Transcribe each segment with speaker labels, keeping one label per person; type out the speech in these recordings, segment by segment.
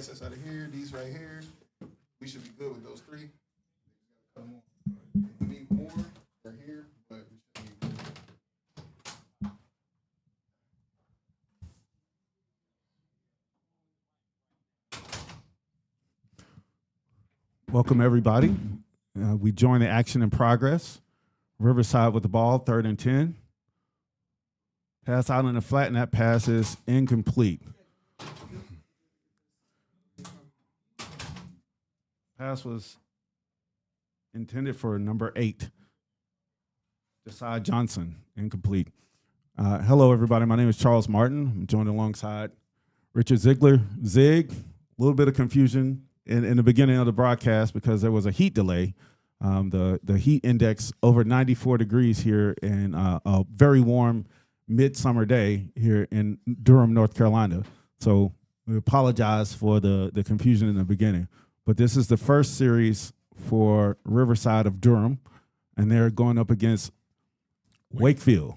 Speaker 1: assets out of here, these right here. We should be good with those three. We need more. They're here, but we should be good.
Speaker 2: Welcome, everybody. We join the action in progress. Riverside with the ball, 3rd and 10. Pass out in the flat, and that pass is incomplete. Pass was intended for number 8, Josiah Johnson, incomplete. Hello, everybody. My name is Charles Martin. I'm joined alongside Richard Ziegler. Zig, a little bit of confusion in the beginning of the broadcast because there was a heat delay. The heat index over 94 degrees here in a very warm midsummer day here in Durham, North Carolina. So we apologize for the confusion in the beginning. But this is the first series for Riverside of Durham, and they're going up against Wakefield.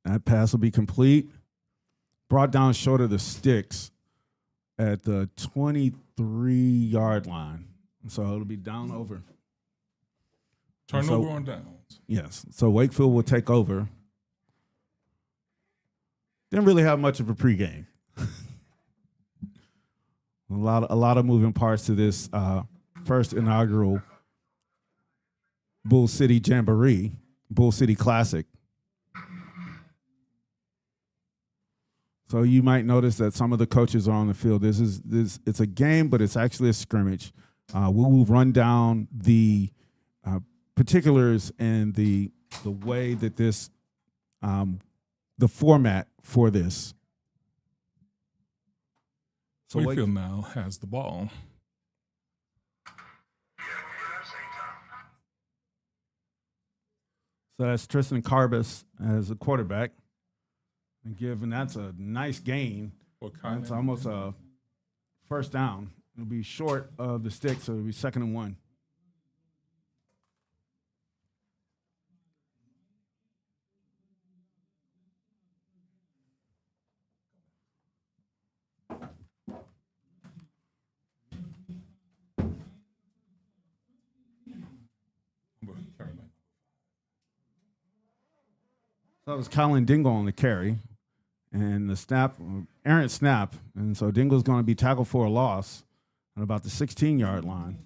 Speaker 2: That pass will be complete. Brought down short of the sticks at the 23-yard line. So it'll be down over.
Speaker 3: Turnover on downs.
Speaker 2: Yes. So Wakefield will take over. Didn't really have much of a pregame. A lot of moving parts to this first inaugural Bull City Jamboree, Bull City Classic. So you might notice that some of the coaches are on the field. It's a game, but it's actually a scrimmage. We will run down the particulars and the way that this, the format for this. So
Speaker 3: Wakefield now has the ball.
Speaker 2: So that's Tristan Carbis as a quarterback. And that's a nice gain. It's almost a first down. It'll be short of the stick, so it'll be 2nd and 1. So that was Colin Dingle on the carry. And the snap, errant snap. And so Dingle's going to be tackled for a loss at about the 16-yard line.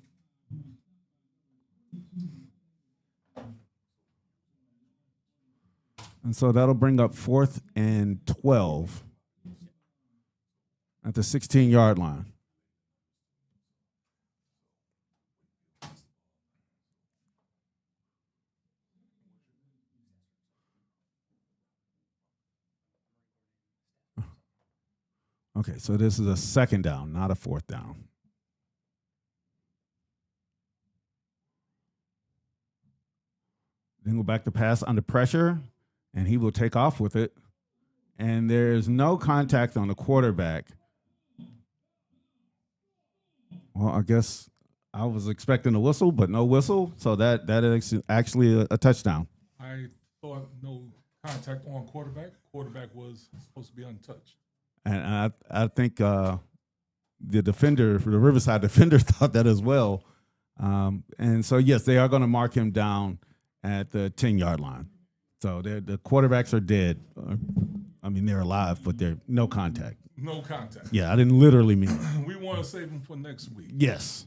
Speaker 2: And so that'll bring up 4th and 12 at the 16-yard line. Okay, so this is a 2nd down, not a 4th down. Then go back to pass under pressure, and he will take off with it. And there's no contact on the quarterback. Well, I guess I was expecting a whistle, but no whistle. So that is actually a touchdown.
Speaker 3: I thought no contact on quarterback. Quarterback was supposed to be untouched.
Speaker 2: And I think the defender, the Riverside defender, thought that as well. And so, yes, they are going to mark him down at the 10-yard line. So the quarterbacks are dead. I mean, they're alive, but they're no contact.
Speaker 3: No contact.
Speaker 2: Yeah, I didn't literally mean it.
Speaker 3: We want to save them for next week.
Speaker 2: Yes.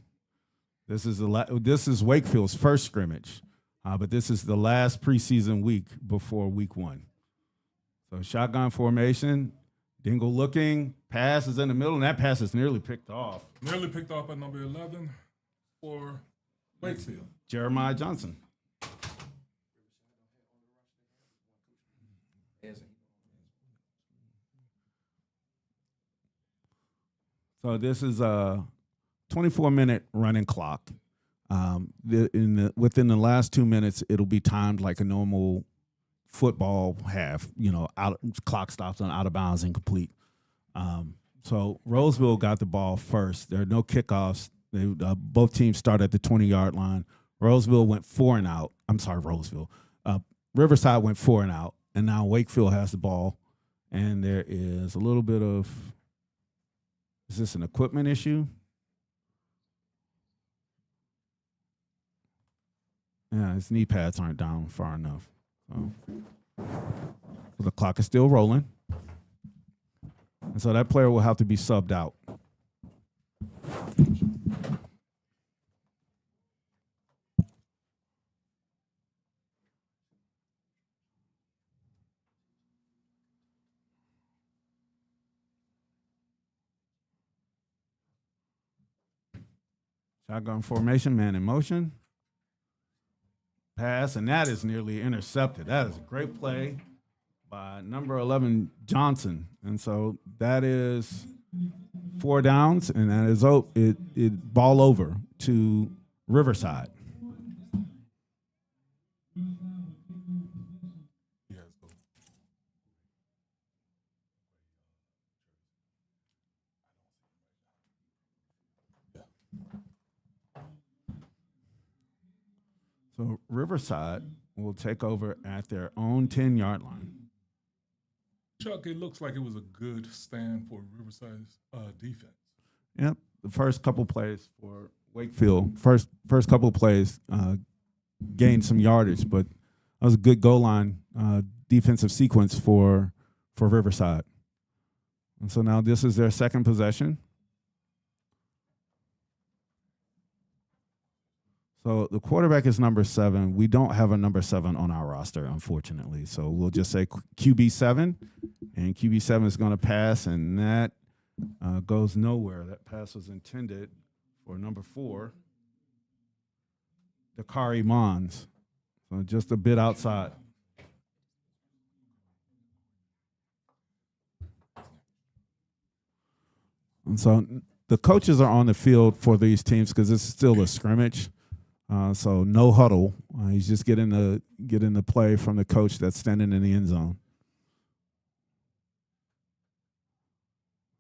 Speaker 2: This is Wakefield's first scrimmage, but this is the last preseason week before week 1. So shotgun formation. Dingle looking, pass is in the middle, and that pass is nearly picked off.
Speaker 3: Nearly picked off by number 11 for Wakefield.
Speaker 2: Jeremiah Johnson. So this is a 24-minute running clock. Within the last 2 minutes, it'll be timed like a normal football half, clock stops on out of bounds, incomplete. So Roseville got the ball first. There are no kickoffs. Both teams start at the 20-yard line. Roseville went 4 and out. I'm sorry, Roseville. Riverside went 4 and out, and now Wakefield has the ball And there is a little bit of, is this an equipment issue? Yeah, his knee pads aren't down far enough. So the clock is still rolling. And so that player will have to be subbed out. Shotgun formation, man in motion. Pass, and that is nearly intercepted. That is a great play by number 11, Johnson. And so that is 4 downs, and that is it ball over to Riverside. So Riverside will take over at their own 10-yard line.
Speaker 3: Chuck, it looks like it was a good stand for Riverside's defense.
Speaker 2: Yep, the first couple plays for Wakefield, first couple plays gained some yardage, but that was a good goal line defensive sequence for Riverside. And so now this is their second possession. So the quarterback is number 7. We don't have a number 7 on our roster, unfortunately. So we'll just say QB7, and QB7 is going to pass, and that goes nowhere. That pass was intended for number 4, Dakari Mons. So just a bit outside. And so the coaches are on the field for these teams because it's still a scrimmage. So no huddle. He's just getting the play from the coach that's standing in the end zone.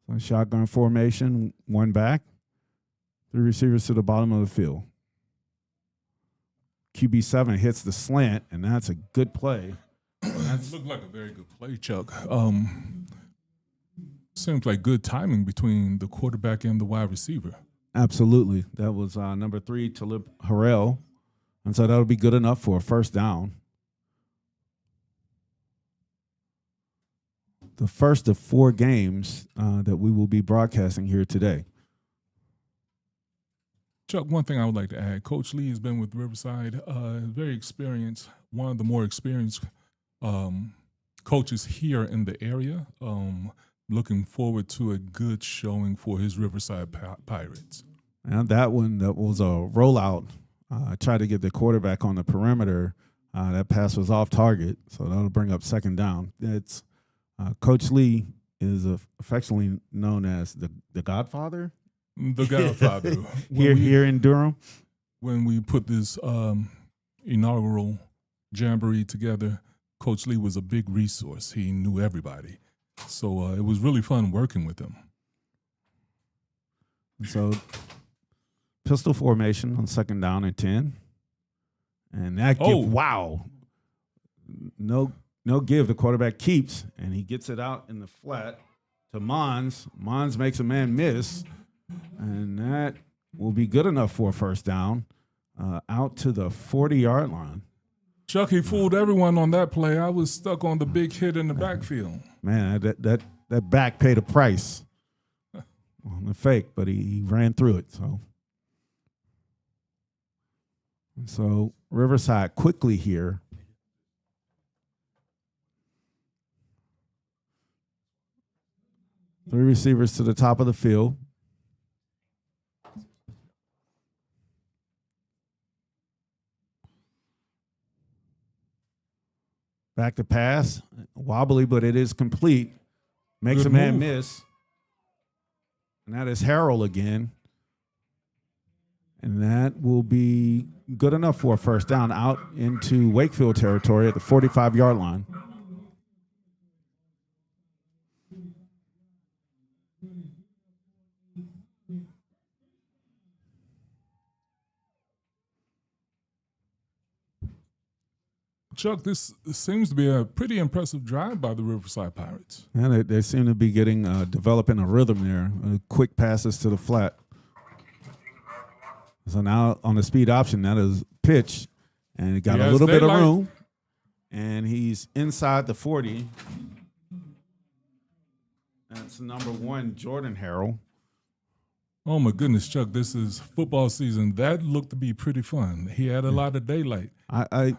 Speaker 2: So shotgun formation, 1 back, 3 receivers to the bottom of the field. QB7 hits the slant, and that's a good play.
Speaker 3: It looked like a very good play, Chuck. Seems like good timing between the quarterback and the wide receiver.
Speaker 2: Absolutely. That was number 3, Talib Harrell. And so that would be good enough for a first down. The first of 4 games that we will be broadcasting here today.
Speaker 3: Chuck, one thing I would like to add, Coach Lee has been with Riverside, very experienced, one of the more experienced coaches here in the area. Looking forward to a good showing for his Riverside Pirates.
Speaker 2: And that was a rollout. Tried to get the quarterback on the perimeter. That pass was off target, so that'll bring up second down. It's Coach Lee is affectionately known as the Godfather.
Speaker 3: The Godfather.
Speaker 2: here in Durham.
Speaker 3: When we put this inaugural jamboree together, Coach Lee was a big resource. He knew everybody. So it was really fun working with him.
Speaker 2: So pistol formation on second down and 10. And that wow. No give. The quarterback keeps, and he gets it out in the flat to Mons. Mons makes a man miss, and that will be good enough for a first down out to the 40-yard line.
Speaker 3: Chuck, he fooled everyone on that play. I was stuck on the big hit in the backfield.
Speaker 2: Man, that back paid a price on the fake, but he ran through it. So Riverside quickly here. Three receivers to the top of the field. Back to pass. Wobbly, but it is complete. Makes a man miss. And that is Harrell again. And that will be good enough for a first down out into Wakefield territory at the 45-yard line.
Speaker 3: Chuck, this seems to be a pretty impressive drive by the Riverside Pirates.
Speaker 2: And they seem to be getting developing a rhythm there. Quick passes to the flat. So now on the speed option, that is pitch, and it got a little bit of room, and he's inside the 40. That's number 1, Jordan Harrell.
Speaker 3: Oh my goodness, Chuck! This is football season. That looked to be pretty fun. He had a lot of daylight.
Speaker 2: I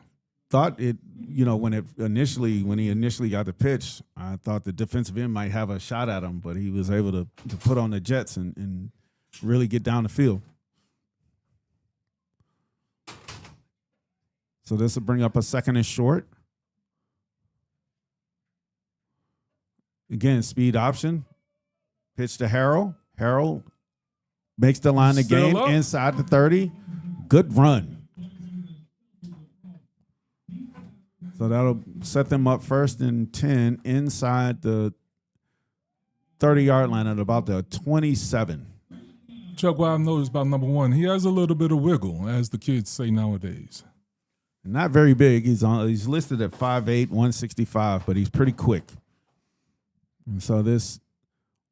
Speaker 2: thought it, when he initially got the pitch, I thought the defensive end might have a shot at him, but he was able to put on the Jets and really get down the field. So this will bring up a second and short. Again, speed option. Pitch to Harrell. Harrell makes the line of game inside the 30. Good run. So that'll set them up 1st and 10 inside the 30-yard line at about the 27.
Speaker 3: Chuck, what I've noticed about number 1, he has a little bit of wiggle, as the kids say nowadays.
Speaker 2: Not very big. He's listed at 5'8", 165, but he's pretty quick. And so this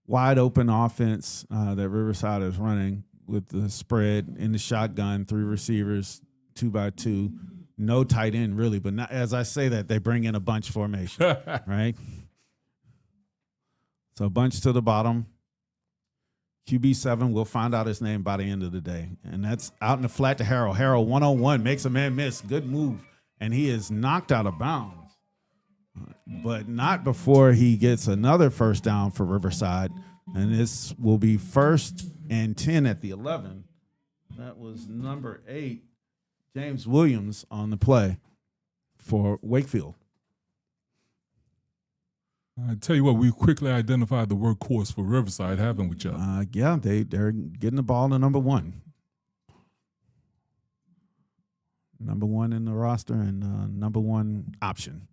Speaker 2: wide open offense that Riverside is running with the spread in the shotgun, 3 receivers, 2x2, no tight end really, but not, as I say that, they bring in a bunch formation, right? So bunch to the bottom. QB7, we'll find out his name by the end of the day. And that's out in the flat to Harrell. Harrell, 1-on-1, makes a man miss. Good move. And he is knocked out of bounds. But not before he gets another first down for Riverside. And this will be 1st and 10 at the 11. That was number 8, James Williams, on the play for Wakefield.
Speaker 3: I tell you what, we quickly identified the workhorse for Riverside, haven't we, Chuck?
Speaker 2: Yeah, they're getting the ball to number 1. Number 1 in the roster and number 1 option.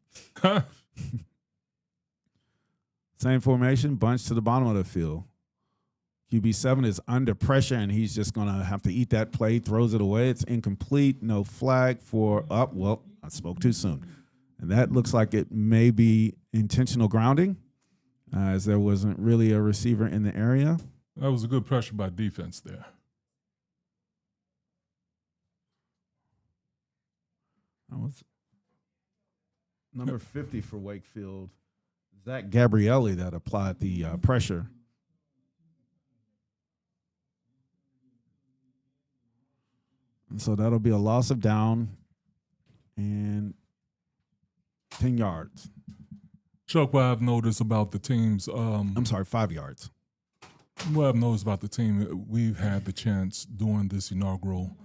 Speaker 2: Same formation, bunch to the bottom of the field. QB7 is under pressure, and he's just going to have to eat that play, throws it away. It's incomplete, no flag for up. Well, I spoke too soon. And that looks like it may be intentional grounding, as there wasn't really a receiver in the area.
Speaker 3: That was a good pressure by defense there.
Speaker 2: That was number 50 for Wakefield, Zach Gabrielli, that applied the pressure. And so that'll be a loss of down and 10 yards.
Speaker 3: Chuck, what I've noticed about the teams.
Speaker 2: 5 yards.
Speaker 3: What I've noticed about the team, we've had the chance during this inaugural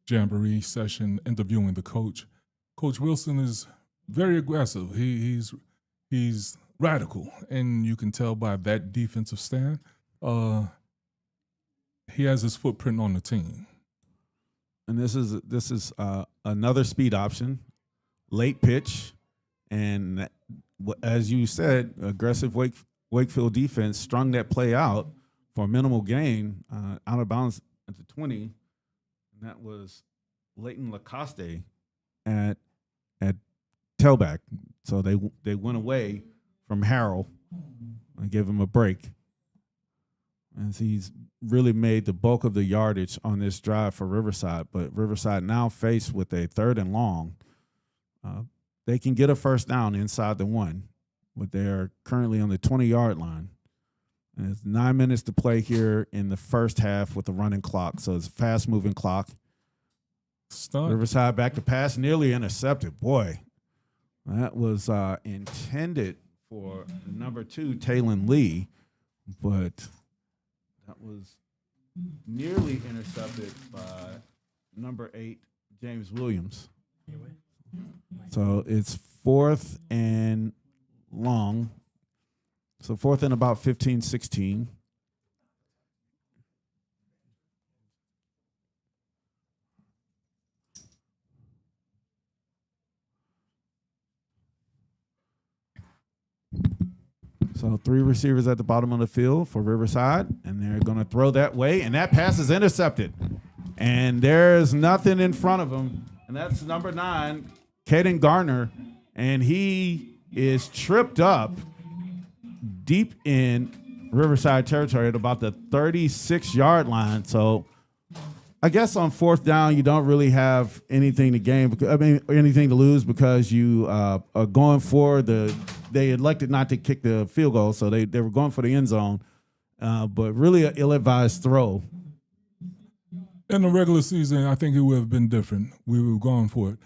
Speaker 3: Jamboree session interviewing the coach. Coach Wilson is very aggressive. He's radical, and you can tell by that defensive stand. He has his footprint on the team.
Speaker 2: And this is another speed option, late pitch, and as you said, aggressive Wakefield defense strung that play out for a minimal gain, out of bounds at the 20, and that was Leighton Lacoste at tailback. So they went away from Harrell and gave him a break. And he's really made the bulk of the yardage on this drive for Riverside. But Riverside now faced with a 3rd and long. They can get a first down inside the 1, but they're currently on the 20-yard line. And it's 9 minutes to play here in the first half with the running clock. So it's a fast-moving clock. Riverside back to pass, nearly intercepted. Boy, that was intended for number 2, Taylon Lee, but that was nearly intercepted by number 8, James Williams. So it's 4th and long. So 4th and about 15, 16. So 3 receivers at the bottom of the field for Riverside, and they're going to throw that way, and that pass is intercepted. And there's nothing in front of him, and that's number 9, Caden Garner, and he is tripped up deep in Riverside territory at about the 36-yard line. So I guess on fourth down, you don't really have anything to gain. Anything to lose because you are going for they elected not to kick the field goal, so they were going for the end zone. But really an ill-advised throw.
Speaker 3: In the regular season, I think it would have been different. We were going for it.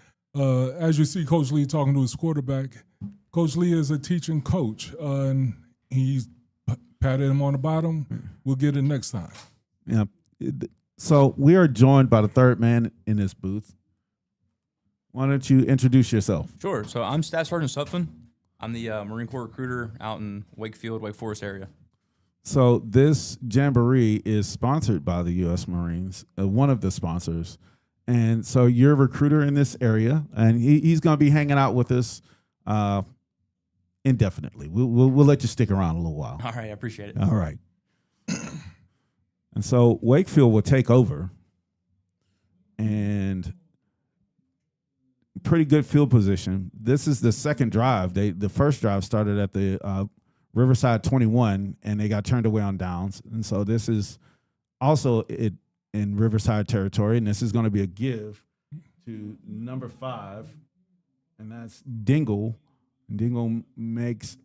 Speaker 3: As you see Coach Lee talking to his quarterback, Coach Lee is a teaching coach, and he's patted him on the bottom. We'll get it next time.
Speaker 2: Yeah. So we are joined by the third man in this booth. Why don't you introduce yourself?
Speaker 4: Sure. So I'm Staff Sergeant Sutphin. I'm the Marine Corps recruiter out in Wakefield, Wake Forest area.
Speaker 2: So this jamboree is sponsored by the U.S. Marines, one of the sponsors. And so you're a recruiter in this area, and he's going to be hanging out with us indefinitely. We'll let you stick around a little while.
Speaker 4: All right. I appreciate it.
Speaker 2: All right. And so Wakefield will take over, and pretty good field position. This is the second drive. The first drive started at the Riverside 21, and they got turned away on downs. And so this is also in Riverside territory, and this is going to be a give to number 5, and that's Dingle. Dingle makes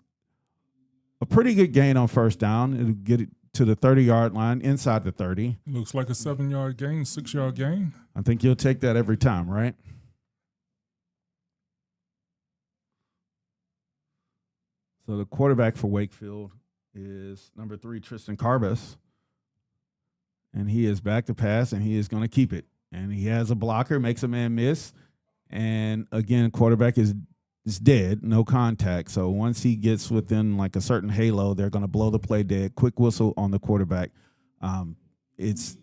Speaker 2: a pretty good gain on first down. It'll get it to the 30-yard line, inside the 30.
Speaker 3: Looks like a 7-yard gain, 6-yard gain.
Speaker 2: I think you'll take that every time, right? So the quarterback for Wakefield is number 3, Tristan Carbus. And he is back to pass, and he is going to keep it. And he has a blocker, makes a man miss. And, again, quarterback is dead, no contact. So once he gets within like a certain halo, they're going to blow the play dead. Quick whistle on the quarterback. It's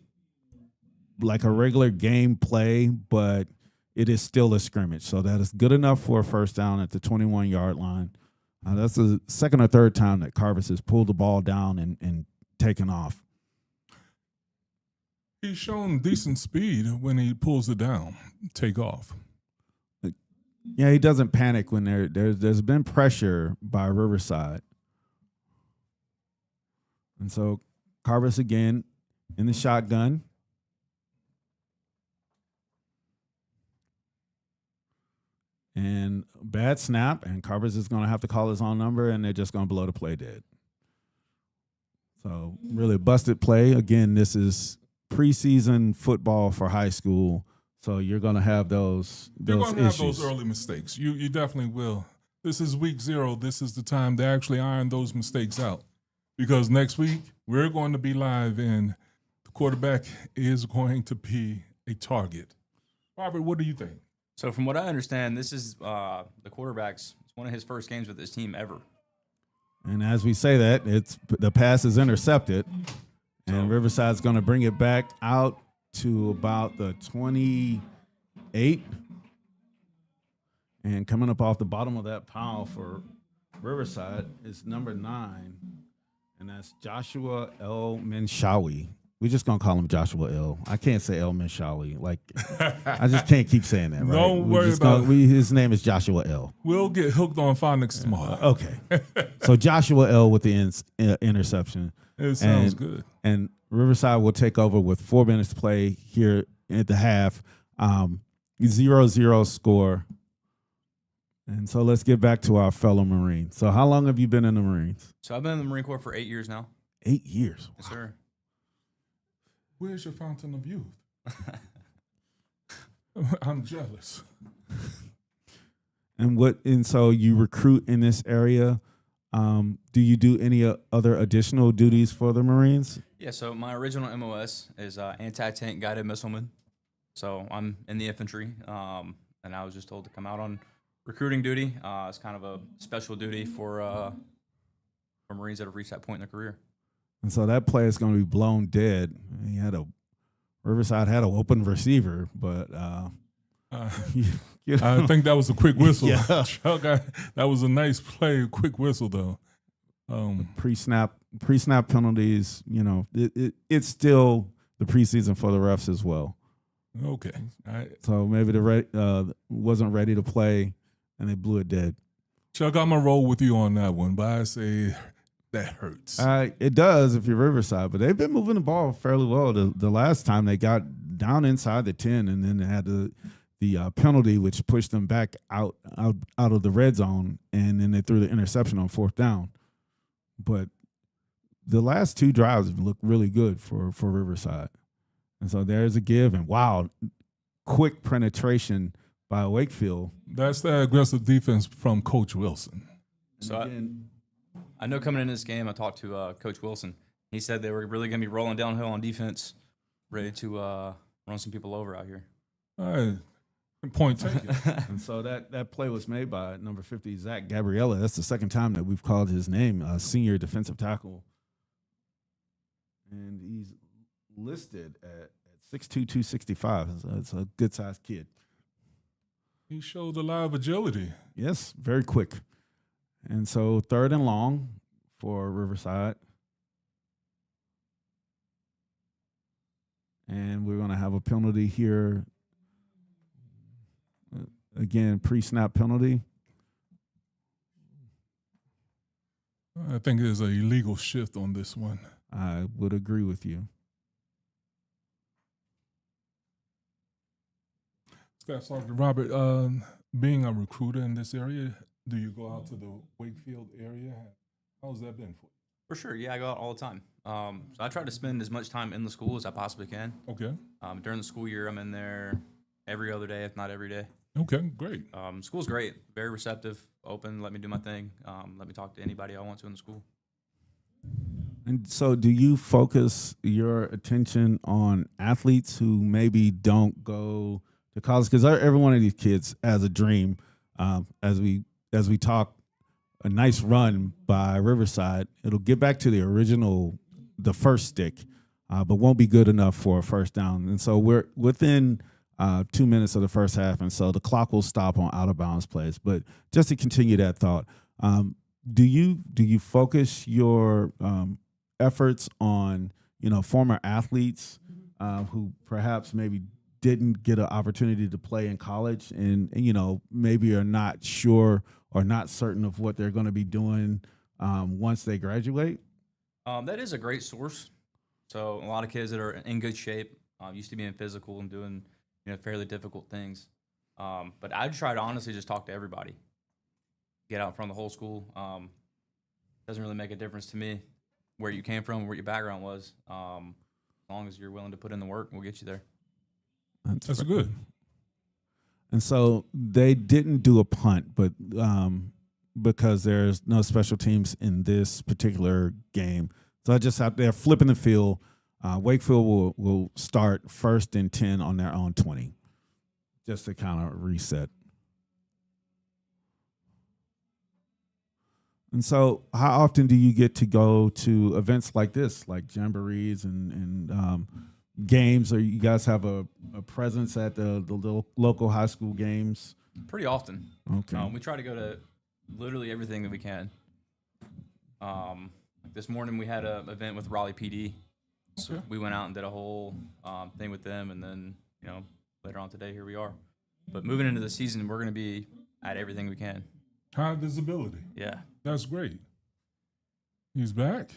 Speaker 2: like a regular game play, but it is still a scrimmage. So that is good enough for a first down at the 21-yard line. That's the second or third time that Carvis has pulled the ball down and taken off.
Speaker 3: He's shown decent speed when he pulls it down, take off.
Speaker 2: Yeah, he doesn't panic when there's been pressure by Riverside. And so Carvis again in the shotgun. And bad snap, and Carvis is going to have to call his own number, and they're just going to blow the play dead. So really busted play. Again, this is preseason football for high school. So you're going to have those issues. You're going to have
Speaker 3: those early mistakes. You definitely will. This is week 0. This is the time to actually iron those mistakes out. Because next week, we're going to be live, and the quarterback is going to be a target. Robert, what do you think?
Speaker 4: So from what I understand, this is the quarterback's one of his first games with his team ever.
Speaker 2: And as we say that, the pass is intercepted, and Riverside's going to bring it back out to about the 28. And coming up off the bottom of that pile for Riverside is number 9, and that's Joshua L. Minshawi. We're just going to call him Joshua L. I can't say L. Minshawi. Like, I just can't keep saying that, right?
Speaker 3: Don't worry about it.
Speaker 2: His name is Joshua L.
Speaker 3: We'll get hooked on phonics tomorrow.
Speaker 2: Okay. So Joshua L. with the interception.
Speaker 3: It sounds good.
Speaker 2: And Riverside will take over with 4 minutes to play here at the half. 0-0 score. And so let's get back to our fellow Marines. So how long have you been in the Marines?
Speaker 4: So I've been in the Marine Corps for 8 years now.
Speaker 2: 8 years?
Speaker 4: Yes, sir.
Speaker 3: Where's your fountain of youth? I'm jealous.
Speaker 2: And so you recruit in this area. Do you do any other additional duties for the Marines?
Speaker 4: Yeah, so my original MOS is anti-tank guided missileman. So I'm in the infantry, and I was just told to come out on recruiting duty. It's kind of a special duty for Marines that have reached that point in their career.
Speaker 2: And so that play is going to be blown dead. Riverside had an open receiver, but
Speaker 3: I think that was a quick whistle.
Speaker 2: Yeah.
Speaker 3: Chuck, that was a nice play, quick whistle though.
Speaker 2: Pre-snap penalties. It's still the preseason for the refs as well.
Speaker 3: Okay.
Speaker 2: So maybe the wasn't ready to play, and they blew it dead.
Speaker 3: Chuck, I'm gonna roll with you on that one, but I say that hurts.
Speaker 2: It does if you're Riverside, but they've been moving the ball fairly well. The last time they got down inside the 10, and then they had the penalty, which pushed them back out of the red zone, and then they threw the interception on 4th down. But the last 2 drives look really good for Riverside. And so there's a give, and wow, quick penetration by Wakefield.
Speaker 3: That's the aggressive defense from Coach Wilson.
Speaker 4: So I know coming into this game, I talked to Coach Wilson. He said they were really going to be rolling downhill on defense, ready to run some people over out here.
Speaker 3: All right. Point taken.
Speaker 2: And so that play was made by number 50, Zach Gabriella. That's the second time that we've called his name, senior defensive tackle. And he's listed at 6'2", 265. So it's a good-sized kid.
Speaker 3: He showed a lot of agility.
Speaker 2: Yes, very quick. And so 3rd and long for Riverside. And we're going to have a penalty here. Again, pre-snap penalty.
Speaker 3: I think there's an illegal shift on this one.
Speaker 2: I would agree with you.
Speaker 3: Staff Sergeant Robert, being a recruiter in this area, do you go out to the Wakefield area? How's that been for you?
Speaker 4: For sure, yeah, I go out all the time. So I try to spend as much time in the school as I possibly can.
Speaker 3: Okay.
Speaker 4: During the school year, I'm in there every other day, if not every day.
Speaker 3: Okay, great.
Speaker 4: School's great, very receptive, open, let me do my thing, let me talk to anybody I want to in the school.
Speaker 2: And so do you focus your attention on athletes who maybe don't go to college? Because every one of these kids has a dream. As we talk, a nice run by Riverside, it'll get back to the first stick, but won't be good enough for a 1st down. And so we're within 2 minutes of the first half, and so the clock will stop on out of bounds plays. But just to continue that thought, do you focus your efforts on former athletes who perhaps maybe didn't get an opportunity to play in college, and maybe are not sure or not certain of what they're going to be doing once they graduate?
Speaker 4: That is a great source. So a lot of kids that are in good shape, used to being physical and doing fairly difficult things. But I try to honestly just talk to everybody. Get out in front of the whole school. Doesn't really make a difference to me where you came from, what your background was. As long as you're willing to put in the work, we'll get you there.
Speaker 3: That's good.
Speaker 2: And so they didn't do a punt, but because there's no special teams in this particular game. So I just out there flipping the field. Wakefield will start 1st and 10 on their own 20, just to kind of reset. And so how often do you get to go to events like this, like jamborees and games, or you guys have a presence at the local high school games?
Speaker 4: Pretty often.
Speaker 2: Okay.
Speaker 4: We try to go to literally everything that we can. Like this morning we had an event with Raleigh PD. So we went out and did a whole thing with them, and then later on today here we are. But moving into the season, we're going to be at everything we can.
Speaker 3: High visibility.
Speaker 4: Yeah.
Speaker 3: That's great. He's back.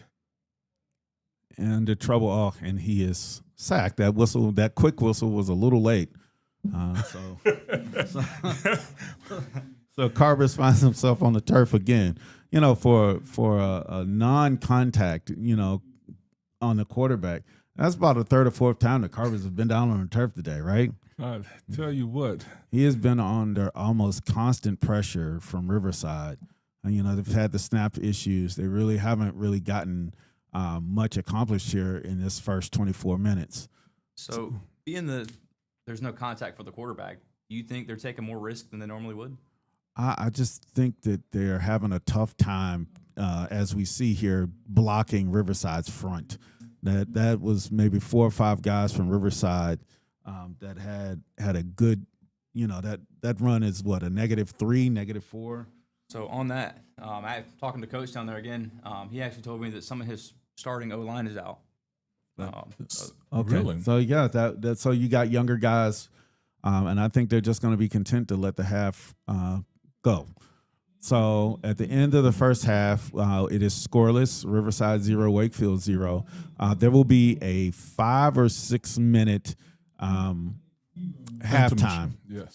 Speaker 2: And the trouble, and he is sacked. That whistle, that quick whistle was a little late. So Carbis finds himself on the turf again. For a non-contact, on the quarterback. That's about the 3rd or 4th time that Carbis has been down on the turf today, right?
Speaker 3: I tell you what.
Speaker 2: He has been under almost constant pressure from Riverside. And, they've had the snap issues. They really haven't gotten much accomplished here in this first 24 minutes.
Speaker 4: So there's no contact for the quarterback, do you think they're taking more risk than they normally would?
Speaker 2: I just think that they're having a tough time, as we see here, blocking Riverside's front. That was maybe 4 or 5 guys from Riverside that had a good, that run is what, a -3, -4?
Speaker 4: So on that, I talking to Coach down there again. He actually told me that some of his starting O-line is out.
Speaker 2: Okay.
Speaker 3: Really?
Speaker 2: So yeah, that so you got younger guys, and I think they're just going to be content to let the half go. So at the end of the first half, it is scoreless. Riverside 0, Wakefield 0. There will be a 5 or 6 minute halftime.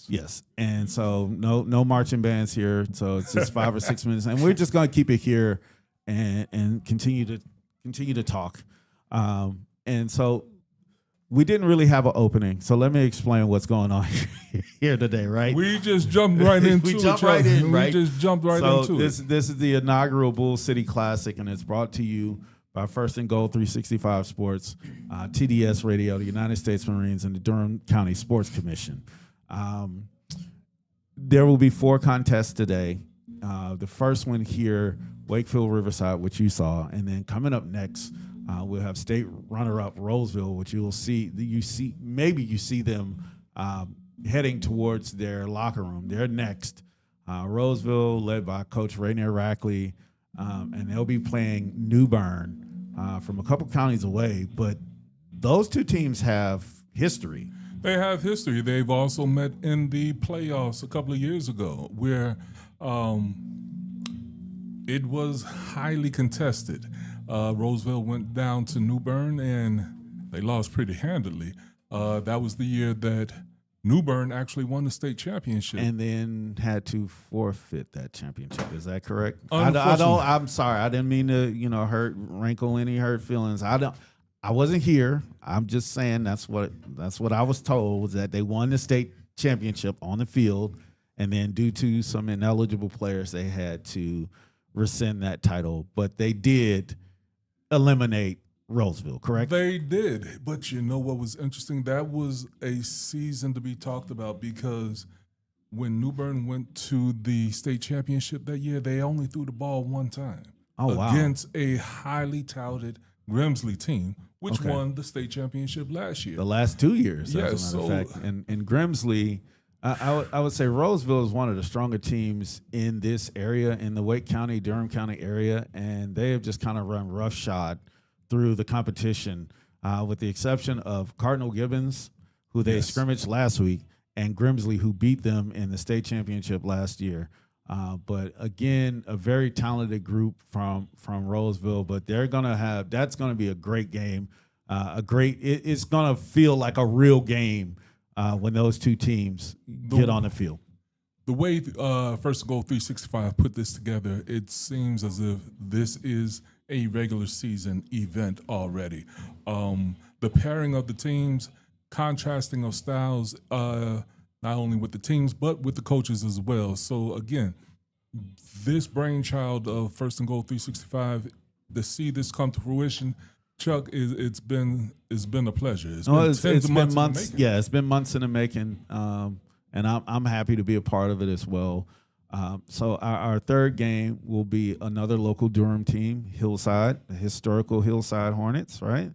Speaker 2: Yes, and so no marching bands here. So it's just 5 or 6 minutes, and we're just going to keep it here and continue to talk. And so we didn't really have an opening. So let me explain what's going on here today, right?
Speaker 3: We just jumped right into it.
Speaker 2: We jumped right in, right?
Speaker 3: We just jumped right into it.
Speaker 2: This is the inaugural Bull City Classic, and it's brought to you by First and Goal 365 Sports, TDS Radio, the United States Marines, and the Durham County Sports Commission. There will be 4 contests today. The first one here, Wakefield Riverside, which you saw, and then coming up next, we'll have state runner-up Roseville, which you see them heading towards their locker room. They're next. Roseville, led by Coach Rainier Rackley, and they'll be playing Newburn from a couple counties away. But those two teams have history.
Speaker 3: They have history. They've also met in the playoffs a couple of years ago, where it was highly contested. Roseville went down to Newburn, and they lost pretty handily. That was the year that Newburn actually won the state championship,
Speaker 2: and then had to forfeit that championship. Is that correct?
Speaker 3: Unfortunately.
Speaker 2: I'm sorry. I didn't mean to, rankle any hurt feelings. I wasn't here. I'm just saying that's what I was told, was that they won the state championship on the field, and then due to some ineligible players, they had to rescind that title. But they did eliminate Roseville, correct?
Speaker 3: They did, but you know what was interesting? That was a season to be talked about, because when Newburn went to the state championship that year, they only threw the ball one time against a highly touted Grimsley team, which won the state championship last year.
Speaker 2: The last 2 years, as a matter of fact. And Grimsley, I would say Roseville is one of the stronger teams in this area, in the Wake County, Durham County area, and they have just kind of run roughshod through the competition, with the exception of Cardinal Gibbons, who they scrimmaged last week, and Grimsley, who beat them in the state championship last year. But again, a very talented group from Roseville. But that's gonna be a great game. It's gonna feel like a real game when those two teams get on the field.
Speaker 3: The way First and Goal 365 put this together, it seems as if this is a regular season event already. The pairing of the teams, contrasting of styles, not only with the teams, but with the coaches as well. So again, this brainchild of First and Goal 365, to see this come to fruition, Chuck, it's been a pleasure. It's been months.
Speaker 2: Yeah, it's been months in the making, and I'm happy to be a part of it as well. So our third game will be another local Durham team, Hillside, the historical Hillside Hornets, right?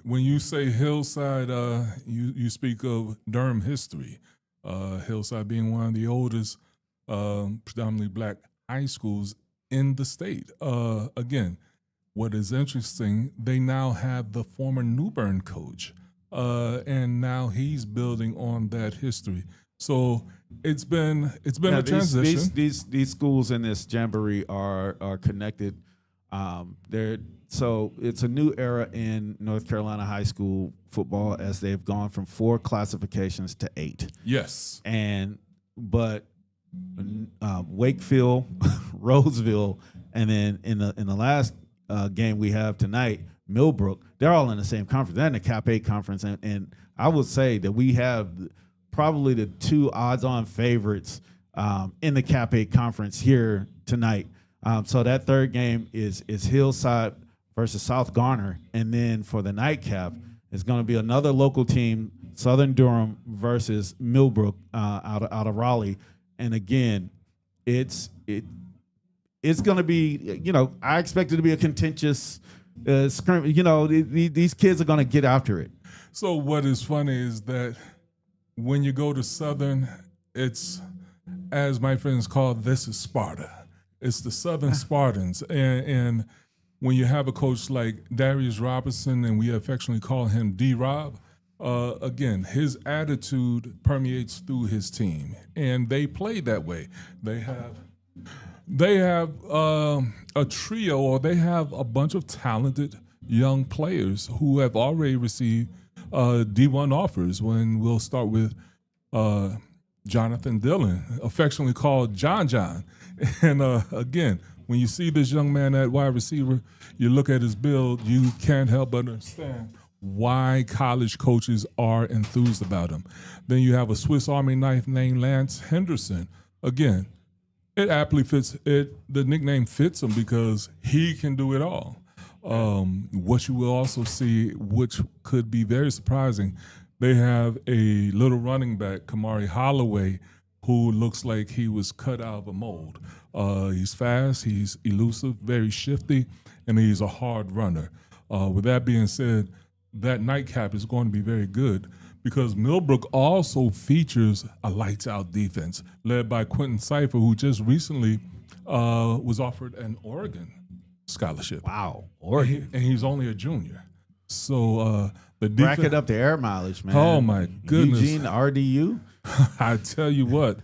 Speaker 3: When you say Hillside, you speak of Durham history. Hillside being one of the oldest, predominantly black high schools in the state. Again, what is interesting, they now have the former Newburn coach, and now he's building on that history. So it's been a transition.
Speaker 2: These schools in this jamboree are connected. So it's a new era in North Carolina high school football, as they've gone from 4 classifications to 8.
Speaker 3: Yes,
Speaker 2: but Wakefield, Roseville, and then in the last game we have tonight, Millbrook, they're all in the same conference. They're in the Cap 8 conference, and I would say that we have probably the 2 odds-on favorites in the Cap 8 conference here tonight. So that third game is Hillside versus South Garner, and then for the nightcap, it's going to be another local team, Southern Durham versus Millbrook out of Raleigh. And again, it's going to be, I expect it to be a contentious scrim. These kids are going to get after it.
Speaker 3: So what is funny is that when you go to Southern, it's, as my friends call, this is Sparta. It's the Southern Spartans, and when you have a coach like Darius Robinson, and we affectionately call him D-Rob, again, his attitude permeates through his team, and they play that way. They have a trio, or they have a bunch of talented young players who have already received D1 offers. When we'll start with Jonathan Dillon, affectionately called John John. And again, when you see this young man at wide receiver, you look at his build, you can't help but understand why college coaches are enthused about him. Then you have a Swiss Army knife named Lance Henderson. Again, it aptly fits it. The nickname fits him because he can do it all. What you will also see, which could be very surprising, they have a little running back, Kamari Holloway, who looks like he was cut out of a mold. He's fast, he's elusive, very shifty, and he's a hard runner. With that being said, that nightcap is going to be very good because Millbrook also features a lights-out defense led by Quentin Cipher, who just recently was offered an Oregon scholarship.
Speaker 2: Wow, Oregon.
Speaker 3: And he's only a junior. So the
Speaker 2: Bracket
Speaker 3: defense,
Speaker 2: up the air mileage, man.
Speaker 3: Oh, my goodness.
Speaker 2: Eugene, RDU.
Speaker 3: I tell you what,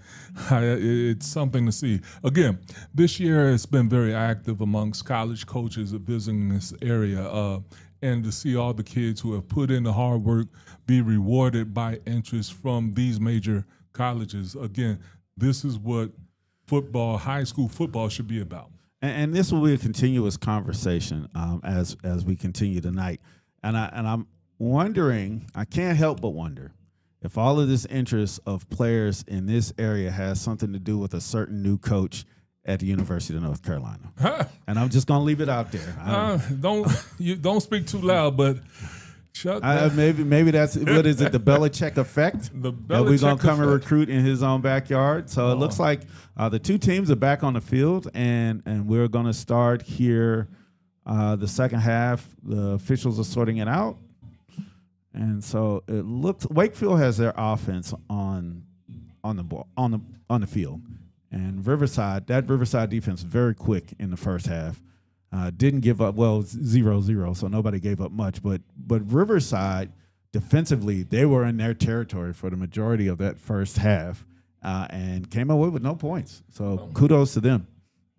Speaker 3: it's something to see. Again, this year it's been very active amongst college coaches visiting this area, and to see all the kids who have put in the hard work be rewarded by interest from these major colleges. Again, this is what football, high school football, should be about.
Speaker 2: And this will be a continuous conversation as we continue tonight. And I'm wondering, I can't help but wonder, if all of this interest of players in this area has something to do with a certain new coach at the University of North Carolina. And I'm just going to leave it out there.
Speaker 3: Don't speak too loud, but shut up.
Speaker 2: Maybe that's, what is it, the Belichick effect?
Speaker 3: The
Speaker 2: that we're going to come and
Speaker 3: effect.
Speaker 2: recruit in his own backyard. So it looks like the two teams are back on the field, and we're going to start here the second half. The officials are sorting it out. And so it looks, Wakefield has their offense on the ball, on the field. And Riverside defense very quick in the first half. Didn't give up, 0-0, so nobody gave up much. But Riverside, defensively, they were in their territory for the majority of that first half and came away with no points. So kudos to them.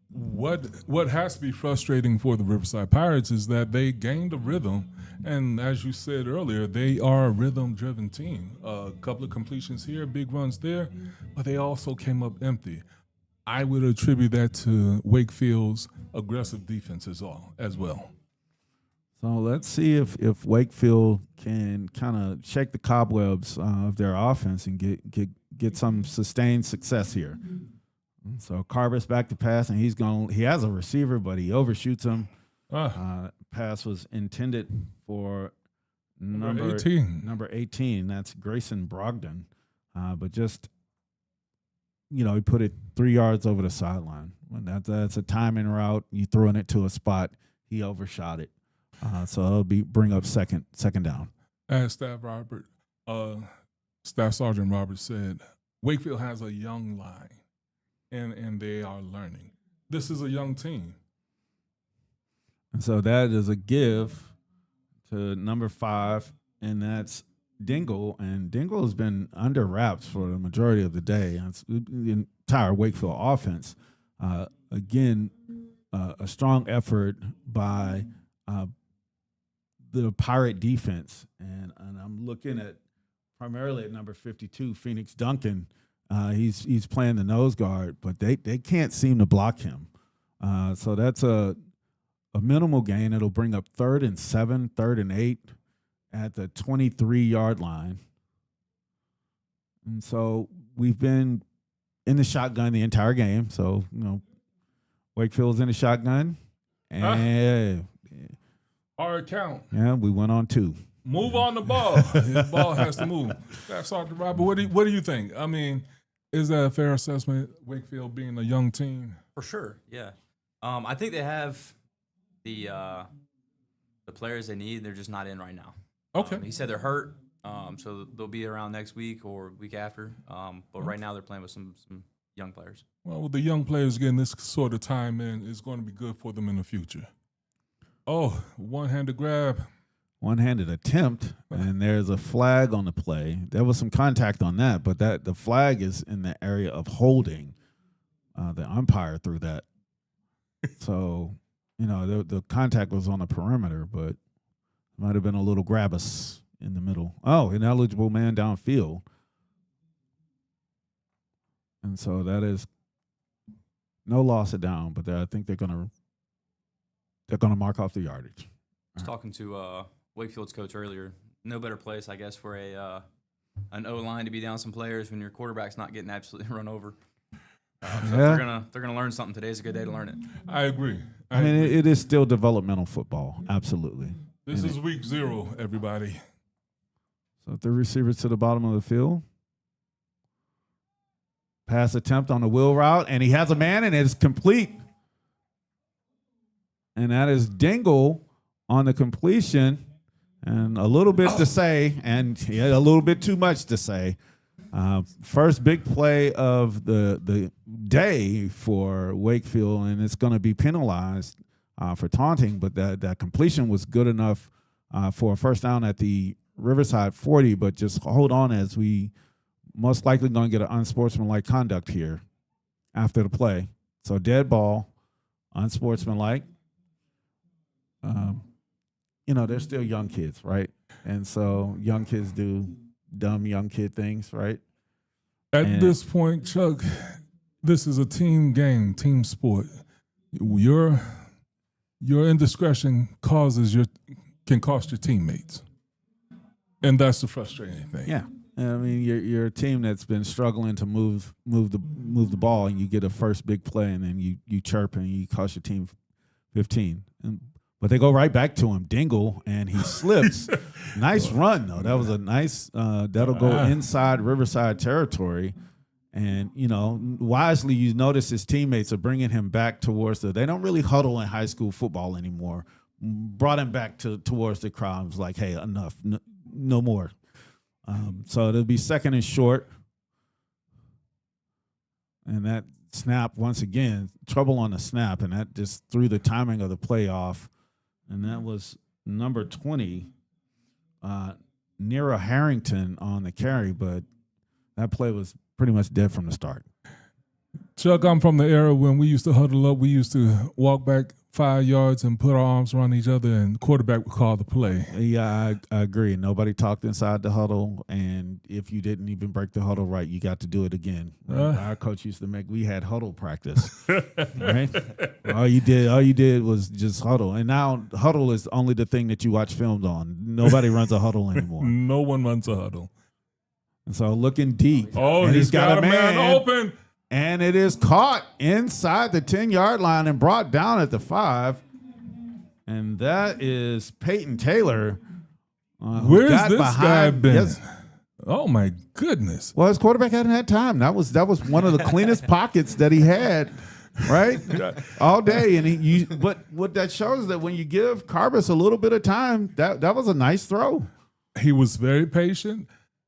Speaker 3: What has to be frustrating for the Riverside Pirates is that they gained a rhythm, and as you said earlier, they are a rhythm-driven team. A couple of completions here, big runs there, but they also came up empty. I would attribute that to Wakefield's aggressive defense as well.
Speaker 2: So let's see if Wakefield can kind of shake the cobwebs of their offense and get some sustained success here. So Carver's back to pass, and he has a receiver, but he overshoots him. Pass was intended for number 18. Number 18, that's Grayson Brogdon. But just, he put it 3 yards over the sideline. That's a timing route. You throwing it to a spot. He overshot it. So it'll bring up second down.
Speaker 3: As Staff Sergeant Roberts said, Wakefield has a young line. And they are learning. This is a young team.
Speaker 2: And so that is a give to number 5, and that's Dingle. And Dingle has been under wraps for the majority of the day. It's the entire Wakefield offense. Again, a strong effort by the Pirate defense. And I'm looking at primarily at number 52, Phoenix Duncan. He's playing the nose guard, but they can't seem to block him. So that's a minimal gain. It'll bring up 3rd and 7, 3rd and 8 at the 23-yard line. And so we've been in the shotgun the entire game. So, Wakefield's in the shotgun. And
Speaker 3: hard count.
Speaker 2: Yeah, we went on 2.
Speaker 3: Move on the ball. The ball has to move. Staff Sergeant Robert, what do you think? I mean, is that a fair assessment, Wakefield being a young team?
Speaker 4: For sure, yeah. I think they have the players they need. They're just not in right now.
Speaker 3: Okay.
Speaker 4: He said they're hurt, so they'll be around next week or week after. But right now they're playing with some young players.
Speaker 3: Well, with the young players getting this sort of time in is going to be good for them in the future. Oh, one-handed grab.
Speaker 2: One-handed attempt, and there's a flag on the play. There was some contact on that, but the flag is in the area of holding. The umpire threw that. So, the contact was on the perimeter, but might have been a little grabus in the middle. Oh, ineligible man downfield. And so that is no loss of down, but I think they're gonna mark off the yardage.
Speaker 4: I was talking to Wakefield's coach earlier. No better place, I guess, for an O-line to be down some players when your quarterback's not getting absolutely run over. So they're gonna learn something. Today's a good day to learn it.
Speaker 3: I agree.
Speaker 2: I mean, it is still developmental football, absolutely.
Speaker 3: This is week 0, everybody.
Speaker 2: So 3 receivers to the bottom of the field. Pass attempt on the wheel route, and he has a man, and it's complete. And that is Dingle on the completion, and a little bit to say, and he had a little bit too much to say. First big play of the day for Wakefield, and it's going to be penalized for taunting, but that completion was good enough for a first down at the Riverside 40, but just hold on, as we most likely going to get an unsportsmanlike conduct here after the play. So dead ball, unsportsmanlike. They're still young kids, right? And so young kids do dumb young kid things, right?
Speaker 3: At this point, Chuck, this is a team game, team sport. Your indiscretion can cost your teammates, and that's the frustrating thing.
Speaker 2: Yeah, I mean, you're a team that's been struggling to move the ball, and you get a first big play, and then you chirp and you cost your team 15. But they go right back to him, Dingle, and he slips. Nice run, though. That was a nice, that'll go inside Riverside territory. And, wisely, you notice his teammates are bringing him back towards they don't really huddle in high school football anymore. Brought him back towards the crowd. It was like, hey, enough, no more. So it'll be second and short. And that snap, once again, trouble on the snap, and that just threw the timing of the play off. And that was number 20, Nero Harrington on the carry, but that play was pretty much dead from the start.
Speaker 3: Chuck, I'm from the era when we used to huddle up. We used to walk back 5 yards and put our arms around each other, and quarterback would call the play.
Speaker 2: Yeah, I agree. Nobody talked inside the huddle, and if you didn't even break the huddle right, you got to do it again. Our coach used to we had huddle practice, right? All you did was just huddle, and now huddle is only the thing that you watch films on. Nobody runs a huddle anymore.
Speaker 3: No one runs a huddle.
Speaker 2: And so looking deep.
Speaker 3: Oh, and he's got a man open.
Speaker 2: And it is caught inside the 10-yard line and brought down at the 5. And that is Peyton Taylor.
Speaker 3: Where's this guy been?
Speaker 2: Yes.
Speaker 3: Oh, my goodness.
Speaker 2: Well, his quarterback hadn't had time. That was one of the cleanest pockets that he had, right? All day. And but what that shows is that when you give Carbis a little bit of time, that was a nice throw.
Speaker 3: He was very patient.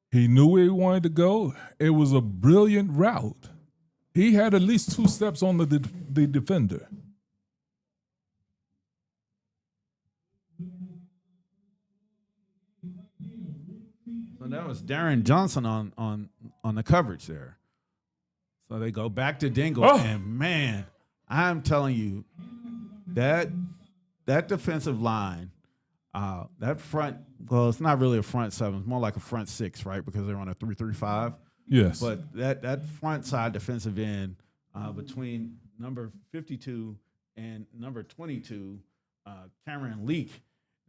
Speaker 3: He knew where he wanted to go. It was a brilliant route. He had at least 2 steps on the defender.
Speaker 2: So that was Darren Johnson on the coverage there. So they go back to Dingle, and man, I'm telling you, that defensive line, that front, well, it's not really a front 7, it's more like a front 6, right? Because they're on a 3-3-5.
Speaker 3: Yes.
Speaker 2: But that front side defensive end between number 52 and number 22, Cameron Leak,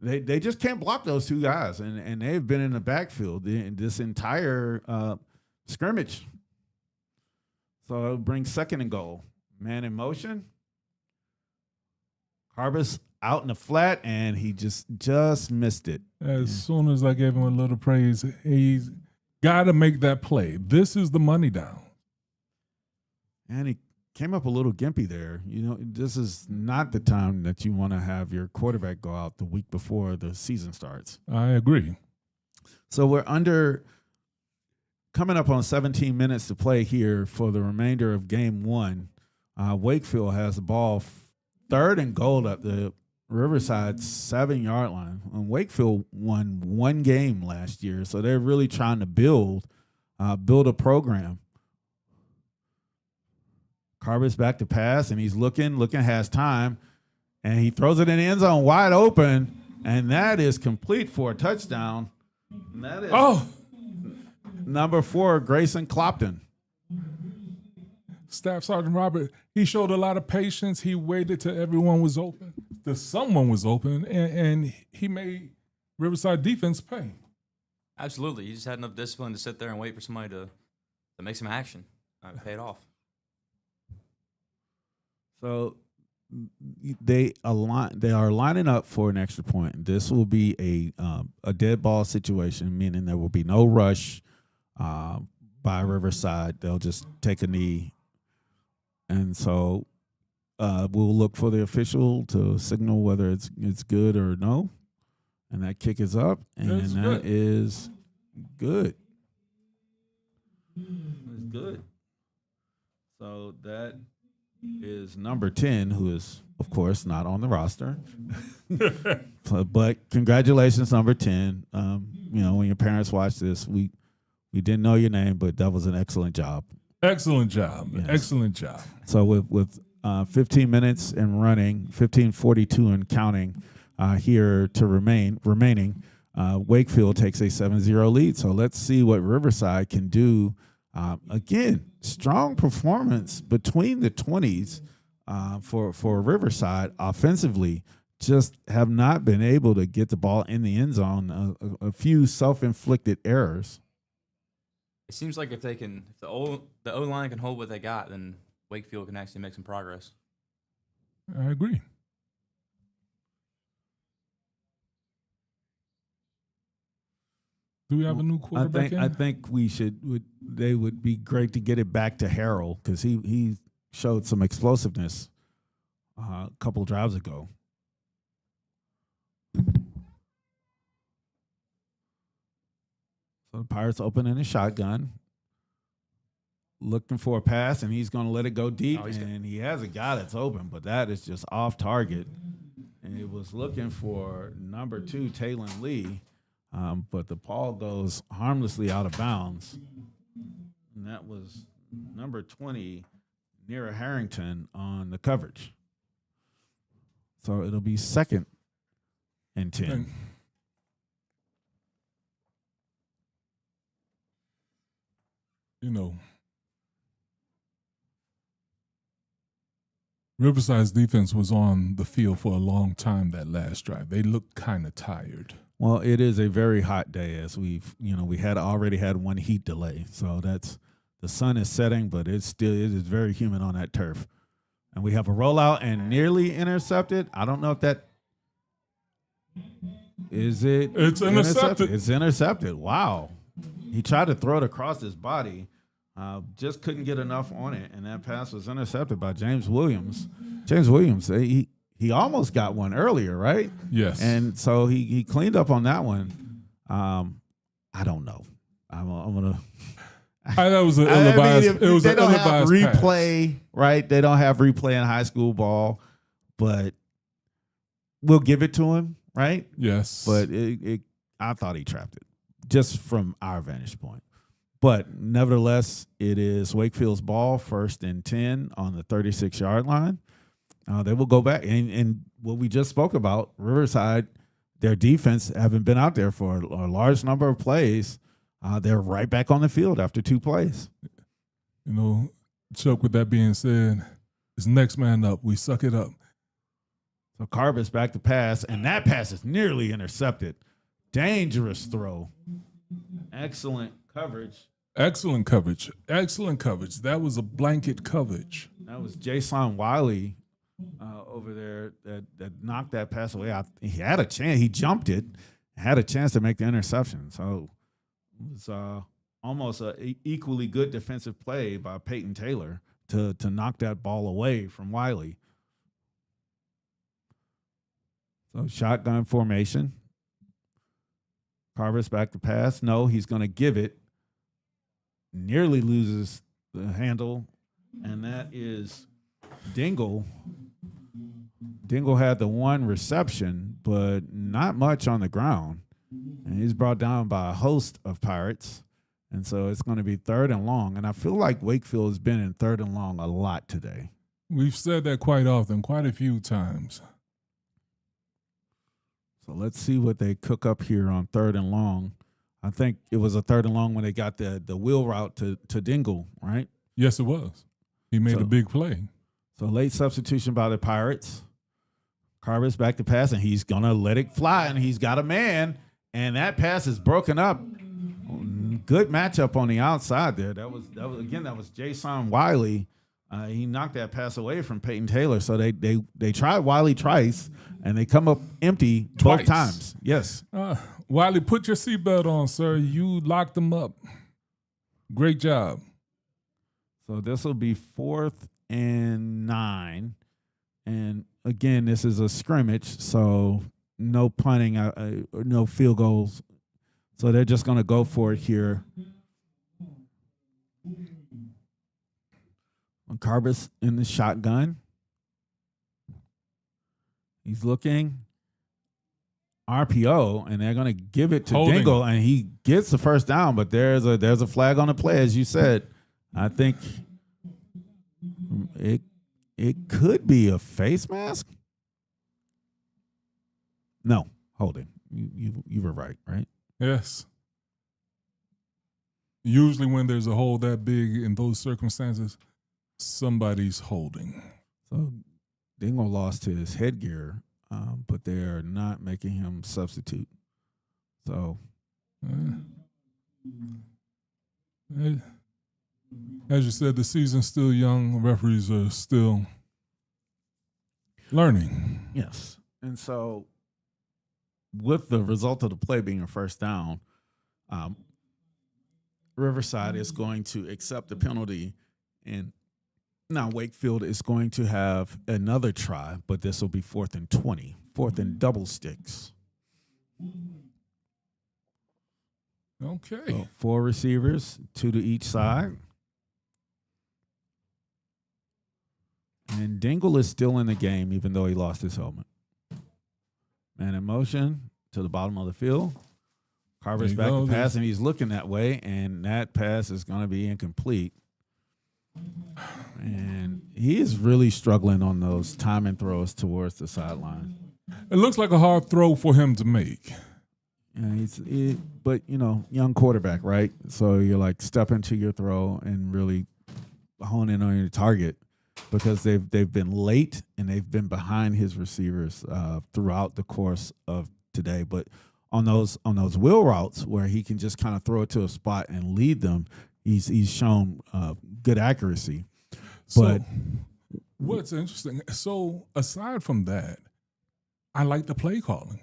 Speaker 2: they just can't block those 2 guys, and they've been in the backfield this entire scrimmage. So it'll bring second and goal. Man in motion. Carbis out in the flat, and he just missed it.
Speaker 3: As soon as I gave him a little praise, he's got to make that play. This is the money down.
Speaker 2: And he came up a little gimpy there. This is not the time that you want to have your quarterback go out the week before the season starts.
Speaker 3: I agree.
Speaker 2: So we're coming up on 17 minutes to play here for the remainder of game 1. Wakefield has the ball, 3rd and goal at the Riverside's 7-yard line. And Wakefield won one game last year, so they're really trying to build a program. Carver's back to pass, and he's looking, has time, and he throws it in the end zone wide open, and that is complete for a touchdown. And that is number 4, Grayson Clopton.
Speaker 3: Staff Sergeant Robert, he showed a lot of patience. He waited till everyone was open, till someone was open, and he made Riverside defense pay.
Speaker 4: Absolutely. He just had enough discipline to sit there and wait for somebody to make some action. It paid off.
Speaker 2: So they are lining up for an extra point. This will be a dead ball situation, meaning there will be no rush by Riverside. They'll just take a knee. And so we'll look for the official to signal whether it's good or no. And that kick is up, and that is good. It's good. So that is number 10, who is, of course, not on the roster. But congratulations, number 10. When your parents watch this, we didn't know your name, but that was an excellent job.
Speaker 3: Excellent job.
Speaker 2: Yes.
Speaker 3: Excellent job.
Speaker 2: So with 15 minutes and running, 15:42 and counting here to remaining, Wakefield takes a 7-0 lead. So let's see what Riverside can do. Again, strong performance between the 20s for Riverside offensively. Just have not been able to get the ball in the end zone. A few self-inflicted errors.
Speaker 4: It seems like if the O-line can hold what they got, then Wakefield can actually make some progress.
Speaker 3: I agree. Do we have a new quarterback?
Speaker 2: I think they would be great to get it back to Harrell, because he showed some explosiveness a couple drives ago. So the Pirates open in a shotgun, looking for a pass, and he's going to let it go deep, and he has a guy that's open, but that is just off target. And it was looking for number 2, Taylon Lee, but the ball goes harmlessly out of bounds. And that was number 20, Nira Harrington, on the coverage. So it'll be 2nd and 10.
Speaker 3: Riverside's defense was on the field for a long time that last drive. They looked kind of tired.
Speaker 2: Well, it is a very hot day, as we had already had one heat delay. So the sun is setting, but it is very humid on that turf. And we have a rollout and nearly intercepted. I don't know if that is it.
Speaker 3: It's intercepted.
Speaker 2: It's intercepted. Wow. He tried to throw it across his body. Just couldn't get enough on it, and that pass was intercepted by James Williams. James Williams, he almost got one earlier, right?
Speaker 3: Yes.
Speaker 2: And so he cleaned up on that one. I don't know. I'm gonna.
Speaker 3: That was an ill-advised. It was
Speaker 2: they
Speaker 3: an
Speaker 2: don't have
Speaker 3: ill-advised
Speaker 2: replay, right? They don't have replay in high school ball, but we'll give it to him, right?
Speaker 3: Yes.
Speaker 2: But I thought he trapped it, just from our vantage point. But nevertheless, it is Wakefield's ball, 1st and 10 on the 36-yard line. They will go back. And what we just spoke about, Riverside, their defense haven't been out there for a large number of plays. They're right back on the field after 2 plays.
Speaker 3: Chuck, with that being said, it's next man up. We suck it up.
Speaker 2: So Carver's back to pass, and that pass is nearly intercepted. Dangerous throw. Excellent coverage.
Speaker 3: Excellent coverage. Excellent coverage. That was a blanket coverage.
Speaker 2: That was Jason Wiley over there that knocked that pass away. He had a chance. He jumped it, had a chance to make the interception. So it was almost an equally good defensive play by Peyton Taylor to knock that ball away from Wiley. So shotgun formation. Carver's back to pass. No, he's going to give it. Nearly loses the handle, and that is Dingle, Dingle had the one reception, but not much on the ground. And he's brought down by a host of Pirates. And so it's going to be 3rd and long. And I feel like Wakefield has been in 3rd and long a lot today.
Speaker 3: We've said that quite often, quite a few times.
Speaker 2: So let's see what they cook up here on 3rd and long. I think it was a 3rd and long when they got the wheel route to Dingle, right?
Speaker 3: Yes, it was. He made a big play.
Speaker 2: So late substitution by the Pirates. Carver's back to pass, and he's going to let it fly, and he's got a man, and that pass is broken up. Good matchup on the outside there. That was Jason Wiley. He knocked that pass away from Peyton Taylor. So they tried Wiley twice, and they come up empty both times. Yes.
Speaker 3: Wiley, put your seatbelt on, sir. You locked them up. Great job.
Speaker 2: So this will be 4th and 9. And again, this is a scrimmage, so no punting, no field goals. So they're just going to go for it here. Carver's in the shotgun. He's looking. RPO, and they're going to give it to Dingle, and he gets the first down, but there's a flag on the play, as you said. I think it could be a face mask. No, holding. You were right?
Speaker 3: Yes. Usually when there's a hole that big in those circumstances, somebody's holding.
Speaker 2: So Dingle lost his headgear, but they are not making him substitute. So
Speaker 3: as you said, the season's still young. Referees are still learning.
Speaker 2: Yes. And so with the result of the play being a first down, Riverside is going to accept the penalty, and now Wakefield is going to have another try, but this will be 4th and 20, 4th and double sticks.
Speaker 3: Okay.
Speaker 2: So 4 receivers, 2 to each side. And Dingle is still in the game, even though he lost his helmet. Man in motion to the bottom of the field. Carver's back to pass, and he's looking that way, and that pass is going to be incomplete. And he is really struggling on those timing throws towards the sideline.
Speaker 3: It looks like a hard throw for him to make.
Speaker 2: Yeah, but young quarterback, right? So you're like step into your throw and really hone in on your target, because they've been late and they've been behind his receivers throughout the course of today. But on those wheel routes where he can just kind of throw it to a spot and lead them, he's shown good accuracy. But
Speaker 3: what's interesting, so aside from that, I like the play calling.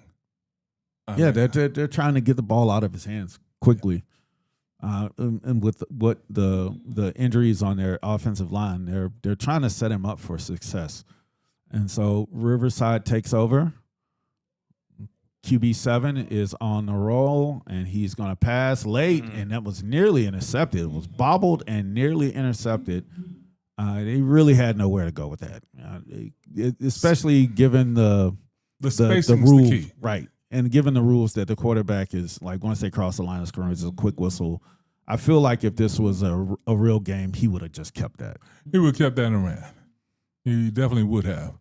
Speaker 2: They're trying to get the ball out of his hands quickly. And with what the injuries on their offensive line, they're trying to set him up for success. And so Riverside takes over. QB7 is on the roll, and he's going to pass late, and that was nearly intercepted. It was bobbled and nearly intercepted. They really had nowhere to go with that, especially given the rules,
Speaker 3: the key.
Speaker 2: Right? And given the rules that the quarterback is like, once they cross the line of scrimmage, it's a quick whistle. I feel like if this was a real game, he would have just kept that.
Speaker 3: He would have kept that and ran. He definitely would have.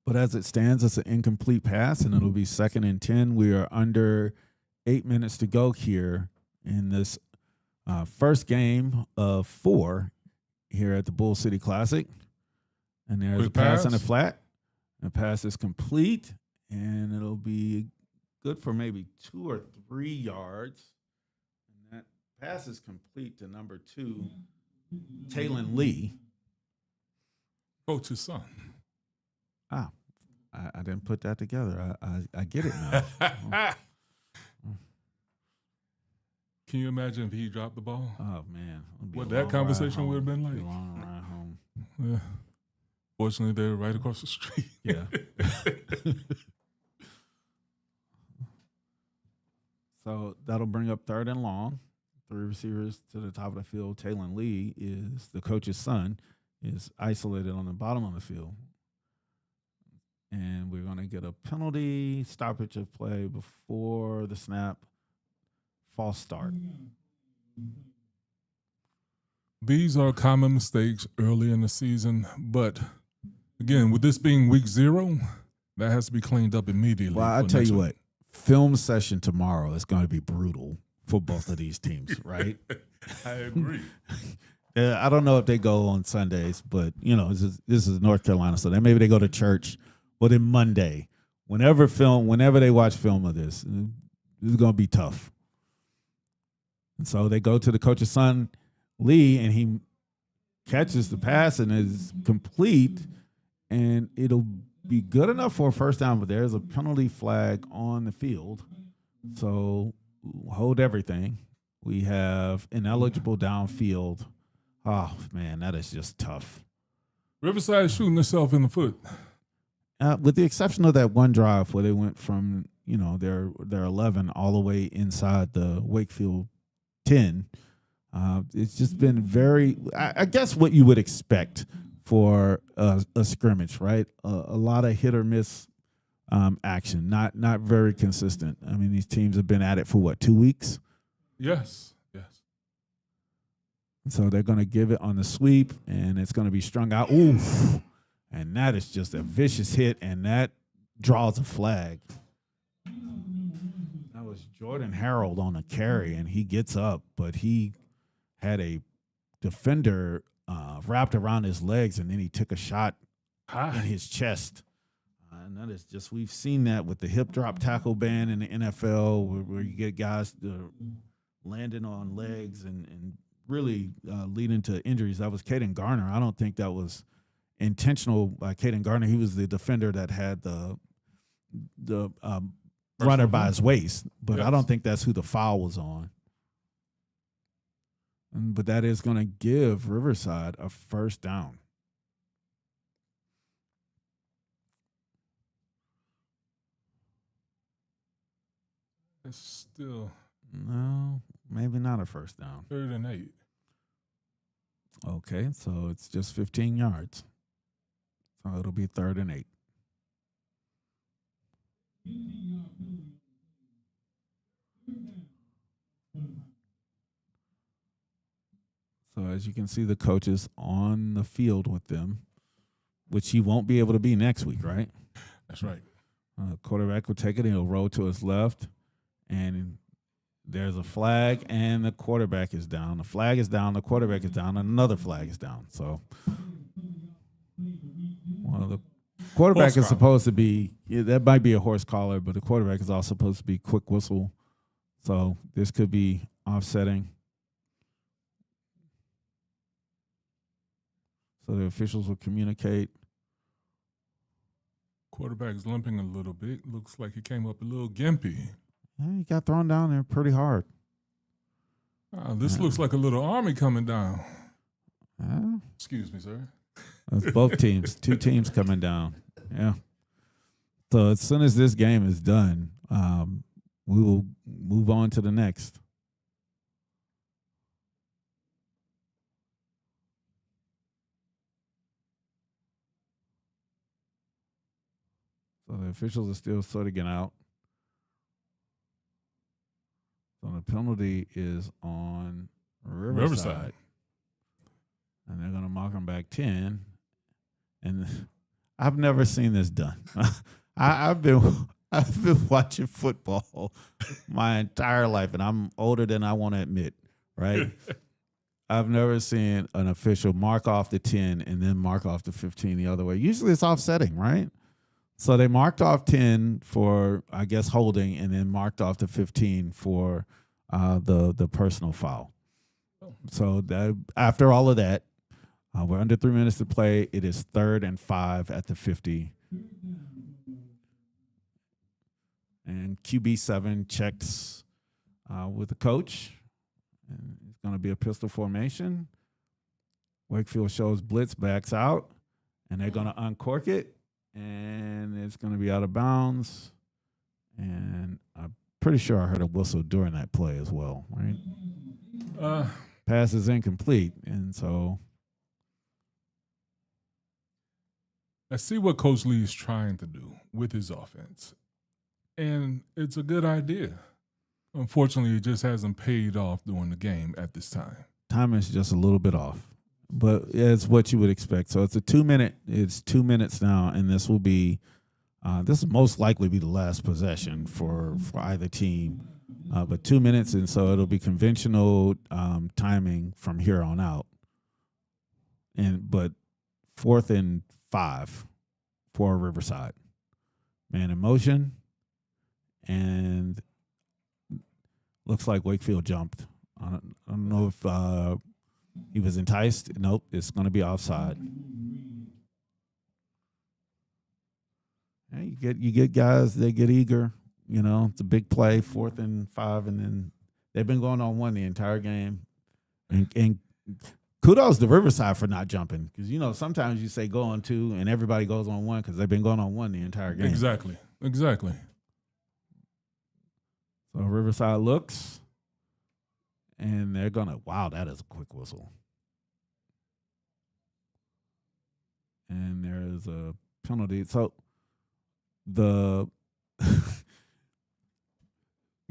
Speaker 2: But as it stands, it's an incomplete pass, and it'll be 2nd and 10. We are under 8 minutes to go here in this first game of 4 here at the Bull City Classic. And there's a pass in the flat. The pass is complete, and it'll be good for maybe 2 or 3 yards. And that pass is complete to number 2, Talon Lee.
Speaker 3: Coach's son.
Speaker 2: I didn't put that together. I get it now.
Speaker 3: Can you imagine if he dropped the ball?
Speaker 2: Oh, man.
Speaker 3: What that conversation would have been like?
Speaker 2: Long ride home.
Speaker 3: Yeah. Fortunately, they're right across the street.
Speaker 2: Yeah. So that'll bring up 3rd and long. 3 receivers to the top of the field. Talon Lee is the coach's son, is isolated on the bottom of the field. And we're going to get a penalty, stoppage of play before the snap, false start.
Speaker 3: These are common mistakes early in the season, but again, with this being week 0, that has to be cleaned up immediately.
Speaker 2: Well, I'll tell you what, film session tomorrow is going to be brutal for both of these teams, right?
Speaker 3: I agree.
Speaker 2: I don't know if they go on Sundays, but, this is North Carolina, so then maybe they go to church. But then Monday, whenever they watch film of this is going to be tough. And so they go to the coach's son, Lee, and he catches the pass and is complete, and it'll be good enough for a first down, but there's a penalty flag on the field. So hold everything. We have ineligible downfield. Oh, man, that is just tough.
Speaker 3: Riverside shooting itself in the foot.
Speaker 2: With the exception of that one drive where they went from, their 11 all the way inside the Wakefield 10, it's just been very, I guess what you would expect for a scrimmage, right? A lot of hit or miss action, not very consistent. I mean, these teams have been at it for 2 weeks?
Speaker 3: Yes.
Speaker 2: So they're going to give it on the sweep, and it's going to be strung out. Ooh, and that is just a vicious hit, and that draws a flag. That was Jordan Harold on a carry, and he gets up, but he had a defender wrapped around his legs, and then he took a shot in his chest. And that is just, we've seen that with the hip drop tackle ban in the NFL, where you get guys landing on legs and really leading to injuries. That was Caden Garner. I don't think that was intentional by Caden Garner. He was the defender that had the runner by his waist, but yes. I don't think that's who the foul was on. But that is going to give Riverside a first down.
Speaker 3: It's still...
Speaker 2: No, maybe not a first down.
Speaker 3: 3rd and 8.
Speaker 2: Okay, so it's just 15 yards. So it'll be 3rd and 8. So as you can see, the coach is on the field with them, which he won't be able to be next week, right?
Speaker 3: That's right.
Speaker 2: Quarterback will take it, and he'll roll to his left, and there's a flag, and the quarterback is down. The flag is down, the quarterback is down, and another flag is down. So, well, the quarterback is supposed to be, that might be a horse collar, but the quarterback is also supposed to be quick whistle. So this could be offsetting. So the officials will communicate.
Speaker 3: Quarterback's limping a little bit. Looks like he came up a little gimpy.
Speaker 2: Yeah, he got thrown down there pretty hard.
Speaker 3: This looks like a little army coming down.
Speaker 2: Uh,
Speaker 3: Excuse me, sir.
Speaker 2: That's both teams. 2 teams coming down. Yeah. So as soon as this game is done, we will move on to the next. So the officials are still sorting it out. So the penalty is on Riverside. And they're going to mark them back 10. And I've never seen this done. I've been watching football my entire life, and I'm older than I want to admit, right? I've never seen an official mark off the 10 and then mark off the 15 the other way. Usually it's offsetting, right? So they marked off 10 for, I guess, holding, and then marked off the 15 for the personal foul. So that, after all of that, we're under 3 minutes to play. It is 3rd and 5 at the 50. And QB7 checks with the coach. And it's going to be a pistol formation. Wakefield shows blitz, backs out, and they're going to uncork it. And it's going to be out of bounds. And I'm pretty sure I heard a whistle during that play as well, right? Pass is incomplete. And so
Speaker 3: I see what Coach Lee is trying to do with his offense, and it's a good idea. Unfortunately, it just hasn't paid off during the game at this time.
Speaker 2: Timing is just a little bit off, but it's what you would expect. So it's a 2 minute. It's 2 minutes now, and this will be. This will most likely be the last possession for either team, but 2 minutes, and so it'll be conventional timing from here on out. But 4th and 5 for Riverside. Man in motion, and looks like Wakefield jumped. I don't know if he was enticed. Nope, it's going to be offside. Yeah, you get guys, they get eager. You know, it's a big play, 4th and 5, and then they've been going on 1 the entire game. And kudos to Riverside for not jumping, because you know sometimes you say go on 2 and everybody goes on 1 because they've been going on 1 the entire game.
Speaker 3: Exactly.
Speaker 2: So Riverside looks, and they're gonna. Wow, that is a quick whistle. And there is a penalty. So the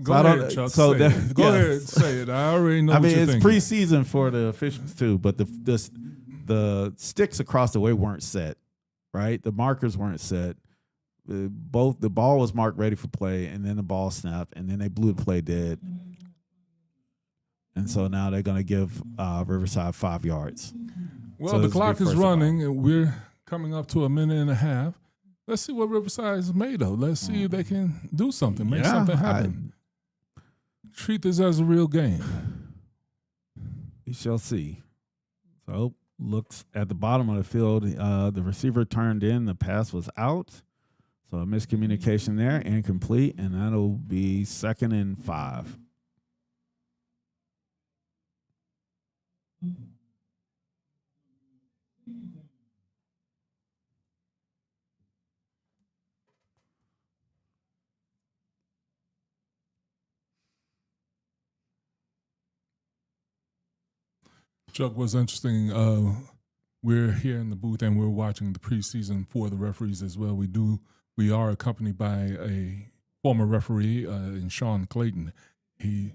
Speaker 3: Go ahead, Chuck.
Speaker 2: So
Speaker 3: say
Speaker 2: that,
Speaker 3: it. Go ahead, say it. I already know.
Speaker 2: I
Speaker 3: what
Speaker 2: mean,
Speaker 3: you're
Speaker 2: it's
Speaker 3: thinking.
Speaker 2: preseason for the officials too, but the sticks across the way weren't set, right? The markers weren't set. The ball was marked ready for play, and then the ball snapped, and then they blew the play dead. And so now they're going to give Riverside 5 yards.
Speaker 3: Well,
Speaker 2: So
Speaker 3: the
Speaker 2: this will be
Speaker 3: clock is
Speaker 2: first and
Speaker 3: running, and we're coming up to a minute and a half. Let's see what Riverside is made of. Let's see if they can do something, make something happen. Treat this as a real game.
Speaker 2: We shall see. So looks at the bottom of the field. The receiver turned in. The pass was out. So a miscommunication there, incomplete, and that'll be 2nd and 5.
Speaker 3: Chuck, what's interesting, we're here in the booth and we're watching the preseason for the referees as well. We are accompanied by a former referee in Sean Clayton. He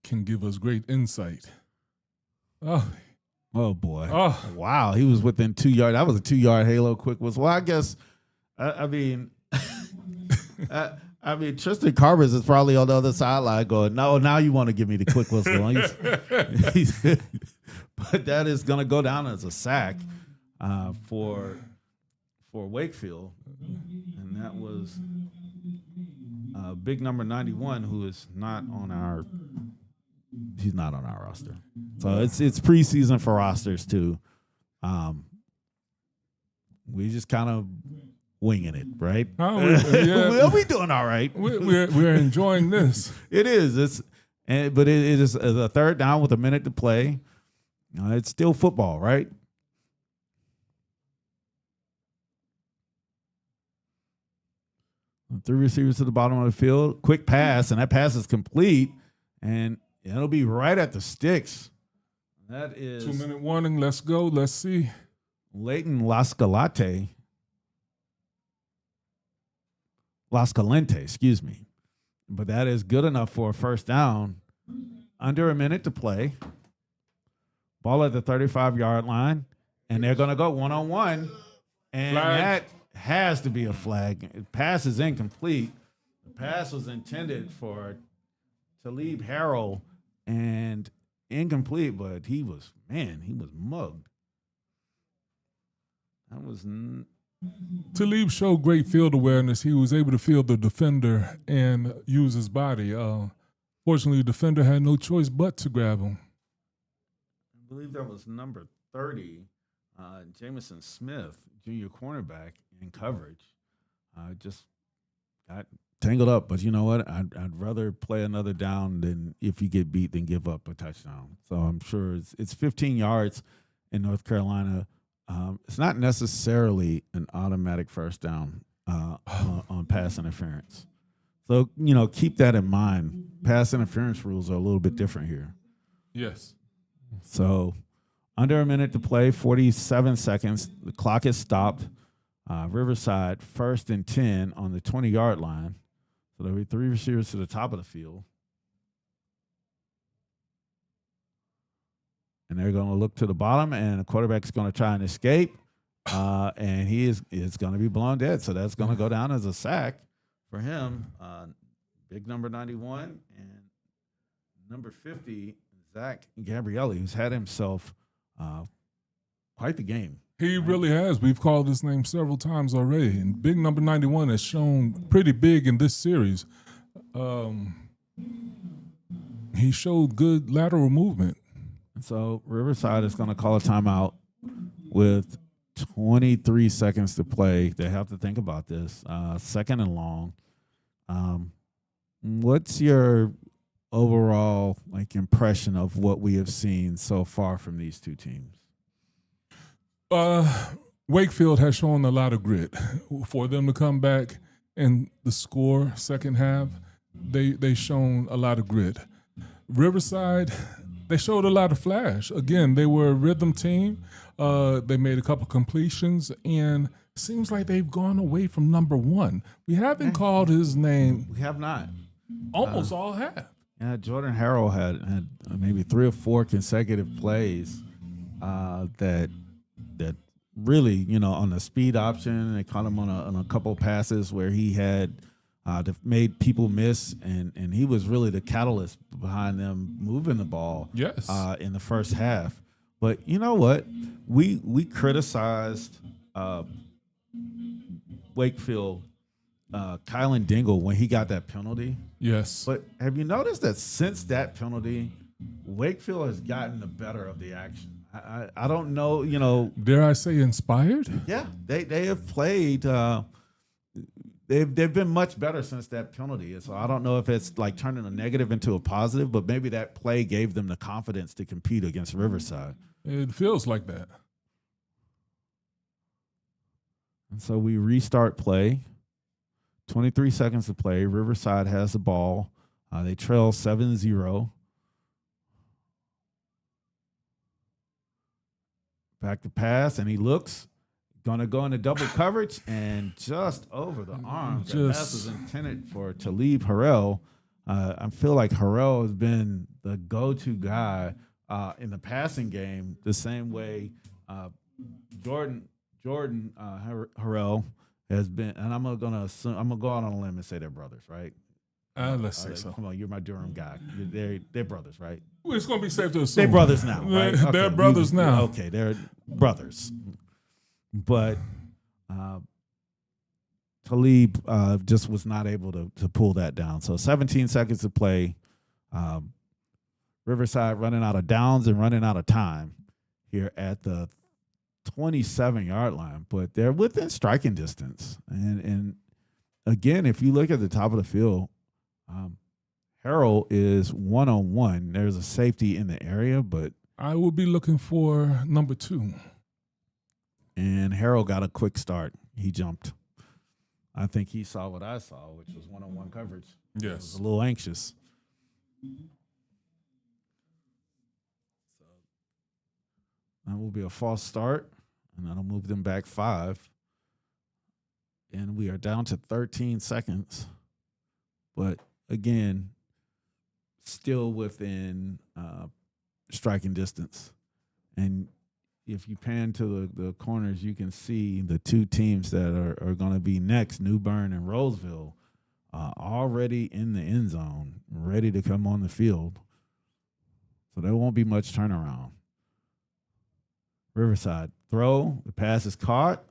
Speaker 3: can give us great insight.
Speaker 2: Oh boy!
Speaker 3: Oh.
Speaker 2: Wow, he was within 2 yards. That was a 2-yard halo quick whistle. Well, I guess, I mean, Tristan Carbers is probably on the other sideline going, "No, now you want to give me the quick whistle." But that is going to go down as a sack for Wakefield, and that was big number 91, who is not on our. He's not on our roster, so it's preseason for rosters too. We just kind of winging it, right?
Speaker 3: Yeah.
Speaker 2: we doing all right.
Speaker 3: We're enjoying this.
Speaker 2: It is. But it is a 3rd down with a minute to play. It's still football, right? Three receivers to the bottom of the field. Quick pass, and that pass is complete, and it'll be right at the sticks. That is
Speaker 3: 2-minute warning. Let's go. Let's see.
Speaker 2: Leighton Lascalente, excuse me. But that is good enough for a 1st down. Under a minute to play. Ball at the 35-yard line. And they're going to go 1-on-1. And
Speaker 3: Flag.
Speaker 2: that has to be a flag. Pass is incomplete. The pass was intended for Talib Harrell and incomplete, but he was mugged. That was
Speaker 3: Talib showed great field awareness. He was able to field the defender and use his body. Fortunately, the defender had no choice but to grab him.
Speaker 2: I believe that was number 30, Jamison Smith, junior cornerback, in coverage. Just got tangled up. But you know what? I'd rather play another down than if you get beat than give up a touchdown. So I'm sure it's 15 yards in North Carolina. It's not necessarily an automatic 1st down on pass interference. So, keep that in mind. Pass interference rules are a little bit different here.
Speaker 3: Yes.
Speaker 2: So Under a minute to play, 47 seconds. The clock is stopped. Riverside 1st and 10 on the 20-yard line. So there'll be 3 receivers to the top of the field. And they're going to look to the bottom, and the quarterback's going to try and escape. And he is going to be blown dead. So that's going to go down as a sack for him. Big number 91 and number 50, Zach Gabrielli, who's had himself quite the game.
Speaker 3: He really has. We've called his name several times already. And big number 91 has shown pretty big in this series. He showed good lateral movement.
Speaker 2: So Riverside is going to call a timeout with 23 seconds to play. They have to think about this. 2nd and long. What's your overall impression of what we have seen so far from these two teams?
Speaker 3: Wakefield has shown a lot of grit. For them to come back and the score second half, they shown a lot of grit. Riverside, they showed a lot of flash. Again, they were a rhythm team. They made a couple completions, and it seems like they've gone away from number 1. We haven't called his name.
Speaker 2: We have not.
Speaker 3: Almost all have.
Speaker 2: Yeah, Jordan Harrell had maybe 3 or 4 consecutive plays that really, on the speed option, they caught him on a couple passes where he had made people miss, and he was really the catalyst behind them moving the ball.
Speaker 3: Yes.
Speaker 2: In the first half. But you know what? We criticized Wakefield, Kylan Dingle, when he got that penalty.
Speaker 3: Yes.
Speaker 2: But have you noticed that since that penalty, Wakefield has gotten the better of the action? I don't know,
Speaker 3: Dare I say inspired?
Speaker 2: Yeah, they have played. They've been much better since that penalty. So I don't know if it's turning a negative into a positive, but maybe that play gave them the confidence to compete against Riverside.
Speaker 3: It feels like that.
Speaker 2: And so we restart play. 23 seconds to play. Riverside has the ball. They trail 7-0. Back to pass, and he looks. Going to go into double coverage, and just over the arms. That pass is intended for Talib Harrell. I feel like Harrell has been the go-to guy in the passing game, the same way Jordan Harrell has been. And I'm gonna go out on a limb and say they're brothers, right?
Speaker 3: Let's say so.
Speaker 2: Come on, you're my Durham guy. They're brothers, right?
Speaker 3: Well, it's going to be safe to assume.
Speaker 2: They're brothers now, right?
Speaker 3: They're
Speaker 2: Okay,
Speaker 3: brothers now.
Speaker 2: Okay, they're brothers. But Talib just was not able to pull that down. So 17 seconds to play. Riverside running out of downs and running out of time here at the 27-yard line. But they're within striking distance. And again, if you look at the top of the field, Harrell is one-on-one. There's a safety in the area, but
Speaker 3: I will be looking for number 2.
Speaker 2: And Harrell got a quick start. He jumped. I think he saw what I saw, which was one-on-one coverage.
Speaker 3: Yes.
Speaker 2: I was a little anxious. So that will be a false start, and that'll move them back 5. And we are down to 13 seconds. But, again, still within striking distance. And if you pan to the corners, you can see the two teams that are going to be next, Newburn and Roseville, already in the end zone, ready to come on the field. So there won't be much turnaround. Riverside throw. The pass is caught.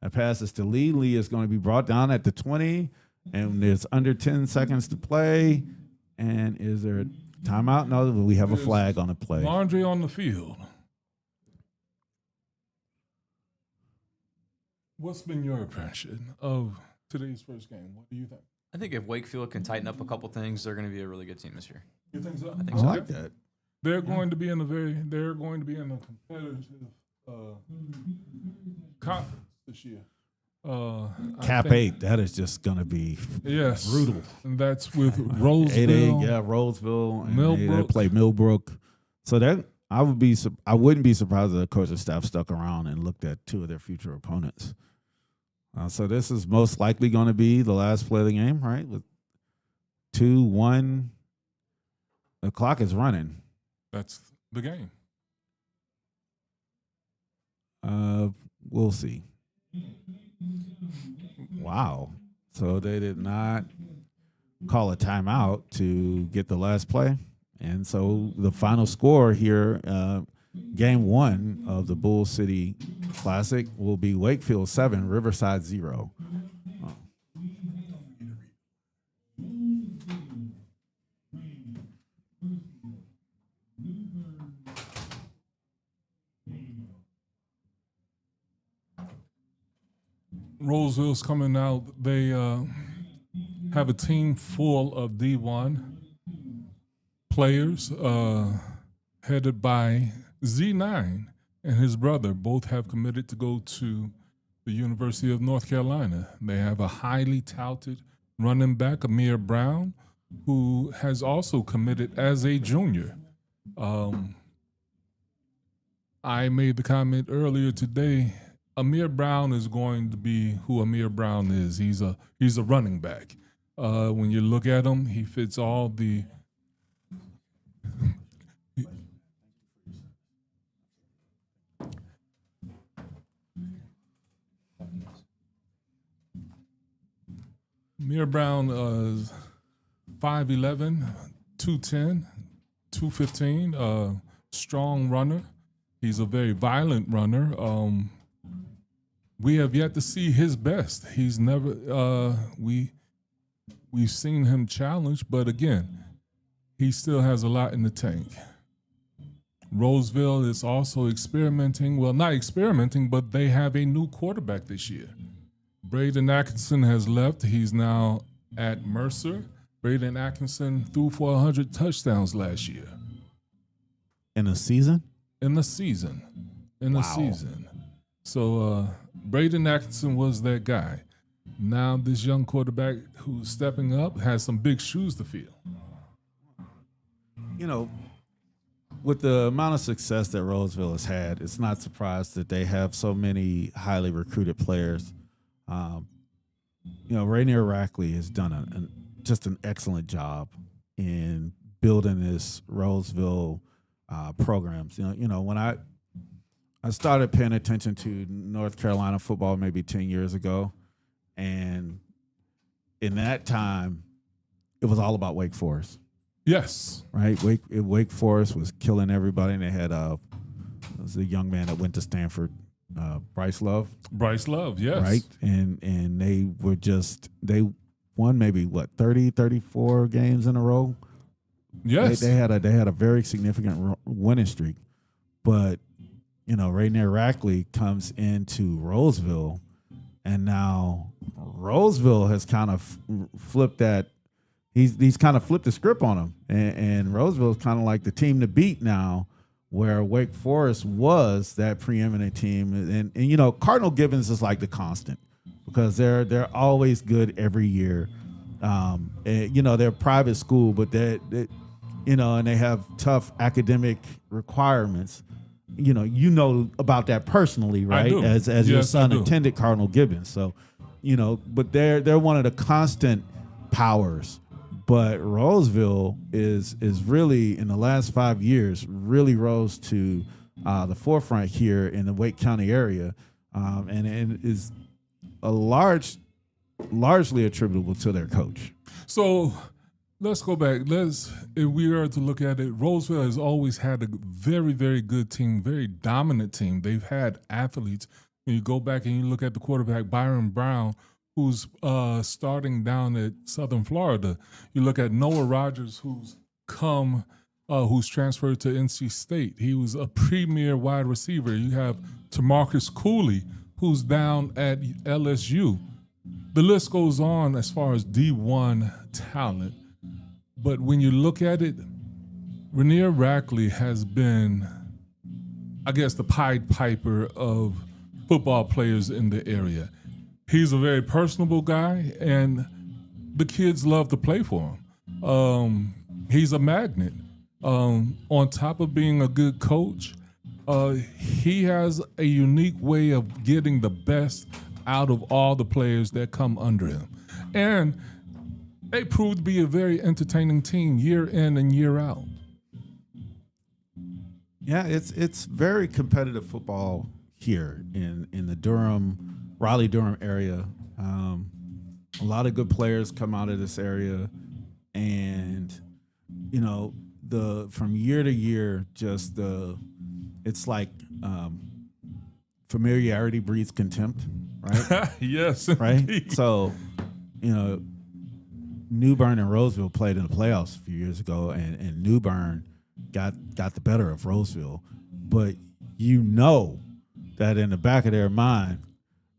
Speaker 2: That pass is to Lee. Lee is going to be brought down at the 20, and there's under 10 seconds to play. And is there a timeout? No, we have a flag on the play.
Speaker 3: Laundry on the field. What's been your impression of today's first game? What do you think?
Speaker 4: I think if Wakefield can tighten up a couple things, they're going to be a really good team this year.
Speaker 3: You think so?
Speaker 4: I think
Speaker 2: I
Speaker 4: so.
Speaker 2: like that.
Speaker 3: They're going to be in a competitive conference this year.
Speaker 2: Cap 8, that is just going to be brutal.
Speaker 3: And that's with Roseville.
Speaker 2: 8A, yeah, Roseville. And they
Speaker 3: Millbrook.
Speaker 2: play Millbrook. So I wouldn't be surprised if the coaching staff stuck around and looked at two of their future opponents. So this is most likely going to be the last play of the game, right? With 2-1, the clock is running.
Speaker 3: That's the game.
Speaker 2: We'll see. Wow. So they did not call a timeout to get the last play. And so the final score here, game 1 of the Bull City Classic will be Wakefield 7, Riverside 0.
Speaker 3: Roseville's coming out. They have a team full of D1 players headed by Z9 and his brother. Both have committed to go to the University of North Carolina. They have a highly touted running back, Amir Brown, who has also committed as a junior. I made the comment earlier today, Amir Brown is going to be who Amir Brown is. He's a running back. When you look at him, he fits all the Amir Brown is 5'11", 210, 215, strong runner. He's a very violent runner. We have yet to see his best. He's never we've seen him challenged, but again, he still has a lot in the tank. Roseville is also experimenting. Well, not experimenting, but they have a new quarterback this year. Braden Atkinson has left. He's now at Mercer. Braden Atkinson threw for 100 touchdowns last year.
Speaker 2: In a season?
Speaker 3: In a season. In a season. So Braden Atkinson was that guy. Now this young quarterback who's stepping up has some big shoes to fill.
Speaker 2: You know, with the amount of success that Roseville has had, it's not surprised that they have so many highly recruited players. Rainier Rackley has done just an excellent job in building this Roseville programs. When I started paying attention to North Carolina football maybe 10 years ago, and in that time, it was all about Wake Forest.
Speaker 3: Yes.
Speaker 2: Right? Wake Forest was killing everybody, and they had it was a young man that went to Stanford, Bryce Love.
Speaker 3: Bryce Love, yes.
Speaker 2: Right? And they won maybe 30, 34 games in a row.
Speaker 3: Yes.
Speaker 2: They had a very significant winning streak. But, Rainier Rackley comes into Roseville, and now Roseville has kind of flipped that. He's kind of flipped the script on him, and Roseville is kind of like the team to beat now, where Wake Forest was that preeminent team. And Cardinal Gibbons is like the constant because they're always good every year. They're a private school, but and they have tough academic requirements. About that personally, right? As your son attended Cardinal Gibbons. So, but they're one of the constant powers. But Roseville is really, in the last 5 years, really rose to the forefront here in the Wake County area, and it is largely attributable to their coach.
Speaker 3: So let's go back. If we are to look at it, Roseville has always had a very, very good team, very dominant team. They've had athletes. When you go back and you look at the quarterback, Byron Brown, who's starting down at Southern Florida. You look at Noah Rogers, who's transferred to NC State. He was a premier wide receiver. You have Tamarcus Cooley, who's down at LSU. The list goes on as far as D1 talent. But when you look at it, Rainier Rackley has been, I guess, the Pied Piper of football players in the area. He's a very personable guy, and the kids love to play for him. He's a magnet. On top of being a good coach, he has a unique way of getting the best out of all the players that come under him. And they proved to be a very entertaining team year in and year out.
Speaker 2: Yeah, it's very competitive football here in the Raleigh-Durham area. A lot of good players come out of this area, and from year to year, it's like familiarity breeds contempt, right?
Speaker 3: Yes,
Speaker 2: Right.
Speaker 3: indeed.
Speaker 2: So, Newburn and Roseville played in the playoffs a few years ago, and Newburn got the better of Roseville. But that in the back of their mind,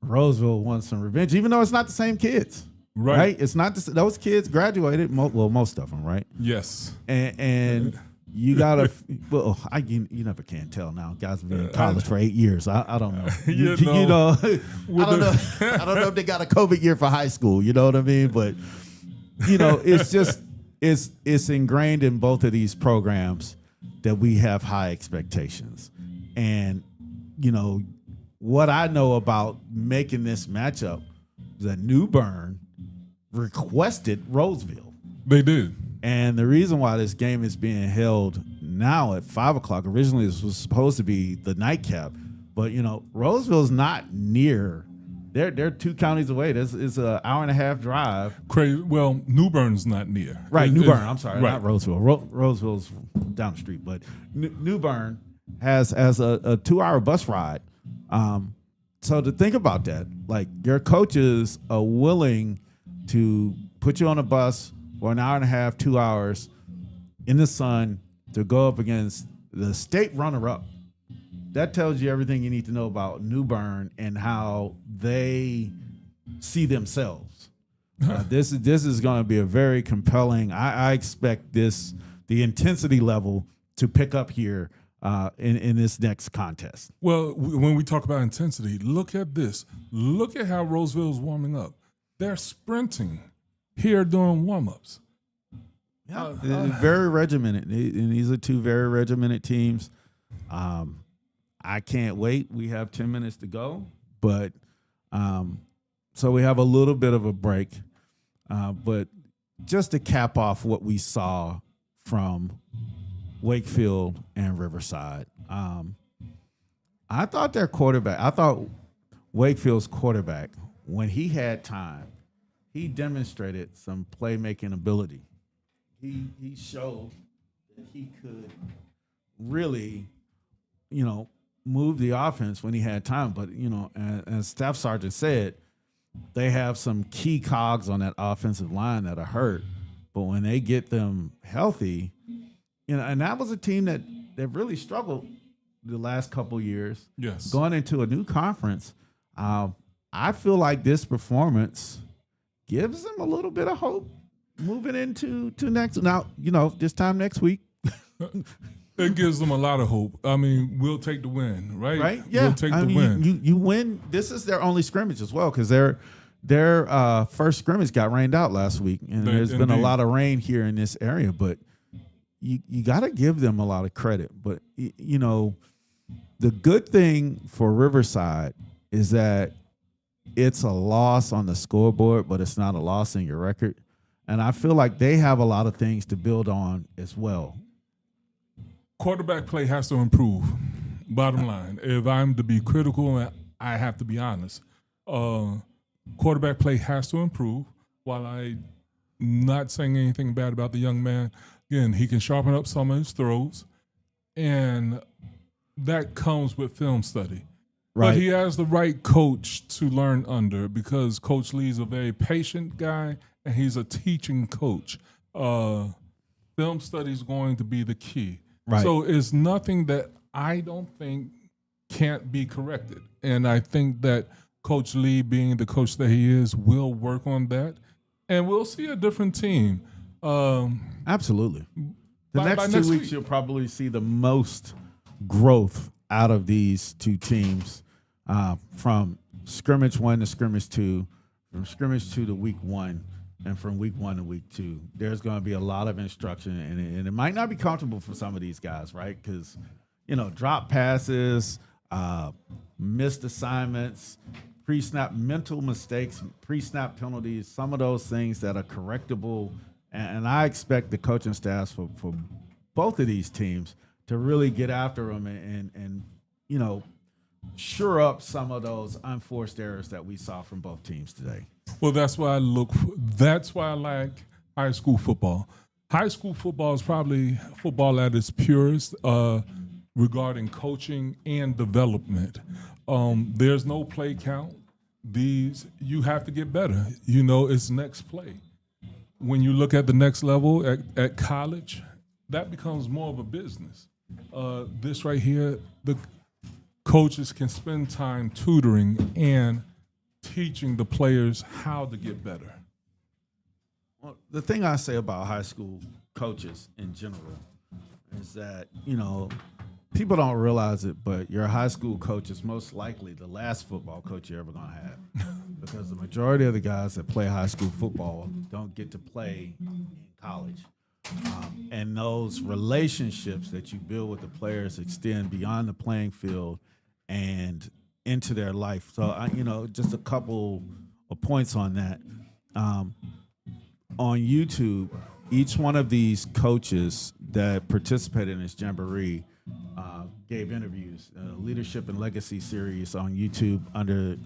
Speaker 2: Roseville wants some revenge, even though it's not the same kids. Right? It's not those kids graduated. Most of them, right?
Speaker 3: Yes.
Speaker 2: And you gotta. Well, you never can tell now. Guys have been in college for 8 years. I don't know. I don't know. I don't know if they got a COVID year for high school. You know what I mean? But it's just it's ingrained in both of these programs that we have high expectations. And what I know about making this matchup is that Newburn requested Roseville.
Speaker 3: They did.
Speaker 2: And the reason why this game is being held now at 5 o'clock, originally this was supposed to be the nightcap, but Roseville's not near. They're 2 counties away. This is an hour and a half drive.
Speaker 3: Crazy. Well, Newburn's not near.
Speaker 2: Right, Newburn. I'm sorry,
Speaker 3: right.
Speaker 2: not Roseville. Roseville's down the street, but Newburn has a 2-hour bus ride. So to think about that, like your coaches are willing to put you on a bus for an hour and a half, 2 hours in the sun to go up against the state runner-up. That tells you everything you need to know about Newburn and how they see themselves. This is going to be a very compelling. I expect the intensity level to pick up here in this next contest.
Speaker 3: Well, when we talk about intensity, look at this. Look at how Roseville's warming up. They're sprinting here during warm-ups.
Speaker 2: Yeah, very regimented. And these are 2 very regimented teams. I can't wait. We have 10 minutes to go, but so we have a little bit of a break. But just to cap off what we saw from Wakefield and Riverside, I thought Wakefield's quarterback, when he had time, he demonstrated some playmaking ability. He showed that he could really, move the offense when he had time. But, as Staff Sergeant said, they have some key cogs on that offensive line that are hurt. But when they get them healthy, and that was a team that really struggled the last couple years.
Speaker 3: Yes.
Speaker 2: Going into a new conference, I feel like this performance gives them a little bit of hope moving into next. Now, this time next week.
Speaker 3: It gives them a lot of hope. I mean, we'll take the win, right?
Speaker 2: Right? Yeah.
Speaker 3: We'll take the win.
Speaker 2: You win. This is their only scrimmage as well, because their first scrimmage got rained out last week, and there's been a lot of rain here in this area. But you got to give them a lot of credit. But the good thing for Riverside is that it's a loss on the scoreboard, but it's not a loss in your record. And I feel like they have a lot of things to build on as well.
Speaker 3: Quarterback play has to improve. Bottom line, if I'm to be critical, I have to be honest. Quarterback play has to improve. While I'm not saying anything bad about the young man, again, he can sharpen up some of his throws, and that comes with film study.
Speaker 2: Right.
Speaker 3: But he has the right coach to learn under, because Coach Lee's a very patient guy, and he's a teaching coach. Film study is going to be the key.
Speaker 2: Right.
Speaker 3: So it's nothing that I don't think can't be corrected. And I think that Coach Lee, being the coach that he is, will work on that. And we'll see a different team.
Speaker 2: Absolutely. The
Speaker 3: By
Speaker 2: next 2
Speaker 3: next
Speaker 2: weeks,
Speaker 3: week.
Speaker 2: you'll probably see the most growth out of these 2 teams, from scrimmage 1 to scrimmage 2, from scrimmage 2 to week 1. and from week 1 to week 2, there's going to be a lot of instruction, and it might not be comfortable for some of these guys, right? Because, drop passes, missed assignments, pre-snap mental mistakes, pre-snap penalties, some of those things that are correctable. And I expect the coaching staffs for both of these teams to really get after them and shore up some of those unforced errors that we saw from both teams today.
Speaker 3: Well, that's why that's why I like high school football. High school football is probably football at its purest regarding coaching and development. There's no play count. You have to get better. It's next play. When you look at the next level at college, that becomes more of a business. This right here, the coaches can spend time tutoring and teaching the players how to get better.
Speaker 2: Well, the thing I say about high school coaches in general is that, people don't realize it, but your high school coach is most likely the last football coach you're ever going to have. Because the majority of the guys that play high school football don't get to play in college. And those relationships that you build with the players extend beyond the playing field and into their life. So, just a couple of points on that. On YouTube, each one of these coaches that participated in this jamboree gave interviews, Leadership and Legacy series on YouTube under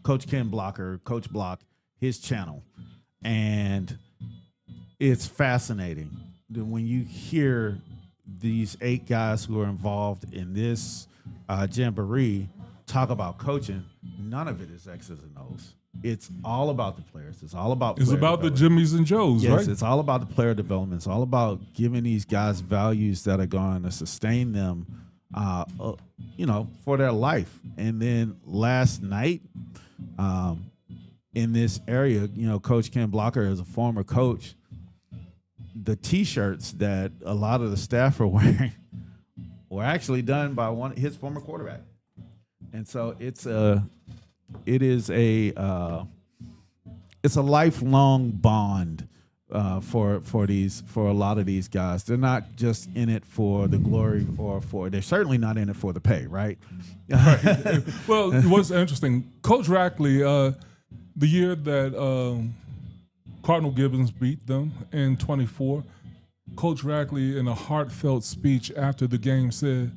Speaker 2: Coach Ken Blocker, Coach Block, his channel. And it's fascinating when you hear these 8 guys who are involved in this jamboree talk about coaching. None of it is X's and O's. It's all about the players. It's all about
Speaker 3: the Jimmies and Joes,
Speaker 2: yes,
Speaker 3: right?
Speaker 2: It's all about the player development. It's all about giving these guys values that are going to sustain them, for their life. And then last night, in this area, Coach Ken Blocker is a former coach. The T-shirts that a lot of the staff are wearing were actually done by his former quarterback, and so it's a lifelong bond for a lot of these guys. They're not just in it for the glory they're certainly not in it for the pay, right?
Speaker 3: Right. Well, what's interesting, Coach Rackley, the year that Cardinal Gibbons beat them in 24, Coach Rackley, in a heartfelt speech after the game, said,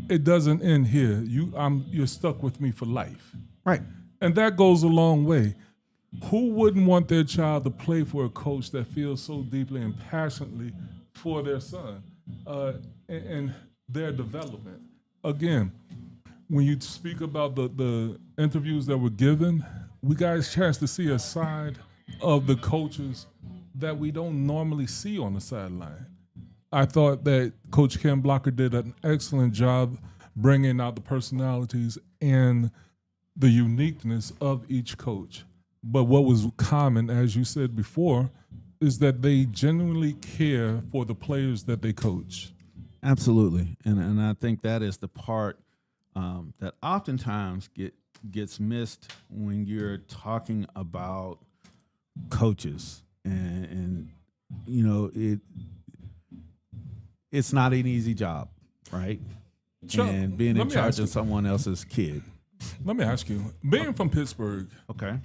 Speaker 3: "It doesn't end here. You're stuck with me for life."
Speaker 2: Right.
Speaker 3: And that goes a long way. Who wouldn't want their child to play for a coach that feels so deeply and passionately for their son and their development? Again, when you speak about the interviews that were given, we got a chance to see a side of the coaches that we don't normally see on the sideline. I thought that Coach Ken Blocker did an excellent job bringing out the personalities and the uniqueness of each coach. But what was common, as you said before, is that they genuinely care for the players that they coach.
Speaker 2: Absolutely. And I think that is the part that oftentimes gets missed when you're talking about coaches. And it's not an easy job, right?
Speaker 3: Chuck,
Speaker 2: and being in charge of someone else's kid.
Speaker 3: Let me ask you, being from Pittsburgh,
Speaker 2: okay,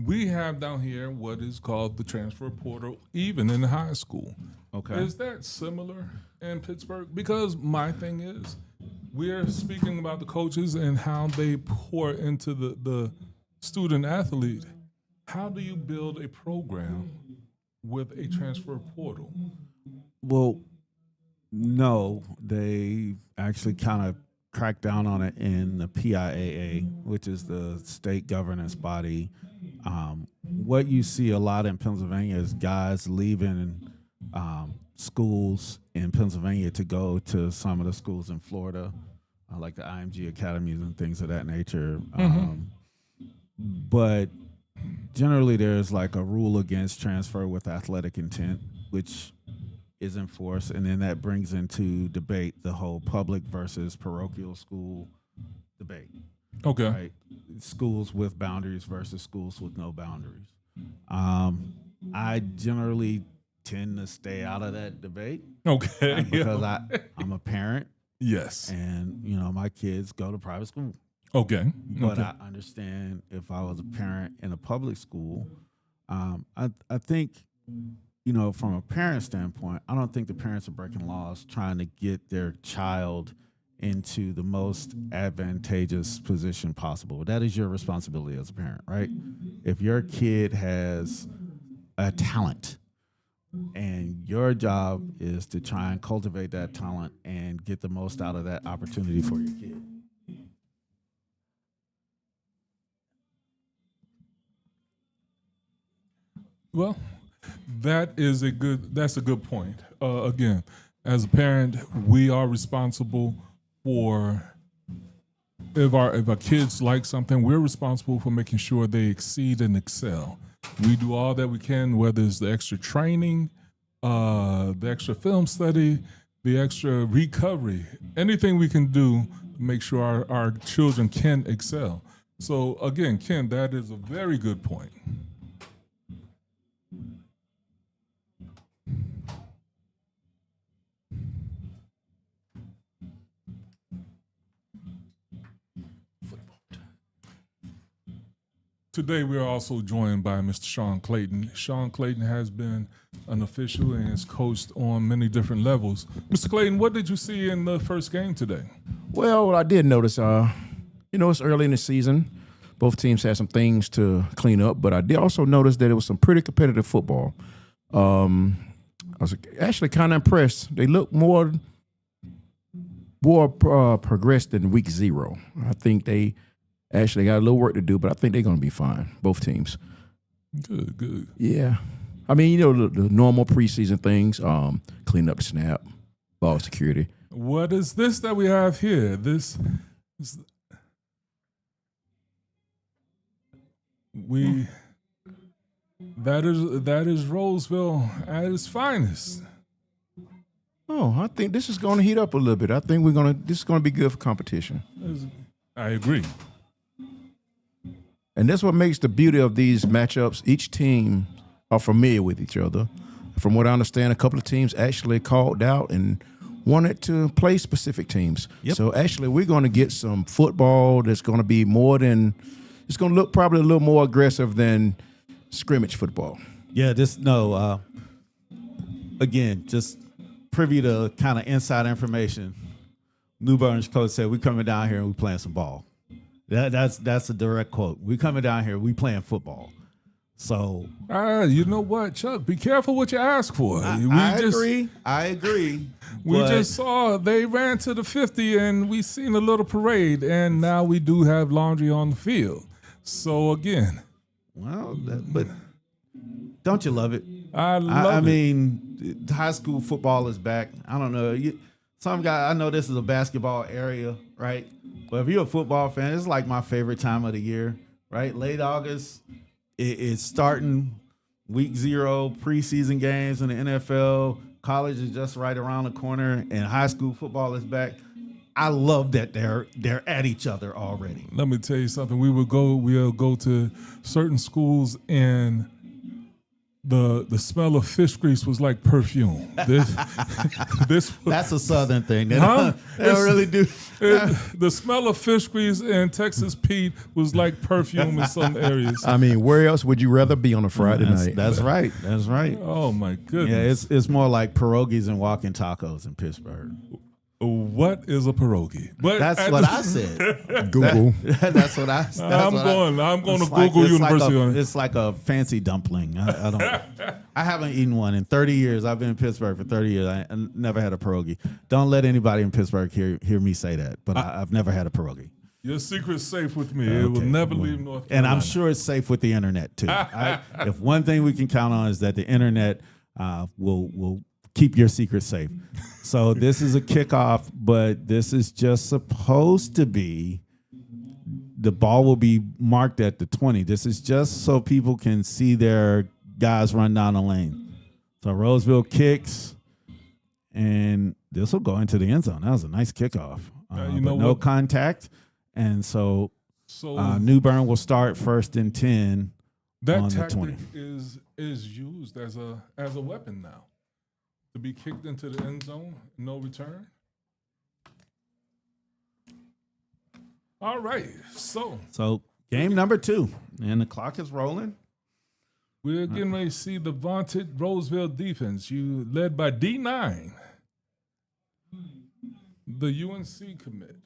Speaker 3: we have down here what is called the transfer portal, even in high school.
Speaker 2: Okay.
Speaker 3: Is that similar in Pittsburgh? Because my thing is, we're speaking about the coaches and how they pour into the student athlete. How do you build a program with a transfer portal?
Speaker 2: Well, no, they actually kind of cracked down on it in the PIAA, which is the state governance body. What you see a lot in Pennsylvania is guys leaving schools in Pennsylvania to go to some of the schools in Florida, like the IMG academies and things of that nature. But generally there's like a rule against transfer with athletic intent, which is enforced, and then that brings into debate the whole public versus parochial school debate.
Speaker 3: Okay.
Speaker 2: Right. schools with boundaries versus schools with no boundaries. I generally tend to stay out of that debate
Speaker 3: Okay.
Speaker 2: because I'm a parent,
Speaker 3: Yes.
Speaker 2: and my kids go to private school.
Speaker 3: Okay.
Speaker 2: But
Speaker 3: Okay.
Speaker 2: I understand if I was a parent in a public school, I think, from a parent standpoint, I don't think the parents are breaking laws trying to get their child into the most advantageous position possible. That is your responsibility as a parent, right? If your kid has a talent and your job is to try and cultivate that talent and get the most out of that opportunity for your kid.
Speaker 3: Well, that's a good point. Again, as a parent, we are responsible for if our kids like something, we're responsible for making sure they exceed and excel. We do all that we can, whether it's the extra training, the extra film study, the extra recovery, anything we can do to make sure our children can excel. So again, Ken, that is a very good point. Today, we are also joined by Mr. Sean Clayton. Sean Clayton has been an official and has coached on many different levels. Mr. Clayton, what did you see in the first game today?
Speaker 5: Well, I did notice, it's early in the season. Both teams had some things to clean up, but I did also notice that it was some pretty competitive football. I was actually kind of impressed. They looked more progressed than week 0. I think they actually got a little work to do, but I think they're going to be fine, both teams.
Speaker 3: Good.
Speaker 5: Yeah. I mean, the normal preseason things, clean up the snap, ball security.
Speaker 3: What is this that we have here? That is Roseville at its finest.
Speaker 5: Oh, I think this is going to heat up a little bit. I think this is going to be good for competition.
Speaker 3: I agree.
Speaker 5: And that's what makes the beauty of these matchups. Each team are familiar with each other. From what I understand, a couple of teams actually called out and wanted to play specific teams.
Speaker 2: Yep.
Speaker 5: So actually, we're going to get some football that's going to be it's going to look probably a little more aggressive than scrimmage football.
Speaker 2: Yeah, again, just privy to kind of inside information. Newburn's coach said, "We coming down here and we playing some ball." That's a direct quote. We coming down here, we playing football. So
Speaker 3: you know what, Chuck? Be careful what you ask for.
Speaker 2: I agree.
Speaker 3: We just saw they ran to the 50 and we seen a little parade, and now we do have laundry on the field. So again,
Speaker 2: but don't you love it?
Speaker 3: I love it.
Speaker 2: I mean, high school football is back. I don't know. Some guy, I know this is a basketball area, right? But if you're a football fan, it's like my favorite time of the year, right? Late August, it's starting week 0, preseason games in the NFL. College is just right around the corner, and high school football is back. I love that they're at each other already.
Speaker 3: Let me tell you something. We'll go to certain schools, and the smell of fish grease was like perfume.
Speaker 2: That's a Southern thing. They
Speaker 3: Huh?
Speaker 2: don't really do.
Speaker 3: The smell of fish grease and Texas Pete was like perfume in some areas.
Speaker 5: I mean, where else would you rather be on a Friday night?
Speaker 2: That's right. That's right.
Speaker 3: Oh my goodness.
Speaker 2: Yeah, it's more like pierogies and walking tacos in Pittsburgh.
Speaker 3: What is a pierogi? But
Speaker 2: That's what I said.
Speaker 5: Google.
Speaker 2: That's what I.
Speaker 3: I'm going to Google University on it.
Speaker 2: It's like a fancy dumpling. I don't. I haven't eaten one in 30 years. I've been in Pittsburgh for 30 years. I never had a pierogi. Don't let anybody in Pittsburgh hear me say that. But I've never had a pierogi.
Speaker 3: Your secret's safe with me. It will never leave North Carolina.
Speaker 2: And I'm sure it's safe with the internet too. If one thing we can count on is that the internet will keep your secret safe. So this is a kickoff, but this is just supposed to be, the ball will be marked at the 20. This is just so people can see their guys run down the lane. So Roseville kicks, and this will go into the end zone. That was a nice kickoff.
Speaker 3: You know
Speaker 2: but no
Speaker 3: what?
Speaker 2: contact. And so
Speaker 3: So
Speaker 2: Newburn will start 1st and 10
Speaker 3: that
Speaker 2: on the
Speaker 3: tactic
Speaker 2: 20.
Speaker 3: is used as a weapon now. To be kicked into the end zone, no return. All right, so
Speaker 2: So game number 2, and the clock is rolling.
Speaker 3: we're getting ready to see the vaunted Roseville defense. You led by D9, the UNC commit.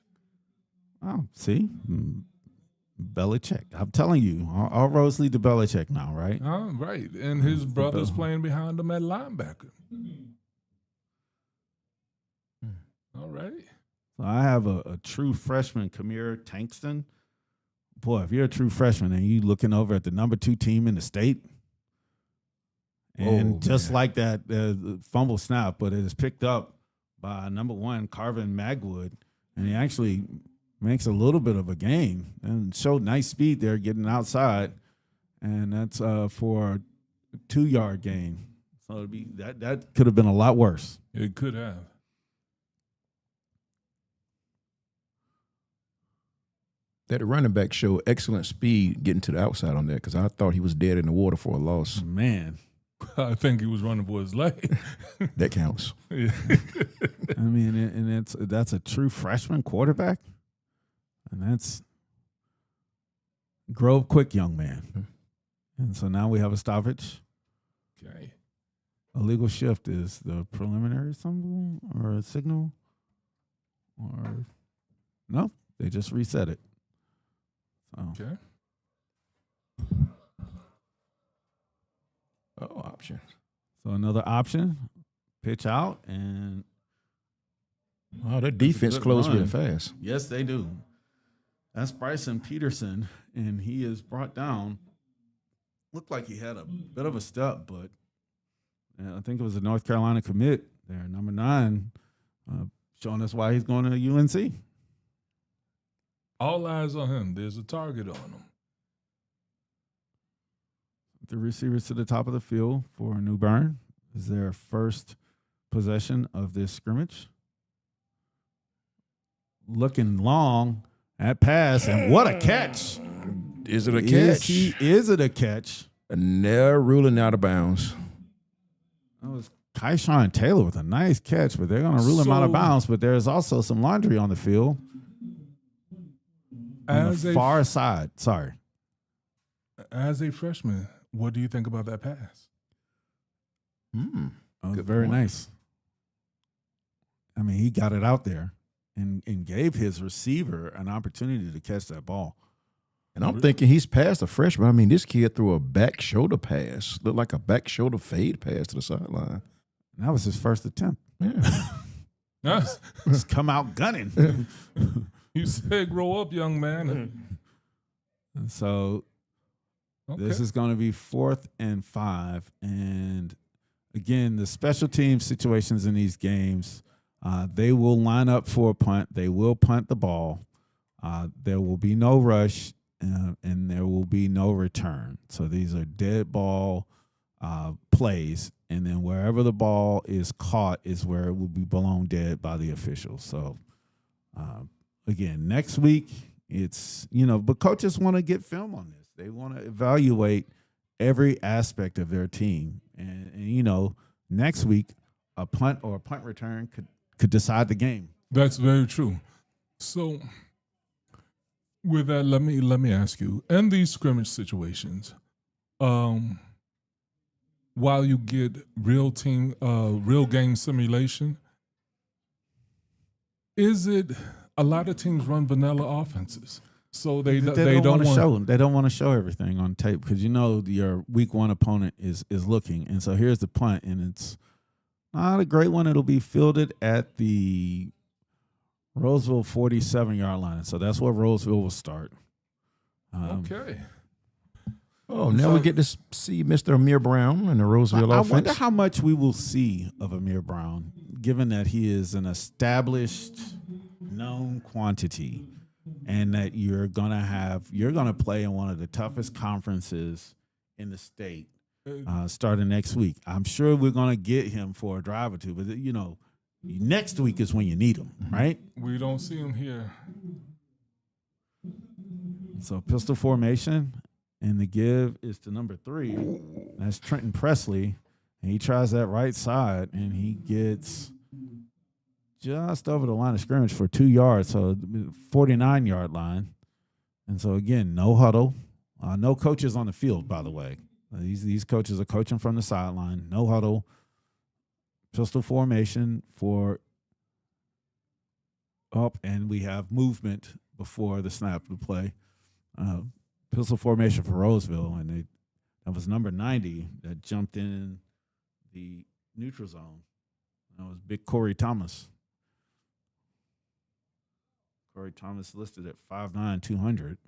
Speaker 2: Oh, see? Belichick. I'm telling you, all roads lead to Belichick now, right?
Speaker 3: All right, and his brother's playing behind him at linebacker. All right.
Speaker 2: So I have a true freshman, Kamir Tankston. Boy, if you're a true freshman and you looking over at the number 2 team in the state, and just like that, the fumble snap, but it is picked up by number 1, Carvin Magwood, and he actually makes a little bit of a gain and showed nice speed there getting outside, and that's for a 2-yard gain. So it'd be that could have been a lot worse.
Speaker 3: It could have.
Speaker 5: That running back showed excellent speed getting to the outside on that because I thought he was dead in the water for a loss.
Speaker 2: Man,
Speaker 3: I think he was running for his leg.
Speaker 5: That counts.
Speaker 3: Yeah.
Speaker 2: I mean, and that's a true freshman quarterback, and that's grow up quick, young man. And so now we have a stoppage.
Speaker 3: Okay.
Speaker 2: A legal shift is the preliminary symbol or a signal, or no, they just reset it. So
Speaker 3: Okay.
Speaker 5: Oh, option.
Speaker 2: so another option, pitch out, and
Speaker 5: Oh, that defense
Speaker 2: good
Speaker 5: closed
Speaker 2: run.
Speaker 5: really fast.
Speaker 2: yes, they do. That's Bryson Peterson, and he is brought down. Looked like he had a bit of a step, but I think it was a North Carolina commit there, number 9, showing us why he's going to UNC.
Speaker 3: All eyes on him. There's a target on him.
Speaker 2: The receivers to the top of the field for Newburn is their first possession of this scrimmage. Looking long at pass, and what a catch!
Speaker 5: Is it a catch?
Speaker 2: Is it a catch?
Speaker 5: And they're ruling out of bounds.
Speaker 2: That was Kyshawn Taylor with a nice catch, but they're going to rule him out of
Speaker 3: So-
Speaker 2: bounds. But there's also some laundry on the field on
Speaker 3: As
Speaker 2: the
Speaker 3: a
Speaker 2: far side. Sorry.
Speaker 3: as a freshman, what do you think about that pass?
Speaker 2: That was
Speaker 5: Good
Speaker 2: very
Speaker 5: point.
Speaker 2: nice. I mean, he got it out there and gave his receiver an opportunity to catch that ball.
Speaker 5: And I'm thinking he's past a freshman. I mean, this kid threw a back shoulder pass. Looked like a back shoulder fade pass to the sideline.
Speaker 2: And that was his first attempt.
Speaker 5: Yeah.
Speaker 3: Yes.
Speaker 2: Just come out gunning.
Speaker 3: You said grow up, young man.
Speaker 2: And so
Speaker 3: Okay.
Speaker 2: this is going to be 4th and 5. And again, the special team situations in these games, they will line up for a punt. They will punt the ball. There will be no rush, and there will be no return. So these are dead ball plays. And then wherever the ball is caught is where it will be blown dead by the officials. So, again, next week, it's, but coaches want to get film on this. They want to evaluate every aspect of their team. And next week, a punt or a punt return could decide the game.
Speaker 3: That's very true. So with that, let me ask you, in these scrimmage situations, while you get real game simulation, is it a lot of teams run vanilla offenses? So they don't want
Speaker 2: They don't want to show everything on tape because your week 1 opponent is looking. And so here's the punt, and it's not a great one. It'll be fielded at the Roseville 47-yard line. So that's where Roseville will start.
Speaker 3: Okay.
Speaker 5: Oh, now we get to see Mr. Amir Brown and the Roseville
Speaker 2: I
Speaker 5: offense.
Speaker 2: wonder how much we will see of Amir Brown, given that he is an established, known quantity, and that you're gonna play in one of the toughest conferences in the state starting next week. I'm sure we're gonna get him for a drive or two, but next week is when you need him, right?
Speaker 3: We don't see him here.
Speaker 2: So pistol formation, and the give is to number 3. That's Trenton Presley. And he tries that right side, and he gets just over the line of scrimmage for 2 yards, so 49-yard line. And so, again, no huddle. No coaches on the field, by the way. These coaches are coaching from the sideline. No huddle. Pistol formation for up, and we have movement before the snap of the play. Pistol formation for Roseville, and that was number 90 that jumped in the neutral zone. That was big Corey Thomas. Corey Thomas listed at 5'9", 200.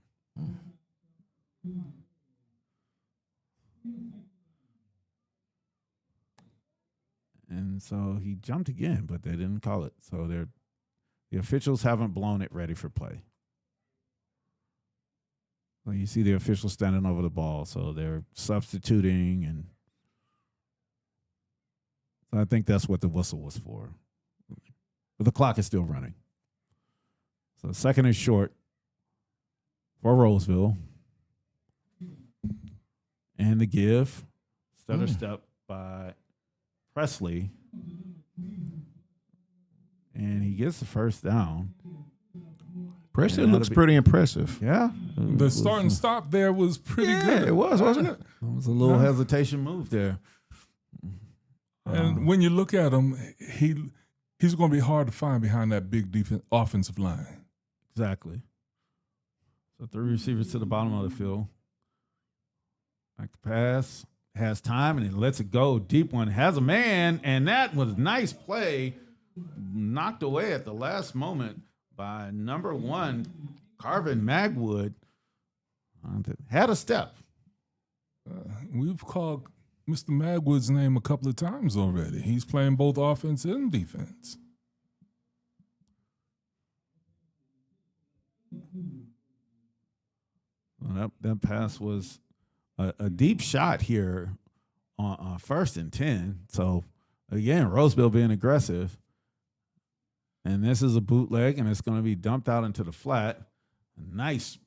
Speaker 2: And so he jumped again, but they didn't call it. So the officials haven't blown it ready for play. So you see the officials standing over the ball, so they're substituting, and so I think that's what the whistle was for. But the clock is still running. So second is short for Roseville. And the give, stutter step by Presley. And he gets the first down.
Speaker 5: Presley
Speaker 2: And
Speaker 5: looks pretty impressive.
Speaker 2: Yeah.
Speaker 3: The start and stop there was pretty good.
Speaker 5: It was, wasn't it?
Speaker 2: It was a little hesitation move there.
Speaker 3: And when you look at him, he's going to be hard to find behind that big offensive line.
Speaker 2: Exactly. So 3 receivers to the bottom of the field. Back to pass. Has time, and he lets it go. Deep one. Has a man, and that was nice play. Knocked away at the last moment by number 1, Carvin Magwood. Had a step.
Speaker 3: We've called Mr. Magwood's name a couple of times already. He's playing both offense and defense.
Speaker 2: Well, that pass was a deep shot here on 1st and 10. So, again, Roseville being aggressive. And this is a bootleg, and it's going to be dumped out into the flat. Nice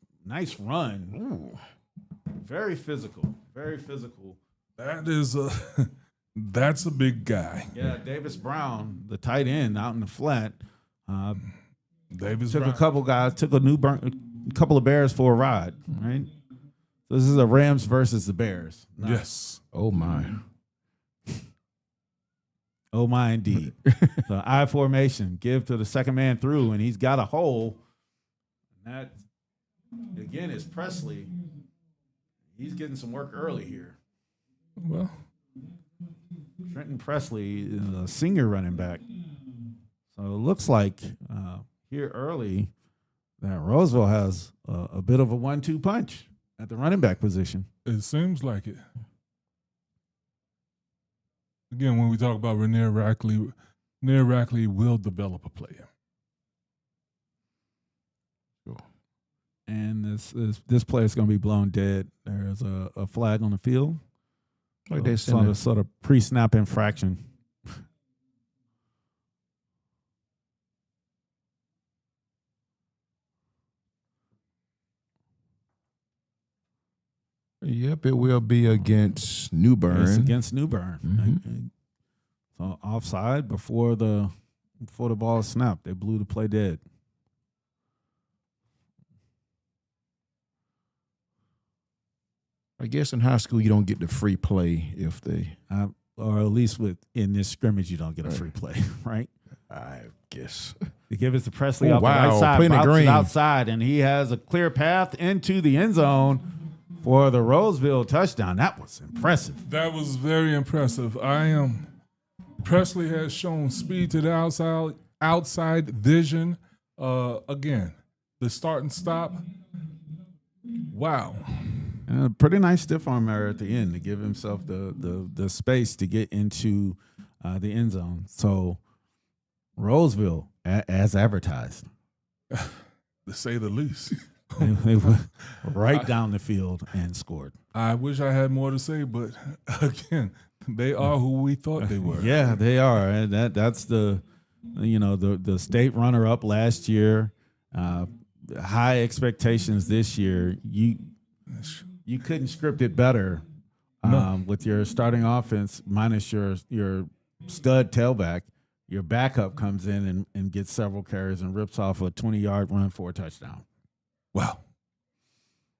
Speaker 2: run. Ooh. Very physical. Very physical.
Speaker 3: That's a big guy.
Speaker 2: Yeah, Davis Brown, the tight end, out in the flat.
Speaker 3: Davis
Speaker 2: took
Speaker 3: Brown.
Speaker 2: a couple guys, took a couple of Bears for a ride, right? So this is a Rams versus the Bears. Nice.
Speaker 3: Yes.
Speaker 5: Oh, my.
Speaker 2: Oh, my, indeed. So I formation, give to the second man through, and he's got a hole. That, again, is Presley. He's getting some work early here.
Speaker 3: Well,
Speaker 2: Trenton Presley is a senior running back. So it looks like here early that Roseville has a bit of a 1-2 punch at the running back position.
Speaker 3: it seems like it. Again, when we talk about Rainier Rackley will develop a player.
Speaker 2: And this play is going to be blown dead. There's a flag on the field.
Speaker 5: Like they said,
Speaker 2: sort of pre-snap infraction.
Speaker 5: Yep, it will be against Newburn.
Speaker 2: It's against Newburn.
Speaker 5: Mm-hmm.
Speaker 2: So offside before the ball is snapped. They blew the play dead.
Speaker 5: I guess in high school you don't get the free play if they,
Speaker 2: or at least in this scrimmage you don't get a free play, right?
Speaker 5: I guess.
Speaker 2: They give it to Presley
Speaker 5: Oh,
Speaker 2: off the
Speaker 5: wow.
Speaker 2: right side,
Speaker 5: Playing the
Speaker 2: bounces
Speaker 5: green.
Speaker 2: outside, and he has a clear path into the end zone for the Roseville touchdown. That was impressive.
Speaker 3: That was very impressive. Presley has shown speed to the outside vision. Again, the start and stop. Wow.
Speaker 2: And a pretty nice stiff arm error at the end to give himself the space to get into the end zone. So Roseville, as advertised,
Speaker 3: To say the least.
Speaker 2: they went right down the field and scored.
Speaker 3: I wish I had more to say, but again, they are who we thought they were.
Speaker 2: Yeah, they are. And that's the state runner-up last year. high expectations this year. You couldn't script it better with your starting offense minus your stud tailback. Your backup comes in and gets several carries and rips off a 20-yard run for a touchdown.
Speaker 3: Wow.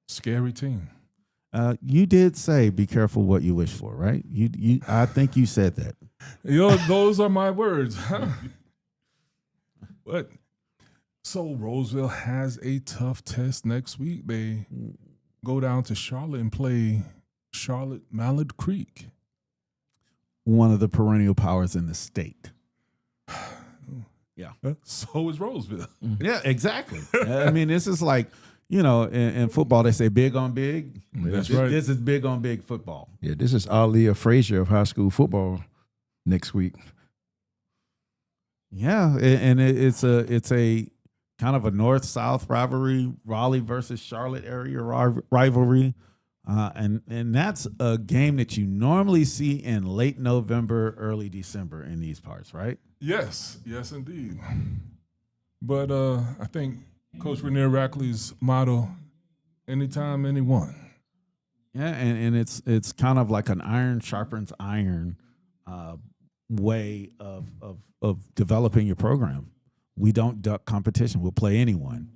Speaker 3: Scary team.
Speaker 2: You did say be careful what you wish for, right? I think you said that.
Speaker 3: Those are my words. But so Roseville has a tough test next week. They go down to Charlotte and play Charlotte Mallard Creek.
Speaker 2: One of the perennial powers in the state. Yeah.
Speaker 3: So is Roseville.
Speaker 2: Yeah, exactly. I mean, this is like, in football, they say big on big.
Speaker 3: That's right.
Speaker 2: This is big on big football.
Speaker 5: Yeah, this is Ali Frazier of high school football next week.
Speaker 2: Yeah, and it's a kind of a north-south rivalry, Raleigh versus Charlotte area rivalry. And that's a game that you normally see in late November, early December in these parts, right?
Speaker 3: Yes, indeed. But I think Coach Renier Rackley's motto, anytime, anyone.
Speaker 2: Yeah, and it's kind of like an iron sharpens iron way of developing your program. We don't duck competition. We'll play anyone.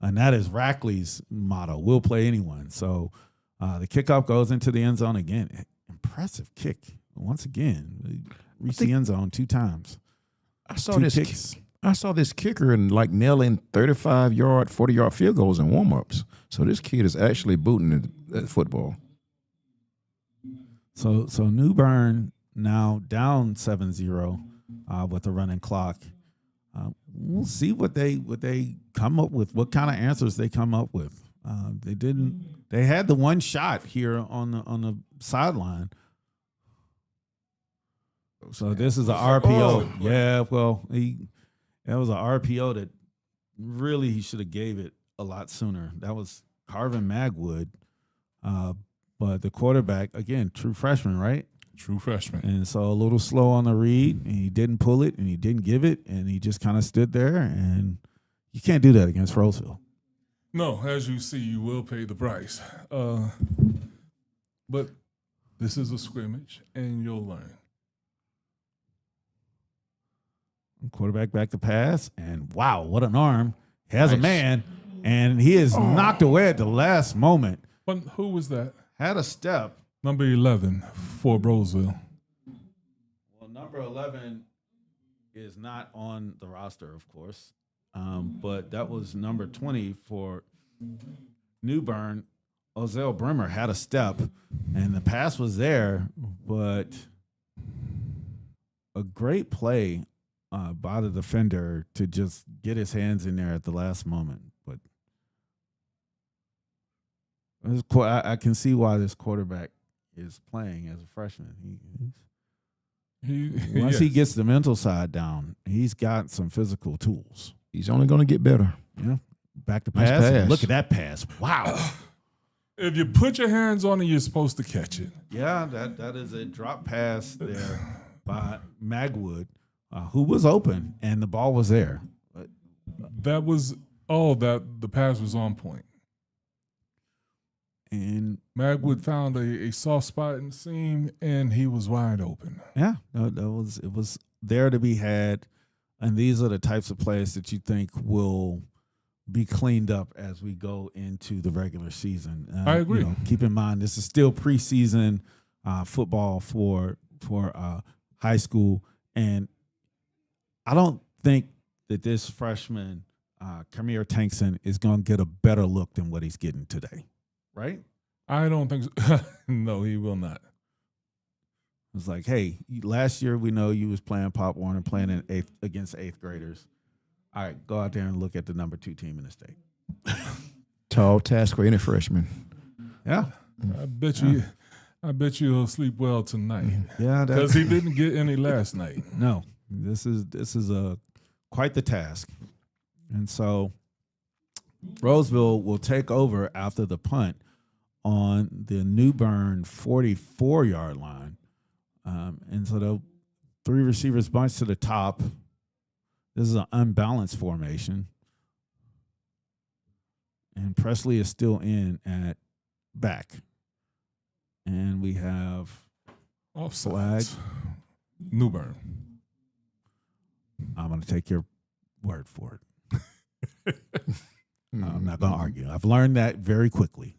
Speaker 2: And that is Rackley's motto. We'll play anyone. So the kickoff goes into the end zone again. Impressive kick. Once again, reached the end zone 2 times.
Speaker 5: I saw this kicker and nailing 35-yard, 40-yard field goals in warm-ups. So this kid is actually booting at football.
Speaker 2: So Newburn now down 7-0 with the running clock. We'll see what they come up with, what kind of answers they come up with. They had the one shot here on the sideline. So this is an RPO.
Speaker 3: Oh.
Speaker 2: Yeah, well, that was an RPO that really he should have gave it a lot sooner. That was Carvin Magwood. But the quarterback, again, true freshman, right?
Speaker 3: True freshman.
Speaker 2: And so a little slow on the read, and he didn't pull it, and he didn't give it, and he just kind of stood there, and you can't do that against Roseville.
Speaker 3: No, as you see, you will pay the price. But this is a scrimmage, and you'll learn.
Speaker 2: Quarterback back to pass, and wow, what an arm. He has
Speaker 3: Nice.
Speaker 2: a man, and he is knocked away at the last moment.
Speaker 3: But who was that?
Speaker 2: Had a step.
Speaker 3: Number 11 for Roseville.
Speaker 2: Well, number 11 is not on the roster, of course, but that was number 20 for Newburn. Ozell Bremer had a step, and the pass was there, but a great play by the defender to just get his hands in there at the last moment. But I can see why this quarterback is playing as a freshman. Once he gets the mental side down, he's got some physical tools.
Speaker 5: He's only going to get better.
Speaker 2: Yeah, back to
Speaker 5: Nice
Speaker 2: pass.
Speaker 5: pass.
Speaker 2: Look at that pass! Wow.
Speaker 3: If you put your hands on it, you're supposed to catch it.
Speaker 2: Yeah, that is a drop pass there by Magwood, who was open, and the ball was there.
Speaker 3: That was the pass was on point.
Speaker 2: And
Speaker 3: Magwood found a soft spot in the seam, and he was wide open.
Speaker 2: yeah, it was there to be had, and these are the types of plays that you think will be cleaned up as we go into the regular season.
Speaker 3: I agree.
Speaker 2: Keep in mind this is still preseason football for high school, and I don't think that this freshman Kamir Tankson is going to get a better look than what he's getting today. Right?
Speaker 3: I don't think so. No, he will not.
Speaker 2: It's like, hey, last year we know you was playing Pop Warner, playing against 8th graders. All right, go out there and look at the number 2 team in the state.
Speaker 5: Tall task for any freshman.
Speaker 2: Yeah.
Speaker 3: I bet you he'll sleep well tonight.
Speaker 2: Yeah,
Speaker 3: Because he didn't get any last night.
Speaker 2: No, this is quite the task. And so Roseville will take over after the punt on the Newburn 44-yard line. And so the 3 receivers bunch to the top. This is an unbalanced formation. and Presley is still in at back. And we have
Speaker 3: Offside. Newburn.
Speaker 2: I'm going to take your word for it. I'm not going to argue. I've learned that very quickly.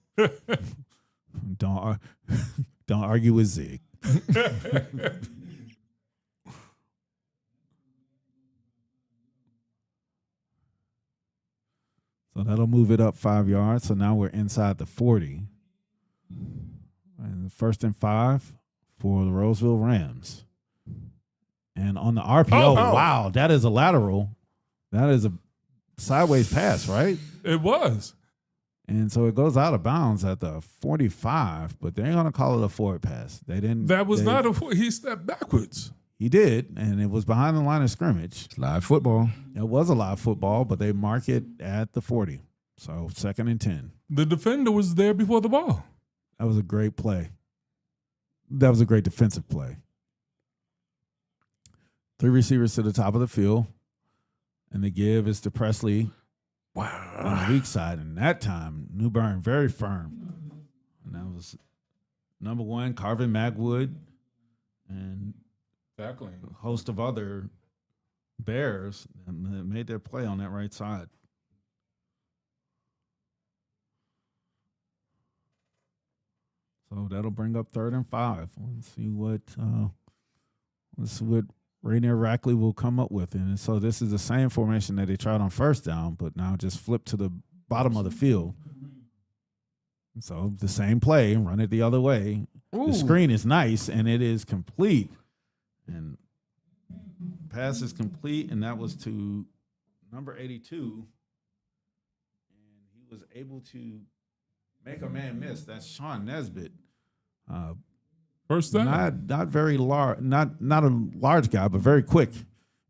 Speaker 2: Don't argue with Zig. So that'll move it up 5 yards. So now we're inside the 40. And 1st and 5 for the Roseville Rams. And on the RPO, wow, that is a lateral. That is a sideways pass, right?
Speaker 3: It was.
Speaker 2: And so it goes out of bounds at the 45, but they ain't going to call it a forward pass. They didn't.
Speaker 3: That was not a. He stepped backwards.
Speaker 2: He did, and it was behind the line of scrimmage.
Speaker 5: It's live football.
Speaker 2: It was a live football, but they mark it at the 40. So 2nd and 10.
Speaker 3: The defender was there before the ball.
Speaker 2: That was a great play. That was a great defensive play. 3 receivers to the top of the field, and the give is to Presley.
Speaker 5: Wow.
Speaker 2: On the weak side, and that time Newburn very firm, and that was number 1 Carvin Magwood and
Speaker 3: Exactly.
Speaker 2: a host of other Bears that made their play on that right side. So that'll bring up 3rd and 5. Let's see what Rainier Rackley will come up with. And so this is the same formation that they tried on 1st down, but now just flip to the bottom of the field. So the same play, run it the other way.
Speaker 5: Ooh.
Speaker 2: The screen is nice, and it is complete. And pass is complete, and that was to number 82. And he was able to make a man miss. That's Sean Nesbitt.
Speaker 3: First down.
Speaker 2: Not very large, not a large guy, but very quick.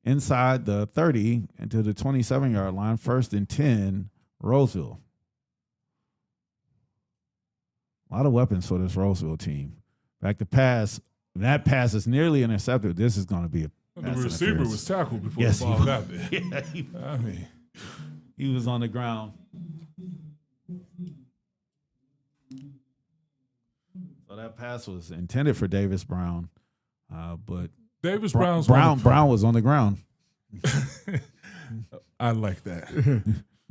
Speaker 2: Inside the 30 into the 27-yard line, 1st and 10, Roseville. A lot of weapons for this Roseville team. Back to pass. That pass is nearly intercepted. This is going to be a
Speaker 3: The
Speaker 2: pass
Speaker 3: receiver
Speaker 2: interference.
Speaker 3: was tackled before
Speaker 2: Yes,
Speaker 3: the
Speaker 2: he
Speaker 3: ball
Speaker 2: was.
Speaker 3: got there.
Speaker 2: Yeah,
Speaker 3: I mean,
Speaker 2: he was on the ground. So that pass was intended for Davis Brown, but
Speaker 3: Davis
Speaker 2: Brown
Speaker 3: Brown's
Speaker 2: was on the ground.
Speaker 3: I like that.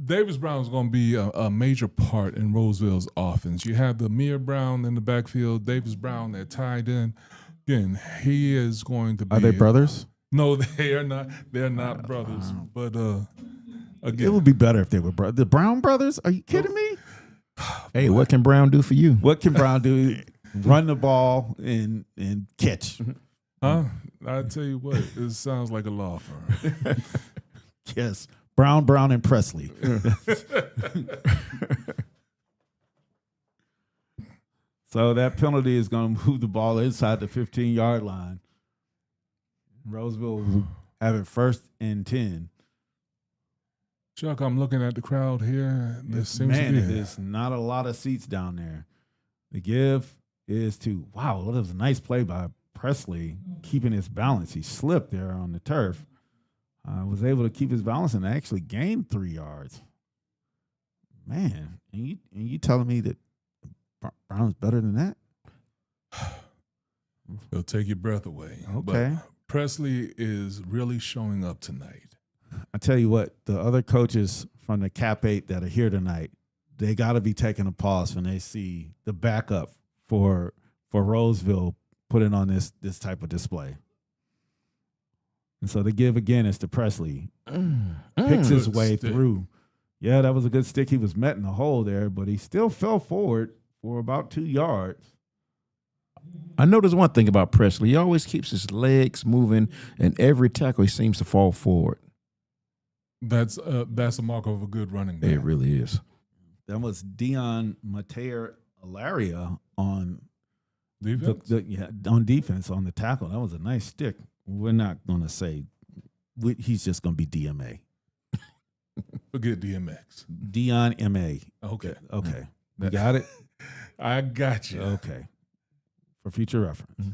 Speaker 3: Davis Brown is going to be a major part in Roseville's offense. You have the Amir Brown in the backfield, Davis Brown that tied in. Again, he is going to be.
Speaker 2: Are they brothers?
Speaker 3: No, they are not. They're not brothers. But again,
Speaker 2: It would be better if they were brothers. The Brown brothers? Are you kidding me?
Speaker 5: Hey, what can Brown do for you?
Speaker 2: What can Brown do? Run the ball and catch.
Speaker 3: huh? I tell you what, it sounds like a law firm.
Speaker 2: Yes. Brown, and Presley. So that penalty is going to move the ball inside the 15-yard line. Roseville will have it 1st and 10.
Speaker 3: Chuck, I'm looking at the crowd here. There seems
Speaker 2: Man,
Speaker 3: to be
Speaker 2: there's not a lot of seats down there. The give is to, wow, that was a nice play by Presley, keeping his balance. He slipped there on the turf. Was able to keep his balance and actually gained 3 yards. Man, and you telling me that Brown's better than that?
Speaker 3: It'll take your breath away.
Speaker 2: Okay.
Speaker 3: But Presley is really showing up tonight.
Speaker 2: I tell you what, the other coaches from the Cap 8 that are here tonight, they got to be taking a pause when they see the backup for Roseville putting on this type of display. And so the give again is to Presley. Picks his
Speaker 3: Good
Speaker 2: way
Speaker 3: stick.
Speaker 2: through. Yeah, that was a good stick. He was met in the hole there, but he still fell forward for about 2 yards.
Speaker 5: I noticed one thing about Presley. He always keeps his legs moving, and every tackle he seems to fall forward.
Speaker 3: That's a mark of a good running back.
Speaker 5: It really is.
Speaker 2: That was Dion Mateo Alaria on
Speaker 3: Defense?
Speaker 2: on defense on the tackle. That was a nice stick. We're not going to say he's just going to be DMA.
Speaker 3: Forget DMX.
Speaker 2: Dion M.A.
Speaker 3: Okay.
Speaker 2: Okay. You got it?
Speaker 3: I got you.
Speaker 2: Okay. For future reference.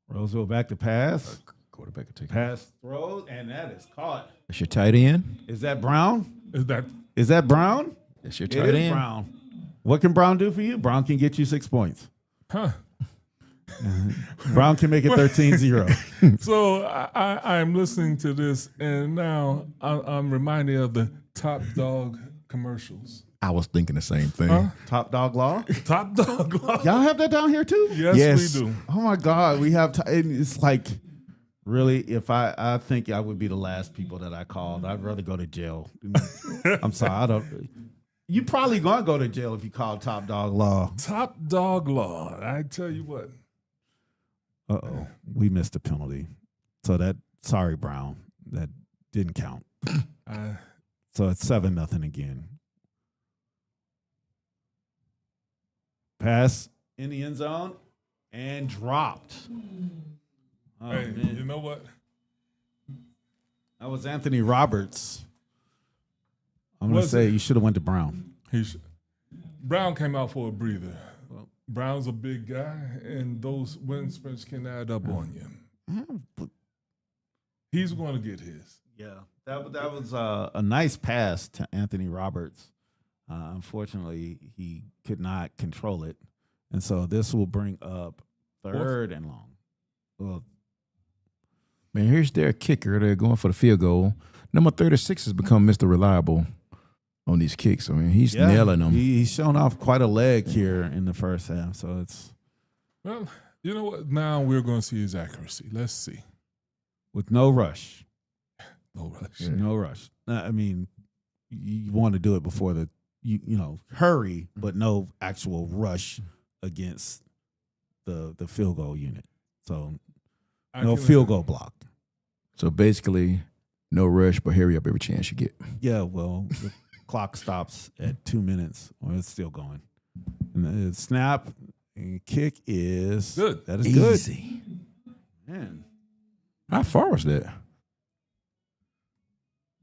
Speaker 2: Roseville back to pass.
Speaker 5: Quarterback will take it.
Speaker 2: Pass throws, and that is caught.
Speaker 5: That's your tight end.
Speaker 2: Is that Brown?
Speaker 3: Is that
Speaker 2: Is that Brown?
Speaker 5: That's your
Speaker 2: It
Speaker 5: tight
Speaker 2: is
Speaker 5: end.
Speaker 2: Brown. What can Brown do for you? Brown can get you 6 points.
Speaker 3: Huh.
Speaker 2: Brown can make it 13-0.
Speaker 3: So I'm listening to this, and now I'm reminded of the Top Dog commercials.
Speaker 5: I was thinking the same thing.
Speaker 3: Huh?
Speaker 2: Top Dog Law.
Speaker 3: Top Dog.
Speaker 2: Y'all have that down here too?
Speaker 3: Yes,
Speaker 5: Yes.
Speaker 3: we do.
Speaker 2: Oh my God, we have. It's like, really, if I think I would be the last people that I called. I'd rather go to jail. I'm sorry, I don't. You probably gonna go to jail if you call Top Dog Law.
Speaker 3: Top Dog Law. I tell you what.
Speaker 2: Uh-oh, we missed a penalty. So sorry, Brown, that didn't count. So it's 7-0 again. Pass in the end zone and dropped. Oh,
Speaker 3: Hey,
Speaker 2: man.
Speaker 3: you know what?
Speaker 2: That was Anthony Roberts. I'm going to
Speaker 3: Was
Speaker 2: say
Speaker 3: it?
Speaker 2: you should have went to Brown.
Speaker 3: Brown came out for a breather. Brown's a big guy, and those wind sprints can add up on you. He's going to get his.
Speaker 2: Yeah, that was a nice pass to Anthony Roberts. Unfortunately, he could not control it, and so this will bring up 3rd and long. Well,
Speaker 5: Man, here's their kicker. They're going for the field goal. Number 36 has become Mr. Reliable on these kicks. I mean, he's nailing them.
Speaker 2: He's shown off quite a leg here in the first half, so it's
Speaker 3: Well, you know what? Now we're going to see his accuracy. Let's see.
Speaker 2: with no rush.
Speaker 3: No rush.
Speaker 2: No rush. I mean, you want to do it before hurry, but no actual rush against the field goal unit. So no field goal block.
Speaker 5: So basically, no rush, but hurry up every chance you get.
Speaker 2: Yeah, well, the clock stops at 2 minutes, or it's still going. And the snap and kick is
Speaker 3: Good.
Speaker 2: That is good.
Speaker 5: Easy.
Speaker 2: Man,
Speaker 5: How far was that?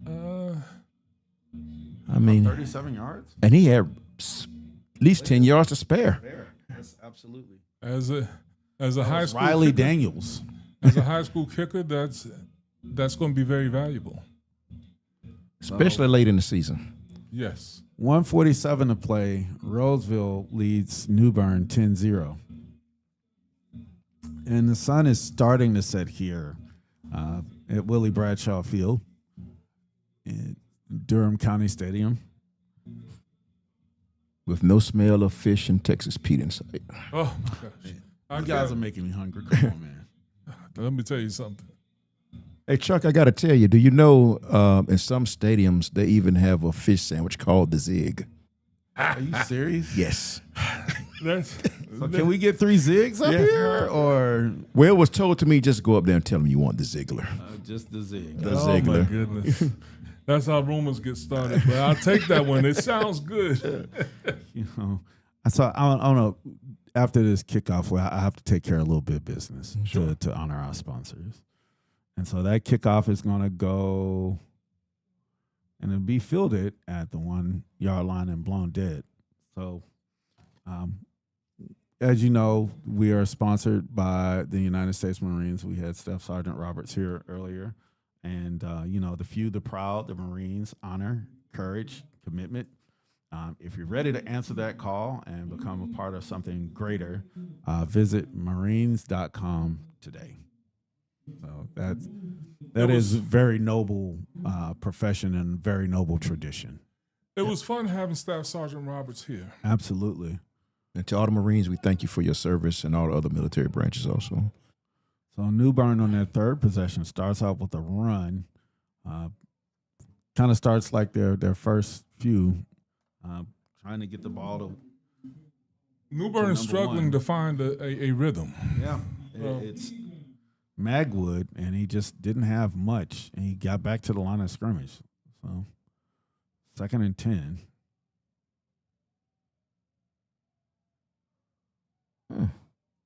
Speaker 5: I mean,
Speaker 2: 37 yards.
Speaker 5: and he had at least 10 yards to spare.
Speaker 2: Fair. That's absolutely.
Speaker 3: As a high school
Speaker 2: Riley
Speaker 3: kicker,
Speaker 2: Daniels.
Speaker 3: as a high school kicker, that's going to be very valuable.
Speaker 5: Especially late in the season.
Speaker 3: Yes.
Speaker 2: 147 to play. Roseville leads Newburn 10-0. And the sun is starting to set here at Willie Bradshaw Field at Durham County Stadium.
Speaker 5: With no smell of fish and Texas Pete in sight.
Speaker 3: Oh, my gosh.
Speaker 2: You guys are making me hungry. Come on, man.
Speaker 3: Let me tell you something.
Speaker 5: Hey, Chuck, I got to tell you, do you know in some stadiums they even have a fish sandwich called the Zig?
Speaker 2: Are you serious?
Speaker 5: Yes.
Speaker 2: So can we get 3 zigs up here? Or
Speaker 5: Well, it was told to me just go up there and tell them you want the Ziggler.
Speaker 2: just the zig?
Speaker 5: The
Speaker 3: Oh, my
Speaker 5: Ziggler.
Speaker 3: goodness. That's how rumors get started. But I'll take that one. It sounds good.
Speaker 2: So I don't know. After this kickoff, well, I have to take care of a little bit of business to honor our sponsors. And so that kickoff is going to go and it'll be fielded at the 1-yard line and blown dead. So, as you know, we are sponsored by the United States Marines. We had Staff Sergeant Roberts here earlier. And, the few, the proud, the Marines, honor, courage, commitment. If you're ready to answer that call and become a part of something greater, visit marines.com today. So that is a very noble profession and very noble tradition.
Speaker 3: It was fun having Staff Sergeant Roberts here.
Speaker 2: Absolutely.
Speaker 5: And to all the Marines, we thank you for your service and all the other military branches also.
Speaker 2: So Newburn on their third possession starts out with a run. Kind of starts like their first few, trying to get the ball to.
Speaker 3: Newburn is struggling to find a rhythm.
Speaker 2: Yeah, it's Magwood, and he just didn't have much, and he got back to the line of scrimmage. So 2nd and 10. And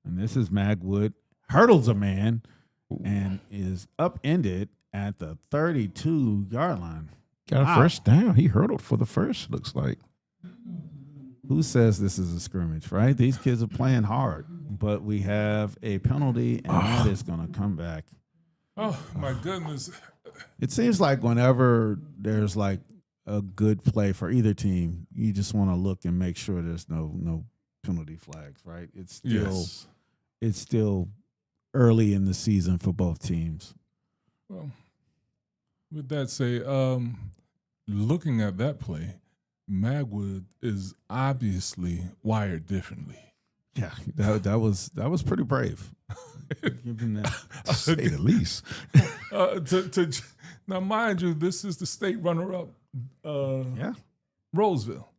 Speaker 2: this is Magwood. Hurdles a man and is upended at the 32-yard line.
Speaker 5: Got a first down. He hurdled for the first, looks like.
Speaker 2: Who says this is a scrimmage, right? These kids are playing hard, but we have a penalty, and that is going to come back.
Speaker 3: Oh, my goodness.
Speaker 2: It seems like whenever there's like a good play for either team, you just want to look and make sure there's no penalty flags, right? It's still early in the season for both teams.
Speaker 3: Well, with that said, looking at that play, Magwood is obviously wired differently.
Speaker 2: Yeah, that was pretty brave. Given that,
Speaker 5: To say the least.
Speaker 3: Now, mind you, this is the state runner-up,
Speaker 2: yeah.
Speaker 3: Roseville.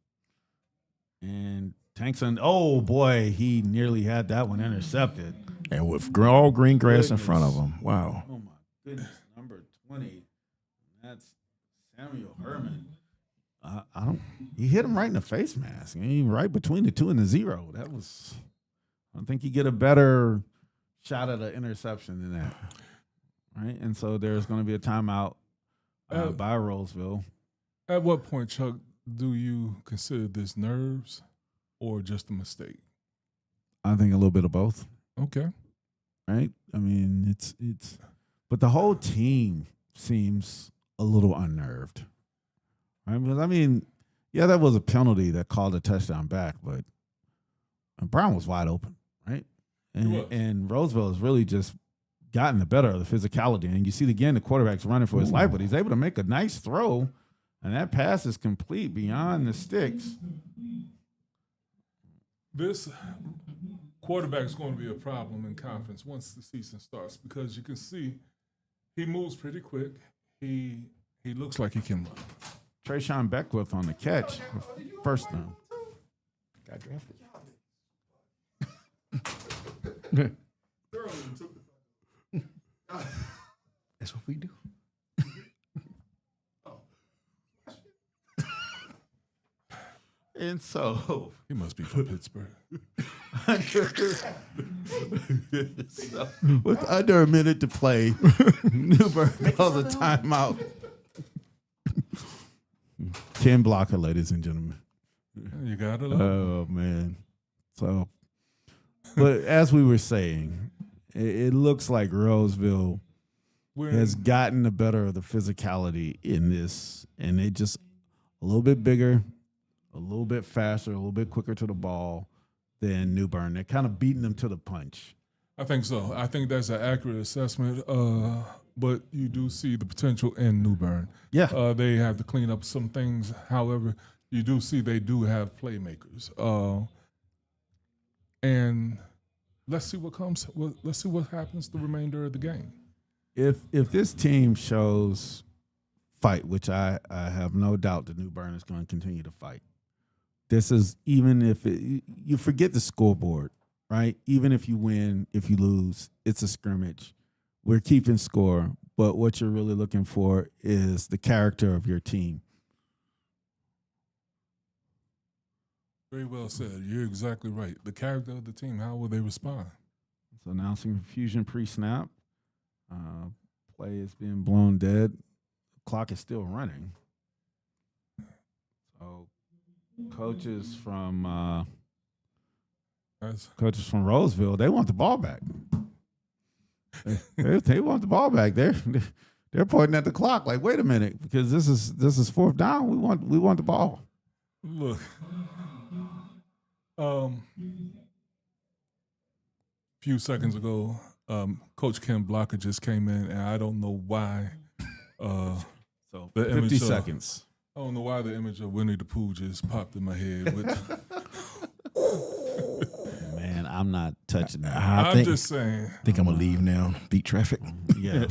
Speaker 2: And Tankson, oh boy, he nearly had that one intercepted.
Speaker 5: And with all green grass in front of him. Wow.
Speaker 2: Oh my goodness, number 20. That's Samuel Herman. I don't. He hit him right in the face mask. I mean, right between the 2 and the 0. That was. I don't think you get a better shot at an interception than that. Right, and so there's going to be a timeout by Roseville.
Speaker 3: At what point, Chuck, do you consider this nerves or just a mistake?
Speaker 2: I think a little bit of both.
Speaker 3: Okay.
Speaker 2: Right. I mean, it's, but the whole team seems a little unnerved. Right? Because I mean, yeah, that was a penalty that called a touchdown back, but Brown was wide open, right? And Roseville has really just gotten the better of the physicality. And you see again the quarterback's running for his life, but he's able to make a nice throw, and that pass is complete beyond the sticks.
Speaker 3: This quarterback is going to be a problem in conference once the season starts because you can see he moves pretty quick. He looks like he can run.
Speaker 2: Trayshawn Beckwith on the catch, first down.
Speaker 5: Got drafted. That's what we do.
Speaker 2: And so
Speaker 3: He must be from Pittsburgh.
Speaker 2: so, with under a minute to play, Newburn calls a timeout. Ken Blocker, ladies and gentlemen.
Speaker 3: You got it.
Speaker 2: Oh man. So, but as we were saying, it looks like Roseville has gotten the better of the physicality in this, and they just a little bit bigger, a little bit faster, a little bit quicker to the ball than Newburn. They're kind of beating them to the punch.
Speaker 3: I think so. I think that's an accurate assessment. But you do see the potential in Newburn.
Speaker 2: Yeah.
Speaker 3: They have to clean up some things. However, you do see they do have playmakers. And let's see what comes. Let's see what happens the remainder of the game.
Speaker 2: If this team shows fight, which I have no doubt that Newburn is going to continue to fight. This is even if you forget the scoreboard, right? Even if you win, if you lose, it's a scrimmage. We're keeping score, but what you're really looking for is the character of your team.
Speaker 3: Very well said. You're exactly right. The character of the team, how will they respond?
Speaker 2: So announcing confusion pre-snap. Play is being blown dead. Clock is still running. So coaches from Roseville, they want the ball back. They want the ball back. They're pointing at the clock like, wait a minute, because this is fourth down. We want the ball.
Speaker 3: Look, few seconds ago, Coach Ken Blocker just came in, and I don't know why.
Speaker 2: So
Speaker 3: the
Speaker 2: 50
Speaker 3: image of-
Speaker 2: seconds.
Speaker 3: I don't know why the image of Winnie the Pooh just popped in my head.
Speaker 2: Man, I'm not touching that.
Speaker 3: I'm just saying.
Speaker 5: I think I'm going to leave now. Beat traffic.
Speaker 2: Yeah.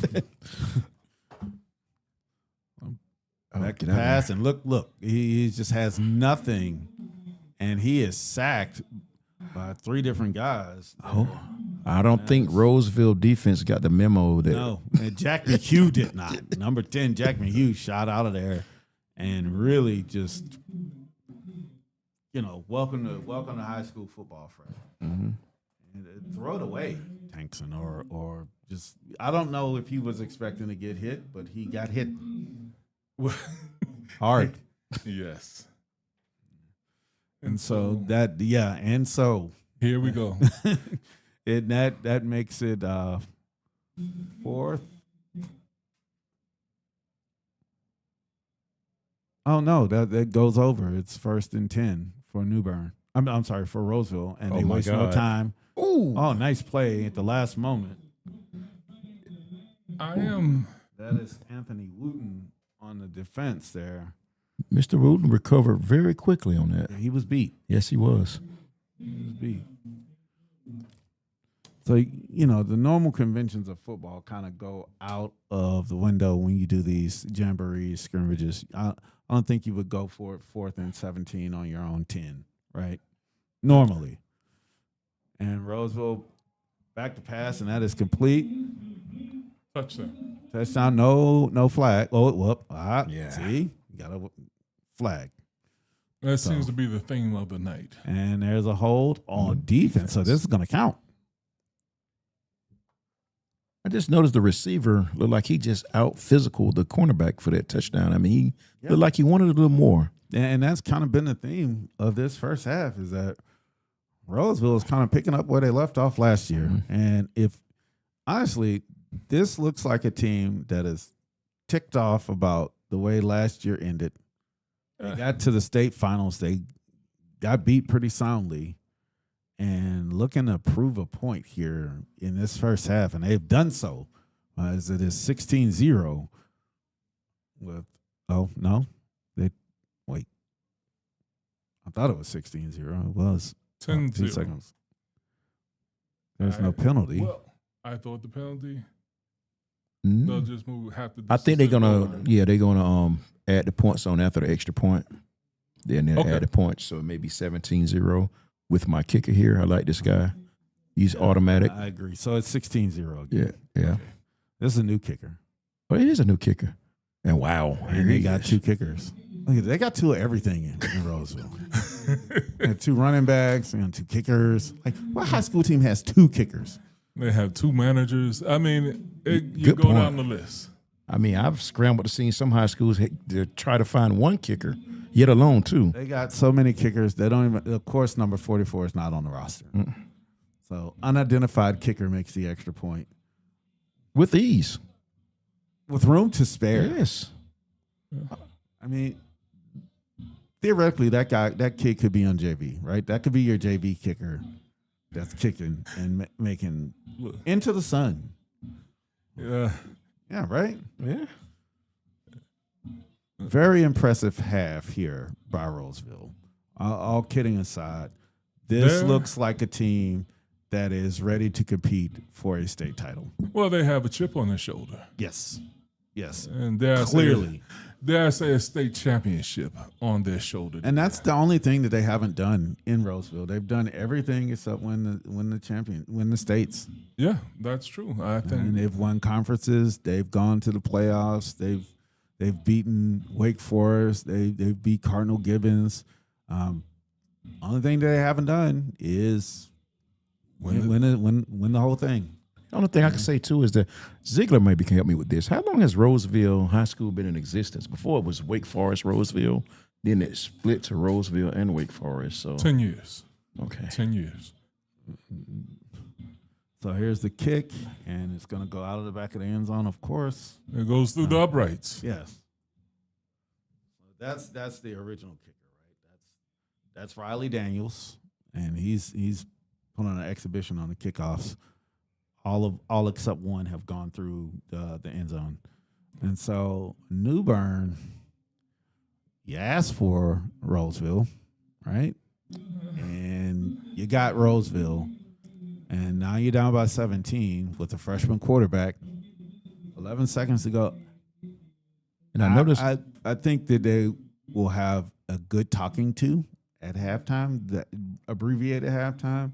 Speaker 2: Back to
Speaker 5: get out of
Speaker 2: pass and look. He just has nothing, and he is sacked by 3 different guys.
Speaker 5: Oh, I don't think Roseville defense got the memo that.
Speaker 2: No, and Jack McHugh did not. Number 10, Jack McHugh shot out of there, and really just, welcome to high school football, Fred.
Speaker 5: Mm-hmm.
Speaker 2: And throw it away, Tankson, or just I don't know if he was expecting to get hit, but he got hit hard.
Speaker 3: Yes.
Speaker 2: And so
Speaker 3: Here we go.
Speaker 2: that makes it fourth. Oh no, that goes over. It's 1st and 10 for Newburn. I'm sorry, for Roseville, and they
Speaker 5: my
Speaker 2: waste no
Speaker 5: God.
Speaker 2: time.
Speaker 5: Ooh.
Speaker 2: Oh, nice play at the last moment. That is Anthony Wooten on the defense there.
Speaker 5: Mr. Wooten recovered very quickly on that.
Speaker 2: He was beat.
Speaker 5: Yes, he was.
Speaker 2: He was beat. So, you know, the normal conventions of football kind of go out of the window when you do these jamborees, scrimmages. I don't think you would go for it 4th and 17 on your own 10, right? Normally. And Roseville back to pass, and that is complete. Touchdown, no flag. Oh, whoop.
Speaker 5: Yeah.
Speaker 2: See? You got a flag.
Speaker 3: That seems to be the theme of the night.
Speaker 2: And there's a hold on defense, so this is going to count.
Speaker 5: I just noticed the receiver looked like he just out physical the cornerback for that touchdown. I mean, he looked like he wanted a little more.
Speaker 2: And that's kind of been the theme of this first half is that Roseville is kind of picking up where they left off last year.
Speaker 5: Mm-hmm.
Speaker 2: And if, honestly, this looks like a team that is ticked off about the way last year ended. They got to the state finals. They got beat pretty soundly. And looking to prove a point here in this first half, and they've done so, as it is 16-0 with, wait. I thought it was 16-0. It was
Speaker 3: 10-0.
Speaker 2: 2 seconds. There's no penalty.
Speaker 3: Well, I thought the penalty,
Speaker 5: Mm.
Speaker 3: they'll just have to.
Speaker 5: I think they're gonna add the points on after the extra point. Then they'll add the points, so it may be 17-0 with my kicker here. I like this guy. He's automatic.
Speaker 2: I agree. So it's 16-0 again.
Speaker 5: Yeah.
Speaker 2: Okay. This is a new kicker.
Speaker 5: But it is a new kicker. And wow, here
Speaker 2: And they
Speaker 5: he
Speaker 2: got
Speaker 5: is.
Speaker 2: 2 kickers. Look at, they got 2 of everything in Roseville. They had 2 running backs and 2 kickers. Like, what high school team has 2 kickers?
Speaker 3: They have 2 managers. I mean, you
Speaker 5: Good
Speaker 3: go
Speaker 5: point.
Speaker 3: down the list.
Speaker 5: I mean, I've scrambled to see some high schools to try to find one kicker, yet alone 2.
Speaker 2: They got so many kickers. They don't even. Of course, number 44 is not on the roster. So unidentified kicker makes the extra point
Speaker 5: With ease.
Speaker 2: with room to spare.
Speaker 5: Yes.
Speaker 2: I mean, theoretically, that kid could be on JV, right? That could be your JV kicker that's kicking and making into the sun.
Speaker 3: Yeah.
Speaker 2: Yeah, right.
Speaker 5: Yeah.
Speaker 2: Very impressive half here by Roseville. All kidding aside, this looks like a team that is ready to compete for a state title.
Speaker 3: Well, they have a chip on their shoulder.
Speaker 2: Yes.
Speaker 3: And
Speaker 2: Clearly.
Speaker 3: dare I say a state championship on their shoulder.
Speaker 2: And that's the only thing that they haven't done in Roseville. They've done everything except win the states.
Speaker 3: Yeah, that's true. I think
Speaker 2: And they've won conferences. They've gone to the playoffs. They've beaten Wake Forest. They've beat Cardinal Gibbons. Only thing that they haven't done is win the whole thing.
Speaker 5: The only thing I can say too is that Ziegler maybe can help me with this. How long has Roseville High School been in existence? Before it was Wake Forest, Roseville, then it split to Roseville and Wake Forest. So
Speaker 3: 10 years.
Speaker 5: okay,
Speaker 3: 10 years.
Speaker 2: So here's the kick, and it's going to go out of the back of the end zone, of course.
Speaker 3: It goes through the uprights.
Speaker 2: Yes. That's the original kicker, right? That's Riley Daniels, and he's put on an exhibition on the kickoffs. All except one have gone through the end zone. And so Newburn, you asked for Roseville, right? And you got Roseville. And now you're down by 17 with a freshman quarterback. 11 seconds to go.
Speaker 5: and I noticed
Speaker 2: I think that they will have a good talking to at halftime, that abbreviated halftime.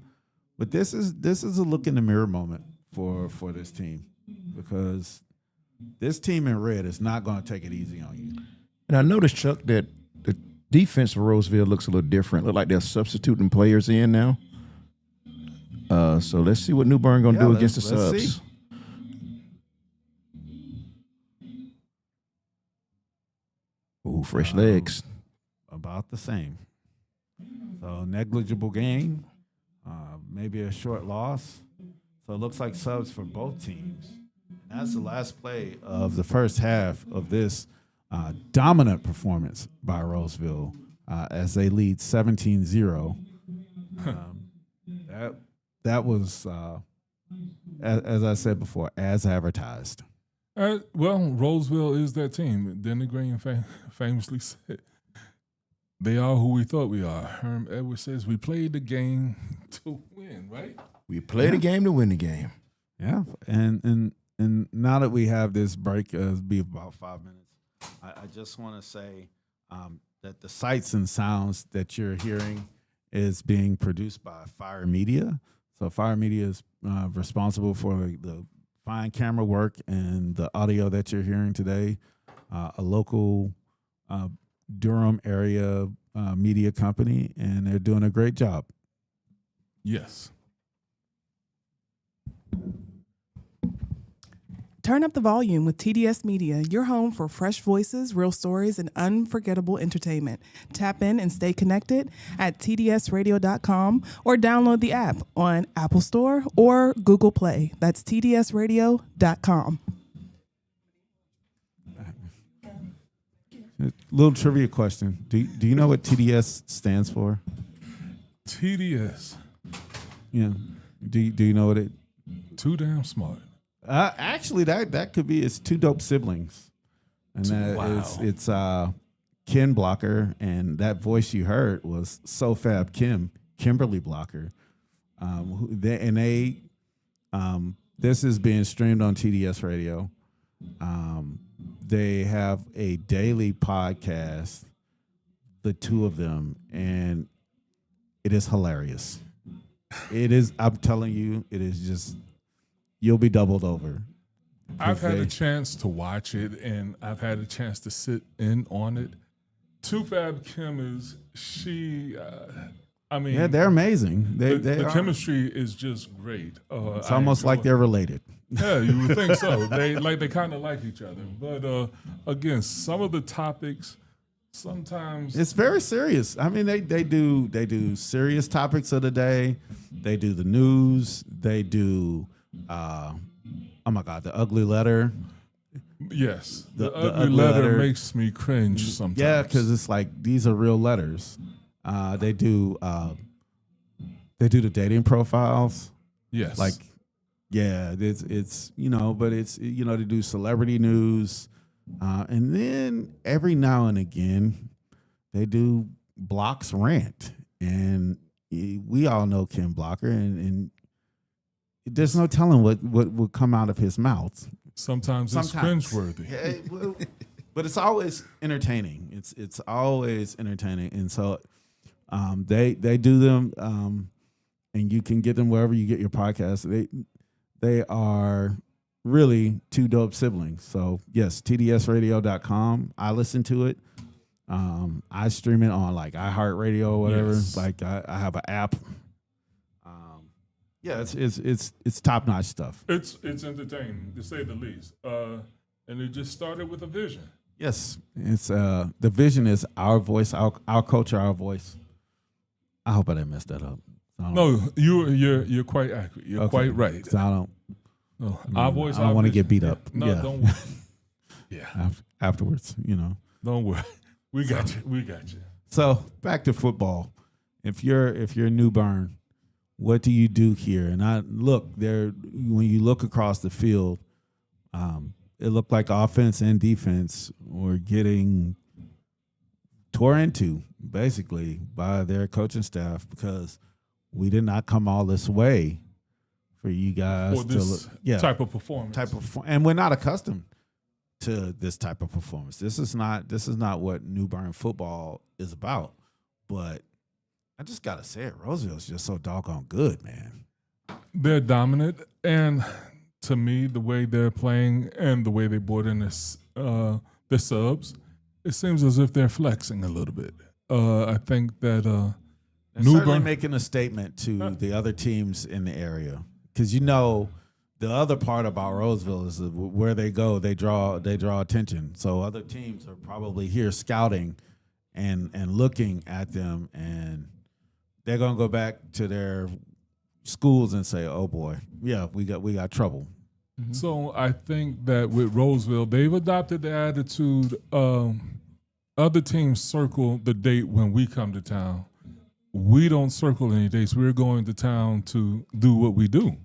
Speaker 2: But this is a look in the mirror moment for this team, because this team in red is not going to take it easy on you.
Speaker 5: And I noticed, Chuck, that the defense for Roseville looks a little different. Look like they're substituting players in now. So let's see what Newburn going to do against the
Speaker 2: let's
Speaker 5: subs.
Speaker 2: see.
Speaker 5: Ooh, fresh legs.
Speaker 2: About the same. So negligible gain, maybe a short loss. So it looks like subs for both teams. And that's the last play of the first half of this Dominant performance by Roseville as they lead 17-0. That was, as I said before, as advertised.
Speaker 3: Well, Roseville is that team. Denny Green famously said, "They are who we thought we are." Herm Edwards says, "We played the game to win," right?
Speaker 5: We play the game to win the game.
Speaker 2: Yeah, and now that we have this break, it'll be about 5 minutes. I just want to say that the sights and sounds that you're hearing is being produced by Fire Media. So Fire Media is responsible for the fine camera work and the audio that you're hearing today. A local Durham area media company, and they're doing a great job.
Speaker 3: Yes.
Speaker 6: Turn up the volume with TDS Media, your home for fresh voices, real stories, and unforgettable entertainment. Tap in and stay connected at tdsradio.com or download the app on Apple Store or Google Play. That's tdsradio.com.
Speaker 2: Little trivia question. Do you know what TDS stands for?
Speaker 3: TDS.
Speaker 2: Yeah. Do you know what it?
Speaker 3: Too damn smart.
Speaker 2: Actually, that could be. It's Two Dope Siblings, and that
Speaker 3: Wow.
Speaker 2: it's Ken Blocker, and that voice you heard was SoFab Kimberly Blocker. This is being streamed on TDS Radio. They have a daily podcast, the two of them, and it is hilarious. It is. I'm telling you, it is just. You'll be doubled over.
Speaker 3: I've had a chance to watch it, and I've had a chance to sit in on it. Two Fab Kim is
Speaker 2: Yeah, they're amazing.
Speaker 3: The chemistry is just great.
Speaker 2: It's almost like they're related.
Speaker 3: Yeah, you would think so. They kind of like each other, but again, some of the topics sometimes
Speaker 2: It's very serious. I mean, they do serious topics of the day. They do the news. They do. Oh my God, the ugly letter.
Speaker 3: Yes, the
Speaker 2: The
Speaker 3: ugly letter makes me cringe sometimes.
Speaker 2: Yeah, because it's like these are real letters. They do the dating profiles.
Speaker 3: yes,
Speaker 2: Like, yeah, it's but it's they do celebrity news, and then every now and again they do Block's rant, and we all know Ken Blocker, and there's no telling what would come out of his mouth.
Speaker 3: sometimes it's cringeworthy.
Speaker 2: Yeah, but it's always entertaining. It's always entertaining, and so they do them, and you can get them wherever you get your podcasts. They are really two dope siblings. So yes, tdsradio.com. I listen to it. I stream it on like iHeartRadio or whatever.
Speaker 3: Yes.
Speaker 2: Like I have an app. Yeah, it's top notch stuff.
Speaker 3: It's entertaining to say the least. And it just started with a vision.
Speaker 2: Yes, it's the vision is our voice, our culture, our voice. I hope I didn't mess that up.
Speaker 3: No, you're quite accurate. You're quite right.
Speaker 2: So I don't.
Speaker 3: No, our voice.
Speaker 2: I don't want to get beat up.
Speaker 3: No,
Speaker 2: yeah.
Speaker 3: don't worry. Yeah,
Speaker 2: Afterwards,
Speaker 3: don't worry. We got you. We got you.
Speaker 2: So back to football. If you're Newburn, what do you do here? And I look there when you look across the field. It looked like offense and defense were getting tore into basically by their coaching staff because we did not come all this way for you guys
Speaker 3: For this type of performance.
Speaker 2: And we're not accustomed to this type of performance. This is not what Newburn football is about. But I just gotta say it, Roseville's just so doggone good, man.
Speaker 3: They're dominant, and to me, the way they're playing and the way they brought in the subs, it seems as if they're flexing a little bit. I think that
Speaker 2: They're certainly making a statement to the other teams in the area because the other part about Roseville is that where they go, they draw attention. So other teams are probably here scouting and looking at them, and they're gonna go back to their schools and say, "Oh boy, yeah, we got trouble."
Speaker 3: So I think that with Roseville, they've adopted the attitude. Other teams circle the date when we come to town. We don't circle any dates. We're going to town to do what we do.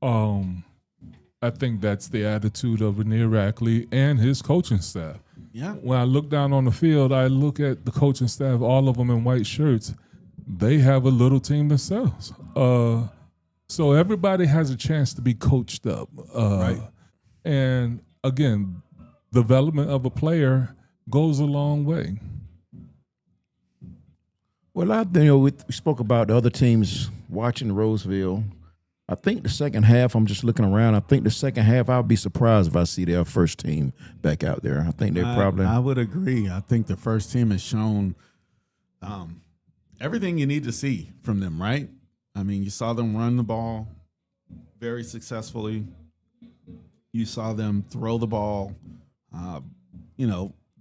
Speaker 3: I think that's the attitude of Renier Rackley and his coaching staff.
Speaker 2: Yeah.
Speaker 3: When I look down on the field, I look at the coaching staff, all of them in white shirts. They have a little team themselves. So everybody has a chance to be coached up.
Speaker 2: Right.
Speaker 3: And again, development of a player goes a long way.
Speaker 5: Well, we spoke about the other teams watching Roseville. I think the second half, I'm just looking around. I think the second half, I'll be surprised if I see their first team back out there. I think they probably.
Speaker 2: I would agree. I think the first team has shown everything you need to see from them, right? I mean, you saw them run the ball very successfully. You saw them throw the ball.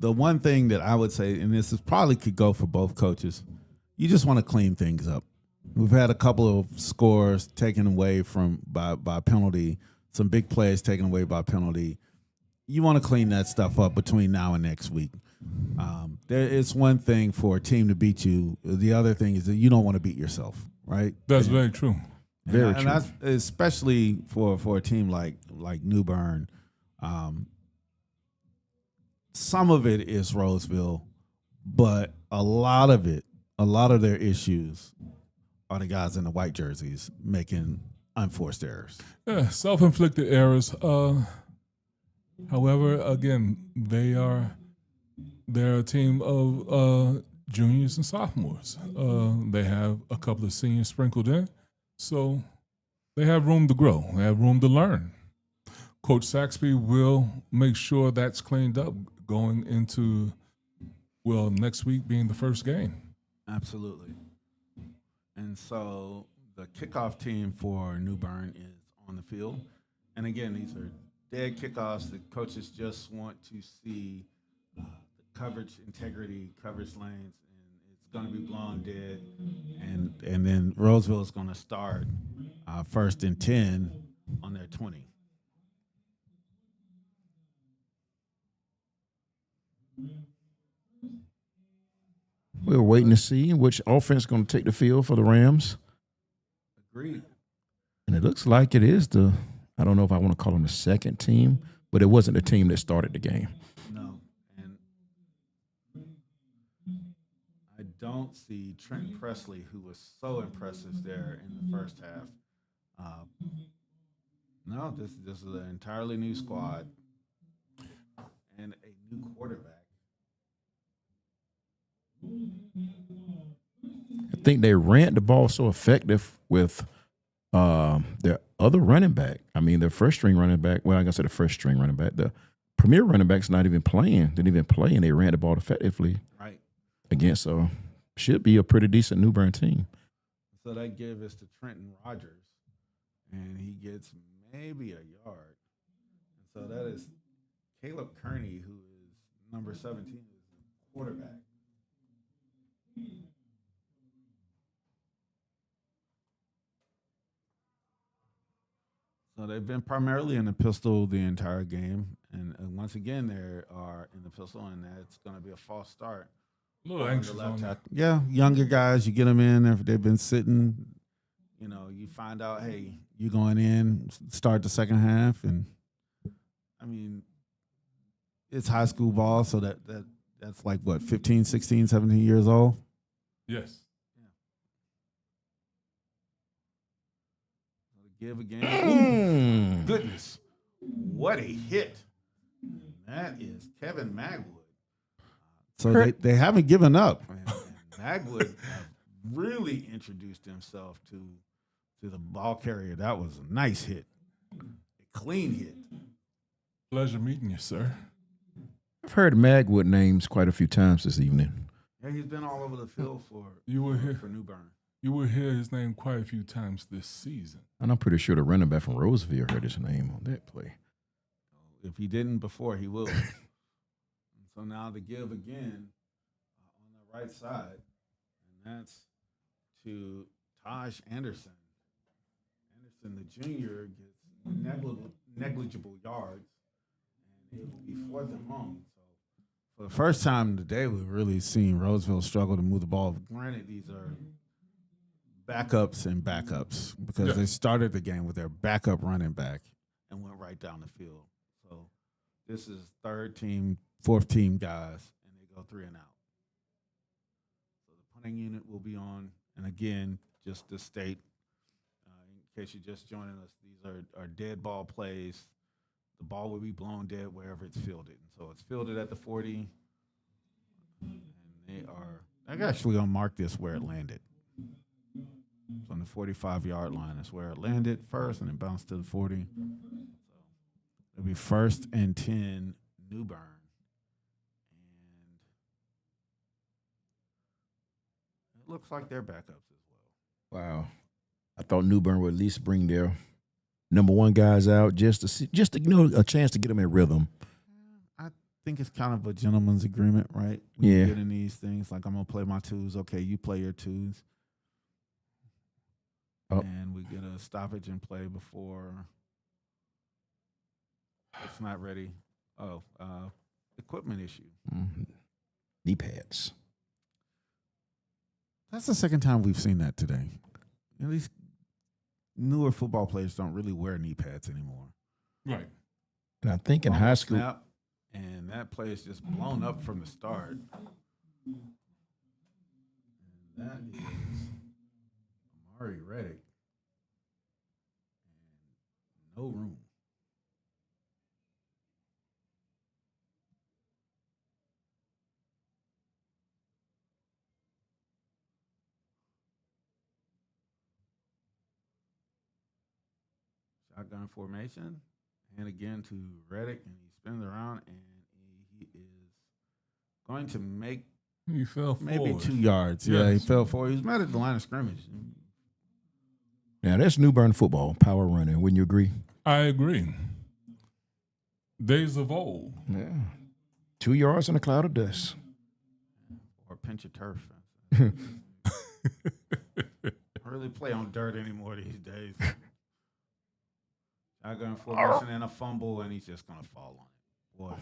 Speaker 2: The one thing that I would say, and this is probably could go for both coaches, you just want to clean things up. We've had a couple of scores taken away by penalty, some big plays taken away by penalty. You want to clean that stuff up between now and next week. It's one thing for a team to beat you. The other thing is that you don't want to beat yourself, right?
Speaker 3: That's very true.
Speaker 5: Very true.
Speaker 2: And that's especially for a team like Newburn. Some of it is Roseville, but a lot of their issues are the guys in the white jerseys making unforced errors.
Speaker 3: Yeah, self-inflicted errors. However, again, they're a team of juniors and sophomores. They have a couple of seniors sprinkled in, so they have room to grow. They have room to learn. Coach Saxby will make sure that's cleaned up going into, next week being the first game.
Speaker 2: Absolutely. And so the kickoff team for Newburn is on the field. And again, these are dead kickoffs. The coaches just want to see the coverage integrity, coverage lanes, and it's going to be blown dead. And then Roseville is going to start first and 10 on their 20.
Speaker 5: We're waiting to see which offense is going to take the field for the Rams.
Speaker 2: Agreed.
Speaker 5: And it looks like it is I don't know if I want to call them the second team, but it wasn't the team that started the game.
Speaker 2: No. And I don't see Trent Presley, who was so impressive there in the first half. No, this is an entirely new squad and a new quarterback.
Speaker 5: I think they ran the ball so effective with their other running back. I mean, their first string running back. Well, I'm gonna say the first string running back. The premier running back's not even playing. Didn't even play, and they ran the ball effectively.
Speaker 2: Right.
Speaker 5: Against should be a pretty decent Newburn team.
Speaker 2: So that gave us to Trenton Rogers, and he gets maybe a yard. And so that is Caleb Kearney, who is number 17, is the quarterback. So they've been primarily in the pistol the entire game, and once again they are in the pistol, and that's going to be a false start.
Speaker 3: A little anxious on that.
Speaker 2: Yeah, younger guys, you get them in if they've been sitting. You find out, hey, you going in, start the second half, and I mean, it's high school ball, so that's like what, 15, 16, 17 years old.
Speaker 3: Yes.
Speaker 2: Give again. Ooh, goodness, what a hit! That is Kevin Magwood. So they haven't given up. And Magwood really introduced himself to the ball carrier. That was a nice hit, a clean hit.
Speaker 3: Pleasure meeting you, sir.
Speaker 5: I've heard Magwood names quite a few times this evening.
Speaker 2: Yeah, he's been all over the field for Newburn.
Speaker 3: You will hear his name quite a few times this season.
Speaker 5: And I'm pretty sure the running back from Roseville heard his name on that play.
Speaker 2: If he didn't before, he will. So now the give again on the right side, and that's to Taj Anderson. Anderson, the junior, gets negligible yards, and it will be 4th and long. So for the first time today, we've really seen Roseville struggle to move the ball. Granted, these are backups and backups because they started the game with their backup running back and went right down the field. So this is 3rd team, 4th team guys, and they go 3 and out. So the punting unit will be on, and again, just to state, in case you're just joining us, these are dead ball plays. The ball will be blown dead wherever it's fielded. And so it's fielded at the 40, and they're actually going to mark this where it landed. So on the 45-yard line is where it landed first, and it bounced to the 40. So it'll be 1st and 10, Newburn. And it looks like they're backups as well.
Speaker 5: Wow. I thought Newburn would at least bring their number 1 guys out just to a chance to get them in rhythm.
Speaker 2: I think it's kind of a gentleman's agreement, right? When
Speaker 5: Yeah.
Speaker 2: you get in these things, like I'm going to play my 2s. Okay, you play your 2s.
Speaker 5: Oh.
Speaker 2: And we get a stoppage in play before it's not ready. Oh, equipment issue.
Speaker 5: Mm-hmm. Knee pads.
Speaker 2: That's the 2nd time we've seen that today. At least newer football players don't really wear knee pads anymore.
Speaker 3: Right.
Speaker 5: And I think in high school.
Speaker 2: Snap, and that play is just blown up from the start. And that is Amari Reddick. And no room. Shotgun formation. And again to Reddick, and he spins around, and he is going to make
Speaker 3: He fell
Speaker 2: maybe
Speaker 3: forward.
Speaker 2: 2 yards. Yeah, he
Speaker 3: Yes.
Speaker 2: fell forward. He was mad at the line of scrimmage.
Speaker 5: Now, that's Newburn football, power running. Wouldn't you agree?
Speaker 3: I agree. Days of old.
Speaker 5: Yeah. 2 yards in a cloud of dust.
Speaker 2: Or pinch of turf. Really play on dirt anymore these days. Shotgun formation and a fumble, and he's just going to fall on it. Boy.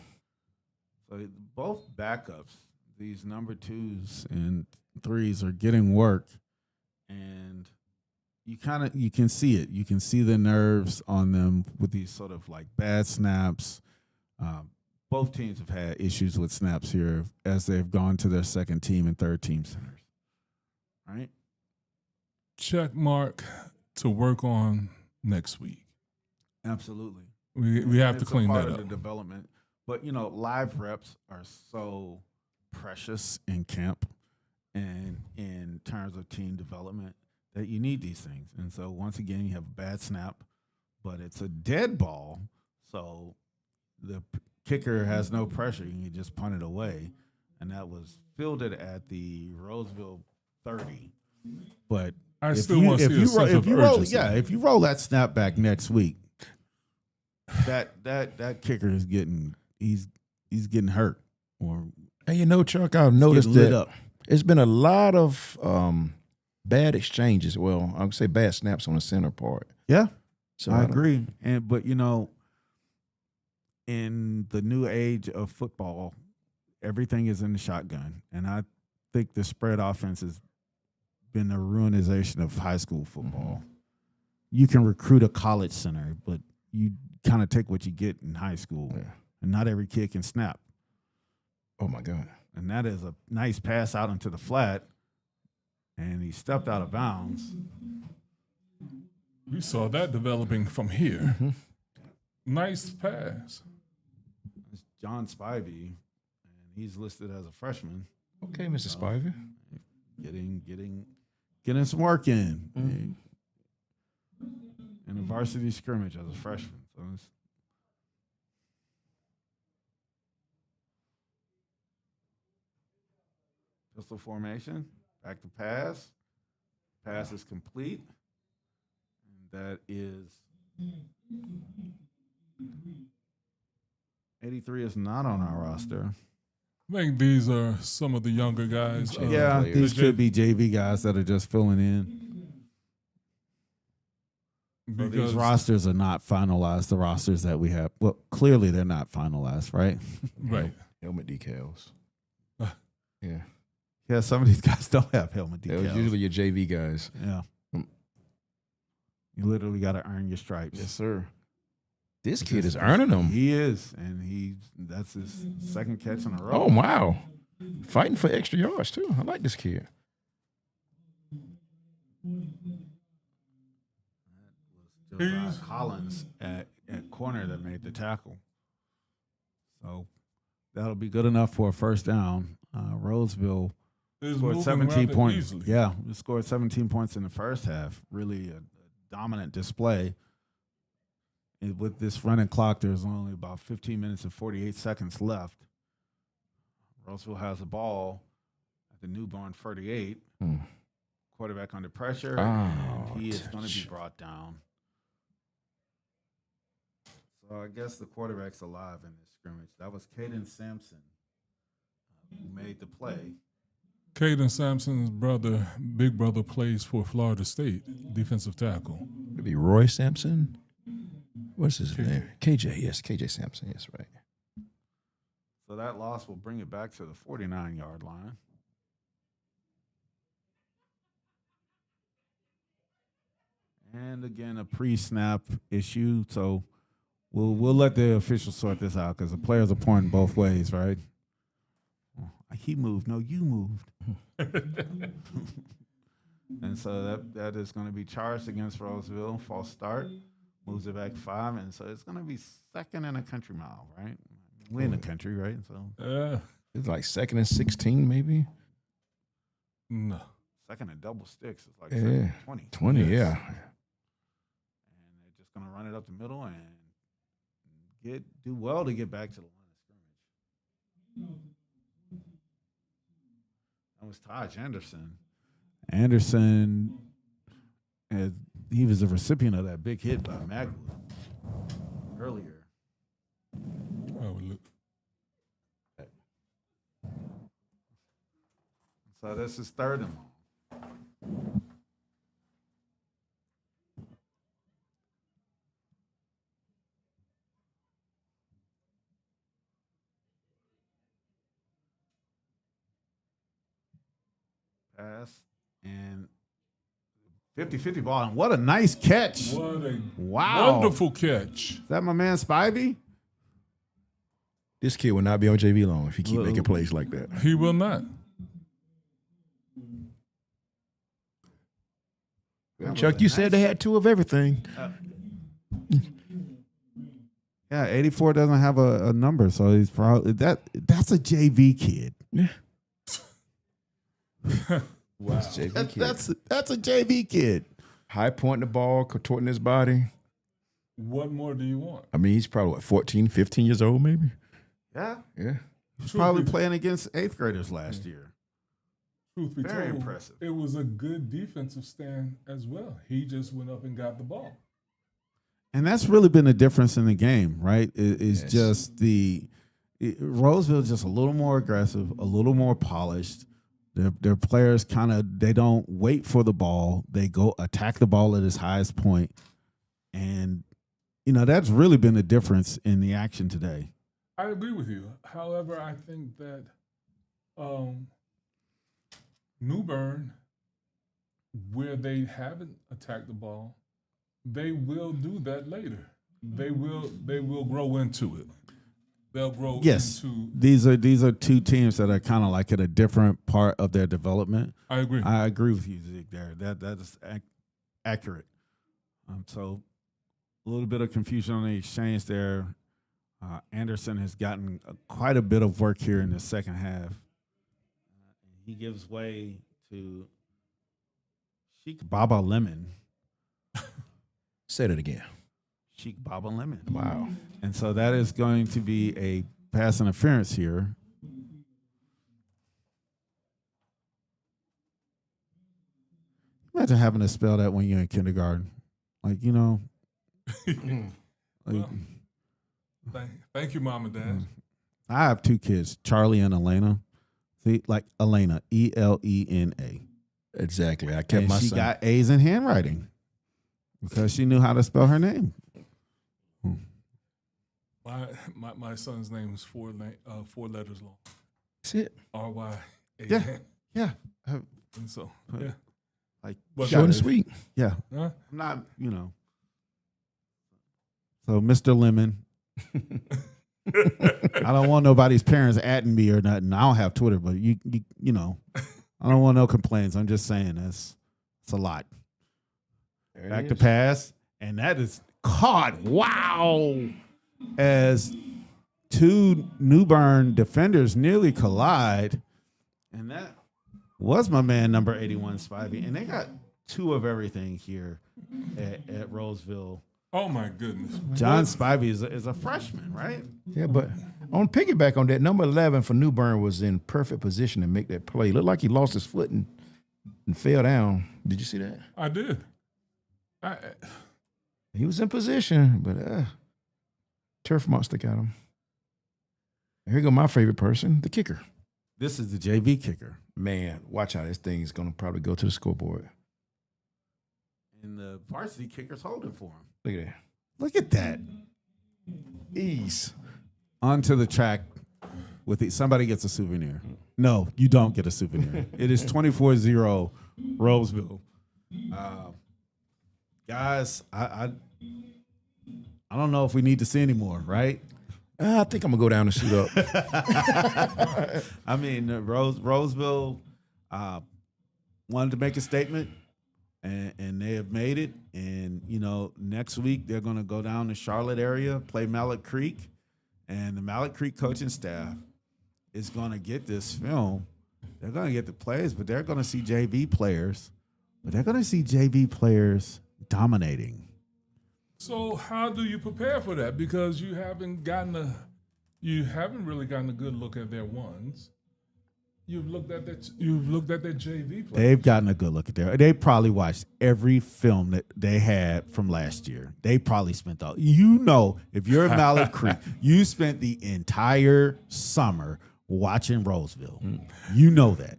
Speaker 2: So both backups, these number 2s and 3s, are getting work, and you can see it. You can see the nerves on them with these sort of like bad snaps. Both teams have had issues with snaps here as they've gone to their 2nd team and 3rd team centers. Right?
Speaker 3: Check mark to work on next week.
Speaker 2: Absolutely.
Speaker 3: We have to
Speaker 2: It's a
Speaker 3: clean
Speaker 2: part
Speaker 3: that
Speaker 2: of
Speaker 3: up.
Speaker 2: the development. But, live reps are so precious in camp and in terms of team development that you need these things. And so, once again, you have a bad snap, but it's a dead ball, so the kicker has no pressure. You can just punt it away. And that was fielded at the Roseville 30. But
Speaker 3: I still want to see a sense of urgency.
Speaker 2: if you roll that snap back next week, that kicker is getting he's getting hurt, or
Speaker 5: And Chuck, I've noticed
Speaker 2: getting lit
Speaker 5: that
Speaker 2: up.
Speaker 5: it's been a lot of bad exchanges. Well, I would say bad snaps on the center part.
Speaker 2: Yeah,
Speaker 5: So
Speaker 2: I
Speaker 5: don't-
Speaker 2: agree. But in the new age of football, everything is in the shotgun, and I think the spread offense has been a ruinization of high school football. You can recruit a college center, but you kind of take what you get in high school,
Speaker 5: Yeah.
Speaker 2: and not every kid can snap.
Speaker 5: Oh my God.
Speaker 2: And that is a nice pass out into the flat, and he stepped out of bounds.
Speaker 3: We saw that developing from here. Nice pass.
Speaker 2: It's John Spivey, and he's listed as a freshman,
Speaker 5: Okay, Mr. Spivey.
Speaker 2: getting some work in. In a varsity scrimmage as a freshman. So it's pistol formation, back to pass. Pass is complete. And that is 83 is not on our roster.
Speaker 3: I think these are some of the younger guys.
Speaker 2: Yeah,
Speaker 5: players.
Speaker 2: these could be JV guys that are just filling in. So these
Speaker 3: Because
Speaker 2: rosters are not finalized. The rosters that we have, well, clearly they're not finalized, right?
Speaker 3: right.
Speaker 5: Helmet decals. Yeah.
Speaker 2: Yeah, some of these guys don't have helmet
Speaker 5: That was
Speaker 2: decals.
Speaker 5: usually your JV guys.
Speaker 2: Yeah. You literally got to earn your stripes.
Speaker 5: Yes, sir. This kid is earning them.
Speaker 2: He is, and that's his second catch in a row.
Speaker 5: Oh, wow. Fighting for extra yards, too. I like this kid.
Speaker 2: Josiah Collins at corner that made the tackle. So that'll be good enough for a first down. Roseville
Speaker 3: It's
Speaker 2: scored
Speaker 3: moving
Speaker 2: 17
Speaker 3: rather
Speaker 2: points.
Speaker 3: easily.
Speaker 2: Yeah, we scored 17 points in the first half. Really a dominant display. And with this running clock, there's only about 15 minutes and 48 seconds left. Roseville has the ball at the Newburn 38. Quarterback under pressure, and he is going to be brought down. So I guess the quarterback's alive in this scrimmage. That was Caden Sampson who made the play.
Speaker 3: Caden Sampson's brother, big brother, plays for Florida State, defensive tackle.
Speaker 5: Maybe Roy Sampson. What's his name? KJ. Yes, KJ Sampson. Yes, right.
Speaker 2: So that loss will bring it back to the 49-yard line. And again, a pre-snap issue. So we'll let the officials sort this out because the players are pointing both ways, right? He moved. No, you moved. And so that is going to be charged against Roseville. False start. Moves it back 5. And so it's going to be second and a country mile, right? We're in the country, right? So
Speaker 5: It's like 2nd and 16, maybe.
Speaker 3: No.
Speaker 2: second and double sticks. It's like
Speaker 5: Yeah.
Speaker 2: second and 20.
Speaker 5: 20,
Speaker 3: Yes.
Speaker 5: yeah.
Speaker 2: And they're just going to run it up the middle and do well to get back to the line of scrimmage. That was Taj Anderson. Anderson, he was a recipient of that big hit by Magwood earlier.
Speaker 3: Oh, look.
Speaker 2: So this is third and long. Pass and 50-50 ball. And what a nice catch.
Speaker 3: What a
Speaker 2: Wow.
Speaker 3: wonderful catch.
Speaker 2: Is that my man Spivey?
Speaker 5: This kid will not be on JV long if he keep
Speaker 2: Well-
Speaker 5: making plays like that.
Speaker 3: He will not.
Speaker 2: That
Speaker 5: Chuck,
Speaker 2: was a
Speaker 5: you said
Speaker 2: nice-
Speaker 5: they had two of everything.
Speaker 2: Yeah, 84 doesn't have a number, so he's probably that's a JV kid.
Speaker 5: Yeah.
Speaker 3: Wow.
Speaker 5: That's JV kid.
Speaker 2: That's a JV kid.
Speaker 5: High pointing the ball, contorting his body.
Speaker 3: What more do you want?
Speaker 5: I mean, he's probably, 14, 15 years old, maybe?
Speaker 2: Yeah.
Speaker 5: Yeah.
Speaker 2: He's
Speaker 3: Truth
Speaker 2: probably
Speaker 3: be-
Speaker 2: playing against 8th graders last year.
Speaker 3: Truth be
Speaker 2: Very
Speaker 3: told,
Speaker 2: impressive.
Speaker 3: it was a good defensive stand as well. He just went up and got the ball.
Speaker 2: And that's really been the difference in the game, right? It's
Speaker 5: Yes.
Speaker 2: just Roseville is just a little more aggressive, a little more polished. Their players they don't wait for the ball. They go attack the ball at its highest point. And, that's really been the difference in the action today.
Speaker 3: I agree with you. However, I think that Newburn, where they haven't attacked the ball, they will do that later. They will grow into it. They'll grow
Speaker 2: Yes,
Speaker 3: into.
Speaker 2: these are two teams that are kind of like at a different part of their development.
Speaker 3: I agree.
Speaker 2: I agree with you, Zeke. There, that is accurate. So a little bit of confusion on the exchange there. Anderson has gotten quite a bit of work here in the second half. He gives way to Sheik Baba Lemon.
Speaker 5: Said it again.
Speaker 2: Sheik Baba Lemon.
Speaker 5: Wow.
Speaker 2: And so that is going to be a pass interference here. Imagine having to spell that when you're in kindergarten. Like,
Speaker 3: Well, thank you, Mom and Dad.
Speaker 2: I have two kids, Charlie and Elena. See, like Elena, Elena.
Speaker 5: Exactly. I kept
Speaker 2: And
Speaker 5: my
Speaker 2: she
Speaker 5: son.
Speaker 2: got A's in handwriting. because she knew how to spell her name.
Speaker 3: My son's name is four letters long.
Speaker 5: That's it.
Speaker 3: RY.
Speaker 2: Yeah. Yeah.
Speaker 3: And so, yeah.
Speaker 2: Like,
Speaker 3: But
Speaker 5: Short and sweet.
Speaker 2: yeah.
Speaker 3: Huh?
Speaker 2: I'm not, So, Mr. Lemon, I don't want nobody's parents atting me or nothing. I don't have Twitter, but you I don't want no complaints. I'm just saying it's a lot. Back to pass, and that is caught. Wow. As two Newburn defenders nearly collide, and that was my man, number 81, Spivey. And they got two of everything here at Roseville.
Speaker 3: Oh, my goodness.
Speaker 2: John Spivey is a freshman, right?
Speaker 5: Yeah, but on piggyback on that, number 11 for Newburn was in perfect position to make that play. Looked like he lost his foot and fell down. Did you see that?
Speaker 3: I did.
Speaker 5: He was in position, but turf monster got him. Here go my favorite person, the kicker.
Speaker 2: This is the JV kicker.
Speaker 5: Man, watch out. This thing is going to probably go to the scoreboard.
Speaker 2: And the varsity kicker's holding for him.
Speaker 5: Look at that.
Speaker 2: Look at that. Ease. Onto the track with somebody gets a souvenir. No, you don't get a souvenir. It is 24-0 Roseville. Guys, I don't know if we need to see any more, right?
Speaker 5: I think I'm going to go down and suit up.
Speaker 2: I mean, Roseville wanted to make a statement, and they have made it. And, next week they're going to go down to Charlotte area, play Mallet Creek, and the Mallet Creek coaching staff is going to get this film. They're going to get the plays, but they're going to see JV players. But they're going to see JV players dominating.
Speaker 3: So how do you prepare for that? Because you haven't really gotten a good look at their ones. You've looked at that JV play.
Speaker 2: They've gotten a good look at they probably watched every film that they had from last year. They probably spent if you're at Mallet Creek, you spent the entire summer watching Roseville. You know that.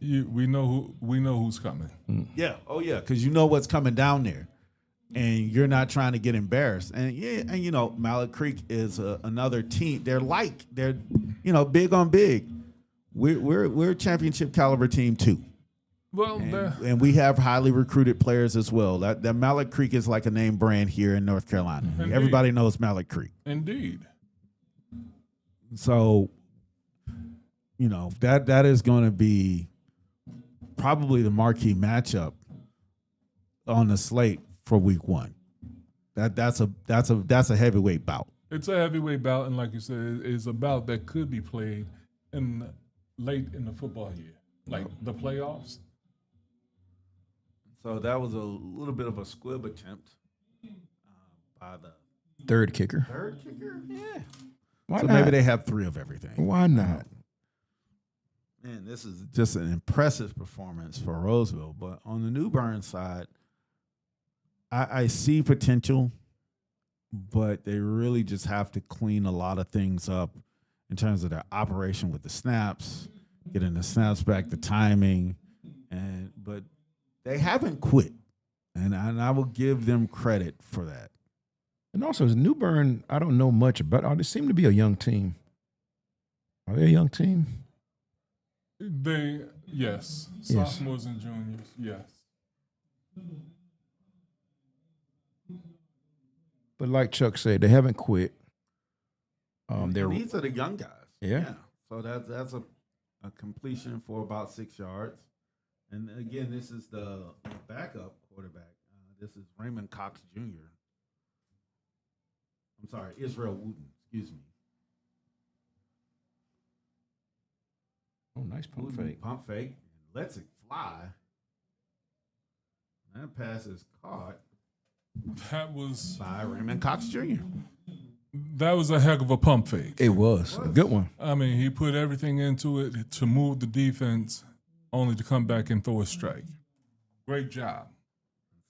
Speaker 3: We know who's coming.
Speaker 2: Yeah. Oh yeah, because you know what's coming down there. And you're not trying to get embarrassed. And Mallet Creek is another team. They're big on big. We're a championship caliber team too.
Speaker 3: Well,
Speaker 2: and we have highly recruited players as well. That Mallet Creek is like a name brand here in North Carolina.
Speaker 3: Indeed.
Speaker 2: Everybody knows Mallet Creek.
Speaker 3: Indeed.
Speaker 2: So, that is going to be probably the marquee matchup on the slate for week 1. That's a heavyweight bout.
Speaker 3: It's a heavyweight bout, and like you said, it's a bout that could be played late in the football year, like the playoffs.
Speaker 2: So that was a little bit of a squib attempt by the
Speaker 5: Third kicker.
Speaker 2: third kicker. Yeah.
Speaker 5: Why
Speaker 2: So
Speaker 5: not?
Speaker 2: maybe they have 3 of everything.
Speaker 5: Why not?
Speaker 2: Man, this is just an impressive performance for Roseville. But on the Newburn side, I see potential, but they really just have to clean a lot of things up in terms of their operation with the snaps, getting the snaps back, the timing, but they haven't quit, and I will give them credit for that.
Speaker 5: And also, is Newburn, I don't know much about. They seem to be a young team. Are they a young team?
Speaker 3: Yes.
Speaker 5: Yes.
Speaker 3: Sophomores and juniors, yes.
Speaker 5: But like Chuck said, they haven't quit. They're
Speaker 2: And these are the young guys.
Speaker 5: Yeah.
Speaker 2: So that's a completion for about 6 yards. And again, this is the backup quarterback. This is Raymond Cox Jr. I'm sorry, Israel Wooten. Excuse me.
Speaker 5: oh, nice pump
Speaker 2: Wooten
Speaker 5: fake.
Speaker 2: Pump fake. Lets it fly. That pass is caught
Speaker 3: That was
Speaker 2: by Raymond Cox Jr.
Speaker 3: a heck of a pump fake.
Speaker 5: It was a good one.
Speaker 3: I mean, he put everything into it to move the defense, only to come back and throw a strike. Great job.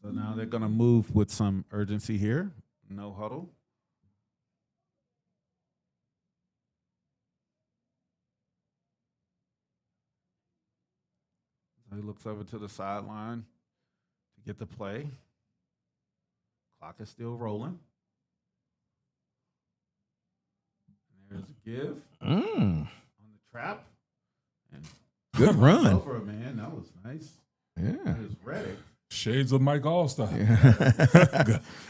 Speaker 2: So now they're going to move with some urgency here. No huddle. So he looks over to the sideline to get the play. Clock is still rolling. And there's a give on the trap. And
Speaker 5: Good run.
Speaker 2: over, man. That was nice.
Speaker 5: Yeah.
Speaker 2: There's Reddick.
Speaker 3: Shades of Mike Allstar.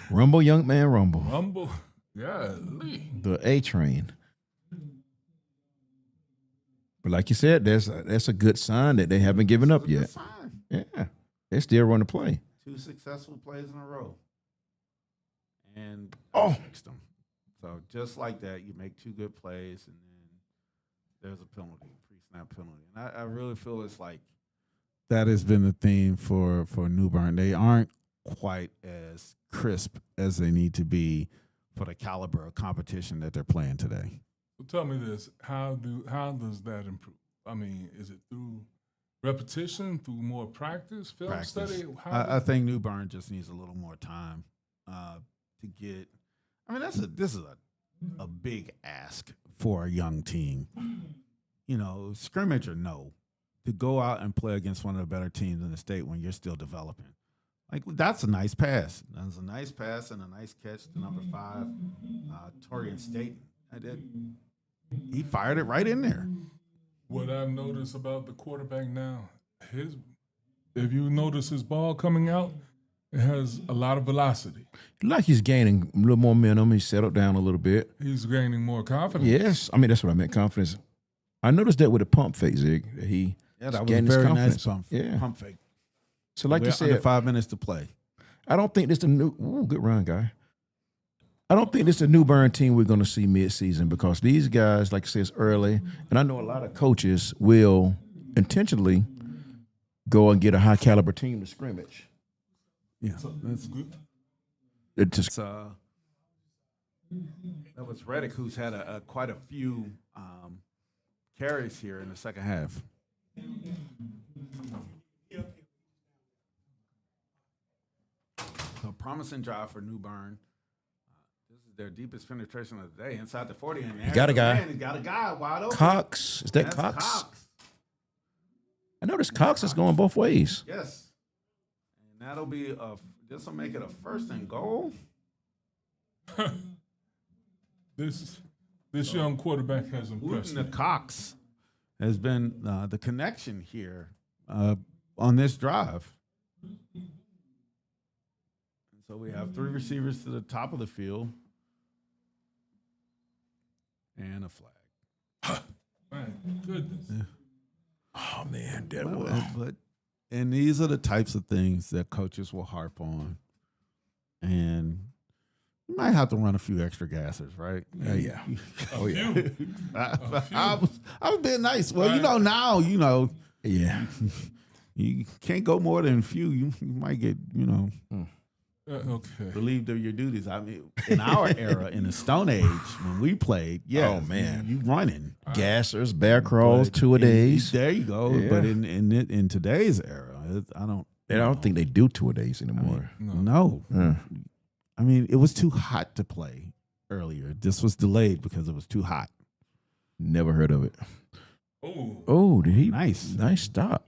Speaker 5: Rumble, young man, rumble.
Speaker 3: Rumble. Golly.
Speaker 5: The A train. But like you said, that's a good sign that they haven't given up yet.
Speaker 2: Fine.
Speaker 5: Yeah. They still run the play.
Speaker 2: 2 successful plays in a row. And fixed them. So just like that, you make 2 good plays, and then there's a penalty, pre-snap penalty. And I really feel it's like that has been the theme for Newburn. They aren't quite as crisp as they need to be for the caliber of competition that they're playing today.
Speaker 3: So tell me this: how does that improve? I mean, is it through repetition, through more practice, film study?
Speaker 2: I think Newburn just needs a little more time to get. I mean, this is a big ask for a young team. You know, scrimmage or no, to go out and play against one of the better teams in the state when you're still developing. Like, that's a nice pass. That's a nice pass and a nice catch to number 5, Torian Staten. He fired it right in there.
Speaker 3: What I've noticed about the quarterback now, if you notice his ball coming out, it has a lot of velocity.
Speaker 5: Like he's gaining a little more momentum. He's settled down a little bit.
Speaker 3: He's gaining more confidence.
Speaker 5: Yes. I mean, that's what I meant, confidence. I noticed that with the pump fake, Zig.
Speaker 2: That was a
Speaker 5: gaining his
Speaker 2: very
Speaker 5: confidence.
Speaker 2: nice pump fake.
Speaker 5: So like you
Speaker 2: We're under
Speaker 5: said,
Speaker 2: 5 minutes to play.
Speaker 5: I don't think this the new good run, guy. I don't think this is the Newburn team we're going to see mid-season because these guys, like I said, it's early, and I know a lot of coaches will intentionally go and get a high-caliber team to scrimmage.
Speaker 2: Yeah, that's good.
Speaker 5: It just
Speaker 2: That was Reddick, who's had quite a few carries here in the second half. So promising drive for Newburn. This is their deepest penetration of the day inside the 40. And
Speaker 5: got a guy.
Speaker 2: He got a guy wide open.
Speaker 5: Cox. Is that
Speaker 2: That's
Speaker 5: Cox? I noticed Cox is going both ways.
Speaker 2: Yes. And that'll be this will make it a 1st and goal.
Speaker 3: This young quarterback has impressed
Speaker 2: Wooten
Speaker 3: me.
Speaker 2: to Cox has been the connection here on this drive. So we have 3 receivers to the top of the field and a flag.
Speaker 3: My goodness.
Speaker 5: Oh man, that
Speaker 2: But these are the types of things that coaches will harp on, and you might have to run a few extra gassers, right?
Speaker 5: yeah.
Speaker 3: Oh yeah.
Speaker 2: I was being nice. Well, now
Speaker 5: Yeah.
Speaker 2: you can't go more than a few. You might get
Speaker 3: Okay.
Speaker 2: relieved of your duties. I mean, in our era, in the Stone Age, when we played,
Speaker 5: Oh, man.
Speaker 2: you running
Speaker 5: Gassers, bear crawls,
Speaker 2: But
Speaker 5: 2-a-days.
Speaker 2: There you go.
Speaker 5: Yeah.
Speaker 2: But in today's era, I don't
Speaker 5: think they do 2-a-days anymore.
Speaker 2: No. I mean, it was too hot to play earlier. This was delayed because it was too hot.
Speaker 5: Never heard of it.
Speaker 3: Oh,
Speaker 5: Did he?
Speaker 2: Nice.
Speaker 5: Nice stop.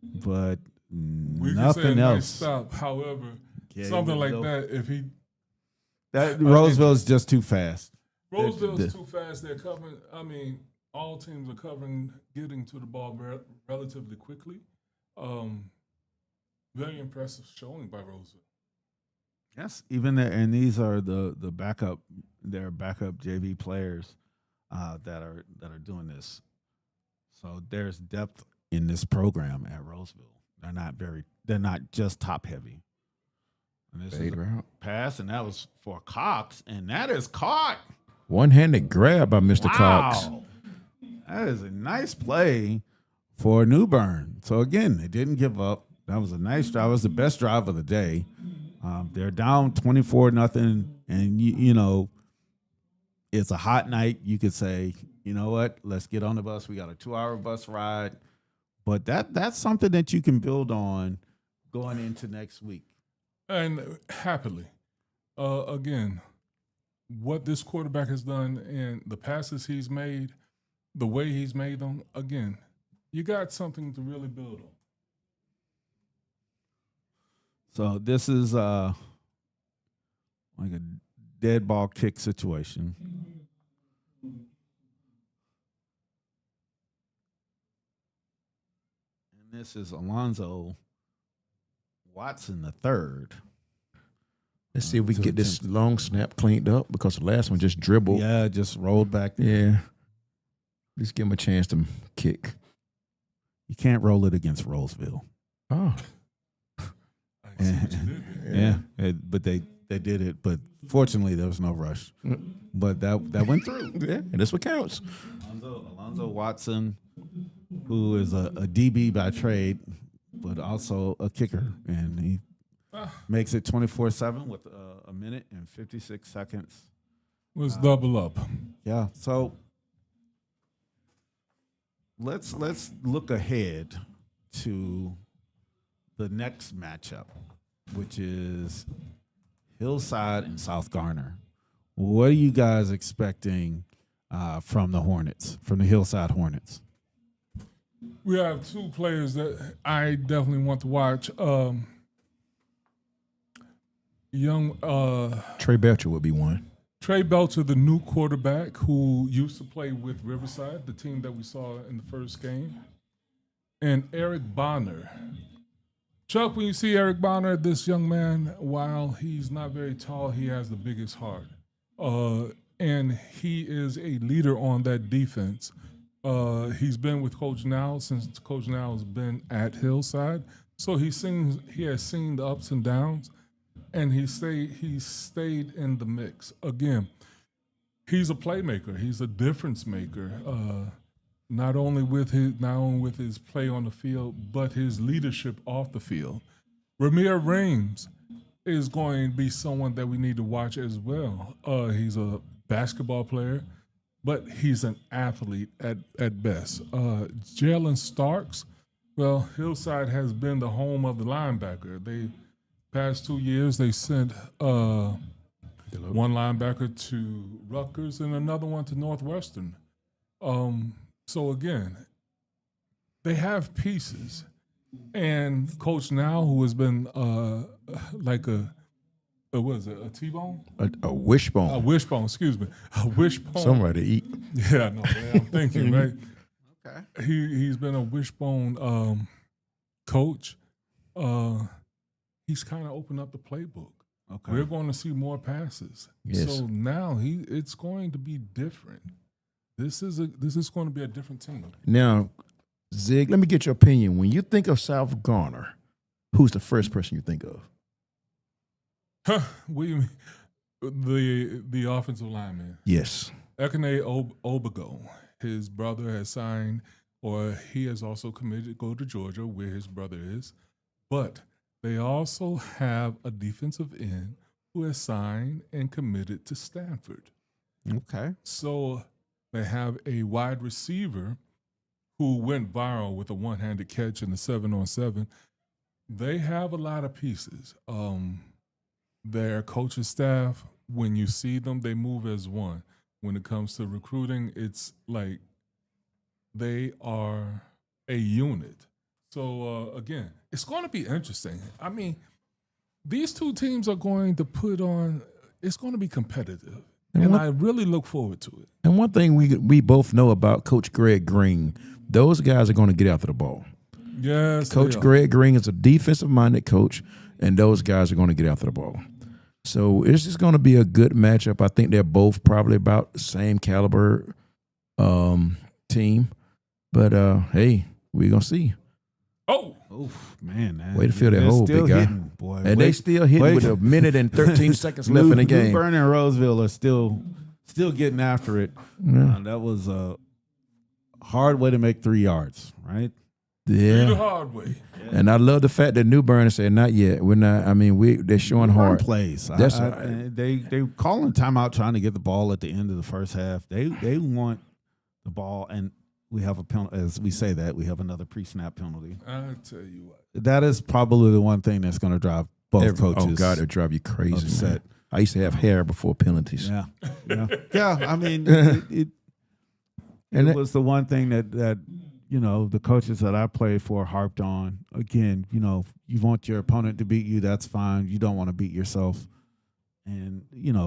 Speaker 2: But
Speaker 3: we can say a
Speaker 2: nothing
Speaker 3: nice
Speaker 2: else.
Speaker 3: stop. However,
Speaker 2: Yeah,
Speaker 3: something like
Speaker 2: no.
Speaker 3: that, if he
Speaker 2: Roseville is just too fast.
Speaker 3: Roseville's too fast, they're covering. I mean, all teams are covering, getting to the ball relatively quickly. Very impressive showing by Roseville.
Speaker 2: Yes, even there, and these are the backup. They're backup JV players that are doing this. So there's depth in this program at Roseville. They're not just top heavy. And this is a pass, and that was for Cox, and that is caught.
Speaker 5: One-handed grab by Mr. Cox.
Speaker 2: That is a nice play for Newburn. So again, they didn't give up. That was a nice drive. It was the best drive of the day. They're down 24-0, and it's a hot night. You could say, you know what? Let's get on the bus. We got a 2-hour bus ride, but that's something that you can build on going into next week.
Speaker 3: And happily, again, what this quarterback has done and the passes he's made, the way he's made them, again, you got something to really build on.
Speaker 2: So this is like a dead ball kick situation. And this is Alonzo Watson the third.
Speaker 5: Let's see if we can get this long snap cleaned up because the last one just dribbled.
Speaker 2: Yeah, just rolled back.
Speaker 5: Yeah. Let's give him a chance to kick.
Speaker 2: You can't roll it against Roseville.
Speaker 5: Oh.
Speaker 3: I see what you did there.
Speaker 2: Yeah, but they did it. But fortunately, there was no rush. But that went through.
Speaker 5: Yeah, and that's what counts.
Speaker 2: Alonzo Watson, who is a DB by trade, but also a kicker, and he makes it 24/7 with a minute and 56 seconds.
Speaker 3: Let's double up.
Speaker 2: Yeah, so let's look ahead to the next matchup, which is Hillside and South Garner. What are you guys expecting from the Hornets, from the Hillside Hornets?
Speaker 3: We have two players that I definitely want to watch.
Speaker 5: Trey Belcher would be one.
Speaker 3: Trey Belcher, the new quarterback who used to play with Riverside, the team that we saw in the first game, and Eric Bonner. Chuck, when you see Eric Bonner, this young man, while he's not very tall, he has the biggest heart. And he is a leader on that defense. He's been with Coach Now since Coach Now has been at Hillside. So he has seen the ups and downs, and he stayed in the mix. Again, he's a playmaker. He's a difference maker. Not only with his play on the field, but his leadership off the field. Ramir Reams is going to be someone that we need to watch as well. He's a basketball player, but he's an athlete at best. Jalen Starks, well, Hillside has been the home of the linebacker. Past 2 years, they sent one linebacker to Rutgers and another one to Northwestern. So again, they have pieces, and Coach Now, who has been like what is it, a T-bone?
Speaker 5: A wishbone.
Speaker 3: A wishbone, excuse me. A wishbone.
Speaker 5: Somewhere to eat.
Speaker 3: Yeah, no, I'm thinking, right?
Speaker 2: Okay.
Speaker 3: He's been a wishbone coach. He's kind of opened up the playbook.
Speaker 2: Okay.
Speaker 3: We're going to see more passes.
Speaker 5: Yes.
Speaker 3: So now it's going to be different. This is going to be a different team.
Speaker 5: Now, Zig, let me get your opinion. When you think of South Garner, who's the first person you think of?
Speaker 3: What do you mean? The offensive lineman.
Speaker 5: Yes.
Speaker 3: Ekene Obago. His brother has signed, or he has also committed to go to Georgia, where his brother is. But they also have a defensive end who has signed and committed to Stanford.
Speaker 2: Okay.
Speaker 3: So they have a wide receiver who went viral with a one-handed catch in the 7-on-7. They have a lot of pieces. Their coaching staff, when you see them, they move as one. When it comes to recruiting, it's like they are a unit. So, again, it's going to be interesting. I mean, these two teams are going to it's going to be competitive. And I really look forward to it.
Speaker 5: And one thing we both know about Coach Greg Green, those guys are going to get after the ball.
Speaker 3: Yes,
Speaker 5: Coach Greg Green is a defensive-minded coach, and those guys are going to get after the ball. So it's just going to be a good matchup. I think they're both probably about the same caliber team. But, hey, we're going to see.
Speaker 3: Oh,
Speaker 2: man.
Speaker 5: Way to fill that hole, big guy.
Speaker 2: Hitting, boy.
Speaker 5: And they still hitting with a minute and 13 seconds left in the game.
Speaker 2: Newburn and Roseville are still getting after it.
Speaker 5: Yeah.
Speaker 2: That was a hard way to make 3 yards, right?
Speaker 5: Yeah.
Speaker 3: the hard way.
Speaker 5: And I love the fact that Newburn said, not yet. We're not, I mean, they're showing hard.
Speaker 2: Plays.
Speaker 5: That's
Speaker 2: they calling timeout trying to get the ball at the end of the first half. They want the ball, and we have a penalty. As we say that, we have another pre-snap penalty.
Speaker 3: I tell you what.
Speaker 2: That is probably the one thing that's going to drive both coaches.
Speaker 5: Oh, God, it'll drive you crazy,
Speaker 2: upset.
Speaker 5: man. I used to have hair before penalties.
Speaker 2: Yeah. I mean, it was the one thing that the coaches that I played for harped on. Again, you want your opponent to beat you, that's fine. You don't want to beat yourself. and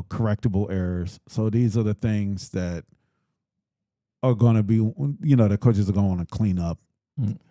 Speaker 2: correctable errors. So these are the things that are going to be, the coaches are going to want to clean up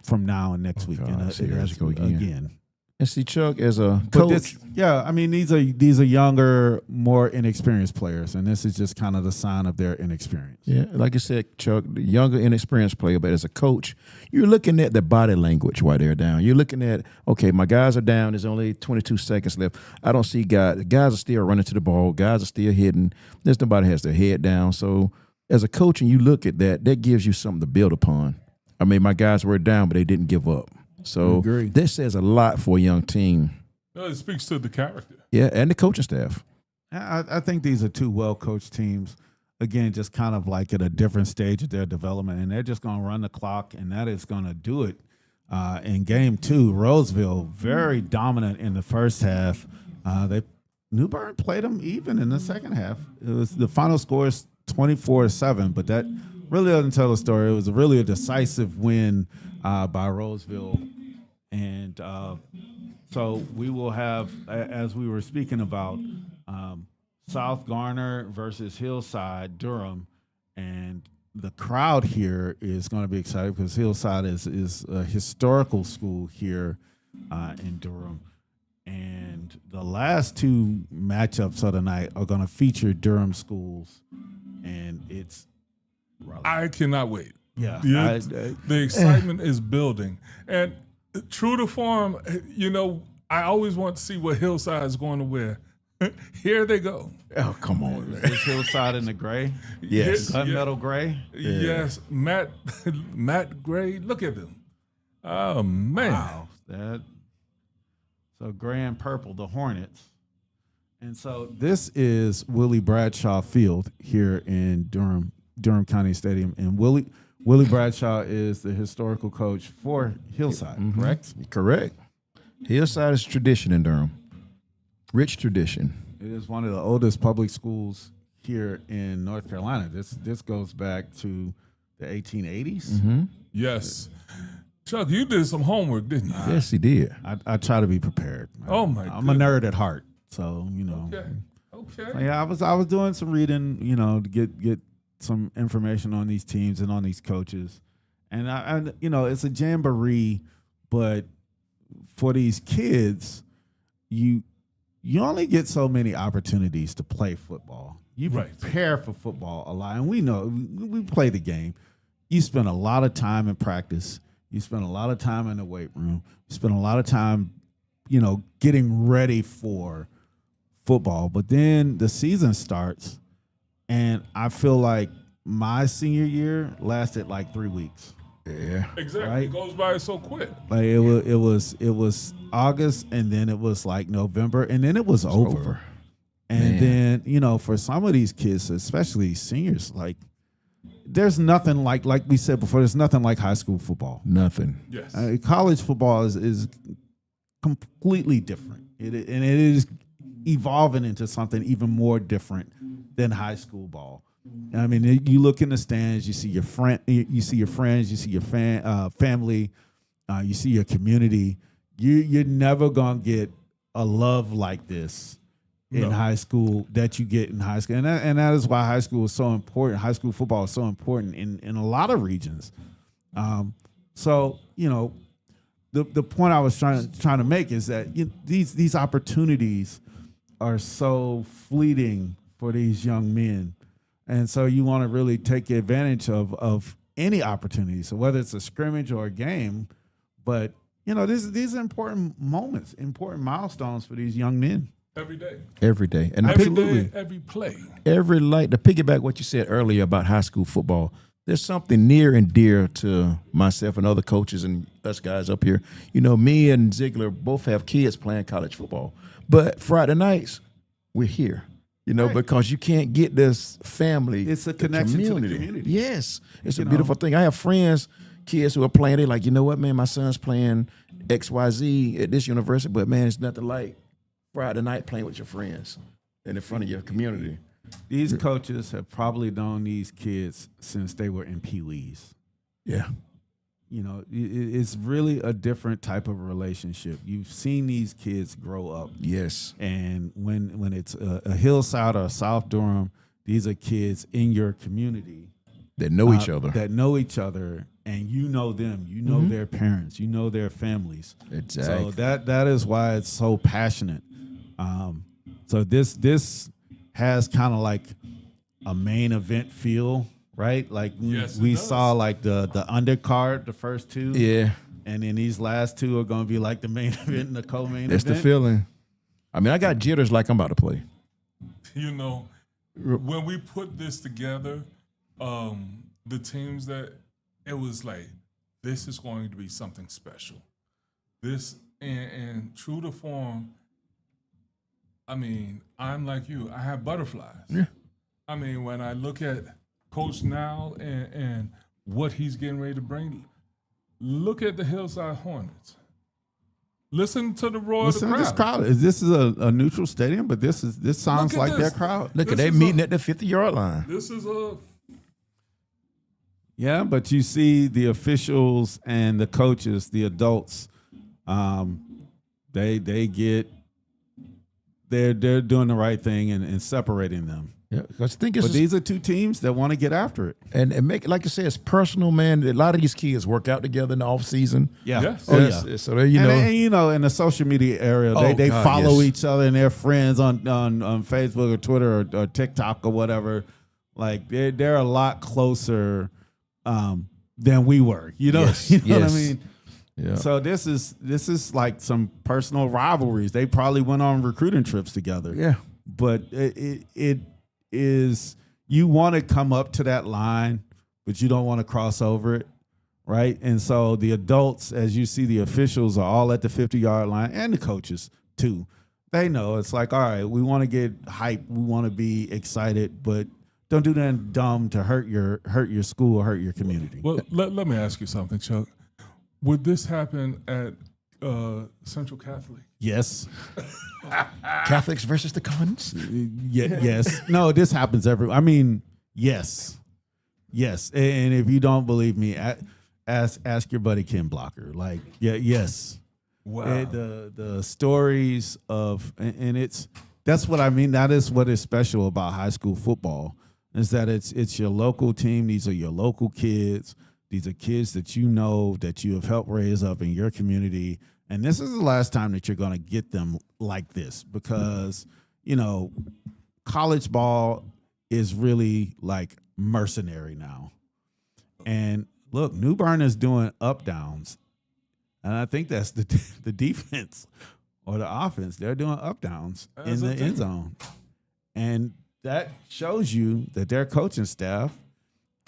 Speaker 2: from now and next week. And
Speaker 5: God, see, there you go again. And see, Chuck, as a
Speaker 2: But
Speaker 5: coach,
Speaker 2: these are younger, more inexperienced players, and this is just kind of the sign of their inexperience.
Speaker 5: yeah, like you said, Chuck, the younger, inexperienced player, but as a coach, you're looking at the body language while they're down. You're looking at, okay, my guys are down. There's only 22 seconds left. I don't see guys. Guys are still running to the ball. Guys are still hitting. There's nobody has their head down. So as a coach, and you look at that, that gives you something to build upon. I mean, my guys were down, but they didn't give up. So this says a lot for a young team.
Speaker 3: No, it speaks to the character.
Speaker 5: Yeah, and the coaching staff.
Speaker 2: I think these are two well-coached teams, again, just kind of like at a different stage of their development, and they're just going to run the clock, and that is going to do it. In game 2, Roseville, very dominant in the first half. Newburn played them even in the second half. It was the final score is 24-7, but that really doesn't tell the story. It was really a decisive win by Roseville. And so we will have, as we were speaking about, South Garner versus Hillside, Durham. And the crowd here is going to be excited because Hillside is a historical school here in Durham. And the last two matchups of the night are going to feature Durham schools. And it's
Speaker 3: I cannot wait.
Speaker 2: Yeah.
Speaker 3: The excitement is building. And true to form, I always want to see what Hillside is going to wear. Here they go.
Speaker 5: Oh, come on, man.
Speaker 2: Is Hillside in the gray?
Speaker 5: Yes.
Speaker 2: Gunmetal gray?
Speaker 3: Yes. Matt Gray. Look at them. Oh, man.
Speaker 2: Wow. So gray and purple, the Hornets. And so this is Willie Bradshaw Field here in Durham County Stadium. And Willie Bradshaw is the historical coach for Hillside, correct?
Speaker 5: Correct. Hillside is tradition in Durham. Rich tradition.
Speaker 2: It is one of the oldest public schools here in North Carolina. This goes back to the 1880s.
Speaker 5: Mm-hmm.
Speaker 3: Yes. Chuck, you did some homework, didn't you?
Speaker 5: Yes, he did.
Speaker 2: I try to be prepared.
Speaker 3: Oh, my
Speaker 2: I'm a nerd at heart, so
Speaker 3: Okay.
Speaker 2: Yeah, I was doing some reading, to get some information on these teams and on these coaches, and I it's a jamboree, but for these kids, you only get so many opportunities to play football. You prepare for football a lot, and we know we play the game. You spend a lot of time in practice. You spend a lot of time in the weight room. You spend a lot of time, getting ready for football. But then the season starts, and I feel like my senior year lasted like 3 weeks.
Speaker 5: Yeah.
Speaker 3: Exactly.
Speaker 2: Right?
Speaker 3: It goes by so quick.
Speaker 2: Like it was August, and then it was like November, and then it was over. And then, for some of these kids, especially seniors, like there's nothing like we said before, there's nothing like high school football.
Speaker 5: Nothing.
Speaker 3: Yes.
Speaker 2: College football is completely different. It is evolving into something even more different than high school ball. I mean, you look in the stands, you see your friends, you see your family, you see your community. You're never gonna get a love like this in high school that you get in high school, and that is why high school is so important. High school football is so important in a lot of regions. So the point I was trying to make is that these opportunities are so fleeting for these young men. And so you want to really take advantage of any opportunity. So whether it's a scrimmage or a game, but these are important moments, important milestones for these young men.
Speaker 3: Every day.
Speaker 5: Every day. And
Speaker 3: Every day, every play.
Speaker 5: to piggyback what you said earlier about high school football, there's something near and dear to myself and other coaches and us guys up here. Me and Ziegler both have kids playing college football. But Friday nights, we're here. Because you can't get this family.
Speaker 2: It's a connection to the community.
Speaker 5: Yes. It's a beautiful thing. I have friends, kids who are playing. They're like, you know what, man, my son's playing XYZ at this university, but, man, it's nothing like Friday night playing with your friends in front of your community.
Speaker 2: These coaches have probably known these kids since they were in Pee-wees.
Speaker 5: Yeah.
Speaker 2: it's really a different type of relationship. You've seen these kids grow up.
Speaker 5: Yes.
Speaker 2: And when it's a Hillside or a South Durham, these are kids in your community
Speaker 5: That know each other.
Speaker 2: that know each other, and you know them, you know their parents, you know their families.
Speaker 5: Exactly.
Speaker 2: So that is why it's so passionate. So this has kind of like a main event feel, right? Like
Speaker 3: Yes, it
Speaker 2: we
Speaker 3: does.
Speaker 2: saw like the undercard, the first two,
Speaker 5: Yeah.
Speaker 2: and then these last two are going to be like the main event and the co-main
Speaker 5: That's
Speaker 2: event.
Speaker 5: the feeling. I mean, I got jitters like I'm about to play.
Speaker 3: You know, when we put this together, the teams that it was like, this is going to be something special. This and true to form. I mean, I'm like you. I have butterflies.
Speaker 5: Yeah.
Speaker 3: I mean, when I look at Coach now and what he's getting ready to bring, look at the Hillside Hornets. Listen to the roar
Speaker 2: Listen
Speaker 3: of
Speaker 2: to
Speaker 3: the
Speaker 2: this
Speaker 3: crowd.
Speaker 2: crowd. This is a neutral stadium, but this sounds
Speaker 3: Look at
Speaker 2: like their
Speaker 3: this.
Speaker 2: crowd.
Speaker 5: Look at
Speaker 3: This
Speaker 5: they
Speaker 3: is
Speaker 5: meeting
Speaker 3: a-
Speaker 5: at the 50-yard line.
Speaker 3: This is a
Speaker 2: Yeah, but you see the officials and the coaches, the adults, they're doing the right thing and separating them.
Speaker 5: Yeah, because I think it's
Speaker 2: But these are two teams that want to get after it.
Speaker 5: and make, like I said, it's personal, man. A lot of these kids work out together in the off season.
Speaker 2: Yeah.
Speaker 3: Yes.
Speaker 2: Oh,
Speaker 5: Yes.
Speaker 2: yeah.
Speaker 5: So there you know.
Speaker 2: And in the social media area,
Speaker 5: Oh,
Speaker 2: they
Speaker 5: God,
Speaker 2: follow
Speaker 5: yes.
Speaker 2: each other and their friends on Facebook or Twitter or TikTok or whatever. Like they're a lot closer than we were. You know,
Speaker 5: Yes,
Speaker 2: you know what I
Speaker 5: yes.
Speaker 2: mean?
Speaker 5: Yeah.
Speaker 2: So this is like some personal rivalries. They probably went on recruiting trips together.
Speaker 5: Yeah.
Speaker 2: But it is, you want to come up to that line, but you don't want to cross over it, right? And so the adults, as you see, the officials are all at the 50-yard line, and the coaches too. They know it's like, all right, we want to get hype, we want to be excited, but don't do nothing dumb to hurt your school or hurt your community.
Speaker 3: Well, let me ask you something, Chuck. Would this happen at Central Catholic?
Speaker 2: Yes.
Speaker 5: Catholics versus the cons.
Speaker 2: Yes. No, this happens yes. Yes. And if you don't believe me, ask your buddy Ken Blocker. Like, yes.
Speaker 3: Wow.
Speaker 2: The stories of, and that's what I mean. That is what is special about high school football, is that it's your local team. These are your local kids. These are kids that you know, that you have helped raise up in your community. And this is the last time that you're going to get them like this, because, college ball is really like mercenary now. And look, Newburn is doing up downs. And I think that's the defense or the offense. They're doing up downs in the end zone. And that shows you that their coaching staff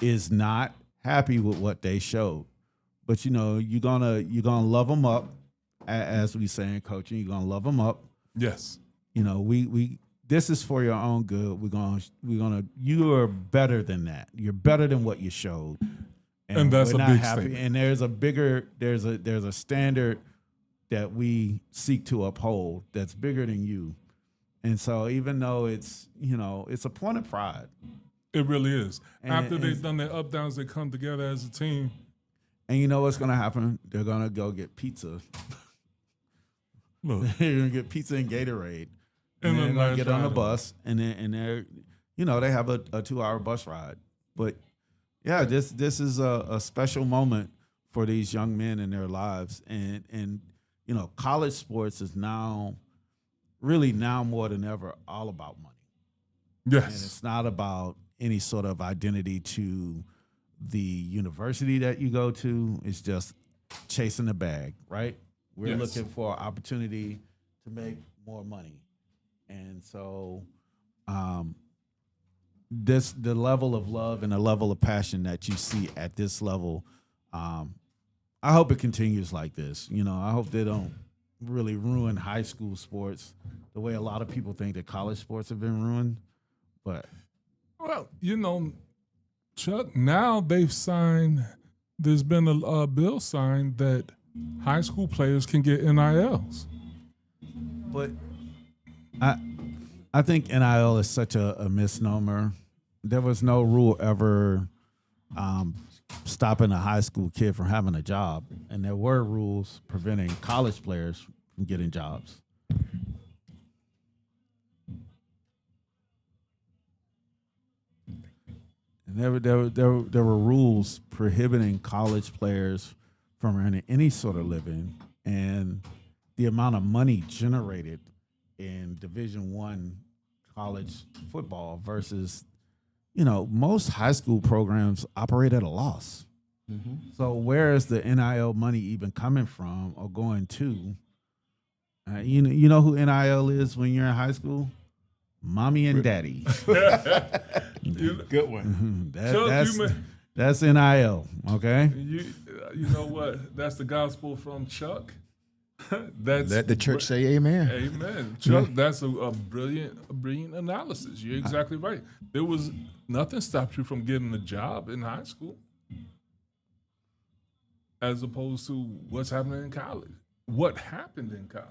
Speaker 2: is not happy with what they showed. But you're gonna love them up, as we say in coaching. You're gonna love them up.
Speaker 3: Yes.
Speaker 2: We this is for your own good. You are better than that. You're better than what you showed.
Speaker 3: And that's
Speaker 2: we're
Speaker 3: a
Speaker 2: not
Speaker 3: big
Speaker 2: happy.
Speaker 3: statement.
Speaker 2: And there's a standard that we seek to uphold that's bigger than you. And so even though it's a point of pride.
Speaker 3: It really is.
Speaker 2: And-
Speaker 3: After they've
Speaker 2: and-
Speaker 3: done their up downs, they come together as a team.
Speaker 2: And you know what's gonna happen? They're gonna go get pizza.
Speaker 3: Look,
Speaker 2: They're gonna get pizza and Gatorade.
Speaker 3: And
Speaker 2: And they're
Speaker 3: then
Speaker 2: gonna
Speaker 3: last
Speaker 2: get on the
Speaker 3: ride.
Speaker 2: bus, and they're they have a 2-hour bus ride. But yeah, this is a special moment for these young men in their lives, and college sports is now more than ever all about money. And
Speaker 3: yes.
Speaker 2: it's not about any sort of identity to the university that you go to. It's just chasing the bag, right? We're
Speaker 3: Yes.
Speaker 2: looking for an opportunity to make more money. And so the level of love and the level of passion that you see at this level, I hope it continues like this. I hope they don't really ruin high school sports the way a lot of people think that college sports have been ruined. But
Speaker 3: Well, Chuck, now they've signed, there's been a bill signed that high school players can get NILs.
Speaker 2: But I think NIL is such a misnomer. There was no rule ever stopping a high school kid from having a job, and there were rules preventing college players from getting jobs. And there were rules prohibiting college players from earning any sort of living, and the amount of money generated in Division I college football versus, most high school programs operate at a loss. So where is the NIL money even coming from or going to? You know who NIL is when you're in high school? Mommy and daddy.
Speaker 5: Good one.
Speaker 2: That's NIL, okay?
Speaker 3: You know what? That's the gospel from Chuck.
Speaker 5: Let the church say amen.
Speaker 3: Amen. Chuck, that's a brilliant analysis. You're exactly right. There was nothing stopped you from getting a job in high school as opposed to what's happening in college. What happened in college?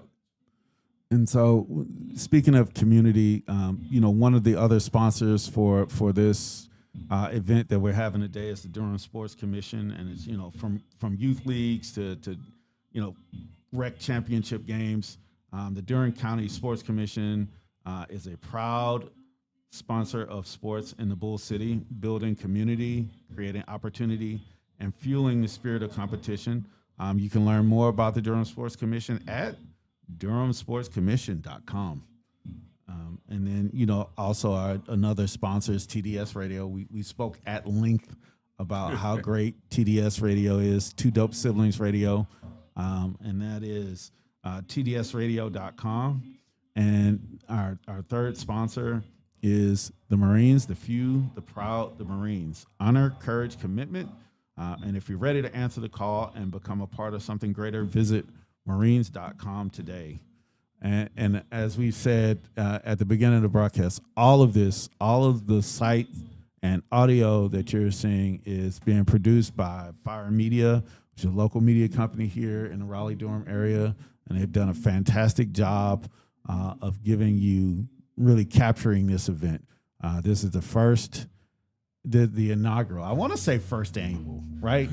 Speaker 2: And so, speaking of community, one of the other sponsors for this event that we're having today is the Durham Sports Commission, and it's from youth leagues to rec championship games. The Durham County Sports Commission is a proud sponsor of sports in the Bull City, building community, creating opportunity, and fueling the spirit of competition. You can learn more about the Durham Sports Commission at durhamsportscommission.com. And then, also another sponsor is TDS Radio. We spoke at length about how great TDS Radio is, Two Dope Siblings Radio. And that is tdsradio.com. And our third sponsor is the Marines, the few, the proud, the Marines. Honor, courage, commitment. And if you're ready to answer the call and become a part of something greater, visit marines.com today. And as we said at the beginning of the broadcast, all of the site and audio that you're seeing is being produced by Fire Media, which is a local media company here in the Raleigh-Durham area. And they've done a fantastic job of really capturing this event. This is the inaugural. I want to say first annual, right?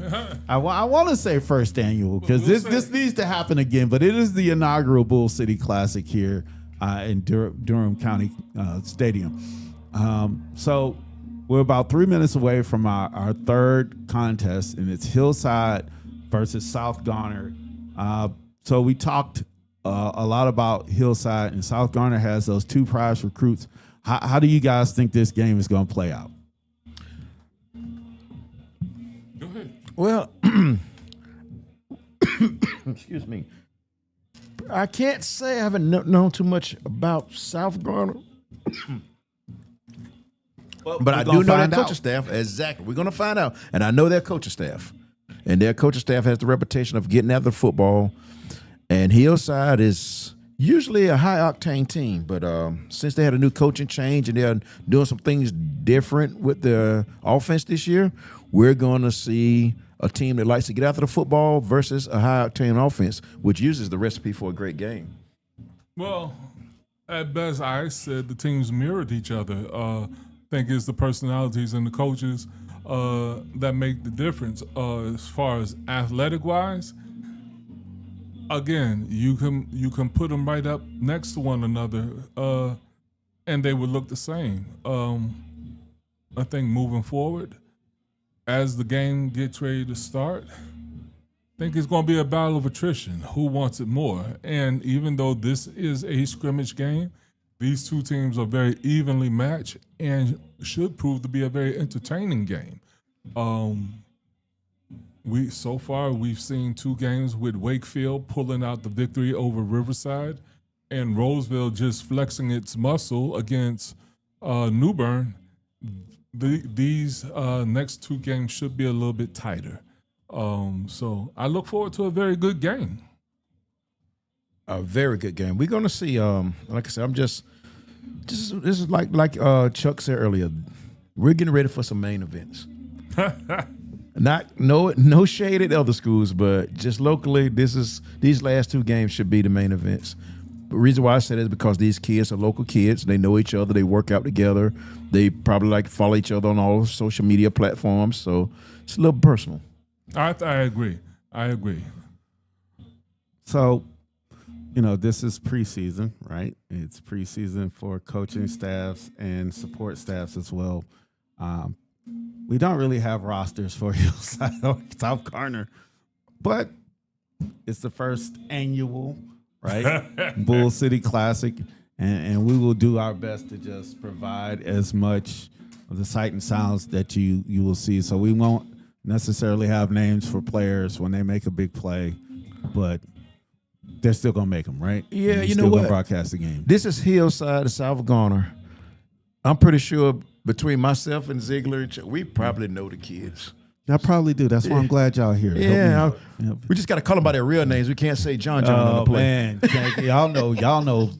Speaker 2: I want to say first annual because this needs to happen again. But it is the inaugural Bull City Classic here in Durham County Stadium. So we're about 3 minutes away from our third contest, and it's Hillside versus South Garner. So we talked a lot about Hillside, and South Garner has those two prize recruits. How do you guys think this game is going to play out?
Speaker 3: Go ahead.
Speaker 5: Well, excuse me. I can't say I haven't known too much about South Garner. But I do know their coaching staff. Exactly. We're going to find out. And I know their coaching staff. And their coaching staff has the reputation of getting after football. And Hillside is usually a high-octane team. But since they had a new coaching change and they're doing some things different with the offense this year, we're going to see a team that likes to get after the football versus a high-octane offense, which uses the recipe for a great game.
Speaker 3: Well, at best, I said the teams mirrored each other. I think it's the personalities and the coaches that make the difference. As far as athletic-wise, again, you can put them right up next to one another, and they would look the same. I think moving forward, as the game gets ready to start, I think it's going to be a battle of attrition. Who wants it more? And even though this is a scrimmage game, these two teams are very evenly matched and should prove to be a very entertaining game. We've seen two games with Wakefield pulling out the victory over Riverside, and Roseville just flexing its muscle against Newburn. These next two games should be a little bit tighter. So I look forward to a very good game.
Speaker 5: A very good game. We're going to see, like I said, this is like Chuck said earlier, we're getting ready for some main events. No shade at other schools, but just locally, these last two games should be the main events. The reason why I said it is because these kids are local kids. They know each other. They work out together. They probably like to follow each other on all social media platforms. So it's a little personal.
Speaker 3: I agree. I agree.
Speaker 2: So, this is preseason, right? It's preseason for coaching staffs and support staffs as well. We don't really have rosters for Hillside or South Garner, but it's the first annual, right, Bull City Classic, and we will do our best to just provide as much of the sight and sounds that you will see. So we won't necessarily have names for players when they make a big play, but they're still gonna make them, right?
Speaker 5: Yeah,
Speaker 2: and
Speaker 5: you know
Speaker 2: still
Speaker 5: what?
Speaker 2: Gonna broadcast the game.
Speaker 5: This is Hillside, South Garner. I'm pretty sure between myself and Ziegler, we probably know the kids.
Speaker 2: I probably do. That's why I'm glad y'all here.
Speaker 5: Yeah,
Speaker 2: Help me.
Speaker 5: we just got to call them by their real names. We can't say John on the play.
Speaker 2: Man, y'all know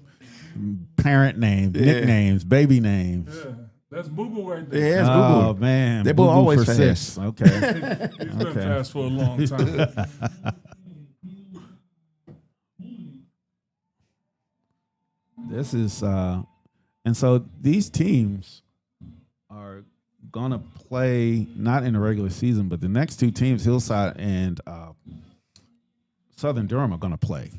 Speaker 2: parent names, nicknames, baby names.
Speaker 3: Yeah, that's Boo Boo right there.
Speaker 5: Yeah, it's
Speaker 2: Oh
Speaker 5: Boo-Boo.
Speaker 2: man,
Speaker 5: They both
Speaker 2: Boo-Boo
Speaker 5: always
Speaker 2: for
Speaker 5: fast.
Speaker 2: 6. Okay.
Speaker 3: He's been
Speaker 2: Okay.
Speaker 3: fast for a long time.
Speaker 2: This is and so these teams are gonna play not in the regular season, but the next two teams, Hillside and Southern Durham, are gonna play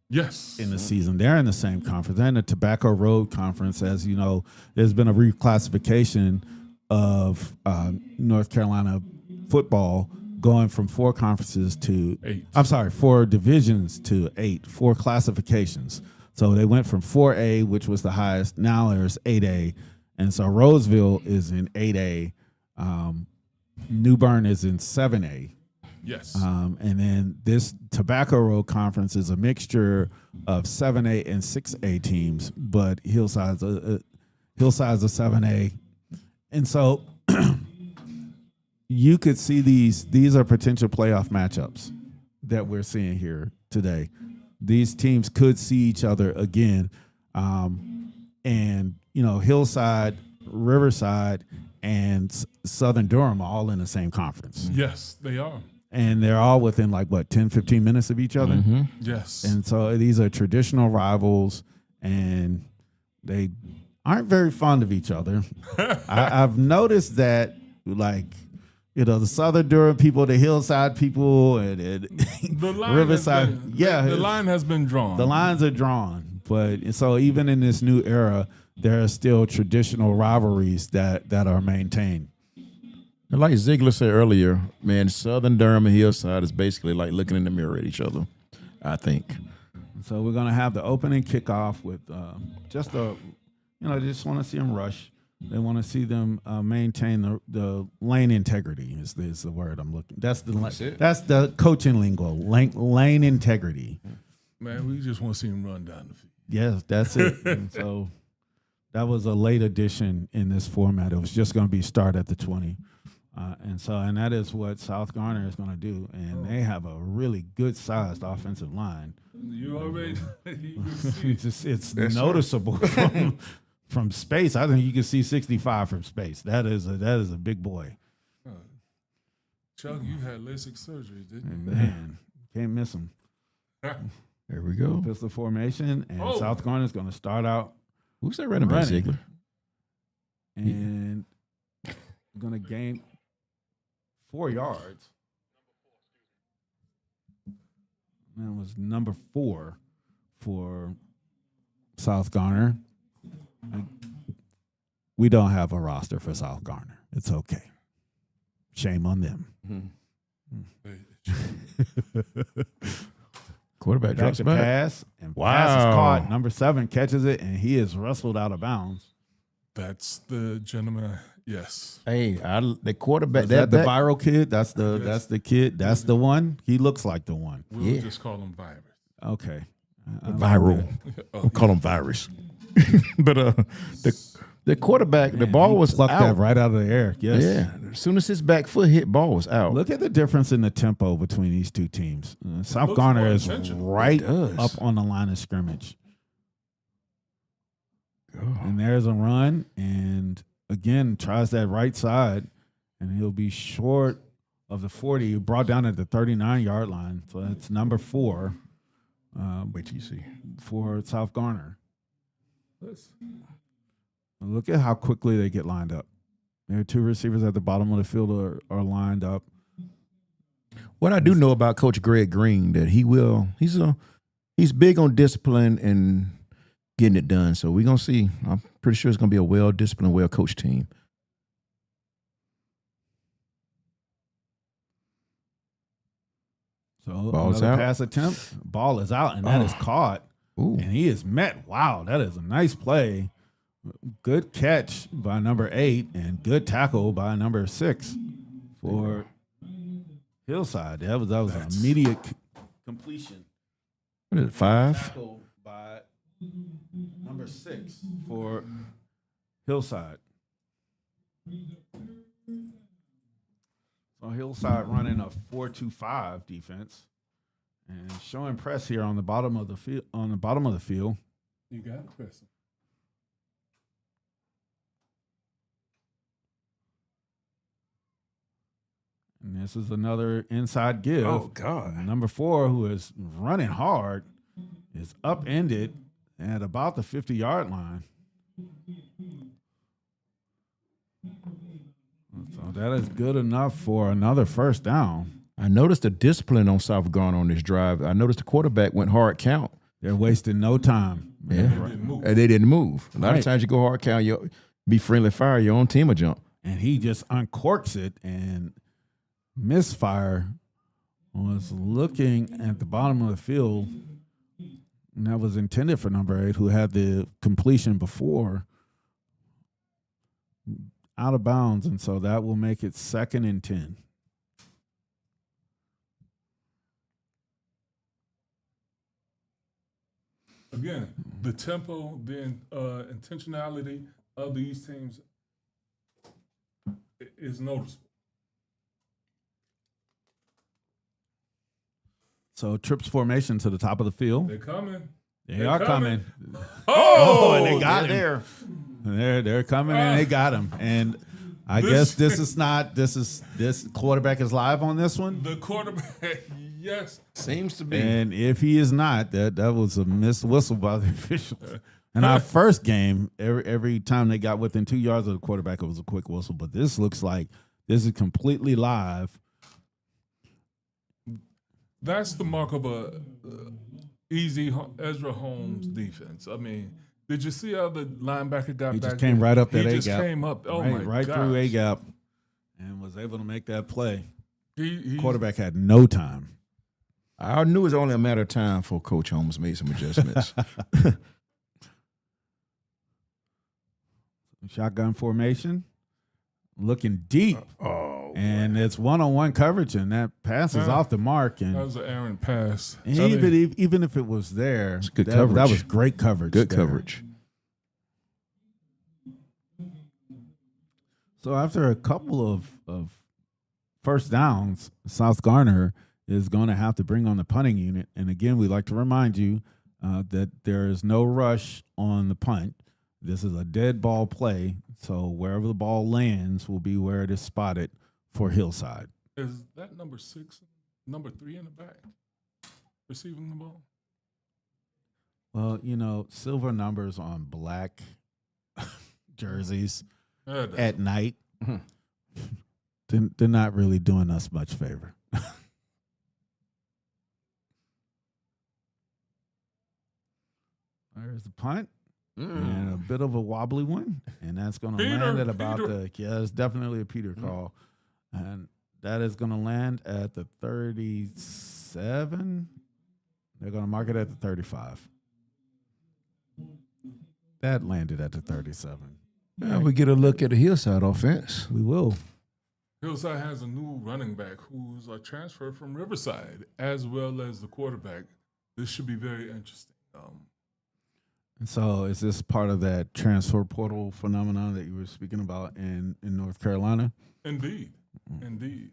Speaker 3: Yes.
Speaker 2: in the season. They're in the same conference. They're in the Tobacco Road Conference. As you know, there's been a reclassification of North Carolina football going from 4 conferences to
Speaker 3: 8.
Speaker 2: I'm sorry, 4 divisions to 8, 4 classifications. So they went from 4A, which was the highest. Now there's 8A. And so Roseville is in 8A. Newburn is in 7A.
Speaker 3: Yes.
Speaker 2: And then this Tobacco Road Conference is a mixture of 7A and 6A teams, but Hillside's a 7A. And so you could see these are potential playoff matchups that we're seeing here today. These teams could see each other again. And, Hillside, Riverside, and Southern Durham are all in the same conference.
Speaker 3: Yes, they are.
Speaker 2: And they're all within 10, 15 minutes of each other.
Speaker 5: Mm-hmm.
Speaker 3: Yes.
Speaker 2: And so these are traditional rivals, and they aren't very fond of each other. I've noticed that, the Southern Durham people, the Hillside people, and
Speaker 3: the line
Speaker 2: Riverside.
Speaker 3: has been,
Speaker 2: Yeah,
Speaker 3: the line has been drawn.
Speaker 2: the lines are drawn. But so even in this new era, there are still traditional rivalries that are maintained.
Speaker 5: And like Ziegler said earlier, man, Southern Durham and Hillside is basically like looking in the mirror at each other, I think.
Speaker 2: So we're going to have the opening kickoff with just want to see them rush. They want to see them maintain the lane integrity is the word I'm looking. That's the coaching lingo, lane integrity.
Speaker 3: Man, we just want to see him run down the field.
Speaker 2: Yes, that's it. And so that was a late addition in this format. It was just going to be start at the 20. And that is what South Garner is going to do. And they have a really good sized offensive line.
Speaker 3: You already you can see it.
Speaker 2: It's noticeable from space. I think you can see 65 from space. That is a big boy.
Speaker 3: Chuck, you had LASIK surgery, didn't you?
Speaker 2: Man, can't miss him.
Speaker 5: There we go.
Speaker 2: Pistol formation, and
Speaker 3: Oh.
Speaker 2: South Garner is going to start out
Speaker 5: Who's that running back,
Speaker 2: Running.
Speaker 5: Ziegler?
Speaker 2: and going to gain 4 yards. That was number 4 for South Garner. We don't have a roster for South Garner. It's okay. Shame on them.
Speaker 5: Quarterback
Speaker 2: Back
Speaker 5: drops
Speaker 2: to
Speaker 5: back.
Speaker 2: pass, and pass is
Speaker 5: Wow.
Speaker 2: caught. Number 7 catches it, and he is wrestled out of bounds.
Speaker 3: That's the gentleman. Yes.
Speaker 5: Hey, the quarterback.
Speaker 2: Is that the viral kid? That's the kid. That's the one. He looks like the one.
Speaker 3: We'll
Speaker 5: Yeah.
Speaker 3: just call him Virus.
Speaker 2: Okay. I like
Speaker 5: viral.
Speaker 3: Oh,
Speaker 5: We'll call him virus. But the quarterback, the
Speaker 2: that.
Speaker 5: ball
Speaker 2: He
Speaker 5: was
Speaker 2: plucked
Speaker 5: out.
Speaker 2: that right out of the air. Yes.
Speaker 5: Yeah, as soon as his back foot hit, ball was out.
Speaker 2: Look at the difference in the tempo between these two teams. South
Speaker 3: looks
Speaker 2: Garner
Speaker 3: more
Speaker 2: is
Speaker 3: intentional.
Speaker 2: right
Speaker 5: It does.
Speaker 2: up on the line of scrimmage.
Speaker 5: Oh.
Speaker 2: And there's a run, and again, tries that right side, and he'll be short of the 40, brought down at the 39-yard line. So that's number 4.
Speaker 5: Wait till you see.
Speaker 2: for South Garner.
Speaker 3: Let's-
Speaker 2: Look at how quickly they get lined up. Their two receivers at the bottom of the field are lined up.
Speaker 5: What I do know about Coach Greg Green that he's big on discipline and getting it done. So we're gonna see. I'm pretty sure it's gonna be a well disciplined, well coached team.
Speaker 2: So
Speaker 5: Ball's
Speaker 2: another
Speaker 5: out.
Speaker 2: pass attempt. Ball is out, and that is caught.
Speaker 5: Ooh.
Speaker 2: And he is met. Wow, that is a nice play. Good catch by number 8 and good tackle by number 6 for Hillside. That was an immediate completion.
Speaker 5: What is it, 5?
Speaker 2: Tackle by number 6 for Hillside. So Hillside running a 4-2-5 defense and showing press here on the bottom of the field.
Speaker 3: You got it, Chris.
Speaker 2: And this is another inside give.
Speaker 5: Oh God.
Speaker 2: Number 4, who is running hard, is upended at about the 50-yard line. So that is good enough for another first down.
Speaker 5: I noticed the discipline on South Garner on this drive. I noticed the quarterback went hard count.
Speaker 2: They're wasting no time.
Speaker 5: Yeah.
Speaker 3: Didn't move.
Speaker 5: And they didn't move. A lot
Speaker 2: Right.
Speaker 5: of times you go hard count, you be friendly fire, your own team will jump.
Speaker 2: And he just uncorks it and misfire was looking at the bottom of the field. And that was intended for number 8, who had the completion before, out of bounds. And so that will make it 2nd and 10.
Speaker 3: Again, the tempo, the intentionality of these teams is noticeable.
Speaker 2: So trips formation to the top of the field.
Speaker 3: They're coming.
Speaker 2: They are coming.
Speaker 3: Oh,
Speaker 2: and they got
Speaker 5: they're
Speaker 2: him. They're coming and they got him. And I guess this quarterback is live on this one.
Speaker 3: The quarterback, yes.
Speaker 5: Seems to be.
Speaker 2: And if he is not, that was a missed whistle by the officials. In our first game, every time they got within 2 yards of the quarterback, it was a quick whistle. But this looks like this is completely live.
Speaker 3: That's the mark of a easy Ezra Holmes defense. I mean, did you see how the linebacker got
Speaker 2: He
Speaker 3: back
Speaker 2: just came
Speaker 3: there?
Speaker 2: right up that
Speaker 3: He
Speaker 2: A
Speaker 3: just
Speaker 2: gap.
Speaker 3: came up. Oh, my
Speaker 2: right
Speaker 3: gosh.
Speaker 2: through A gap and was able to make that play.
Speaker 3: He
Speaker 2: Quarterback had no time.
Speaker 5: I knew it was only a matter of time before Coach Holmes made some adjustments.
Speaker 2: Shotgun formation, looking deep.
Speaker 5: Oh,
Speaker 2: And it's one-on-one coverage, and that pass is
Speaker 3: Yeah.
Speaker 2: off the mark. And
Speaker 3: That was an errant pass.
Speaker 2: even if it was there,
Speaker 5: good
Speaker 2: that
Speaker 5: coverage.
Speaker 2: was great coverage.
Speaker 5: good
Speaker 2: there.
Speaker 5: coverage.
Speaker 2: So after a couple of first downs, South Garner is going to have to bring on the punting unit. And again, we like to remind you that there is no rush on the punt. This is a dead ball play, so wherever the ball lands will be where it is spotted for Hillside.
Speaker 3: Is that number 6, number 3 in the back receiving the ball?
Speaker 2: Well, silver numbers on black jerseys
Speaker 3: Yeah,
Speaker 2: at night, they're not really doing us much favor. There's the punt. And a bit of a wobbly one, and that's going to land at about it's definitely a Peter call, and that is going to land at the 37. They're going to mark it at the 35. That landed at the 37.
Speaker 5: Now we get a look at the Hillside offense.
Speaker 2: We will.
Speaker 3: Hillside has a new running back who's a transfer from Riverside, as well as the quarterback. This should be very interesting.
Speaker 2: And so is this part of that transfer portal phenomenon that you were speaking about in North Carolina?
Speaker 3: Indeed. Indeed.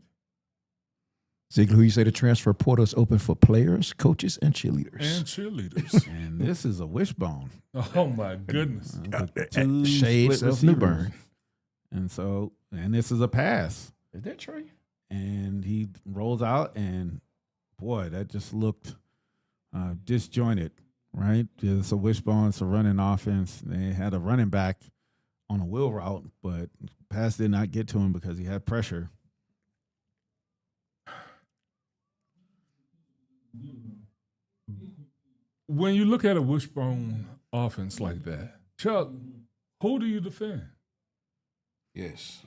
Speaker 5: Ziegler, who you say the transfer portal is open for players, coaches, and cheerleaders.
Speaker 3: And cheerleaders.
Speaker 2: And this is a wishbone.
Speaker 3: Oh, my goodness.
Speaker 2: With two
Speaker 5: Shades
Speaker 2: split
Speaker 5: of Newburn.
Speaker 2: receivers. And this is a pass.
Speaker 5: Is that Trey?
Speaker 2: And he rolls out, and boy, that just looked disjointed, right? It's a wishbone, it's a running offense. They had a running back on a wheel route, but pass did not get to him because he had pressure.
Speaker 3: When you look at a wishbone offense like that, Chuck, who do you defend?
Speaker 5: Yes.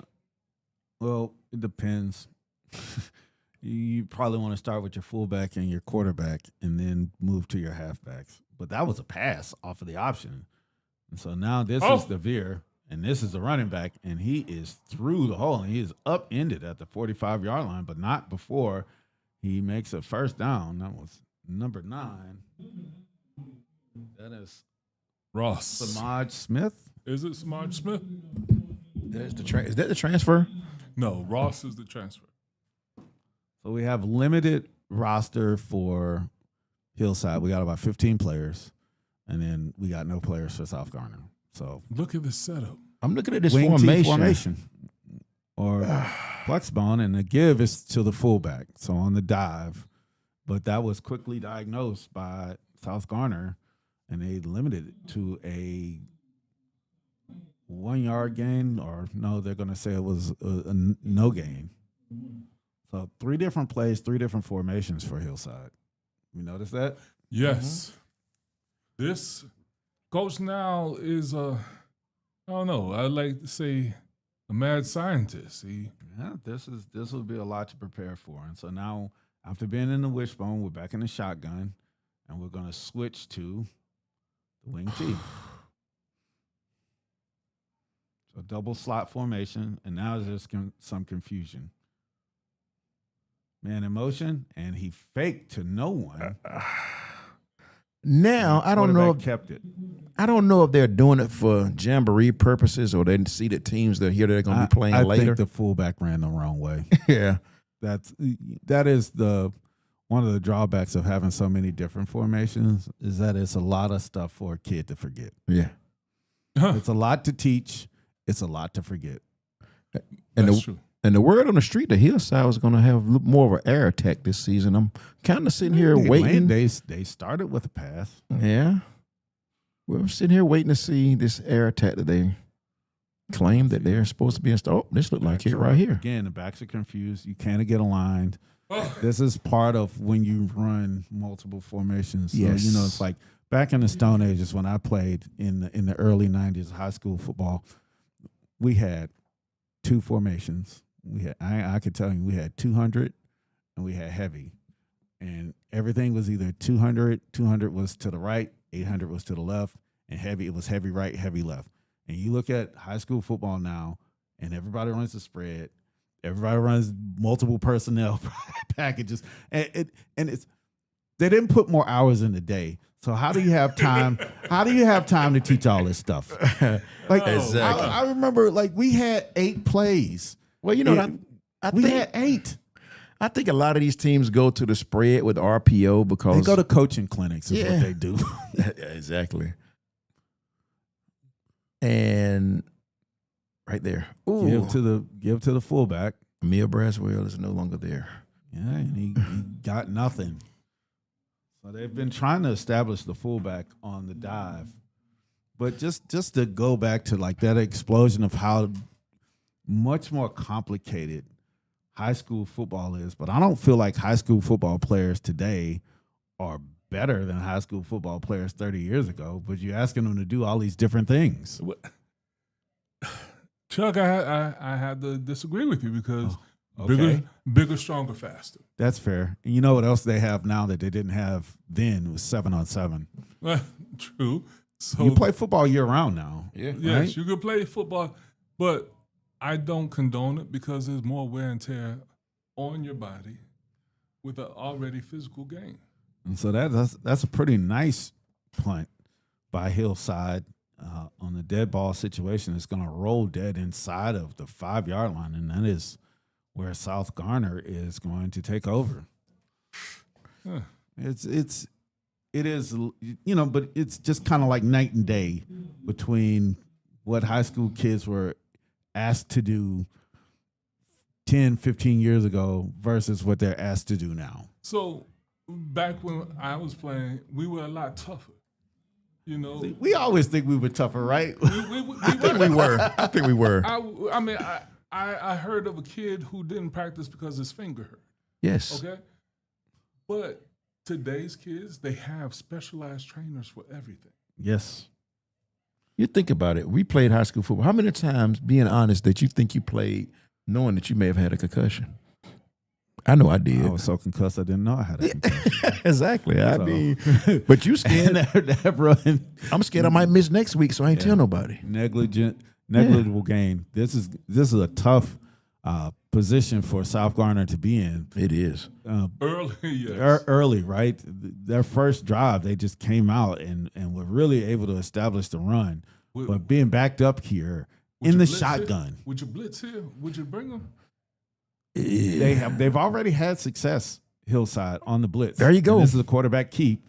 Speaker 2: Well, it depends. You probably want to start with your fullback and your quarterback and then move to your halfbacks. But that was a pass off of the option. And so now this is the veer, and this is the running back, and he is through the hole, and he is upended at the 45-yard line, but not before he makes a first down. That was number 9. That is
Speaker 3: Ross.
Speaker 2: Samaj Smith.
Speaker 3: Is it Samaj Smith?
Speaker 5: Is that the transfer?
Speaker 3: No, Ross is the transfer.
Speaker 2: So we have limited roster for Hillside. We got about 15 players, and then we got no players for South Garner. So
Speaker 3: Look at the setup.
Speaker 5: I'm looking at this
Speaker 2: wing T
Speaker 5: formation.
Speaker 2: or flex bone, and the give is to the fullback. So on the dive, but that was quickly diagnosed by South Garner, and they limited it to a 1-yard gain, or no, they're going to say it was a no gain. So 3 different plays, 3 different formations for Hillside. You notice that?
Speaker 3: Yes. This coach now is I don't know, I like to say a mad scientist.
Speaker 2: Yeah, this will be a lot to prepare for. And so now, after being in the wishbone, we're back in the shotgun, and we're going to switch to the wing T. So double slot formation, and now there's some confusion. Man in motion, and he faked to no one.
Speaker 5: Now I don't know.
Speaker 2: Kept it.
Speaker 5: I don't know if they're doing it for jamboree purposes or they see that teams that are here they're going to be playing
Speaker 2: I
Speaker 5: later.
Speaker 2: think the fullback ran the wrong way.
Speaker 5: Yeah,
Speaker 2: that is one of the drawbacks of having so many different formations is that it's a lot of stuff for a kid to forget.
Speaker 5: yeah.
Speaker 2: It's a lot to teach. It's a lot to forget.
Speaker 5: And
Speaker 3: That's true.
Speaker 5: And the word on the street, the Hillside was going to have more of an air attack this season. I'm kind of sitting here waiting.
Speaker 2: They started with a pass.
Speaker 5: Yeah. We're sitting here waiting to see this air attack that they claim that they're supposed to be installed. Oh, this look like it right here.
Speaker 2: Again, the backs are confused. You can't get aligned. This is part of when you run multiple formations. So,
Speaker 5: Yes.
Speaker 2: it's like back in the Stone Ages when I played in the early 90s high school football, we had 2 formations. We had I could tell you we had 200 and we had heavy. And everything was either 200 was to the right, 800 was to the left, and heavy, it was heavy right, heavy left. And you look at high school football now, and everybody runs the spread. Everybody runs multiple personnel packages. And it's they didn't put more hours in the day. So how do you have time? How do you have time to teach all this stuff? Like
Speaker 5: Exactly.
Speaker 2: I remember, like we had 8 plays.
Speaker 5: Well, I
Speaker 2: We
Speaker 5: think
Speaker 2: had 8.
Speaker 5: I think a lot of these teams go to the spread with RPO because
Speaker 2: They go to coaching clinics is what they do.
Speaker 5: Yeah, exactly. And right there,
Speaker 2: Give to the fullback.
Speaker 5: Emil Braswell is no longer there.
Speaker 2: Yeah, and he got nothing. So they've been trying to establish the fullback on the dive. But just to go back to like that explosion of how much more complicated high school football is, but I don't feel like high school football players today are better than high school football players 30 years ago, but you're asking them to do all these different things.
Speaker 3: Chuck, I had to disagree with you because
Speaker 2: Okay.
Speaker 3: bigger, stronger, faster.
Speaker 2: That's fair. And you know what else they have now that they didn't have then was 7-on-7.
Speaker 3: True. So
Speaker 2: You play football year round now.
Speaker 5: Yeah.
Speaker 3: yes,
Speaker 2: right?
Speaker 3: you could play football, but I don't condone it because there's more wear and tear on your body with an already physical game.
Speaker 2: And so that's a pretty nice punt by Hillside on the dead ball situation. It's going to roll dead inside of the 5-yard line, and that is where South Garner is going to take over.
Speaker 3: Huh.
Speaker 2: It is, but it's just kind of like night and day between what high school kids were asked to do 10, 15 years ago versus what they're asked to do now.
Speaker 3: So back when I was playing, we were a lot tougher. You know,
Speaker 2: We always think we were tougher, right?
Speaker 5: I think we were. I think we were.
Speaker 3: I mean, I heard of a kid who didn't practice because his finger hurt.
Speaker 5: Yes.
Speaker 3: Okay, but today's kids, they have specialized trainers for everything.
Speaker 2: Yes.
Speaker 5: You think about it. We played high school football. How many times, being honest, that you think you played knowing that you may have had a concussion? I know I did.
Speaker 2: I was so concussed I didn't know I had it.
Speaker 5: Exactly. I
Speaker 2: So-
Speaker 5: mean, but you scared.
Speaker 2: that run,
Speaker 5: I'm scared I might miss next week, so I ain't tell nobody.
Speaker 2: negligible gain. This is a tough position for South Garner to be in.
Speaker 5: It is.
Speaker 3: Early, yes.
Speaker 2: Early, right? Their first drive, they just came out and were really able to establish the run.
Speaker 3: Would-
Speaker 2: But being backed up here
Speaker 3: Would
Speaker 2: in
Speaker 3: you
Speaker 2: the
Speaker 3: blitz
Speaker 2: shotgun,
Speaker 3: Here? Would you blitz here? Would you bring them?
Speaker 2: they've already had success. Hillside on the blitz.
Speaker 5: There you go.
Speaker 2: And this is a quarterback keep.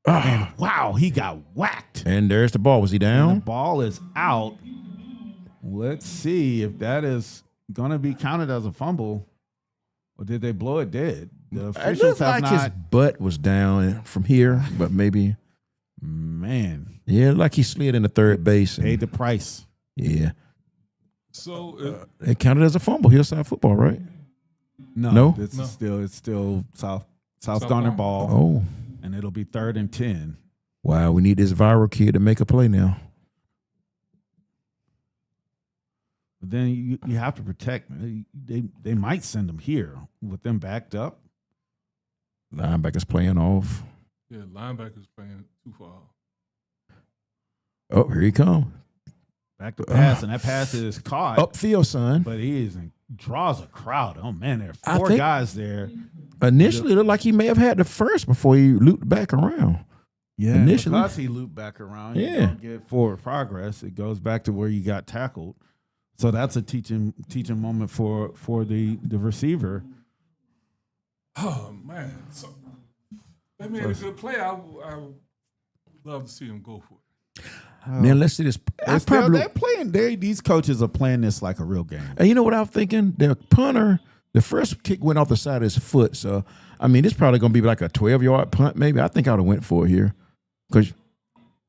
Speaker 2: And wow, he got whacked.
Speaker 5: And there's the ball. Was he
Speaker 2: And the
Speaker 5: down?
Speaker 2: ball is out. Let's see if that is going to be counted as a fumble, or did they blow it dead? The
Speaker 5: It
Speaker 2: officials
Speaker 5: looked
Speaker 2: have
Speaker 5: like his
Speaker 2: not.
Speaker 5: butt was down from here, but maybe,
Speaker 2: Man,
Speaker 5: yeah, like he slid into third base.
Speaker 2: paid
Speaker 5: And,
Speaker 2: the price.
Speaker 5: yeah.
Speaker 3: So
Speaker 5: It counted as a fumble. Hillside football, right?
Speaker 2: No,
Speaker 5: No?
Speaker 2: This
Speaker 3: No.
Speaker 2: is still South
Speaker 3: South
Speaker 2: Garner
Speaker 3: Garner.
Speaker 2: ball,
Speaker 5: Oh,
Speaker 2: and it'll be 3rd and 10.
Speaker 5: wow. We need this viral kid to make a play now.
Speaker 2: But then you have to protect. They might send them here with them backed up.
Speaker 5: Linebacker's playing off.
Speaker 3: yeah, linebackers playing too far.
Speaker 5: Oh, here he come.
Speaker 2: Back to pass, and that pass is caught.
Speaker 5: Upfield, son.
Speaker 2: But he is draws a crowd. Oh man, there
Speaker 5: I
Speaker 2: are 4
Speaker 5: think-
Speaker 2: guys there.
Speaker 5: Initially, it looked like he may have had the first before he looped back around.
Speaker 2: Yeah,
Speaker 5: Initially.
Speaker 2: because he looped back around. You
Speaker 5: Yeah.
Speaker 2: don't get forward progress. It goes back to where you got tackled. So that's a teaching moment for the receiver.
Speaker 3: Oh man, so they made a good play. I would love to see him go for it.
Speaker 5: Man, let's see this.
Speaker 2: They're playing. These coaches are playing this like a real game.
Speaker 5: And you know what I'm thinking? The punter, the first kick went off the side of his foot. So, I mean, this probably going to be like a 12-yard punt, maybe. I think I would have went for it here. Because,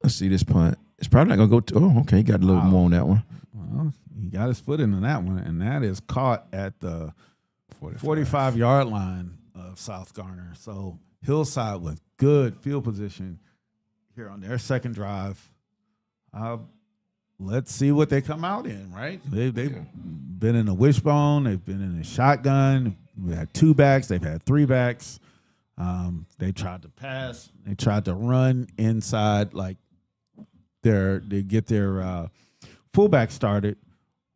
Speaker 5: let's see this punt. It's probably not going to go to, oh, okay, he got a little more on that one.
Speaker 2: Well, he got his foot into that one, and that is caught at the 45-yard line of South Garner. So Hillside with good field position here on their second drive. Let's see what they come out in, right? They've been in a wishbone. They've been in a shotgun. We had 2 backs. They've had 3 backs. They tried to pass. They tried to run inside, like they get their fullback started,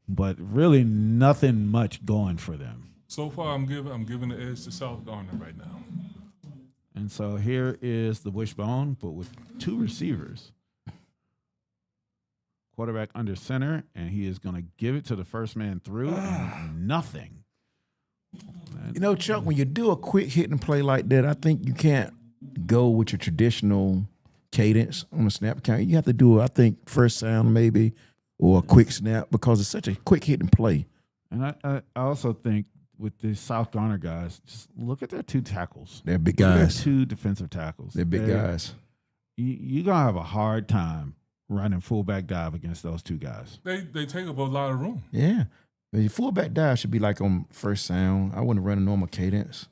Speaker 2: but really nothing much going for them.
Speaker 3: So far, I'm giving the edge to South Garner right now.
Speaker 2: And so here is the wishbone, but with 2 receivers. Quarterback under center, and he is going to give it to the first man through. And nothing.
Speaker 5: You know, Chuck, when you do a quick hit and play like that, I think you can't go with your traditional cadence on a snap count. You have to do, I think, first sound maybe or a quick snap because it's such a quick hit and play.
Speaker 2: And I also think with the South Garner guys, just look at their 2 tackles.
Speaker 5: They're big
Speaker 2: Look at their
Speaker 5: guys.
Speaker 2: 2 defensive tackles.
Speaker 5: They're big guys.
Speaker 2: You're going to have a hard time running fullback dive against those 2 guys.
Speaker 3: They take up a lot of room.
Speaker 5: Yeah. Your fullback dive should be like on first sound. I wouldn't run a normal cadence.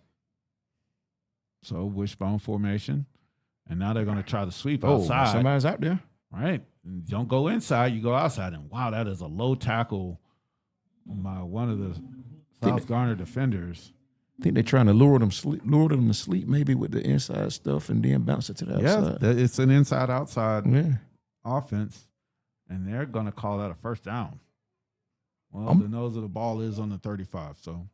Speaker 2: So wishbone formation. And now they're going to try to sweep
Speaker 5: Oh,
Speaker 2: outside.
Speaker 5: somebody's out there.
Speaker 2: Right. Don't go inside, you go outside. And wow, that is a low tackle by one of the South Garner defenders.
Speaker 5: I think they're trying to lure them to sleep maybe with the inside stuff and then bounce it to the
Speaker 2: Yeah,
Speaker 5: outside.
Speaker 2: it's an inside-outside
Speaker 5: Yeah.
Speaker 2: offense, and they're going to call that a first down. Well, the nose of the ball is on the 35, so.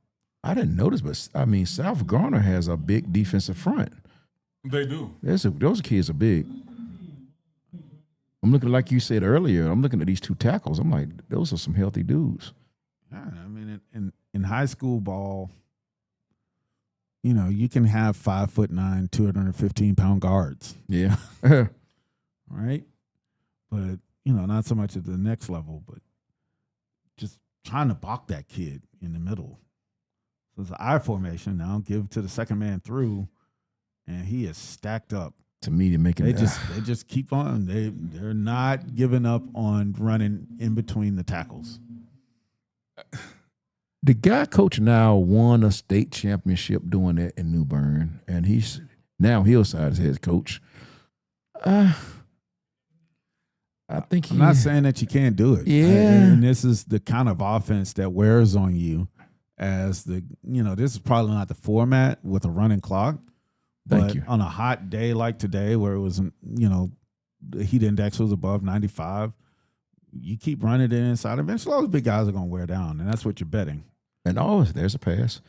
Speaker 5: I didn't notice, but I mean, South Garner has a big defensive front.
Speaker 3: They do.
Speaker 5: Those kids are big. I'm looking, like you said earlier, I'm looking at these 2 tackles. I'm like, those are some healthy dudes.
Speaker 2: Yeah, I mean, in high school ball, you know, you can have 5'9", 215-pound guards,
Speaker 5: Yeah.
Speaker 2: right? But, you know, not so much at the next level, but just trying to balk that kid in the middle. So it's an I formation now. Give to the second man through. and he is stacked up.
Speaker 5: To me, they're making
Speaker 2: They just keep on. They're not giving up on running in between the tackles.
Speaker 5: The guy coach now won a state championship doing that in Newburn, and he's now Hillside's head coach. I think
Speaker 2: I'm not saying that you can't do it.
Speaker 5: Yeah.
Speaker 2: And this is the kind of offense that wears on you as this is probably not the format with a running clock.
Speaker 5: Thank
Speaker 2: But
Speaker 5: you.
Speaker 2: on a hot day like today where it was, the heat index was above 95, you keep running it inside. Eventually, all those big guys are going to wear down, and that's what you're betting.
Speaker 5: And there's a pass.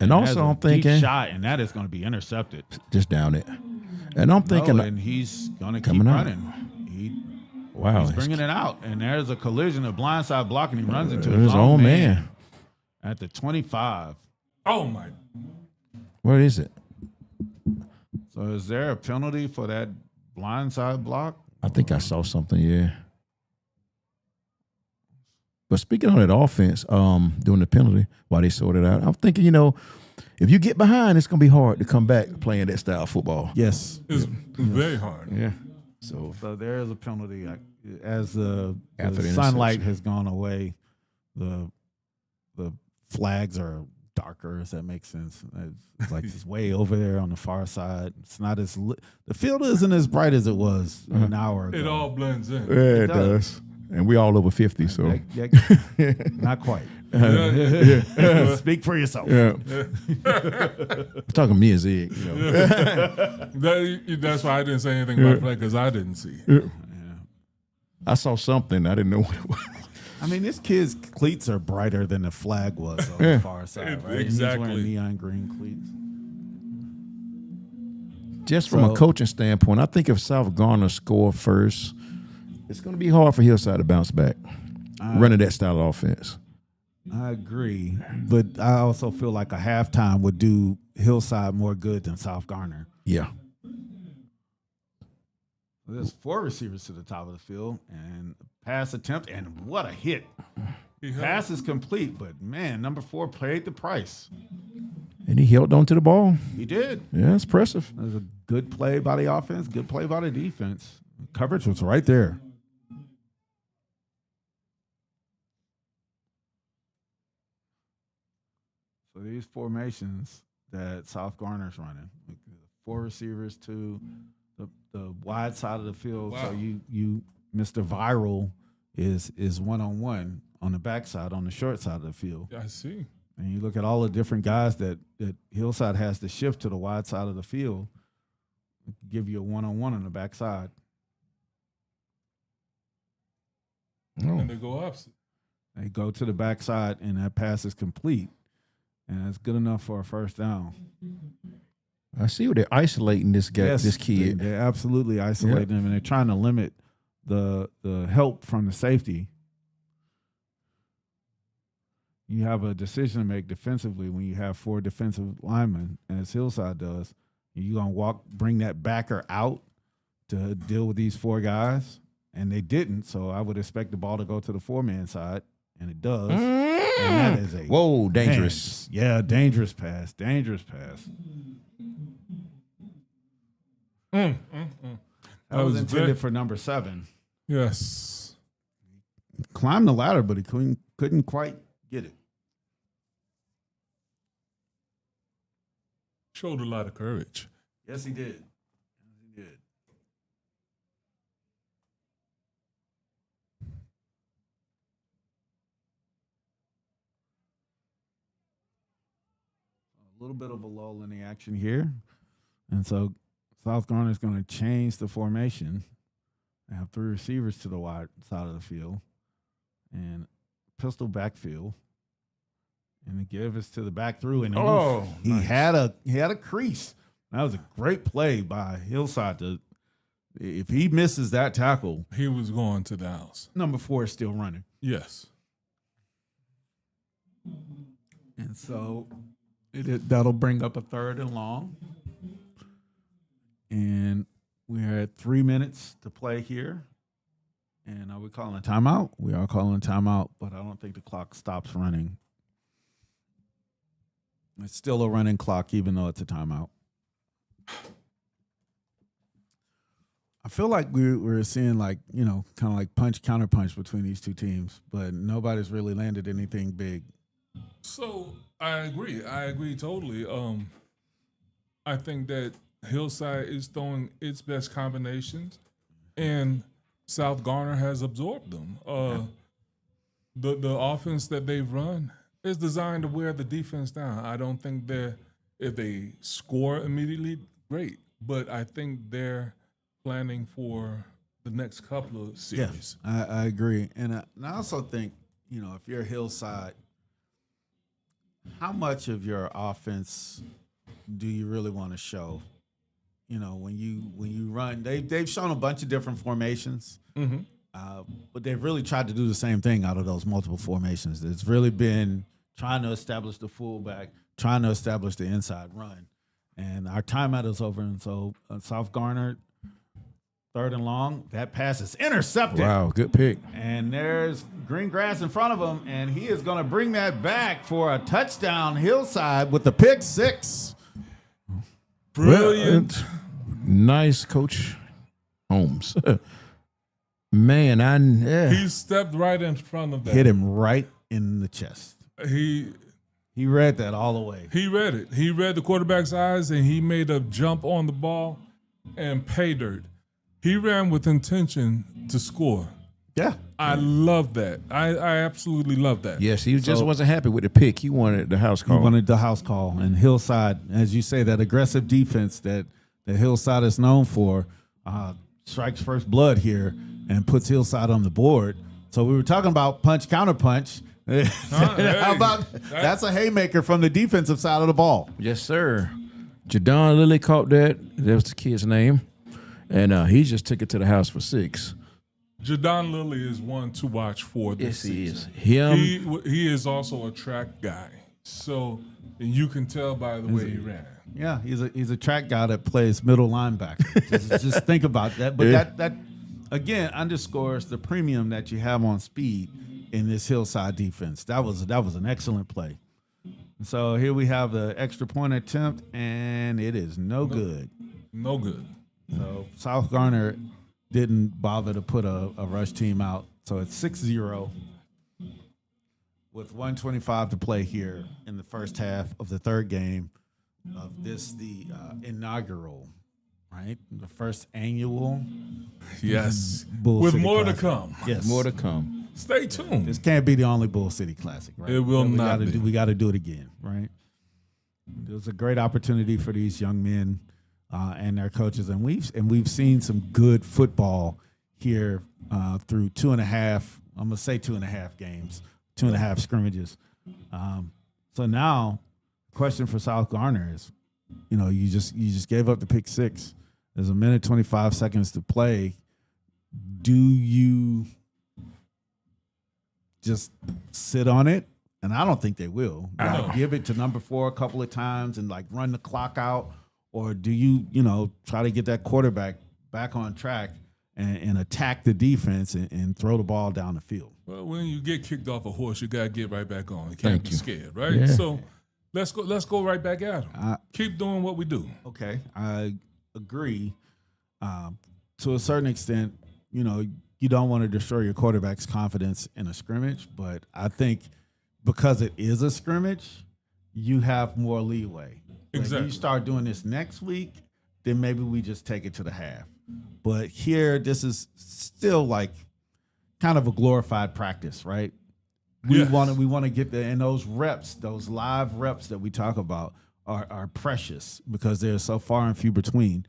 Speaker 5: And
Speaker 2: There's
Speaker 5: also,
Speaker 2: a
Speaker 5: I'm thinking
Speaker 2: deep shot, and that is going to be intercepted.
Speaker 5: just down it. And I'm thinking,
Speaker 2: and he's going to keep
Speaker 5: coming out.
Speaker 2: running.
Speaker 5: wow,
Speaker 2: He's bringing it out, and there's a collision of blindside block, and he runs into
Speaker 5: his own man.
Speaker 2: at the 25.
Speaker 3: Oh my!
Speaker 5: What is it?
Speaker 2: So is there a penalty for that blindside block?
Speaker 5: I think I saw something. Yeah. But speaking on that offense, doing the penalty while they sort it out, I'm thinking, if you get behind, it's gonna be hard to come back playing that style of football.
Speaker 2: Yes.
Speaker 3: It's very hard.
Speaker 5: Yeah. So
Speaker 2: So there is a penalty as the
Speaker 5: After the
Speaker 2: sunlight
Speaker 5: interception.
Speaker 2: has gone away. The flags are darker. If that makes sense. It's like it's way over there on the far side. It's not as the field isn't as bright as it was an hour ago.
Speaker 3: It all blends in.
Speaker 5: yeah, it does. And we all over 50, so
Speaker 2: Not quite.
Speaker 3: Yeah.
Speaker 2: Speak for yourself.
Speaker 5: yeah. Talking me as Zig,
Speaker 3: That's why I didn't say anything about play because I didn't see it.
Speaker 2: Yeah.
Speaker 5: I saw something. I didn't know what it was.
Speaker 2: I mean, this kid's cleats are brighter than the flag was on
Speaker 5: Yeah.
Speaker 2: the far side, right?
Speaker 3: Exactly.
Speaker 2: He's wearing neon green cleats.
Speaker 5: Just from a
Speaker 2: So-
Speaker 5: coaching standpoint, I think if South Garner score first, it's going to be hard for Hillside to bounce back running that style of offense.
Speaker 2: I agree, but I also feel like a halftime would do Hillside more good than South Garner.
Speaker 5: Yeah.
Speaker 2: There's 4 receivers to the top of the field and pass attempt, and what a hit. Pass is complete, but man, number 4 paid the price.
Speaker 5: And he held on to the ball.
Speaker 2: He did.
Speaker 5: Yeah, it's impressive.
Speaker 2: It was a good play by the offense, good play by the defense. Coverage was right there. So these formations that South Garner's running, 4 receivers to the wide side of the field.
Speaker 3: Wow.
Speaker 2: So you Mr. Viral is one-on-one on the backside, on the short side of the field.
Speaker 3: I see.
Speaker 2: And you look at all the different guys that Hillside has to shift to the wide side of the field, give you a one-on-one on the backside.
Speaker 5: Oh.
Speaker 3: And they go opposite.
Speaker 2: They go to the backside, and that pass is complete, and it's good enough for a first down.
Speaker 5: I see what they're isolating this guy, this kid.
Speaker 2: They're absolutely isolating him, and they're trying to limit the help from the safety. You have a decision to make defensively when you have 4 defensive linemen, as Hillside does. You're going to bring that backer out to deal with these 4 guys, and they didn't, so I would expect the ball to go to the 4-man side, and it does. And that is a
Speaker 5: Whoa, dangerous.
Speaker 2: dangerous pass. Dangerous pass. That was intended for number 7.
Speaker 3: Yes.
Speaker 2: Climbed the ladder, but he couldn't quite get it.
Speaker 3: Showed a lot of courage.
Speaker 2: Yes, he did. Yes, he did. A little bit of a lull in the action here. And so South Garner is going to change the formation. They have 3 receivers to the wide side of the field and pistol backfield. And the give is to the back through. And he
Speaker 5: nice.
Speaker 2: had a crease. That was a great play by Hillside. If he misses that tackle,
Speaker 3: He was going to the house.
Speaker 2: number 4 is still running.
Speaker 3: Yes.
Speaker 2: And so that'll bring up a 3rd and long. And we are at 3 minutes to play here. And are we calling a timeout? We are calling a timeout, but I don't think the clock stops running. It's still a running clock, even though it's a timeout. I feel like we're seeing like, kind of like punch counter punch between these two teams, but nobody's really landed anything big.
Speaker 3: So I agree totally. I think that Hillside is throwing its best combinations, and South Garner has absorbed them. The offense that they've run is designed to wear the defense down. I don't think if they score immediately, great, but I think they're planning for the next couple of series.
Speaker 2: Yeah, I agree, and I also think if you're Hillside, how much of your offense do you really want to show? When you run, they've shown a bunch of different formations, but they've really tried to do the same thing out of those multiple formations. It's really been trying to establish the fullback, trying to establish the inside run, and our timeout is over. And so South Garner, 3rd and long, that pass is intercepted.
Speaker 5: Wow, good pick.
Speaker 2: And there's green grass in front of him, and he is going to bring that back for a touchdown. Hillside with the pick 6.
Speaker 3: Brilliant.
Speaker 5: Nice, Coach Holmes. Man,
Speaker 3: He stepped right in front of that.
Speaker 2: Hit him right in the chest.
Speaker 3: He
Speaker 2: read that all the way.
Speaker 3: He read it. He read the quarterback's eyes, and he made a jump on the ball and pay dirt. He ran with intention to score.
Speaker 2: Yeah.
Speaker 3: I love that. I absolutely love that.
Speaker 5: Yes, he just wasn't happy with the pick. He wanted the house call.
Speaker 2: He wanted the house call. And Hillside, as you say, that aggressive defense that Hillside is known for, strikes first blood here and puts Hillside on the board. So we were talking about punch, counter punch. How about that's a haymaker from the defensive side of the ball.
Speaker 5: Yes, sir. Jadon Lilly caught that. That was the kid's name. And he just took it to the house for 6.
Speaker 3: Jadon Lilly is one to watch for this season. He is also a track guy. So and you can tell by the way he ran.
Speaker 2: Yeah, he's a track guy that plays middle linebacker. just think about that. But that again underscores the premium that you have on speed in this Hillside defense. That was an excellent play. So here we have the extra point attempt, and it is no good.
Speaker 3: No good.
Speaker 2: So South Garner didn't bother to put a rush team out. So it's 6-0 with 1:25 to play here in the first half of the 3rd game of the inaugural, right? The first annual.
Speaker 3: Yes.
Speaker 2: Bull
Speaker 3: with
Speaker 2: City
Speaker 3: more
Speaker 2: Classic.
Speaker 3: to come.
Speaker 2: Yes.
Speaker 5: More to come.
Speaker 3: Stay tuned.
Speaker 2: This can't be the only Bull City Classic, right?
Speaker 3: It will not be.
Speaker 2: We got to do it again, right? It was a great opportunity for these young men and their coaches, and we've seen some good football here through 2.5. I'm gonna say 2.5 games, 2.5 scrimmages. So now, question for South Garner is, you just gave up the pick 6. There's 1:25 to play. Do you just sit on it? And I don't think they will. Like, give it to number 4 a couple of times and like run the clock out, or do you try to get that quarterback back on track and attack the defense and throw the ball down the field?
Speaker 3: Well, when you get kicked off a horse, you gotta get right back on. You can't be scared, right?
Speaker 5: Yeah.
Speaker 3: So let's go right back at them. Keep doing what we do.
Speaker 2: Okay, I agree. To a certain extent, you don't want to destroy your quarterback's confidence in a scrimmage, but I think because it is a scrimmage, you have more leeway.
Speaker 3: Exactly.
Speaker 2: When you start doing this next week, then maybe we just take it to the half. But here, this is still like kind of a glorified practice, right? We want to get there, and those reps, those live reps that we talk about are precious because they're so far and few between.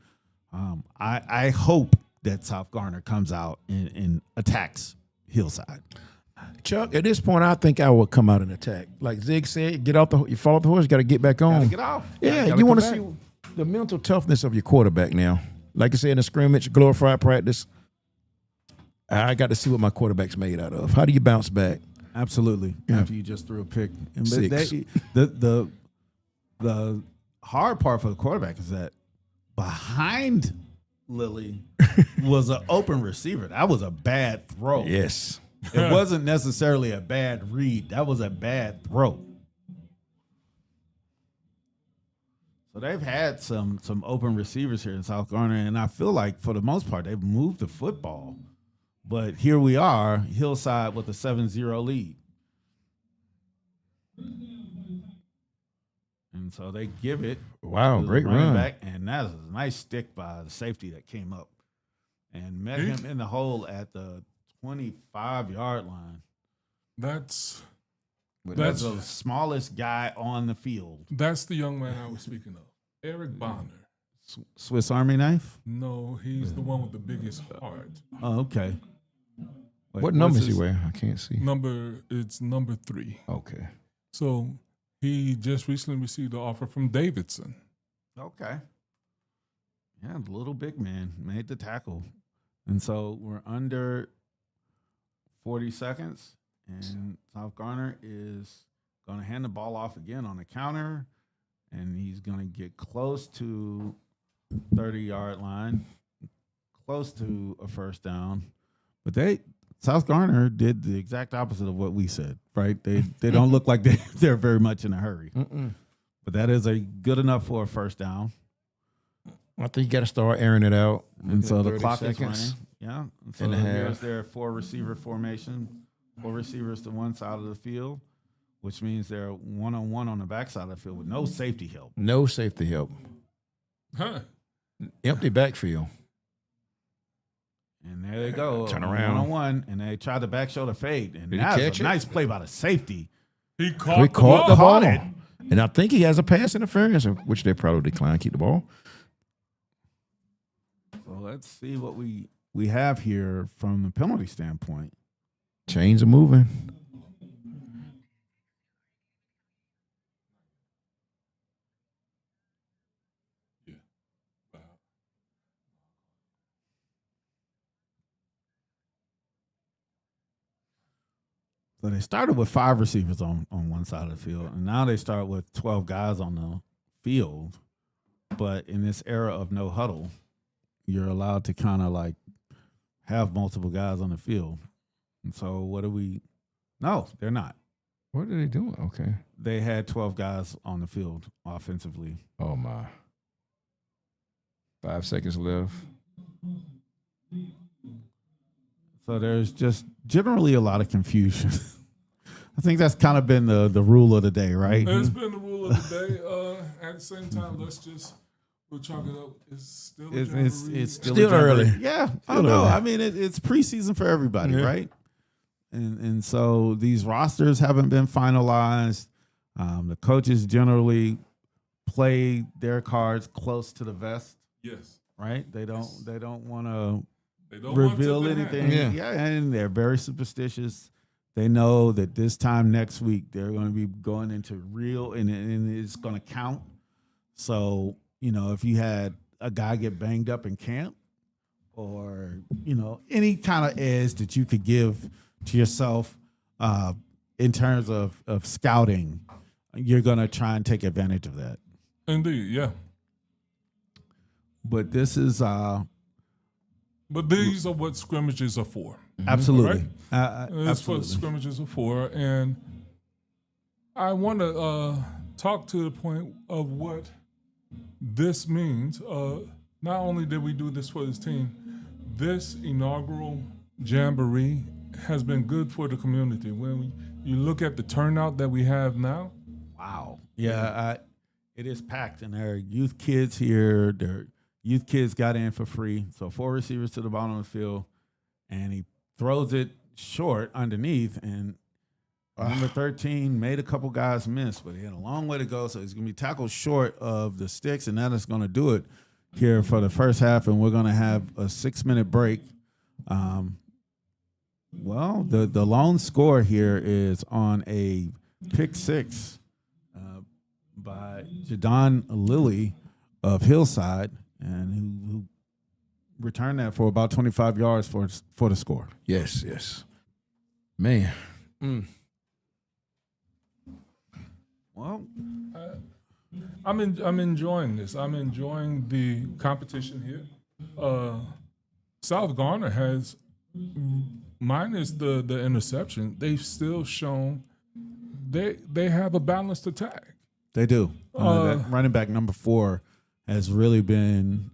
Speaker 2: I hope that South Garner comes out and attacks Hillside.
Speaker 5: Chuck, at this point, I think I would come out and attack. Like Zig said, you fall off the horse, you got to get back on.
Speaker 2: Gotta get off.
Speaker 5: Yeah,
Speaker 2: Gotta
Speaker 5: you want to
Speaker 2: come
Speaker 5: see the mental toughness of your quarterback now. Like I said, in a scrimmage, glorified practice, I got to see what my quarterback's made out of. How do you bounce back?
Speaker 2: Absolutely.
Speaker 5: Yeah.
Speaker 2: After you just threw a pick. And
Speaker 5: 6.
Speaker 2: The hard part for the quarterback is that behind Lilly was an open receiver. That was a bad throw.
Speaker 5: Yes.
Speaker 2: It wasn't necessarily a bad read. That was a bad throw. So they've had some open receivers here in South Garner, and I feel like for the most part they've moved the football. But here we are, Hillside with a 7-0 lead. And so they give it.
Speaker 5: Wow,
Speaker 2: to the
Speaker 5: great
Speaker 2: running
Speaker 5: run.
Speaker 2: back, and that is a nice stick by the safety that came up and met him in the hole at the 25-yard line.
Speaker 3: That's
Speaker 2: That's the smallest guy on the field.
Speaker 3: That's the young man I was speaking of, Eric Bonner.
Speaker 2: Swiss Army knife?
Speaker 3: No, he's the one with the biggest heart.
Speaker 2: Oh, okay. Wait,
Speaker 5: What number
Speaker 2: what's
Speaker 5: is he
Speaker 2: his-
Speaker 5: wearing? I can't see.
Speaker 3: It's number 3.
Speaker 5: Okay.
Speaker 3: So he just recently received an offer from Davidson.
Speaker 2: Okay. Yeah, the little big man made the tackle. And so we're under 40 seconds, and South Garner is going to hand the ball off again on the counter, and he's going to get close to 30-yard line, close to a first down. But South Garner did the exact opposite of what we said, right? They don't look like they're very much in a hurry. But that is a good enough for a first down.
Speaker 5: I think you got to start airing it out.
Speaker 2: And so the
Speaker 5: 30
Speaker 2: clock is
Speaker 5: seconds.
Speaker 2: running. Yeah. And so
Speaker 5: And a
Speaker 2: here's
Speaker 5: half.
Speaker 2: their 4-receiver formation. 4 receivers to one side of the field, which means they're one-on-one on the backside of the field with no safety help.
Speaker 5: No safety help.
Speaker 3: Huh.
Speaker 5: Empty backfield.
Speaker 2: And there they go.
Speaker 5: Turn around.
Speaker 2: One-on-one, and they tried the back shoulder fade. And
Speaker 5: Did he
Speaker 2: that's
Speaker 5: catch
Speaker 2: a
Speaker 5: it?
Speaker 2: nice play by the safety.
Speaker 3: He
Speaker 5: We
Speaker 3: caught
Speaker 5: caught the ball.
Speaker 2: Caught it.
Speaker 5: And I think he has a pass interference, which they probably declined to keep the ball.
Speaker 2: So let's see what we have here from the penalty standpoint.
Speaker 5: Chains are moving.
Speaker 2: So they started with 5 receivers on one side of the field, and now they start with 12 guys on the field. But in this era of no huddle, you're allowed to kind of like have multiple guys on the field. And so what do we – no, they're not.
Speaker 5: What are they doing? Okay.
Speaker 2: They had 12 guys on the field offensively.
Speaker 5: Oh, my. 5 seconds left.
Speaker 2: So there's just generally a lot of confusion. I think that's kind of been the rule of the day, right?
Speaker 3: It's been the rule of the day. At the same time, we'll chalk it up. It's still a jamboree.
Speaker 2: It's still
Speaker 5: Still
Speaker 2: a jamboree.
Speaker 5: early.
Speaker 2: Yeah, I
Speaker 5: Still
Speaker 2: know.
Speaker 5: early.
Speaker 2: I mean, it's preseason for everybody,
Speaker 5: Yeah.
Speaker 2: right? And so these rosters haven't been finalized. The coaches generally play their cards close to the vest,
Speaker 3: Yes.
Speaker 2: right? They don't want to
Speaker 3: They don't
Speaker 2: reveal
Speaker 3: want to tip their
Speaker 2: anything.
Speaker 3: hand.
Speaker 5: Yeah.
Speaker 2: And they're very superstitious. They know that this time next week they're going to be going into real, and it's going to count. So, if you had a guy get banged up in camp, or any kind of edge that you could give to yourself in terms of scouting, you're going to try and take advantage of that.
Speaker 3: Indeed, yeah.
Speaker 2: But this is
Speaker 3: But these are what scrimmages are for.
Speaker 2: absolutely,
Speaker 3: That's what
Speaker 2: absolutely.
Speaker 3: scrimmages are for. And I want to talk to the point of what this means. Not only did we do this for this team, this inaugural jamboree has been good for the community. When you look at the turnout that we have now,
Speaker 2: Wow. Yeah, it is packed, and there are youth kids here. Their youth kids got in for free. So 4 receivers to the bottom of the field, and he throws it short underneath, and number 13 made a couple guys miss, but he had a long way to go. So he's going to be tackled short of the sticks, and that is going to do it here for the first half, and we're going to have a 6-minute break. Well, the lone score here is on a pick 6 by Jadon Lilly of Hillside, and who returned that for about 25 yards for the score.
Speaker 5: Yes, yes. Man.
Speaker 2: Well,
Speaker 3: I'm enjoying this. I'm enjoying the competition here. South Garner has, minus the interception, they've still shown they have a balanced attack.
Speaker 2: They do. That running back number 4 has really been.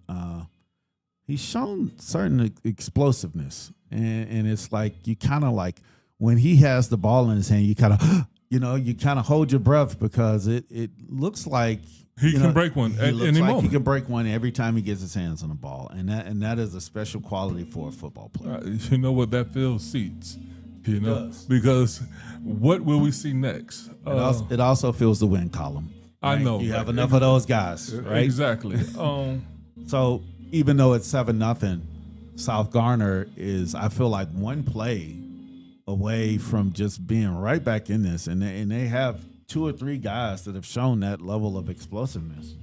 Speaker 2: He's shown certain explosiveness, and it's like you kind of like when he has the ball in his hand, you kind of you kind of hold your breath because it looks like
Speaker 3: he can break one at any moment.
Speaker 2: He can break one every time he gets his hands on the ball, and that is a special quality for a football player.
Speaker 3: You know what that field seats. Because what will we see next?
Speaker 2: It also fills the win column.
Speaker 3: Right? I know.
Speaker 2: You have enough of those guys, right?
Speaker 3: Exactly.
Speaker 2: So even though it's 7-0, South Garner is, I feel like, one play away from just being right back in this, and they have 2 or 3 guys that have shown that level of explosiveness.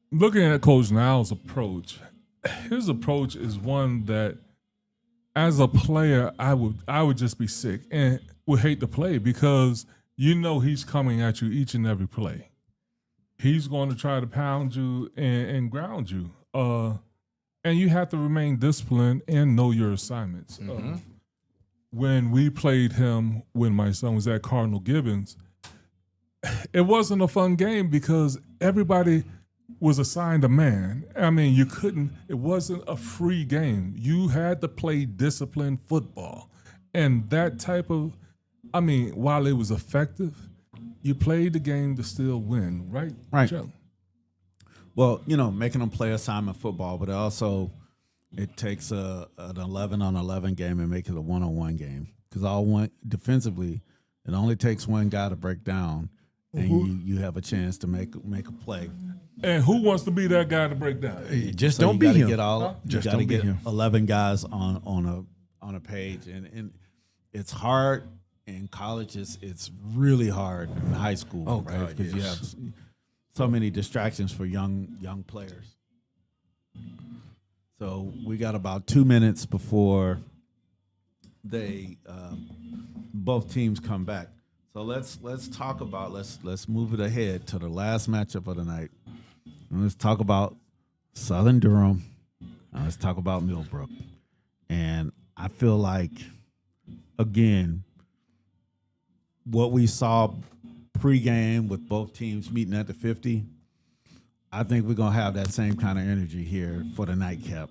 Speaker 3: Looking at Coach Niles' approach, his approach is one that, as a player, I would just be sick and would hate to play because you know he's coming at you each and every play. He's going to try to pound you and ground you. And you have to remain disciplined and know your assignments.
Speaker 5: Mm-hmm.
Speaker 3: When we played him, when my son was at Cardinal Gibbons, it wasn't a fun game because everybody was assigned a man. I mean, it wasn't a free game. You had to play disciplined football. And that type of, while it was effective, you played the game to still win, right?
Speaker 2: Right.
Speaker 3: Joe?
Speaker 2: Well, making them play assignment football, but it takes an 11-on-11 game and make it a 1-on-1 game. Because defensively, it only takes one guy to break down, and you have a chance to make a play.
Speaker 3: And who wants to be that guy to break down?
Speaker 5: Just don't be him.
Speaker 2: You got to get 11 guys on a page, and it's hard in college. It's really hard in high school, right? Because you have so many distractions for young players. So we got about 2 minutes before they both teams come back. So let's talk about let's move it ahead to the last matchup of the night. And let's talk about Southern Durham. Let's talk about Millbrook. And I feel like, again, what we saw pregame with both teams meeting at the 50, I think we're going to have that same kind of energy here for the nightcap.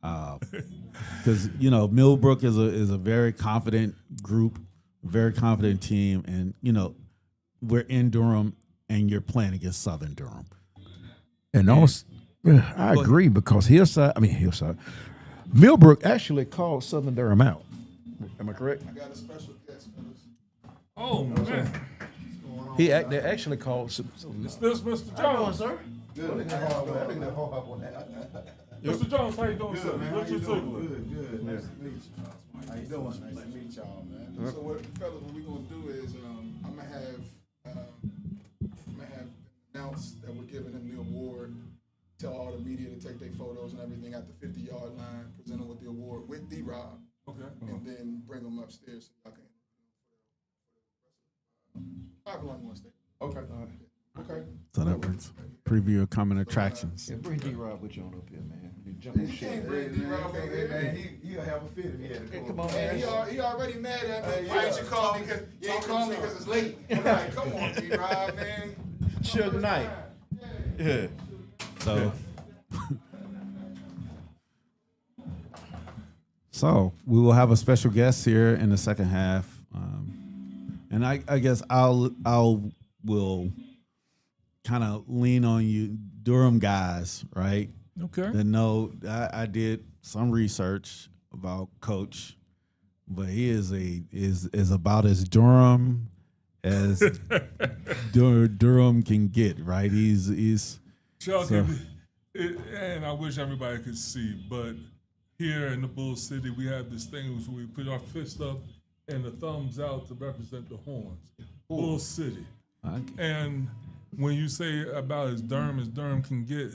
Speaker 2: Because, Millbrook is a very confident group, very confident team. And, we're in Durham and you're playing against Southern Durham.
Speaker 5: And also, I agree because Hillside, Millbrook actually called Southern Durham out. Am I correct?
Speaker 1: I got a special guest, fellas.
Speaker 3: Oh, man.
Speaker 5: They actually called.
Speaker 3: Is this Mr. Jones?
Speaker 5: Sir?
Speaker 1: Good.
Speaker 3: Mr. Jones, how you doing, sir?
Speaker 1: Man.
Speaker 3: Richard Ziegler.
Speaker 1: Good. Nice to meet you. How you doing? Nice to meet y'all, man. So fellas, what we're gonna do is I'm gonna have announce that we're giving him the award. Tell all the media to take their photos and everything at the 50-yard line. Present him with the award with D-Rob.
Speaker 3: Okay.
Speaker 1: And then bring them upstairs so y'all can. However long you want to stay. Okay. Okay.
Speaker 2: So that works. Preview of coming attractions.
Speaker 5: Yeah, bring D-Rob with you on up here, man. You jump
Speaker 1: You can't bring D-Rob over here.
Speaker 5: Man, he'll have a fit if he had to. Come on,
Speaker 1: Man,
Speaker 5: man.
Speaker 1: he already mad at me. Why didn't you call me? Because you ain't call me because it's late. I'm like, come on, D-Rob, man.
Speaker 5: Suge Knight. Yeah.
Speaker 2: So we will have a special guest here in the second half, and I guess will kind of lean on you, Durham guys, right?
Speaker 3: Okay.
Speaker 2: That know I did some research about Coach, but he is about as Durham as Durham can get, right? He's
Speaker 3: Chuck, and I wish everybody could see, but here in the Bull City, we have this thing where we put our fist up and the thumbs out to represent the horns. Bull City.
Speaker 2: Okay.
Speaker 3: And when you say about as Durham can get,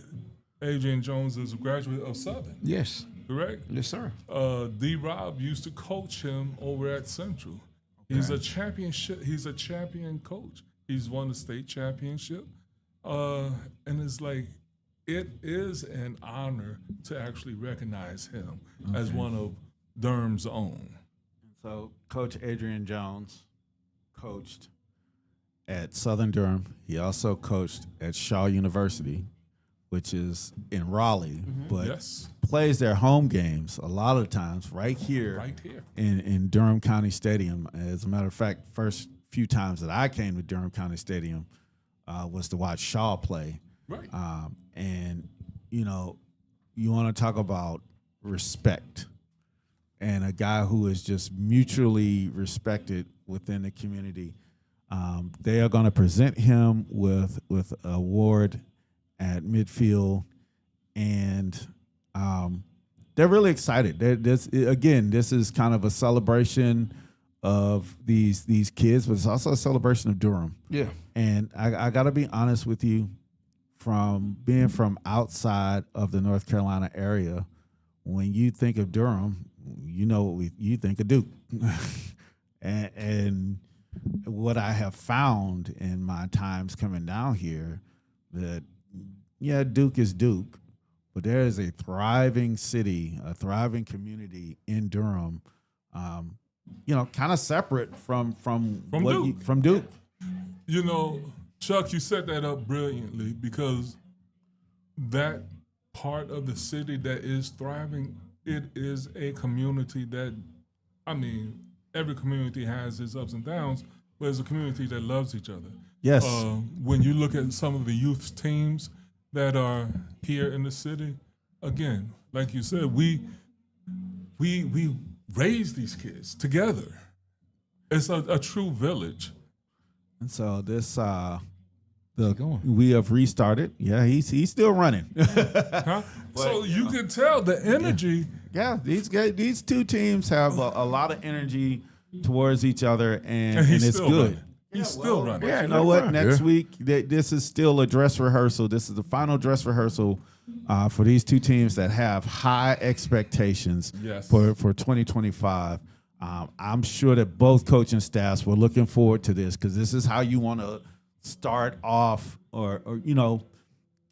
Speaker 3: Adrian Jones is a graduate of Southern.
Speaker 5: Yes.
Speaker 3: Correct?
Speaker 5: Yes, sir.
Speaker 3: D-Rob used to coach him over at Central. Okay. He's a champion coach. He's won the state championship. And it's like, it is an honor to actually recognize him as one of Durham's own.
Speaker 2: So Coach Adrian Jones coached at Southern Durham. He also coached at Shaw University, which is in Raleigh, but
Speaker 3: Yes.
Speaker 2: plays their home games a lot of times right here, in Durham County Stadium. As a matter of fact, first few times that I came to Durham County Stadium was to watch Shaw play.
Speaker 3: Right.
Speaker 2: And, you know, you want to talk about respect and a guy who is just mutually respected within the community. They are going to present him with an award at midfield, and they're really excited. This is kind of a celebration of these kids, but it's also a celebration of Durham.
Speaker 5: Yeah.
Speaker 2: And I got to be honest with you, from being from outside of the North Carolina area, when you think of Durham, you know you think of Duke. and what I have found in my times coming down here, that, yeah, Duke is Duke, but there is a thriving city, a thriving community in Durham, kind of separate from
Speaker 3: Duke.
Speaker 2: From Duke.
Speaker 3: You know, Chuck, you set that up brilliantly, because that part of the city that is thriving, it is a community that, I mean, every community has its ups and downs, but it's a community that loves each other.
Speaker 2: Yes.
Speaker 3: When you look at some of the youth teams that are here in the city, again, like you said, we raise these kids together. It's a true village.
Speaker 2: And so this we have restarted. Yeah, he's still running.
Speaker 3: Huh? So you can tell the energy.
Speaker 2: Yeah, these two teams have a lot of energy towards each other, and
Speaker 3: he's
Speaker 2: it's
Speaker 3: still
Speaker 2: good.
Speaker 3: running. He's still running.
Speaker 2: You know what? Next week, this is still a dress rehearsal. This is the final dress rehearsal for these two teams that have high expectations for 2025. I'm sure that both coaching staffs were looking forward to this, because this is how you want to start off, or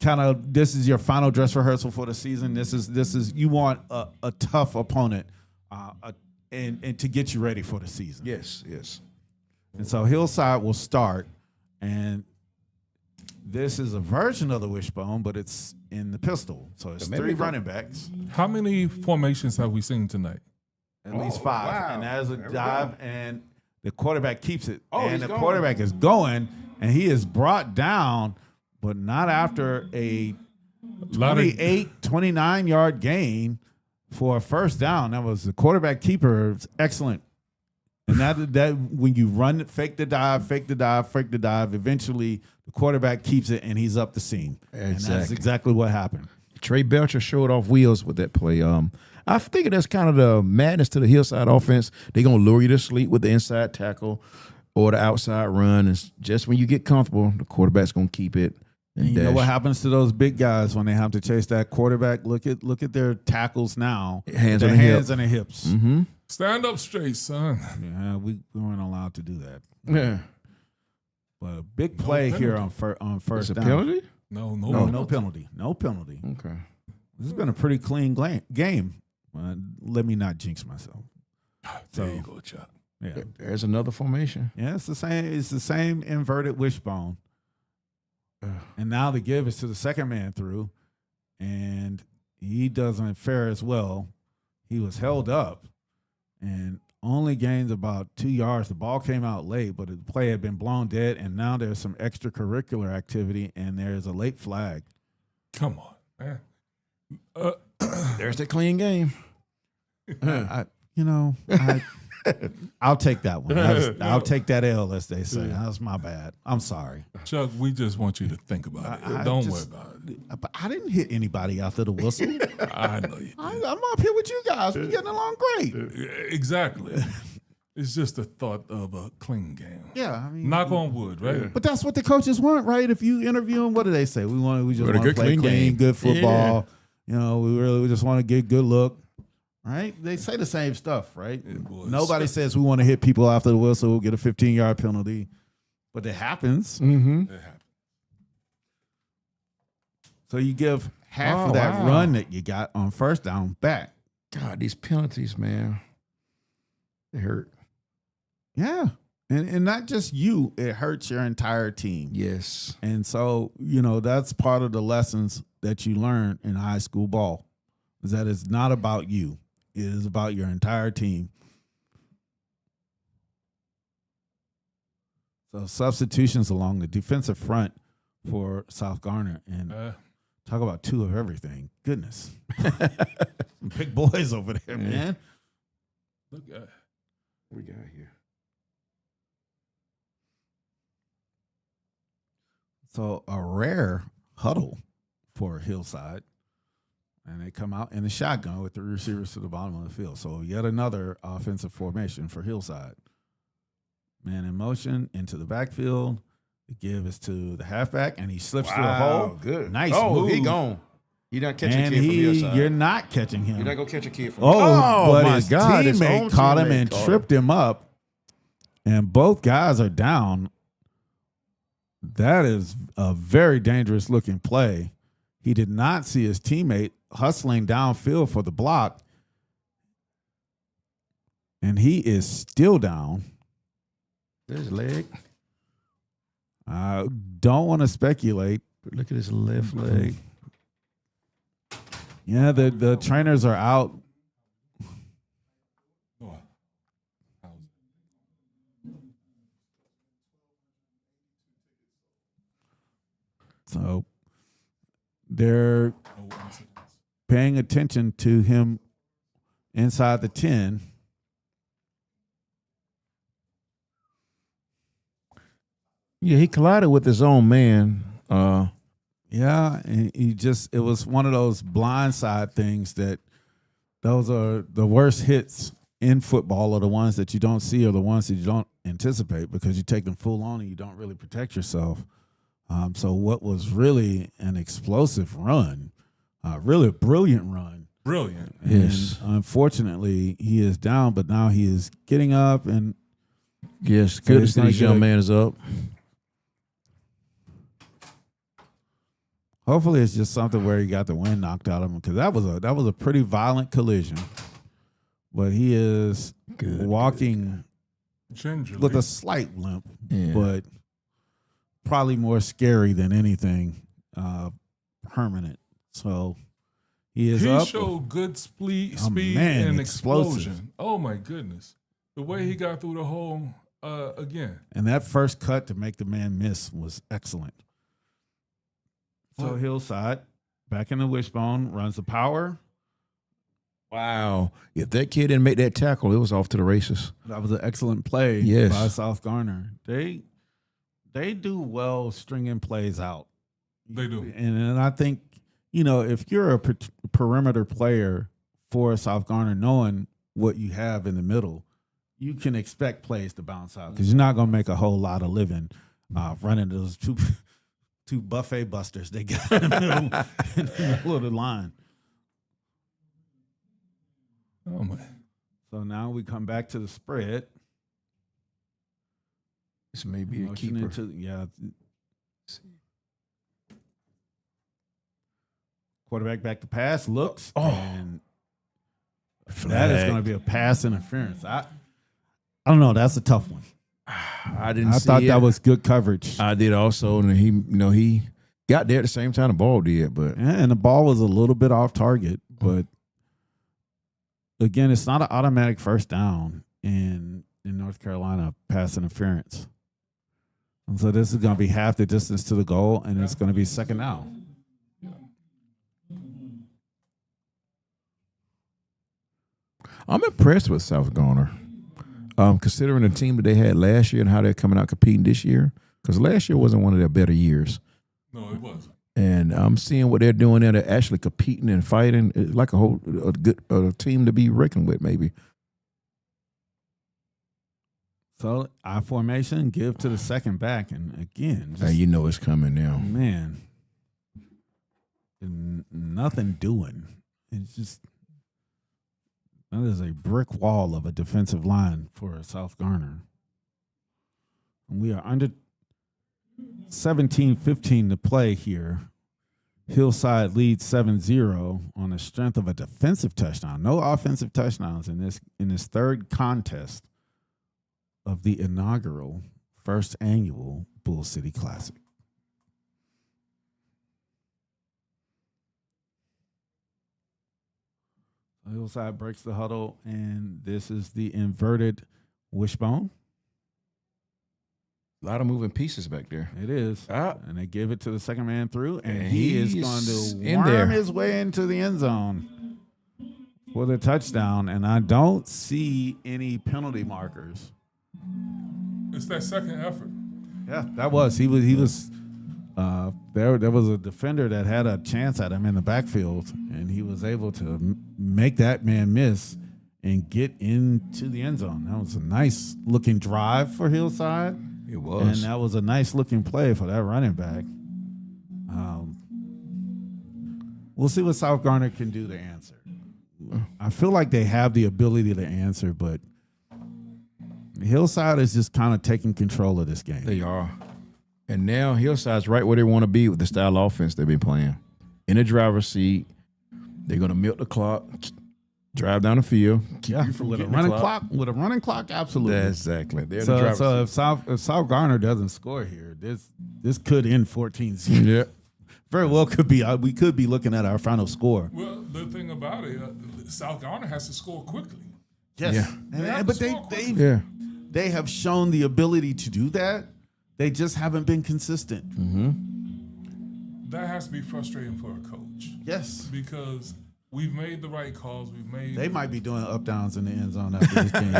Speaker 2: kind of, this is your final dress rehearsal for the season. This is you want a tough opponent, and to get you ready for the season.
Speaker 5: Yes.
Speaker 2: And so Hillside will start, and this is a version of the wishbone, but it's in the pistol. So it's three running backs.
Speaker 3: How many formations have we seen tonight?
Speaker 2: At least five.
Speaker 5: Wow.
Speaker 2: And there's a dive, and the quarterback keeps it.
Speaker 5: Oh,
Speaker 2: and
Speaker 5: he's
Speaker 2: the
Speaker 5: going.
Speaker 2: quarterback is going, and he is brought down, but not after a 29-yard gain for a first down. That was the quarterback keeper. Excellent. And that when you run, fake the dive, eventually the quarterback keeps it, and he's up the seam. And that's exactly what happened.
Speaker 5: Trey Belcher showed off wheels with that play. I think that's kind of the madness to the Hillside offense. They're going to lure you to sleep with the inside tackle or the outside run. And just when you get comfortable, the quarterback's going to keep it.
Speaker 2: And you know what happens to those big guys when they have to chase that quarterback? Look at their tackles now.
Speaker 5: Hands
Speaker 2: on the hips.
Speaker 5: Mm-hmm.
Speaker 3: Stand up straight, son.
Speaker 2: Yeah, we weren't allowed to do that.
Speaker 5: Yeah.
Speaker 2: But a big play here on first
Speaker 5: Is it
Speaker 2: down.
Speaker 5: penalty?
Speaker 3: No
Speaker 2: penalty. No penalty.
Speaker 5: Okay.
Speaker 2: This has been a pretty clean game. Let me not jinx myself.
Speaker 3: There you go, Chuck.
Speaker 2: Yeah.
Speaker 5: There's another formation.
Speaker 2: Yeah, it's the same. It's the same inverted wishbone. And now the give is to the second man through, and he doesn't fare as well. He was held up and only gained about 2 yards. The ball came out late, but the play had been blown dead, and now there's some extracurricular activity, and there's a late flag.
Speaker 3: Come on, man.
Speaker 5: There's the clean game.
Speaker 2: I'll take that one. I'll take that L, as they say. That's my bad. I'm sorry.
Speaker 3: Chuck, we just want you to think about it. Don't worry about it.
Speaker 2: But I didn't hit anybody after the whistle.
Speaker 3: I know you did.
Speaker 2: I'm up here with you guys. We're getting along great.
Speaker 3: Exactly. It's just the thought of a clean game.
Speaker 2: Yeah, I mean,
Speaker 3: knock on wood, right?
Speaker 2: But that's what the coaches want, right? If you interview them, what do they say? We just want to
Speaker 5: good,
Speaker 2: play
Speaker 5: clean
Speaker 2: clean,
Speaker 5: game.
Speaker 2: good football. Yeah. We just want to get good look. Right? They say the same stuff, right? Nobody says we want to hit people after the whistle, we'll get a 15-yard penalty. But it happens.
Speaker 5: Mm-hmm.
Speaker 3: It happens.
Speaker 2: So you give half of that run that you got on first down back.
Speaker 5: God, these penalties, man, they hurt.
Speaker 2: Yeah. And not just you, it hurts your entire team.
Speaker 5: Yes.
Speaker 2: And so, that's part of the lessons that you learn in high school ball, is that it's not about you. It is about your entire team. So substitutions along the defensive front for South Garner. And talk about two of everything. Goodness. Some big boys over there, man.
Speaker 3: Look at
Speaker 5: What we got here?
Speaker 2: So a rare huddle for Hillside. And they come out in a shotgun with the receivers to the bottom of the field. So yet another offensive formation for Hillside. Man in motion into the backfield. The give is to the halfback, and he slips through a hole.
Speaker 5: Good.
Speaker 2: Nice
Speaker 5: Oh,
Speaker 2: move.
Speaker 5: he gone. You're not catching a
Speaker 2: And
Speaker 5: kid from Hillside.
Speaker 2: you're not catching him.
Speaker 5: You're not going to catch a kid from
Speaker 2: but
Speaker 5: my
Speaker 2: his
Speaker 5: God. His
Speaker 2: teammate
Speaker 5: own
Speaker 2: caught him
Speaker 5: teammate
Speaker 2: and
Speaker 5: caught
Speaker 2: tripped him up, and both guys are down. That is a very dangerous looking play. He did not see his teammate hustling downfield for the block, and he is still down.
Speaker 5: There's his leg.
Speaker 2: I don't want to speculate.
Speaker 5: But look at his left leg.
Speaker 2: Yeah, the trainers are out. So they're paying attention to him inside the 10.
Speaker 5: Yeah, he collided with his own man.
Speaker 2: Yeah, and it was one of those blindside things that those are the worst hits in football, are the ones that you don't see, or the ones that you don't anticipate, because you take them full on and you don't really protect yourself. So what was really an explosive run, really a brilliant run.
Speaker 3: brilliant.
Speaker 2: And
Speaker 5: Yes.
Speaker 2: unfortunately, he is down, but now he is getting up, and
Speaker 5: Yes,
Speaker 2: Good,
Speaker 5: good
Speaker 2: it's
Speaker 5: to see
Speaker 2: gonna
Speaker 5: this
Speaker 2: get
Speaker 5: young
Speaker 2: a-
Speaker 5: man is up.
Speaker 2: hopefully it's just something where he got the wind knocked out of him, because that was a pretty violent collision. But he is walking
Speaker 3: Gingerly.
Speaker 2: with a slight limp,
Speaker 5: Yeah.
Speaker 2: but probably more scary than anything permanent. So he is
Speaker 3: He
Speaker 2: up.
Speaker 3: showed good speed
Speaker 2: man,
Speaker 3: and
Speaker 2: explosive.
Speaker 3: explosion. Oh my goodness. The way he got through the hole again.
Speaker 2: And that first cut to make the man miss was excellent. So Hillside, back in the wishbone, runs the power.
Speaker 5: Wow. If that kid didn't make that tackle, it was off to the races.
Speaker 2: That was an excellent play
Speaker 5: Yes.
Speaker 2: by South Garner. They do well stringing plays out.
Speaker 3: They do.
Speaker 2: And I think, if you're a perimeter player for South Garner, knowing what you have in the middle, you can expect plays to bounce out, because you're not going to make a whole lot of living running those two buffet busters they got in the middle of the line.
Speaker 3: Oh my.
Speaker 2: So now we come back to the spread.
Speaker 5: This may be a
Speaker 2: Motion
Speaker 5: keeper.
Speaker 2: yeah. Quarterback back to pass, looks, and that is going to be a pass interference. I don't know. That's a tough one.
Speaker 5: I didn't
Speaker 2: I
Speaker 5: see
Speaker 2: thought
Speaker 5: it.
Speaker 2: that was good coverage.
Speaker 5: I did also, and he got there at the same time the ball did, but
Speaker 2: And the ball was a little bit off target, but again, it's not an automatic first down in North Carolina pass interference. And so this is going to be half the distance to the goal, and it's going to be second down.
Speaker 5: I'm impressed with South Garner. Considering the team that they had last year and how they're coming out competing this year, because last year wasn't one of their better years.
Speaker 3: No, it wasn't.
Speaker 5: And I'm seeing what they're doing there. They're actually competing and fighting. It's like a good team to be reckoned with, maybe.
Speaker 2: So I formation, give to the second back, and again,
Speaker 5: Now
Speaker 2: just,
Speaker 5: you know it's coming now.
Speaker 2: man, nothing doing. It's just that is a brick wall of a defensive line for South Garner. And we are under 17-15 to play here. Hillside leads 7-0 on the strength of a defensive touchdown. No offensive touchdowns in this third contest of the inaugural first annual Bull City Classic. Hillside breaks the huddle, and this is the inverted wishbone.
Speaker 5: A lot of moving pieces back there.
Speaker 2: It is.
Speaker 5: Ah.
Speaker 2: And they give it to the second man through, and
Speaker 5: And
Speaker 2: he is
Speaker 5: he's
Speaker 2: going to
Speaker 5: in
Speaker 2: worm
Speaker 5: there.
Speaker 2: his way into the end zone for the touchdown. And I don't see any penalty markers.
Speaker 3: It's that second effort.
Speaker 2: Yeah, that was. He was there was a defender that had a chance at him in the backfield, and he was able to make that man miss and get into the end zone. That was a nice looking drive for Hillside.
Speaker 5: It was.
Speaker 2: And that was a nice looking play for that running back. We'll see what South Garner can do to answer. I feel like they have the ability to answer, but Hillside is just kind of taking control of this game.
Speaker 5: They are. And now Hillside's right where they want to be with the style of offense they've been playing. In the driver's seat, they're going to milk the clock, drive down the field. Keep
Speaker 2: Yeah,
Speaker 5: you from
Speaker 2: with a
Speaker 5: getting the
Speaker 2: running clock. With a running clock, absolutely.
Speaker 5: That's exactly. They're the
Speaker 2: So,
Speaker 5: driver's
Speaker 2: so
Speaker 5: seat.
Speaker 2: if South Garner doesn't score here, this could end 14-0.
Speaker 5: Yeah.
Speaker 2: Very well could be. We could be looking at our final score.
Speaker 3: Well, the thing about it, South Garner has to score quickly.
Speaker 2: Yes,
Speaker 5: Yeah.
Speaker 3: have
Speaker 2: but
Speaker 3: to score quickly.
Speaker 5: Yeah.
Speaker 2: they have shown the ability to do that. They just haven't been consistent.
Speaker 3: That has to be frustrating for a coach
Speaker 2: Yes,
Speaker 3: because we've made the right calls. We've made.
Speaker 2: they might be doing up downs in the end zone after this game.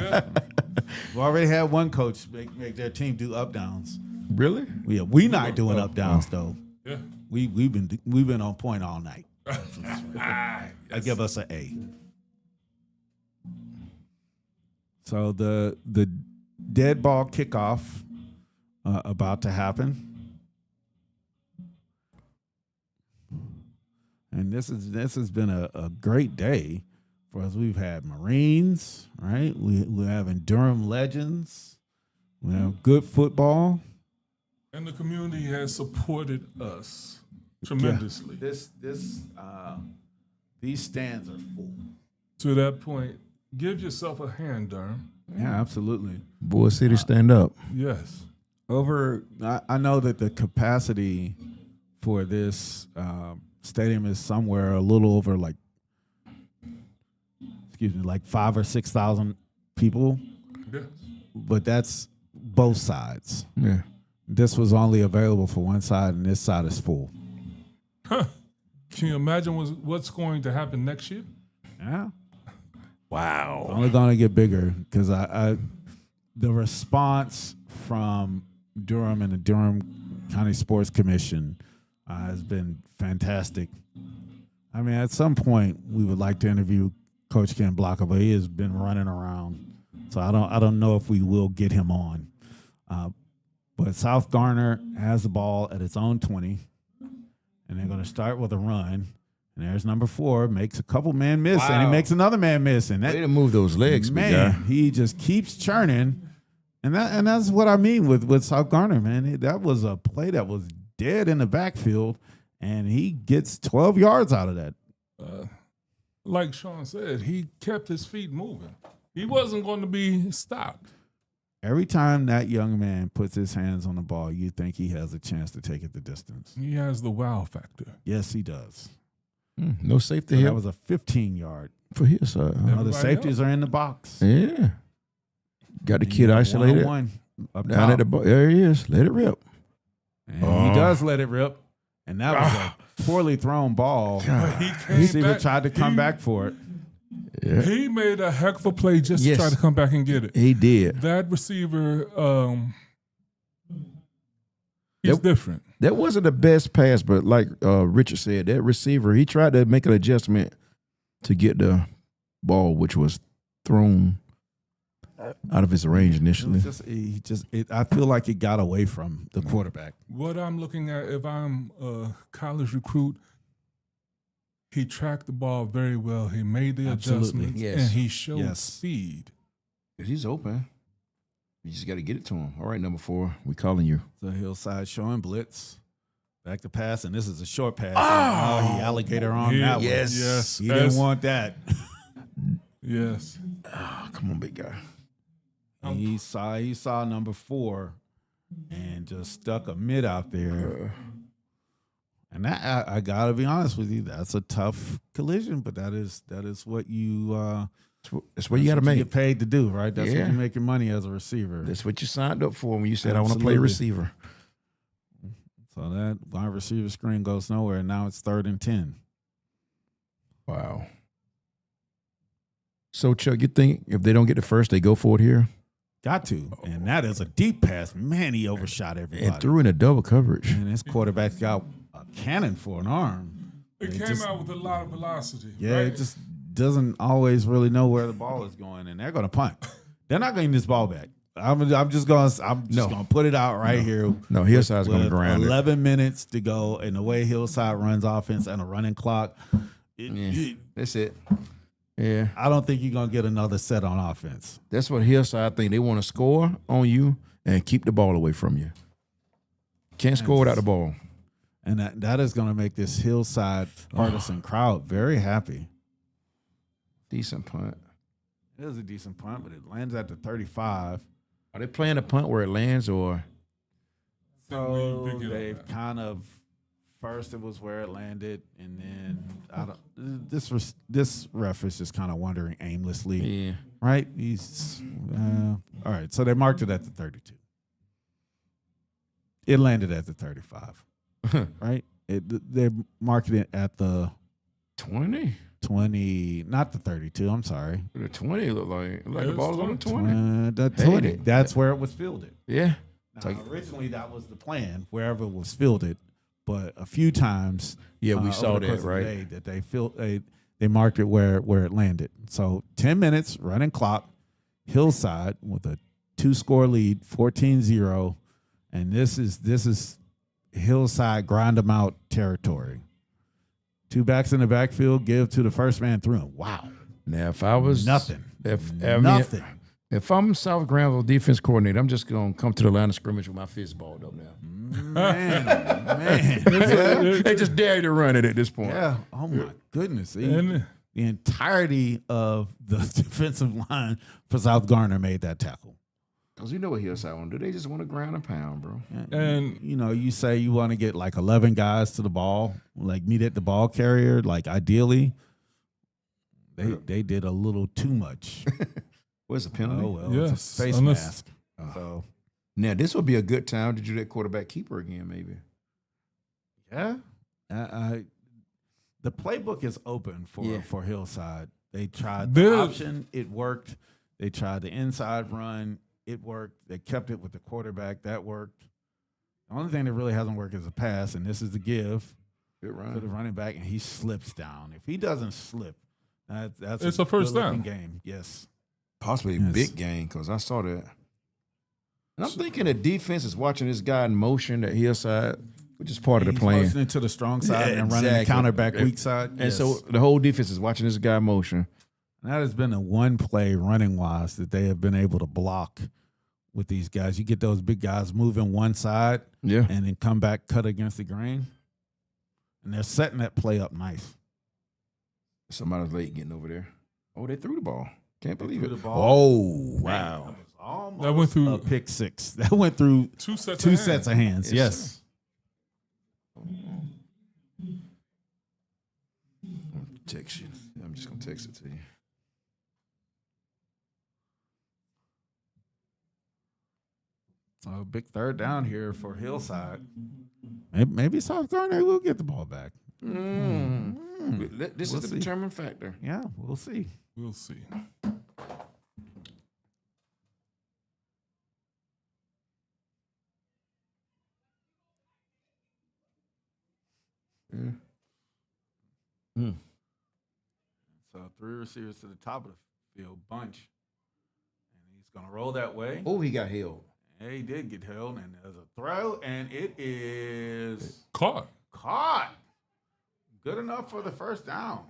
Speaker 2: We already had one coach make their team do up downs.
Speaker 5: Really?
Speaker 2: Yeah, we not doing up downs though.
Speaker 3: Yeah.
Speaker 2: We've been on point all night. I give us an A. So the dead ball kickoff about to happen, and this has been a great day for us. We've had Marines, right? We're having Durham legends. We have good football.
Speaker 3: And the community has supported us tremendously.
Speaker 2: These stands are full.
Speaker 3: To that point, give yourself a hand, Durham.
Speaker 2: Yeah, absolutely.
Speaker 5: Bull City, stand up.
Speaker 3: Yes.
Speaker 2: I know that the capacity for this stadium is somewhere a little over like 5,000 or 6,000 people,
Speaker 3: Yes.
Speaker 2: but that's both sides.
Speaker 5: Yeah.
Speaker 2: This was only available for one side, and this side is full.
Speaker 3: Can you imagine what's going to happen next year?
Speaker 2: Yeah,
Speaker 5: Wow.
Speaker 2: only going to get bigger because the response from Durham and the Durham County Sports Commission has been fantastic. I mean, at some point, we would like to interview Coach Ken Blocker, but he has been running around, so I don't know if we will get him on. But South Garner has the ball at its own 20, and they're going to start with a run. And there's number 4, makes a couple man miss, and he
Speaker 5: Wow.
Speaker 2: makes another man miss, and that
Speaker 5: Way to move those legs, big
Speaker 2: man,
Speaker 5: guy.
Speaker 2: he just keeps churning, and that's what I mean with South Garner, man. That was a play that was dead in the backfield, and he gets 12 yards out of that.
Speaker 3: Like Sean said, he kept his feet moving. He wasn't going to be stopped.
Speaker 2: Every time that young man puts his hands on the ball, you think he has a chance to take it the distance.
Speaker 3: He has the wow factor.
Speaker 2: Yes, he does.
Speaker 5: No safety
Speaker 2: So
Speaker 5: here
Speaker 2: that was a 15-yard.
Speaker 5: for Hillside. Huh?
Speaker 2: Now the
Speaker 3: Everybody
Speaker 2: safeties are in the box.
Speaker 5: Yeah. Got the kid isolated.
Speaker 2: One up
Speaker 5: Down at
Speaker 2: top.
Speaker 5: the ball. There he is. Let it rip.
Speaker 2: And he does let it rip, and that was a poorly thrown ball.
Speaker 3: But he came
Speaker 2: Receiver
Speaker 3: back.
Speaker 2: tried to come back for it.
Speaker 5: Yeah.
Speaker 3: He made a heck of a play just
Speaker 5: Yes.
Speaker 3: to try to come back and get it.
Speaker 5: He did.
Speaker 3: That receiver, he's
Speaker 5: Yep.
Speaker 3: different.
Speaker 5: That wasn't the best pass, but like Richard said, that receiver, he tried to make an adjustment to get the ball, which was thrown out of his range initially.
Speaker 2: I feel like it got away from the quarterback.
Speaker 3: What I'm looking at, if I'm a college recruit, he tracked the ball very well. He made the
Speaker 2: Absolutely.
Speaker 3: adjustments,
Speaker 5: Yes.
Speaker 3: and he showed
Speaker 2: Yes.
Speaker 3: speed.
Speaker 5: He's open. You just got to get it to him. All right, number 4, we calling you.
Speaker 2: The Hillside showing blitz. Back to pass, and this is a short pass. Oh, he alligator on that one.
Speaker 5: Yes.
Speaker 3: Yes,
Speaker 2: He didn't want that.
Speaker 3: Yes.
Speaker 5: Oh, come on, big guy.
Speaker 2: And he saw number 4 and just stuck a mid out there. And that, I gotta be honest with you, that's a tough collision, but that is what you
Speaker 5: That's what you got to make.
Speaker 2: get paid to do, right? That's
Speaker 5: Yeah.
Speaker 2: what you make your money as a receiver.
Speaker 5: That's what you signed up for when you said, I want to play
Speaker 2: Absolutely.
Speaker 5: receiver.
Speaker 2: So that wide receiver screen goes nowhere, and now it's 3rd and 10.
Speaker 5: Wow. So, Chuck, you think if they don't get the first, they go for it here?
Speaker 2: Got to. And that is a deep pass. Man, he overshot everybody.
Speaker 5: And threw in a double coverage.
Speaker 2: And his quarterback's got a cannon for an arm.
Speaker 3: It came out with a lot of velocity.
Speaker 2: Yeah,
Speaker 3: right?
Speaker 2: it just doesn't always really know where the ball is going, and they're going to punt. They're not getting this ball back. I'm just going to put it out right here.
Speaker 5: No, Hillside's going to
Speaker 2: With
Speaker 5: grind
Speaker 2: 11 minutes to go, and the way Hillside runs offense and a running clock,
Speaker 5: That's it. Yeah.
Speaker 2: I don't think you're going to get another set on offense.
Speaker 5: That's what Hillside think. They want to score on you and keep the ball away from you. Can't score without the ball.
Speaker 2: And that is going to make this Hillside partisan crowd very happy.
Speaker 5: Decent punt.
Speaker 2: It is a decent punt, but it lands at the 35.
Speaker 5: Are they playing a punt where it lands or?
Speaker 2: So
Speaker 3: They get
Speaker 2: they've
Speaker 3: it.
Speaker 2: kind of first it was where it landed, and then I don't. This ref is just kind of wandering aimlessly,
Speaker 5: Yeah.
Speaker 2: right? He's all right. So they marked it at the 32. It landed at the 35, right? They marked it at the
Speaker 5: 20?
Speaker 2: 20, not the 32. I'm sorry.
Speaker 5: The 20 look like the
Speaker 3: it's
Speaker 5: ball was on the 20.
Speaker 2: The
Speaker 5: Hey,
Speaker 2: 20. That's where it was fielded.
Speaker 5: Yeah.
Speaker 2: Now, originally, that was the plan, wherever it was fielded. But a few times,
Speaker 5: Yeah, we
Speaker 2: over
Speaker 5: saw
Speaker 2: the
Speaker 5: that,
Speaker 2: course of the
Speaker 5: right?
Speaker 2: day, that they marked it where it landed. So 10 minutes running clock, Hillside with a 2-score lead, 14-0, and this is Hillside grind them out territory. 2 backs in the backfield, give to the first man through him. Wow,
Speaker 5: Now, if I was
Speaker 2: nothing.
Speaker 5: Nothing. If I'm South Granville defense coordinator, I'm just going to come to the line of scrimmage with my fist balled up now.
Speaker 2: Man.
Speaker 5: They just dare you to run it at this point.
Speaker 2: Yeah. Oh my goodness.
Speaker 3: And
Speaker 2: The entirety of the defensive line for South Garner made that tackle.
Speaker 5: Because you know what Hillside want to do. They just want to ground and pound, bro.
Speaker 3: And
Speaker 2: you say you want to get like 11 guys to the ball, like meet at the ball carrier, like ideally. They did a little too much.
Speaker 5: What's the penalty?
Speaker 2: Oh well,
Speaker 3: Yes,
Speaker 2: it's a face
Speaker 3: unless-
Speaker 2: mask. So
Speaker 5: Now, this would be a good time to do that quarterback keeper again, maybe.
Speaker 2: yeah, the playbook is open for Hillside. They tried the option, it worked. They tried the inside run, it worked. They kept it with the quarterback, that worked. The only thing that really hasn't worked is a pass, and this is the give
Speaker 5: Good
Speaker 2: to
Speaker 5: run.
Speaker 2: the running back, and he slips down. If he doesn't slip, that's
Speaker 3: It's a first
Speaker 2: good-looking
Speaker 3: down.
Speaker 2: game. Yes.
Speaker 5: Possibly a
Speaker 2: Yes.
Speaker 5: big game because I saw that. And I'm thinking the defense is watching this guy in motion at Hillside, which is part of the
Speaker 2: He's
Speaker 5: plan.
Speaker 2: motioning to the strong side
Speaker 5: Yeah,
Speaker 2: and running the
Speaker 5: exactly.
Speaker 2: counter back weak side.
Speaker 5: And
Speaker 2: Yes.
Speaker 5: so the whole defense is watching this guy in motion.
Speaker 2: And that has been the one play running wise that they have been able to block with these guys. You get those big guys moving one side
Speaker 5: Yeah.
Speaker 2: and then come back, cut against the grain. And they're setting that play up nice.
Speaker 5: Somebody's late getting over there. Oh, they threw the ball. Can't believe
Speaker 2: threw
Speaker 5: it.
Speaker 2: the ball.
Speaker 5: Oh, wow.
Speaker 2: Almost
Speaker 3: That went through
Speaker 2: a pick six. That went through
Speaker 3: two sets
Speaker 2: two
Speaker 3: of
Speaker 2: sets
Speaker 3: hands.
Speaker 2: of hands.
Speaker 5: Yes,
Speaker 2: Yes.
Speaker 5: Text you. I'm just going to text it to you.
Speaker 2: So a big third down here for Hillside. Maybe South Garner will get the ball back.
Speaker 5: This
Speaker 2: We'll
Speaker 5: is the
Speaker 2: see.
Speaker 5: determining factor.
Speaker 2: Yeah, we'll see.
Speaker 3: We'll see.
Speaker 2: So 3 receivers to the top of the field, bunch. And he's going to roll that way.
Speaker 5: Oh, he got held.
Speaker 2: Yeah, he did get held, and there's a throw, and it is
Speaker 3: Caught.
Speaker 2: caught. Good enough for the first down.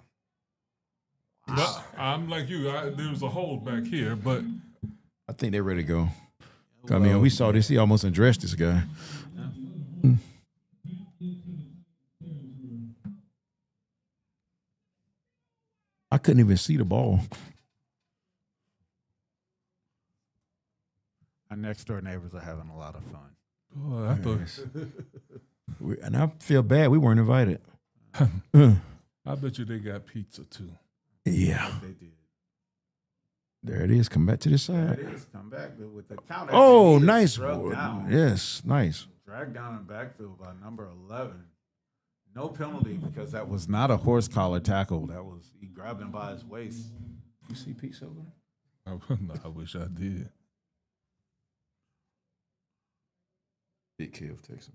Speaker 3: But I'm like you. There was a hold back here, but
Speaker 5: I think they're ready to go. I mean, we saw this. He almost undressed this guy. I couldn't even see the ball.
Speaker 2: Our next door neighbors are having a lot of fun.
Speaker 3: Oh, I thought.
Speaker 5: And I feel bad we weren't invited.
Speaker 3: I bet you they got pizza too.
Speaker 5: Yeah.
Speaker 2: They did.
Speaker 5: There it is. Come back to the side.
Speaker 2: It is. Come back with the counter.
Speaker 5: Oh,
Speaker 2: He is
Speaker 5: nice.
Speaker 2: drugged down.
Speaker 5: Yes, nice.
Speaker 2: Dragged down in backfield by number 11. No penalty because that was not a horse collar tackle. That was he grabbed him by his waist.
Speaker 5: You see Pete Silver?
Speaker 3: I wish I did.
Speaker 5: Big Kev takes him.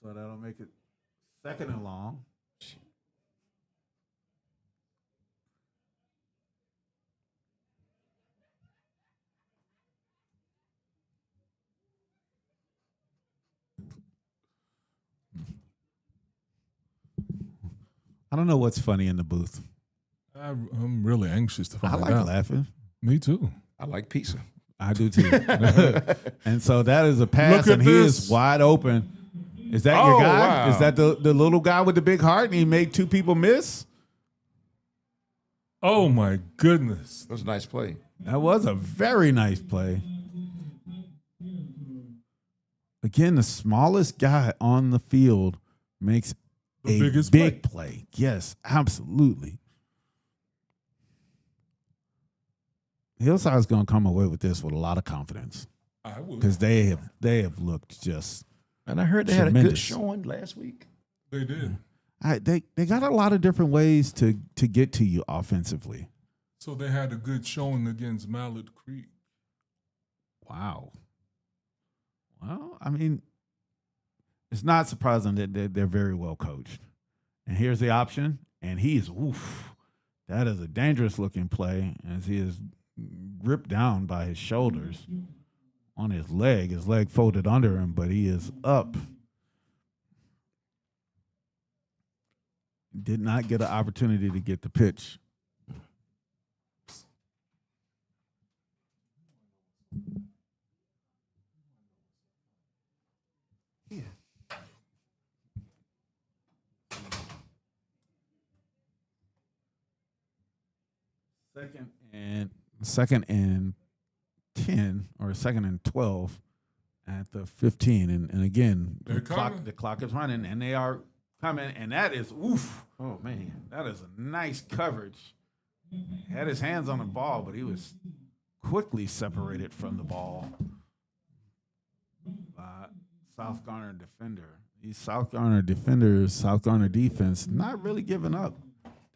Speaker 2: So that'll make it 2nd and long. I don't know what's funny in the booth.
Speaker 3: I'm really anxious to find
Speaker 2: I like
Speaker 3: out.
Speaker 2: laughing.
Speaker 3: Me too.
Speaker 5: I like pizza.
Speaker 2: I do too. And so that is a pass,
Speaker 3: Look at
Speaker 2: and he
Speaker 3: this.
Speaker 2: is wide open. Is that
Speaker 5: Oh,
Speaker 2: your guy?
Speaker 5: wow.
Speaker 2: Is that the little guy with the big heart, and he made 2 people miss?
Speaker 3: Oh my goodness.
Speaker 5: That was a nice play.
Speaker 2: That was a very nice play. Again, the smallest guy on the field makes
Speaker 3: The
Speaker 2: a
Speaker 3: biggest
Speaker 2: big play. Yes, absolutely. Hillside's going to come away with this with a lot of confidence
Speaker 3: I will.
Speaker 2: because they have looked just.
Speaker 5: And I heard they had a good
Speaker 2: Tremendous.
Speaker 5: showing last week.
Speaker 3: They did.
Speaker 2: They got a lot of different ways to get to you offensively.
Speaker 3: So they had a good showing against Mallard Creek.
Speaker 2: Wow. Well, I mean, it's not surprising that they're very well coached. And here's the option, and he's oof. That is a dangerous looking play as he is ripped down by his shoulders on his leg folded under him, but he is up. Did not get an opportunity to get the pitch. Second and 10 or 2nd and 12 at the 15, and again
Speaker 3: They're coming.
Speaker 2: the clock is running, and they are coming, and that is oof. Oh man, that is a nice coverage. Had his hands on the ball, but he was quickly separated from the ball by South Garner defender. These South Garner defenders, South Garner defense, not really giving up.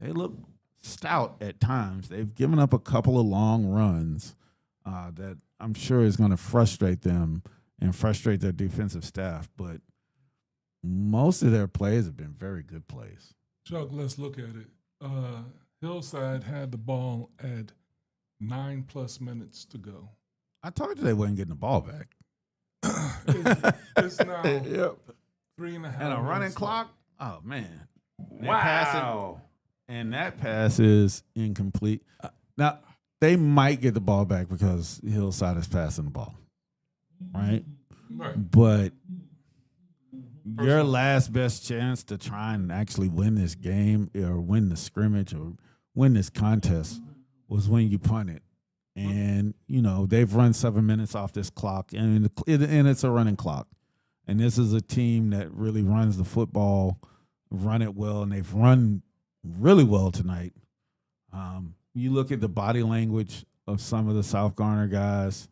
Speaker 2: They look stout at times. They've given up a couple of long runs that I'm sure is going to frustrate them and frustrate their defensive staff. But most of their plays have been very good plays.
Speaker 3: Chuck, let's look at it. Hillside had the ball at 9+ minutes to go.
Speaker 2: I told you they wasn't getting the ball back.
Speaker 3: It's now
Speaker 5: Yep.
Speaker 3: 3.5
Speaker 2: And a running
Speaker 3: minutes
Speaker 2: clock? Oh, man.
Speaker 5: Wow.
Speaker 2: And that pass is incomplete. Now, they might get the ball back because Hillside is passing the ball, right?
Speaker 3: left. Right.
Speaker 2: But your last best chance to try and actually win this game or win the scrimmage or win this contest was when you punt it. And, you know, they've run 7 minutes off this clock, and it's a running clock. And this is a team that really runs the football, run it well, and they've run really well tonight. You look at the body language of some of the South Garner guys,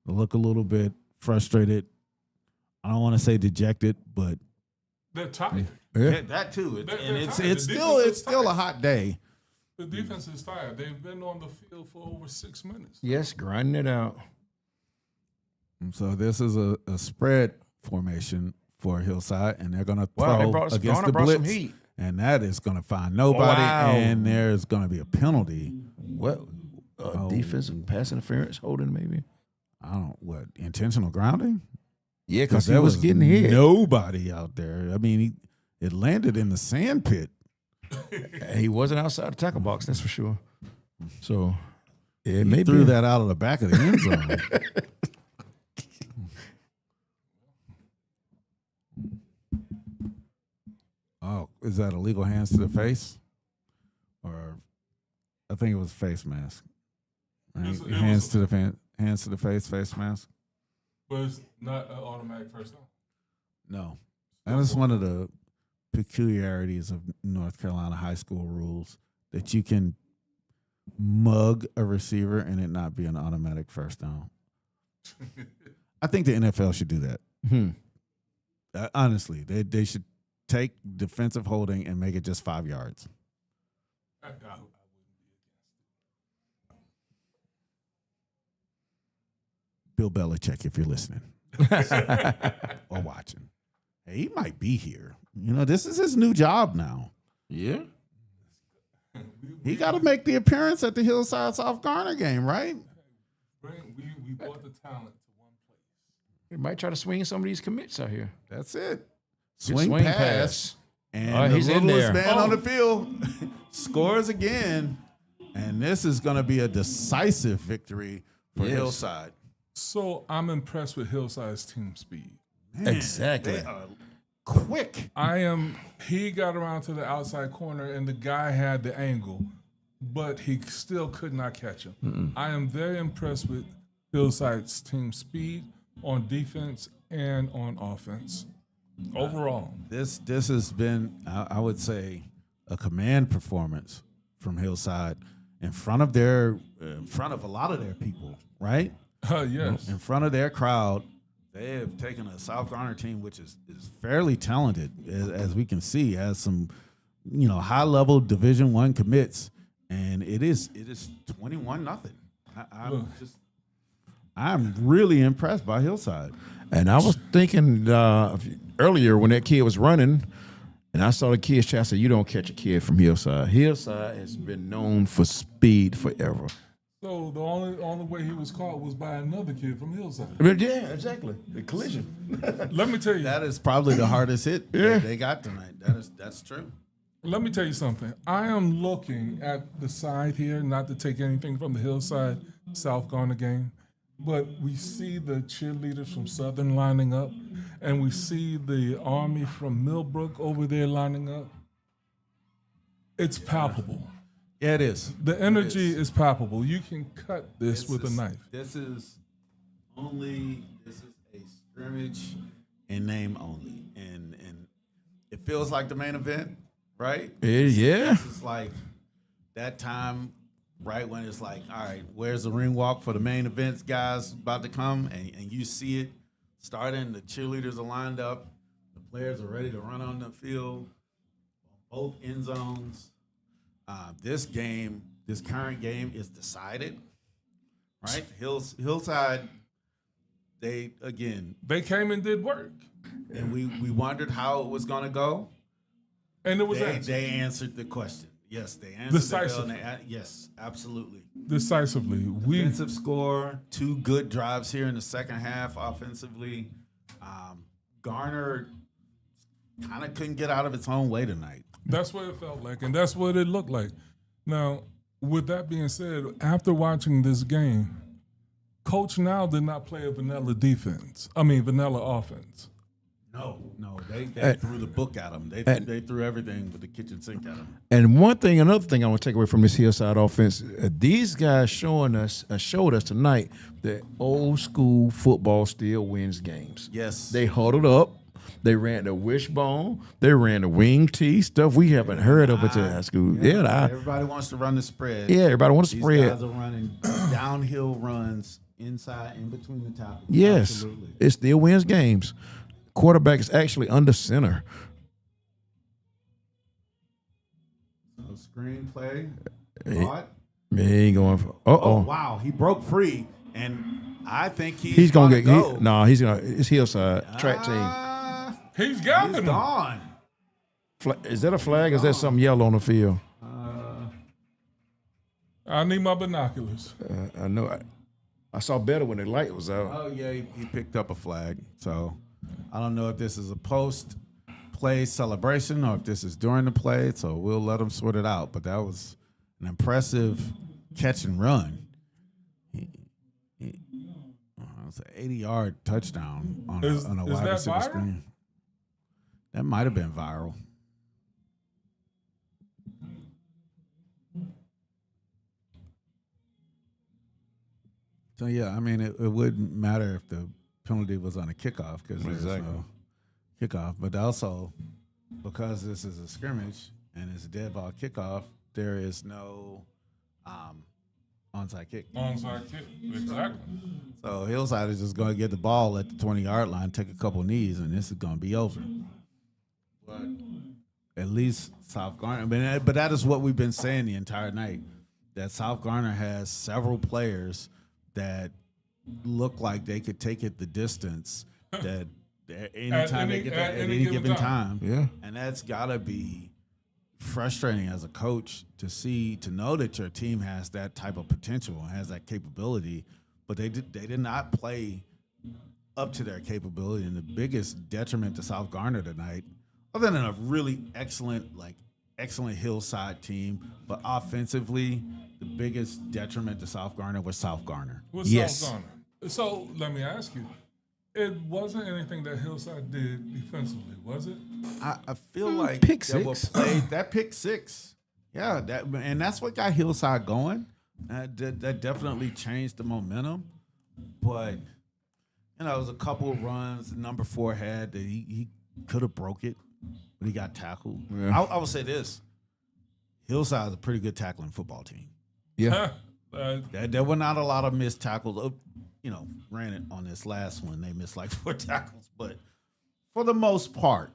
Speaker 2: they look a little bit frustrated. I don't want to say dejected, but
Speaker 3: They're tired.
Speaker 2: yeah, that too.
Speaker 3: They're
Speaker 2: It's
Speaker 3: tired.
Speaker 2: it's
Speaker 3: The
Speaker 2: still
Speaker 3: defense
Speaker 2: it's
Speaker 3: is
Speaker 2: still a
Speaker 3: tired.
Speaker 2: hot day.
Speaker 3: The defense is tired. They've been on the field for over 6 minutes.
Speaker 5: Yes, grinding it out.
Speaker 2: And so this is a spread formation for Hillside, and they're going to
Speaker 5: Wow, they
Speaker 2: throw
Speaker 5: brought
Speaker 2: against
Speaker 5: Garner
Speaker 2: the
Speaker 5: brought some
Speaker 2: blitz,
Speaker 5: heat.
Speaker 2: and that is going to find nobody,
Speaker 5: Wow.
Speaker 2: and there's going to be a penalty.
Speaker 5: Well, defensive pass interference, holding maybe.
Speaker 2: I don't what intentional grounding
Speaker 5: Yeah, because he
Speaker 2: there
Speaker 5: was getting hit.
Speaker 2: nobody out there. I mean, it landed in the sand pit.
Speaker 5: He wasn't outside the tackle box, that's for sure. So, yeah,
Speaker 2: He
Speaker 5: maybe
Speaker 2: threw that out of the back of the end zone. Oh, is that illegal hands to the face? Or I think it was face mask. Right?
Speaker 3: It
Speaker 2: Hands
Speaker 3: was-
Speaker 2: to the hands to the face mask.
Speaker 3: But it's not an automatic first down.
Speaker 2: No, that is one of the peculiarities of North Carolina high school rules, that you can mug a receiver and it not be an automatic first down. I think the NFL should do that. Honestly, they should take defensive holding and make it just 5 yards.
Speaker 3: I wouldn't be against
Speaker 2: Bill Belichick, if you're listening or watching, hey, he might be here. You know, this is his new job now.
Speaker 5: Yeah.
Speaker 2: He got to make the appearance at the Hillside South Garner game, right?
Speaker 3: We brought the talent to one place.
Speaker 5: We might try to swing some of these commits out here.
Speaker 2: That's it.
Speaker 5: Good
Speaker 2: Swing pass. And
Speaker 5: Oh,
Speaker 2: the
Speaker 5: he's in
Speaker 2: littlest
Speaker 5: there.
Speaker 2: man on the field scores again. And this is going to be a decisive victory for
Speaker 5: Yes.
Speaker 2: Hillside.
Speaker 3: So I'm impressed with Hillside's team speed.
Speaker 2: Man,
Speaker 5: Exactly.
Speaker 2: They are quick.
Speaker 3: He got around to the outside corner and the guy had the angle, but he still could not catch him. I am very impressed with Hillside's team speed on defense and on offense. Overall,
Speaker 2: This has been, I would say, a command performance from Hillside in front of a lot of their people, right?
Speaker 3: yes.
Speaker 2: In front of their crowd. They have taken a South Garner team, which is fairly talented, as we can see, has some, high level Division I commits, and it is 21-0. I'm really impressed by Hillside.
Speaker 5: And I was thinking earlier when that kid was running, and I saw the kid's chat, I said, you don't catch a kid from Hillside. Hillside has been known for speed forever.
Speaker 3: So the only way he was caught was by another kid from Hillside.
Speaker 5: But yeah, exactly. The collision.
Speaker 3: Let me tell you.
Speaker 2: That is probably the hardest hit that they got tonight. That's true.
Speaker 3: Let me tell you something. I am looking at the side here, not to take anything from the Hillside South Garner game, but we see the cheerleaders from Southern lining up, and we see the Army from Millbrook over there lining up. It's palpable.
Speaker 2: Yeah, it is.
Speaker 3: The energy is palpable. You can cut this with a knife.
Speaker 2: This is a scrimmage in name only, and it feels like the main event, right?
Speaker 5: Yeah.
Speaker 2: It's like that time, right, when it's like, all right, where's the ring walk for the main events guys about to come, and you see it starting. The cheerleaders are lined up, the players are ready to run on the field, both end zones. This current game is decided, right? Hillside, they
Speaker 3: came and did work,
Speaker 2: and we wondered how it was going to go.
Speaker 3: and it was answered
Speaker 2: They answered the question. Yes, they answered
Speaker 3: Decisively.
Speaker 2: the bell. Yes, absolutely.
Speaker 3: decisively.
Speaker 2: Defensive score, 2 good drives here in the second half offensively. Garner kind of couldn't get out of its own way tonight.
Speaker 3: That's what it felt like, and that's what it looked like. Now, with that being said, after watching this game, Coach Now did not play a vanilla offense.
Speaker 2: No, they threw the book at him. They threw everything with the kitchen sink at him.
Speaker 5: And another thing I want to take away from this Hillside offense, these guys showed us tonight that old school football still wins games.
Speaker 2: Yes.
Speaker 5: They huddled up. They ran the wishbone. They ran the wing tee stuff we haven't heard of at the high school.
Speaker 2: Everybody wants to run the spread.
Speaker 5: Yeah, everybody wants to
Speaker 2: These
Speaker 5: spread.
Speaker 2: guys are running downhill runs inside, in between the tackles.
Speaker 5: Yes,
Speaker 2: Absolutely.
Speaker 5: it still wins games. Quarterback is actually under center.
Speaker 2: So screenplay.
Speaker 5: He-
Speaker 2: Caught.
Speaker 5: He ain't going for.
Speaker 2: Oh wow, he broke free, and I think
Speaker 5: He's gonna
Speaker 2: go.
Speaker 5: It's Hillside track team.
Speaker 3: He's got
Speaker 2: He's
Speaker 3: him.
Speaker 2: gone.
Speaker 5: Is that a flag or is that something yellow on the field?
Speaker 3: I need my binoculars.
Speaker 5: I know. I saw better when the light was out.
Speaker 2: Oh yeah, he picked up a flag. So I don't know if this is a post-play celebration or if this is during the play. So we'll let him sort it out. But that was an impressive catch and run. It's an 80-yard touchdown on
Speaker 3: Is
Speaker 2: a
Speaker 3: that
Speaker 2: wide receiver
Speaker 3: viral?
Speaker 2: screen. That might have been viral. So yeah, I mean, it wouldn't matter if the penalty was on a kickoff because there's
Speaker 5: Exactly.
Speaker 2: no kickoff. But also, because this is a scrimmage and it's a dead ball kickoff, there is no onside kick.
Speaker 3: Onside kick. Exactly.
Speaker 2: So Hillside is just going to get the ball at the 20-yard line, take a couple knees, and this is going to be over. But at least South Garner. I mean, but that is what we've been saying the entire night. That South Garner has several players that look like they could take it the distance that anytime they get that at any given time.
Speaker 5: Yeah.
Speaker 2: And that's got to be frustrating as a coach to know that your team has that type of potential and has that capability, but they did not play up to their capability. And the biggest detriment to South Garner tonight, other than a really excellent Hillside team, but offensively, the biggest detriment to South Garner was South Garner.
Speaker 3: South Garner. So let me ask you, it wasn't anything that Hillside did defensively, was it?
Speaker 2: I feel like
Speaker 5: pick
Speaker 2: that
Speaker 5: six.
Speaker 2: that pick six. Yeah, that's what got Hillside going. That definitely changed the momentum. But it was a couple of runs number 4 had that he could have broke it, but he got tackled.
Speaker 5: Yeah.
Speaker 2: I will say this: Hillside is a pretty good tackling football team.
Speaker 5: Yeah.
Speaker 2: There were not a lot of missed tackles. Granted, on this last one, they missed like 4 tackles. But for the most part,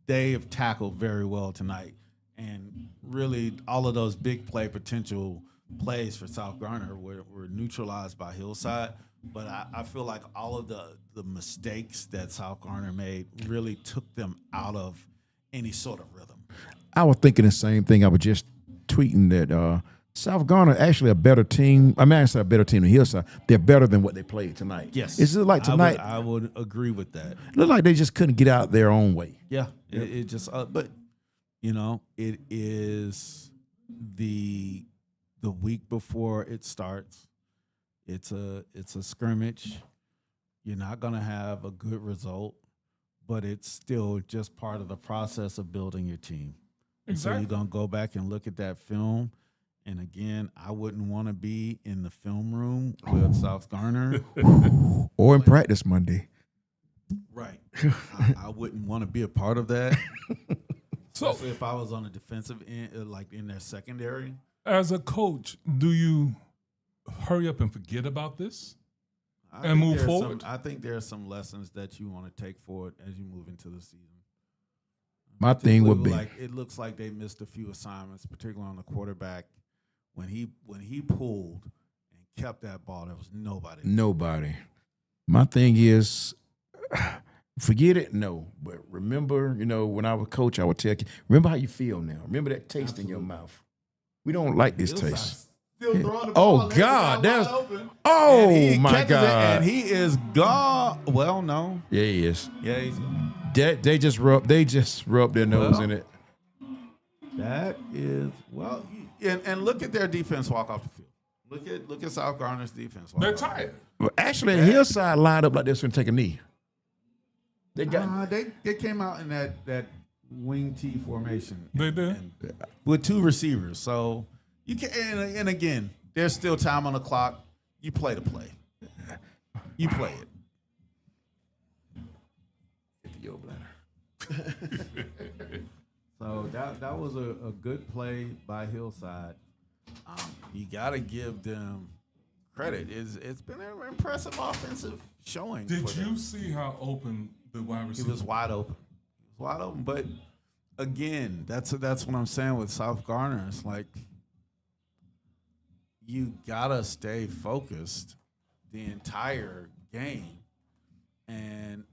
Speaker 2: they have tackled very well tonight. And really, all of those big play potential plays for South Garner were neutralized by Hillside. But I feel like all of the mistakes that South Garner made really took them out of any sort of rhythm.
Speaker 5: I was thinking the same thing. I was just tweeting that South Garner actually a better team. I mean, I say a better team than Hillside. They're better than what they played tonight.
Speaker 2: Yes.
Speaker 5: It's just like tonight.
Speaker 2: I would agree with that.
Speaker 5: It looked like they just couldn't get out their own way.
Speaker 2: Yeah. It just but it is the week before it starts. It's a scrimmage. You're not going to have a good result, but it's still just part of the process of building your team. And so you're going to go back and look at that film. And again, I wouldn't want to be in the film room with South Garner.
Speaker 5: Or in practice Monday.
Speaker 2: Right. I wouldn't want to be a part of that.
Speaker 3: So
Speaker 2: Especially if I was on the defensive end, like in their secondary.
Speaker 3: as a coach, do you hurry up and forget about this
Speaker 2: I
Speaker 3: and
Speaker 2: think
Speaker 3: move
Speaker 2: there's
Speaker 3: forward?
Speaker 2: I think there are some lessons that you want to take forward as you move into the season.
Speaker 5: My thing would be
Speaker 2: Like it looks like they missed a few assignments, particularly on the quarterback. When he pulled and kept that ball, there was nobody.
Speaker 5: nobody. My thing is forget it, no. But remember, when I was coach, I would tell you, remember how you feel now. Remember that taste in your mouth. We don't like this taste.
Speaker 2: Still throwing the
Speaker 5: Oh,
Speaker 2: ball, and
Speaker 5: God,
Speaker 2: it's
Speaker 5: that's-
Speaker 2: wide open.
Speaker 5: Oh,
Speaker 2: And he
Speaker 5: my
Speaker 2: catches it,
Speaker 5: God.
Speaker 2: and he is gone. Well, no.
Speaker 5: Yeah, he is.
Speaker 2: Yeah, he's
Speaker 5: They just rub their nose
Speaker 2: Well,
Speaker 5: in it.
Speaker 2: that is and look at their defense walk off the field. Look at South Garner's defense. Walk
Speaker 3: They're
Speaker 2: off.
Speaker 3: tired.
Speaker 5: Well, actually, Hillside lined up like this and take a knee. They got
Speaker 2: They came out in that wing T formation.
Speaker 3: They did.
Speaker 2: and with 2 receivers. So you can and again, there's still time on the clock. You play the play. You play it. So that was a good play by Hillside. You got to give them credit. It's been an impressive offensive showing.
Speaker 3: Did
Speaker 2: for
Speaker 3: you
Speaker 2: them.
Speaker 3: see how open the wide
Speaker 2: He
Speaker 3: receiver
Speaker 2: was wide open. He was wide open. But again, that's what I'm saying with South Garner. It's like you gotta stay focused the entire game, and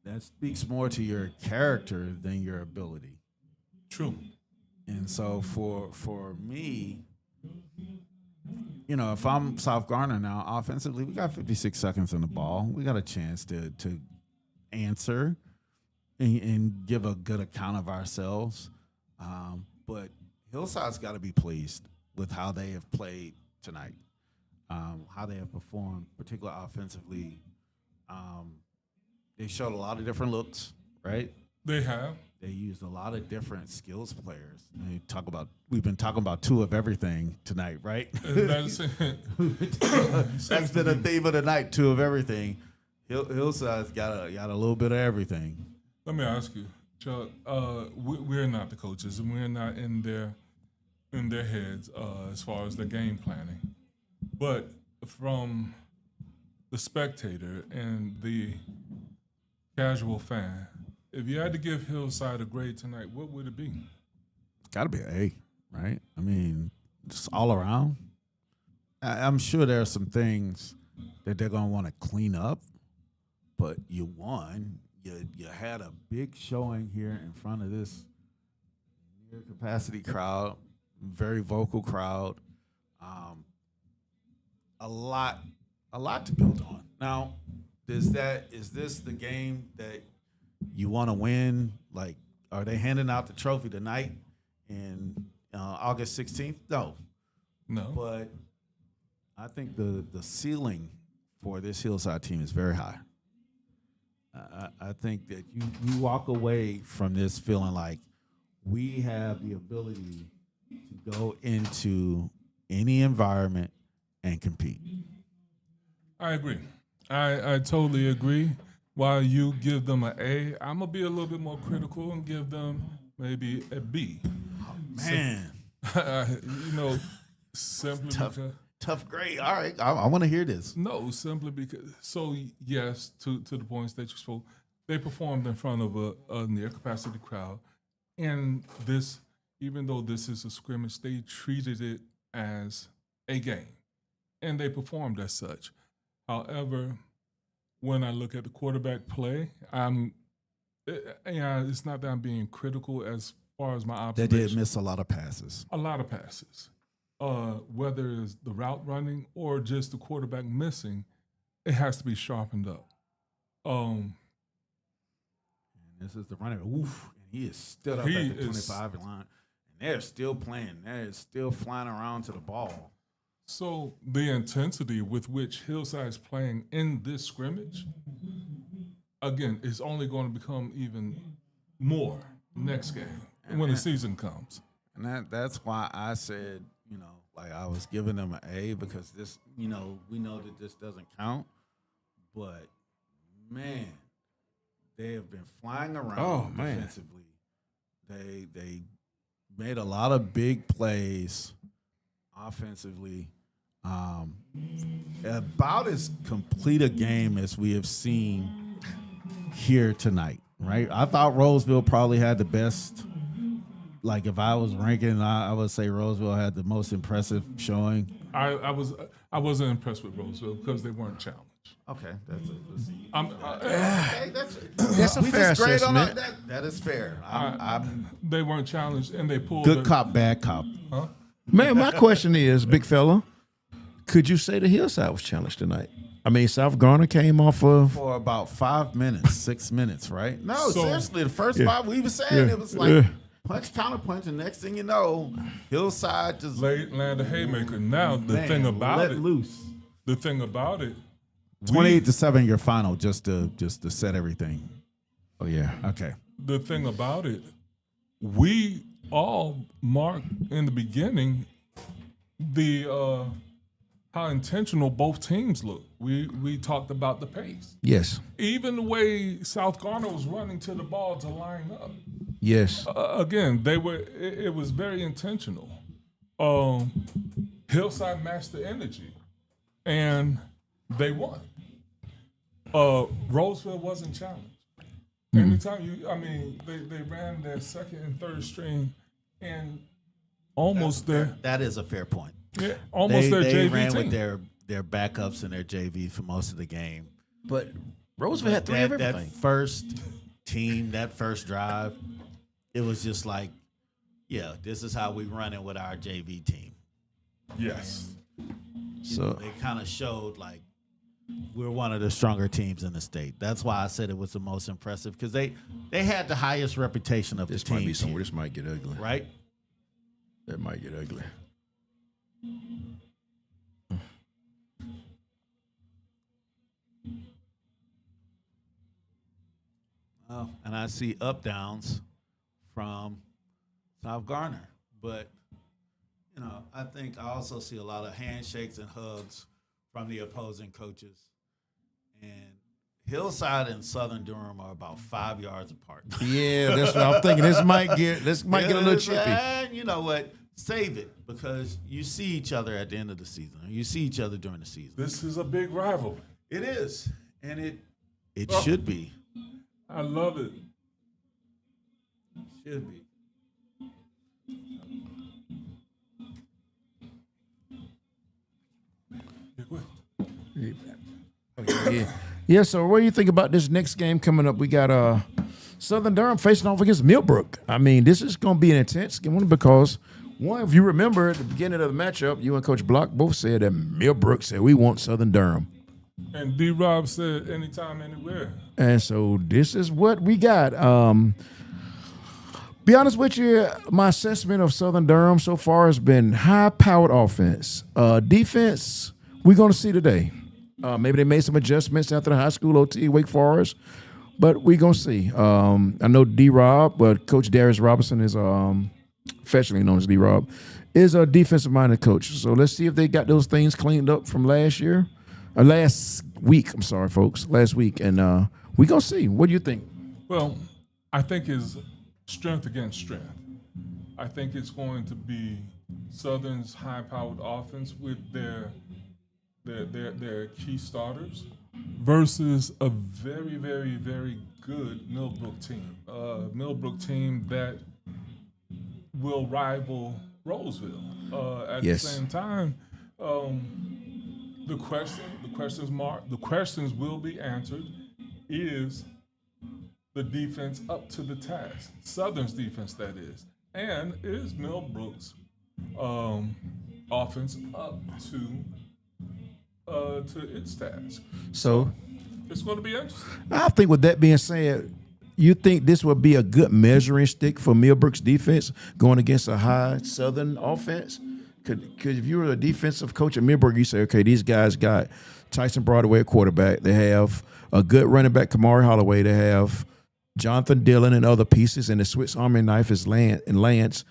Speaker 2: that speaks more to your character than your ability.
Speaker 3: True.
Speaker 2: And so for me, if I'm South Garner now, offensively, we got 56 seconds on the ball. We got a chance to answer and give a good account of ourselves. But Hillside's got to be pleased with how they have played tonight, how they have performed, particularly offensively. They showed a lot of different looks, right?
Speaker 3: They have.
Speaker 2: They used a lot of different skills players. We've been talking about two of everything tonight, right?
Speaker 3: That's
Speaker 2: been a theme of the night. Two of everything. Hillside's got a little bit of everything.
Speaker 3: Let me ask you, Chuck. We're not the coaches, and we're not in their heads as far as the game planning. But from the spectator and the casual fan, if you had to give Hillside a grade tonight, what would it be?
Speaker 2: Got to be an A, right? I mean, just all around. I'm sure there are some things that they're going to want to clean up, but you won. You had a big showing here in front of this near capacity crowd, very vocal crowd. A lot to build on. Now, is this the game that you want to win? Like, are they handing out the trophy tonight in August 16th? No. But I think the ceiling for this Hillside team is very high. I think that you walk away from this feeling like we have the ability to go into any environment and compete.
Speaker 3: I agree. I totally agree. While you give them an A, I'm going to be a little bit more critical and give them maybe a B.
Speaker 2: Oh, man.
Speaker 3: Simply because...
Speaker 2: Tough grade. All right. I want to hear this.
Speaker 3: No, simply because... So, yes, to the points that you spoke, they performed in front of a near-capacity crowd. And this, even though this is a scrimmage, they treated it as a game. And they performed as such. However, when I look at the quarterback play, it's not that I'm being critical as far as my observation.
Speaker 2: They did miss a lot of passes.
Speaker 3: A lot of passes. Whether it's the route running or just the quarterback missing, it has to be sharpened up.
Speaker 2: And this is the running. Oof. And he is stood up at the 25 line. And they're still playing. They're still flying around to the ball.
Speaker 3: So the intensity with which Hillside is playing in this scrimmage, again, is only going to become even more next game when the season comes.
Speaker 2: And that's why I said, like I was giving them an A because this, we know that this doesn't count. But, man, they have been flying around defensively. They made a lot of big plays offensively. About as complete a game as we have seen here tonight, right? I thought Roseville probably had the best. Like if I was ranking, I would say Roseville had the most impressive showing.
Speaker 3: I wasn't impressed with Roseville because they weren't challenged.
Speaker 2: Okay,
Speaker 5: that's a fair assessment.
Speaker 2: That is fair.
Speaker 3: They weren't challenged, and they pulled
Speaker 2: good cop, bad cop.
Speaker 3: Huh?
Speaker 5: Man, my question is, big fella, could you say the Hillside was challenged tonight? I mean, South Garner came off of...
Speaker 2: For about 5 minutes, 6 minutes, right? No, seriously, the first 5 we were saying, it was like punch, counterpunch, and next thing you know, Hillside just...
Speaker 3: Land a haymaker. Now, the thing about it...
Speaker 2: 28-7 your final, just to set everything.
Speaker 5: Oh, yeah.
Speaker 2: Okay.
Speaker 3: The thing about it, we all marked in the beginning how intentional both teams look. We talked about the pace.
Speaker 5: Yes.
Speaker 3: Even the way South Garner was running to the ball to line up.
Speaker 5: Yes.
Speaker 3: Again, it was very intentional. Hillside matched the energy, and they won. Roseville wasn't challenged. Anytime they ran their second and third string, and almost
Speaker 2: that is a fair point.
Speaker 3: Yeah, almost their
Speaker 2: they
Speaker 3: JV
Speaker 2: ran
Speaker 3: team.
Speaker 2: with their backups and their JV for most of the game.
Speaker 5: But Roseville had three of everything.
Speaker 2: That first team, that first drive, it was just like, yeah, this is how we run it with our JV team.
Speaker 3: Yes.
Speaker 2: So they kind of showed like we're one of the stronger teams in the state. That's why I said it was the most impressive because they had the highest reputation of
Speaker 5: this
Speaker 2: the team.
Speaker 5: This might be somewhere. This might get ugly.
Speaker 2: Right?
Speaker 5: That might get ugly.
Speaker 7: And I see up downs from South Garner. But, I think I also see a lot of handshakes and hugs from the opposing coaches. And Hillside and Southern Durham are about 5 yards apart.
Speaker 5: Yeah, that's what I'm thinking. This might get a little chippy.
Speaker 7: And you know what? Save it, because you see each other at the end of the season. You see each other during the season.
Speaker 3: This is a big rivalry.
Speaker 7: It is, and it should be.
Speaker 3: I love it.
Speaker 7: Should be.
Speaker 3: Yeah, go ahead.
Speaker 5: Yeah. So what do you think about this next game coming up? We got Southern Durham facing off against Millbrook. I mean, this is going to be an intense game because, one, if you remember at the beginning of the matchup, you and Coach Block both said that Millbrook said we want Southern Durham.
Speaker 3: And D-Rob said anytime, anywhere.
Speaker 5: And so this is what we got. Be honest with you, my assessment of Southern Durham so far has been high-powered offense. Defense, we're going to see today. Maybe they made some adjustments after the high school OT, Wake Forest, but we're going to see. I know D-Rob, but Coach Darius Robinson is affectionately known as D-Rob, is a defensive-minded coach. So let's see if they got those things cleaned up from last week. I'm sorry, folks. Last week. And we're going to see. What do you think?
Speaker 3: Well, I think it's strength against strength. I think it's going to be Southern's high-powered offense with their key starters versus a very, very, very good Millbrook team. Millbrook team that will rival Roseville. At the same time, the questions will be answered. Is the defense up to the task? Southern's defense, that is. And is Millbrook's offense up to its task?
Speaker 5: So
Speaker 3: It's going to be interesting.
Speaker 5: I think with that being said, you think this would be a good measuring stick for Millbrook's defense going against a high Southern offense? Could if you were a defensive coach at Millbrook, you say, okay, these guys got Tyson Broadway at quarterback. They have a good running back, Kamari Holloway. They have Jonathan Dillon and other pieces, and the Swiss Army knife is Lance.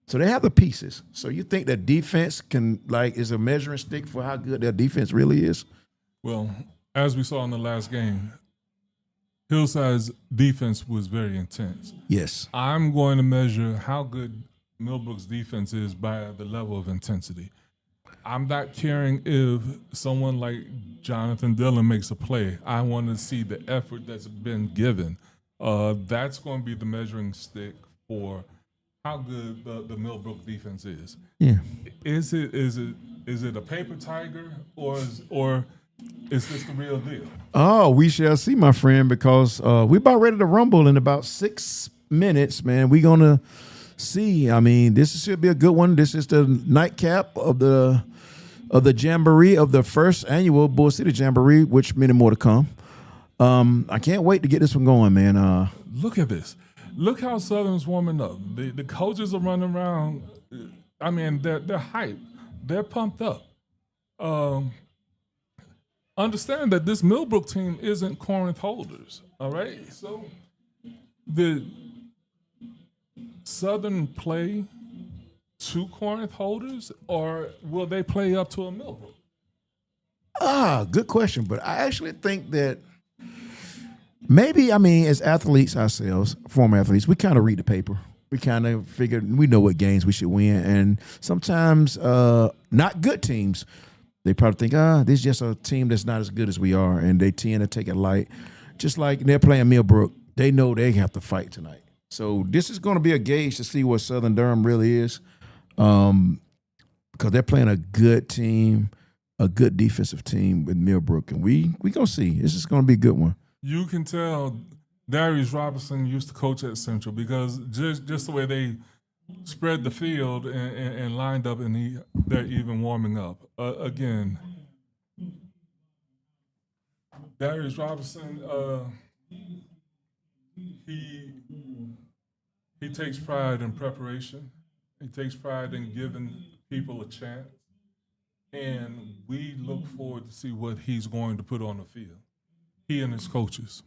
Speaker 5: So they have the pieces. So you think that defense is a measuring stick for how good their defense really is?
Speaker 3: Well, as we saw in the last game, Hillside's defense was very intense.
Speaker 5: Yes.
Speaker 3: I'm going to measure how good Millbrook's defense is by the level of intensity. I'm not caring if someone like Jonathan Dillon makes a play. I want to see the effort that's been given. That's going to be the measuring stick for how good the Millbrook defense is.
Speaker 5: Yeah.
Speaker 3: Is it a paper tiger or is this the real deal?
Speaker 5: Oh, we shall see, my friend, because we're about ready to rumble in about 6 minutes, man. We're going to see. I mean, this should be a good one. This is the nightcap of the jamboree, of the first annual Bull City Jamboree, which many more to come. I can't wait to get this one going, man.
Speaker 3: Look at this. Look how Southern's warming up. The coaches are running around. I mean, they're hyped. They're pumped up. Understand that this Millbrook team isn't Corinth holders, all right? So the Southern play to Corinth holders, or will they play up to a Millbrook?
Speaker 5: Good question. But I actually think that maybe, as athletes ourselves, former athletes, we kind of read the paper. We kind of figure we know what games we should win. And sometimes not good teams, they probably think, this is just a team that's not as good as we are. And they tend to take it light. Just like they're playing Millbrook, they know they have to fight tonight. So this is going to be a gauge to see what Southern Durham really is, because they're playing a good team, a good defensive team with Millbrook. And we going to see. This is going to be a good one.
Speaker 3: You can tell Darius Robinson used to coach at Central because just the way they spread the field and lined up, and they're even warming up. Again, Darius Robinson, he takes pride in preparation. He takes pride in giving people a chance. And we look forward to see what he's going to put on the field. He and his coaches.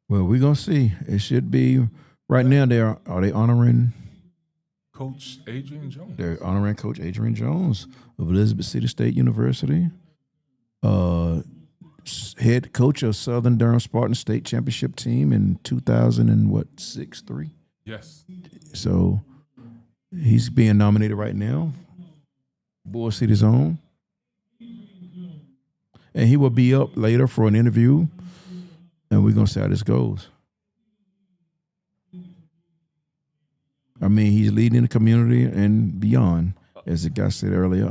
Speaker 5: Well, we're gonna see. It should be right now. Are they honoring?
Speaker 3: Coach Adrian Jones.
Speaker 5: They're honoring Coach Adrian Jones of Elizabeth City State University, head coach of Southern Durham Spartan State Championship team in 2006-3.
Speaker 3: Yes.
Speaker 5: So he's being nominated right now. Bull City's own. And he will be up later for an interview, and we're going to see how this goes. I mean, he's leading the community and beyond, as the guy said earlier.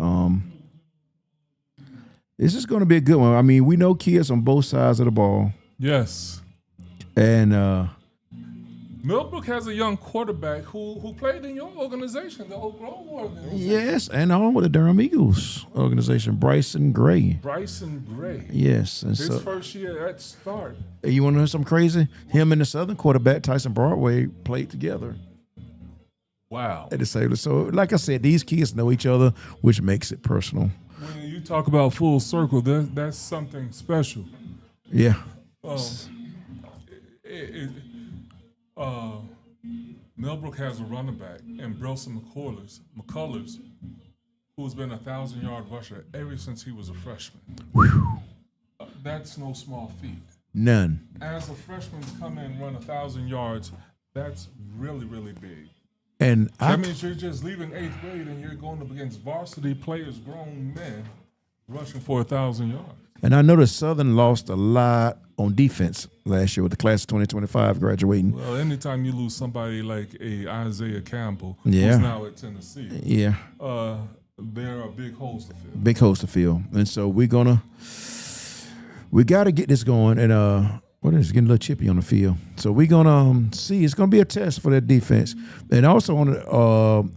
Speaker 5: This is going to be a good one. I mean, we know kids on both sides of the ball.
Speaker 3: Yes.
Speaker 5: And
Speaker 3: Millbrook has a young quarterback who played in your organization, the Oak Grove organization.
Speaker 5: yes, and all with the Durham Eagles organization, Bryson Gray.
Speaker 3: Bryson Gray.
Speaker 5: Yes. And
Speaker 3: His
Speaker 5: so,
Speaker 3: first year at start.
Speaker 5: you want to know something crazy? Him and the Southern quarterback, Tyson Broadway, played together
Speaker 3: Wow.
Speaker 5: at the Sailor. So, like I said, these kids know each other, which makes it personal.
Speaker 3: When you talk about full circle, that's something special.
Speaker 5: Yeah.
Speaker 3: Millbrook has a running back, and Brilson McCullers, who's been a 1,000-yard rusher ever since he was a freshman. That's no small feat.
Speaker 5: None.
Speaker 3: As a freshman to come in and run 1,000 yards, that's really, really big.
Speaker 5: And
Speaker 3: That means you're just leaving 8th grade and you're going up against varsity players, grown men, rushing for 1,000 yards.
Speaker 5: And I know the Southern lost a lot on defense last year with the class of 2025 graduating.
Speaker 3: Well, anytime you lose somebody like a Isaiah Campbell,
Speaker 5: Yeah.
Speaker 3: who's now at Tennessee,
Speaker 5: Yeah,
Speaker 3: there are big holes to fill.
Speaker 5: big host to fill. And so we got to get this going. And what is it? Getting a little chippy on the field. So we're gonna see. It's gonna be a test for that defense. And also on the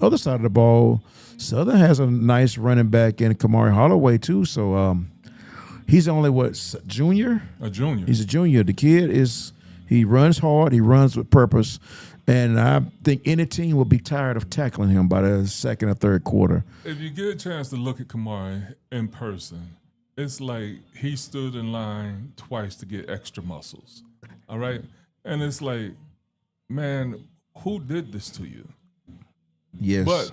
Speaker 5: other side of the ball, Southern has a nice running back in Kamari Holloway too. So he's only junior?
Speaker 3: A junior.
Speaker 5: He's a junior. The kid he runs hard. He runs with purpose. And I think any team will be tired of tackling him by the second or third quarter.
Speaker 3: If you get a chance to look at Kamari in person, it's like he stood in line twice to get extra muscles. All right? And it's like, man, who did this to you?
Speaker 5: Yes.
Speaker 3: But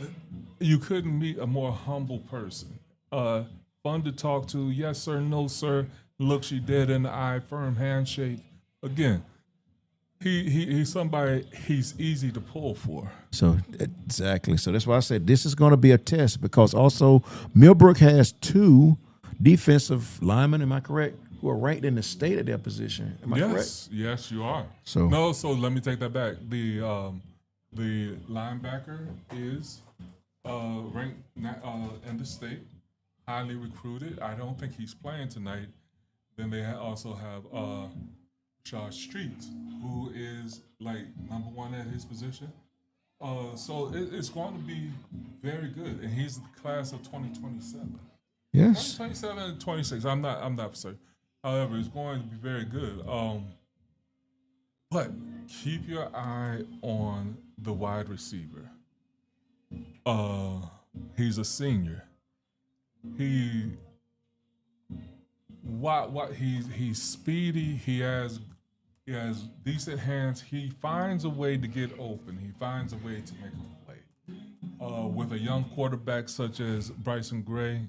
Speaker 3: you couldn't meet a more humble person. Fun to talk to. Yes, sir. No, sir. Looks you dead in the eye. Firm handshake. Again, he's somebody he's easy to pull for.
Speaker 5: So exactly. So that's why I said this is going to be a test, because also Millbrook has 2 defensive linemen. Am I correct? Who are ranked in the state at their position. Am I correct?
Speaker 3: Yes, you are.
Speaker 5: So
Speaker 3: So let me take that back. The linebacker is ranked in the state, highly recruited. I don't think he's playing tonight. Then they also have Shaw Streets, who is like number 1 at his position. So it's going to be very good, and he's the class of 2027.
Speaker 5: yes.
Speaker 3: 27 and 26. I'm not for certain. However, it's going to be very good. But keep your eye on the wide receiver. He's a senior. He's speedy. He has decent hands. He finds a way to get open. He finds a way to make a play. With a young quarterback such as Bryson Gray,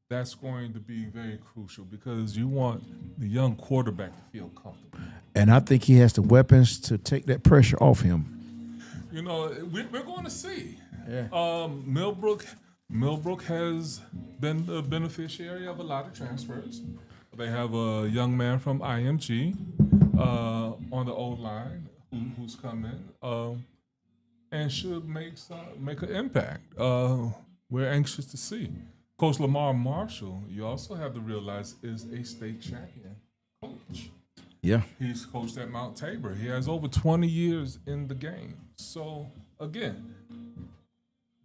Speaker 3: that's going to be very crucial, because you want the young quarterback to feel comfortable.
Speaker 5: And I think he has the weapons to take that pressure off him.
Speaker 3: You know, we're going to see.
Speaker 5: Yeah.
Speaker 3: Millbrook has been the beneficiary of a lot of transfers. They have a young man from IMG on the old line who's come in and should make an impact. We're anxious to see. Coach Lamar Marshall, you also have to realize, is a state champion coach.
Speaker 5: Yeah.
Speaker 3: He's coached at Mount Tabor. He has over 20 years in the game. So, again,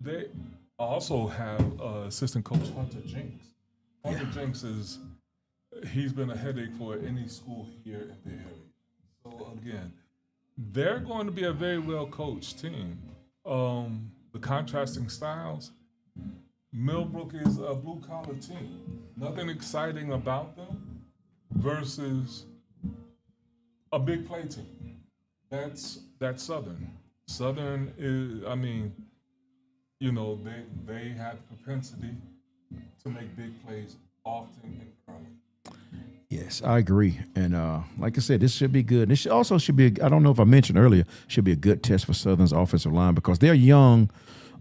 Speaker 3: they also have assistant coach Hunter Jinks. Hunter Jinks he's been a headache for any school here in the area. So, again, they're going to be a very well-coached team. The contrasting styles, Millbrook is a blue-collar team. Nothing exciting about them versus A big play team. That's Southern. Southern is, I mean, you know, they have the propensity to make big plays often and early.
Speaker 5: Yes, I agree. And like I said, this should be good. This also should be, I don't know if I mentioned earlier, should be a good test for Southern's offensive line because they're young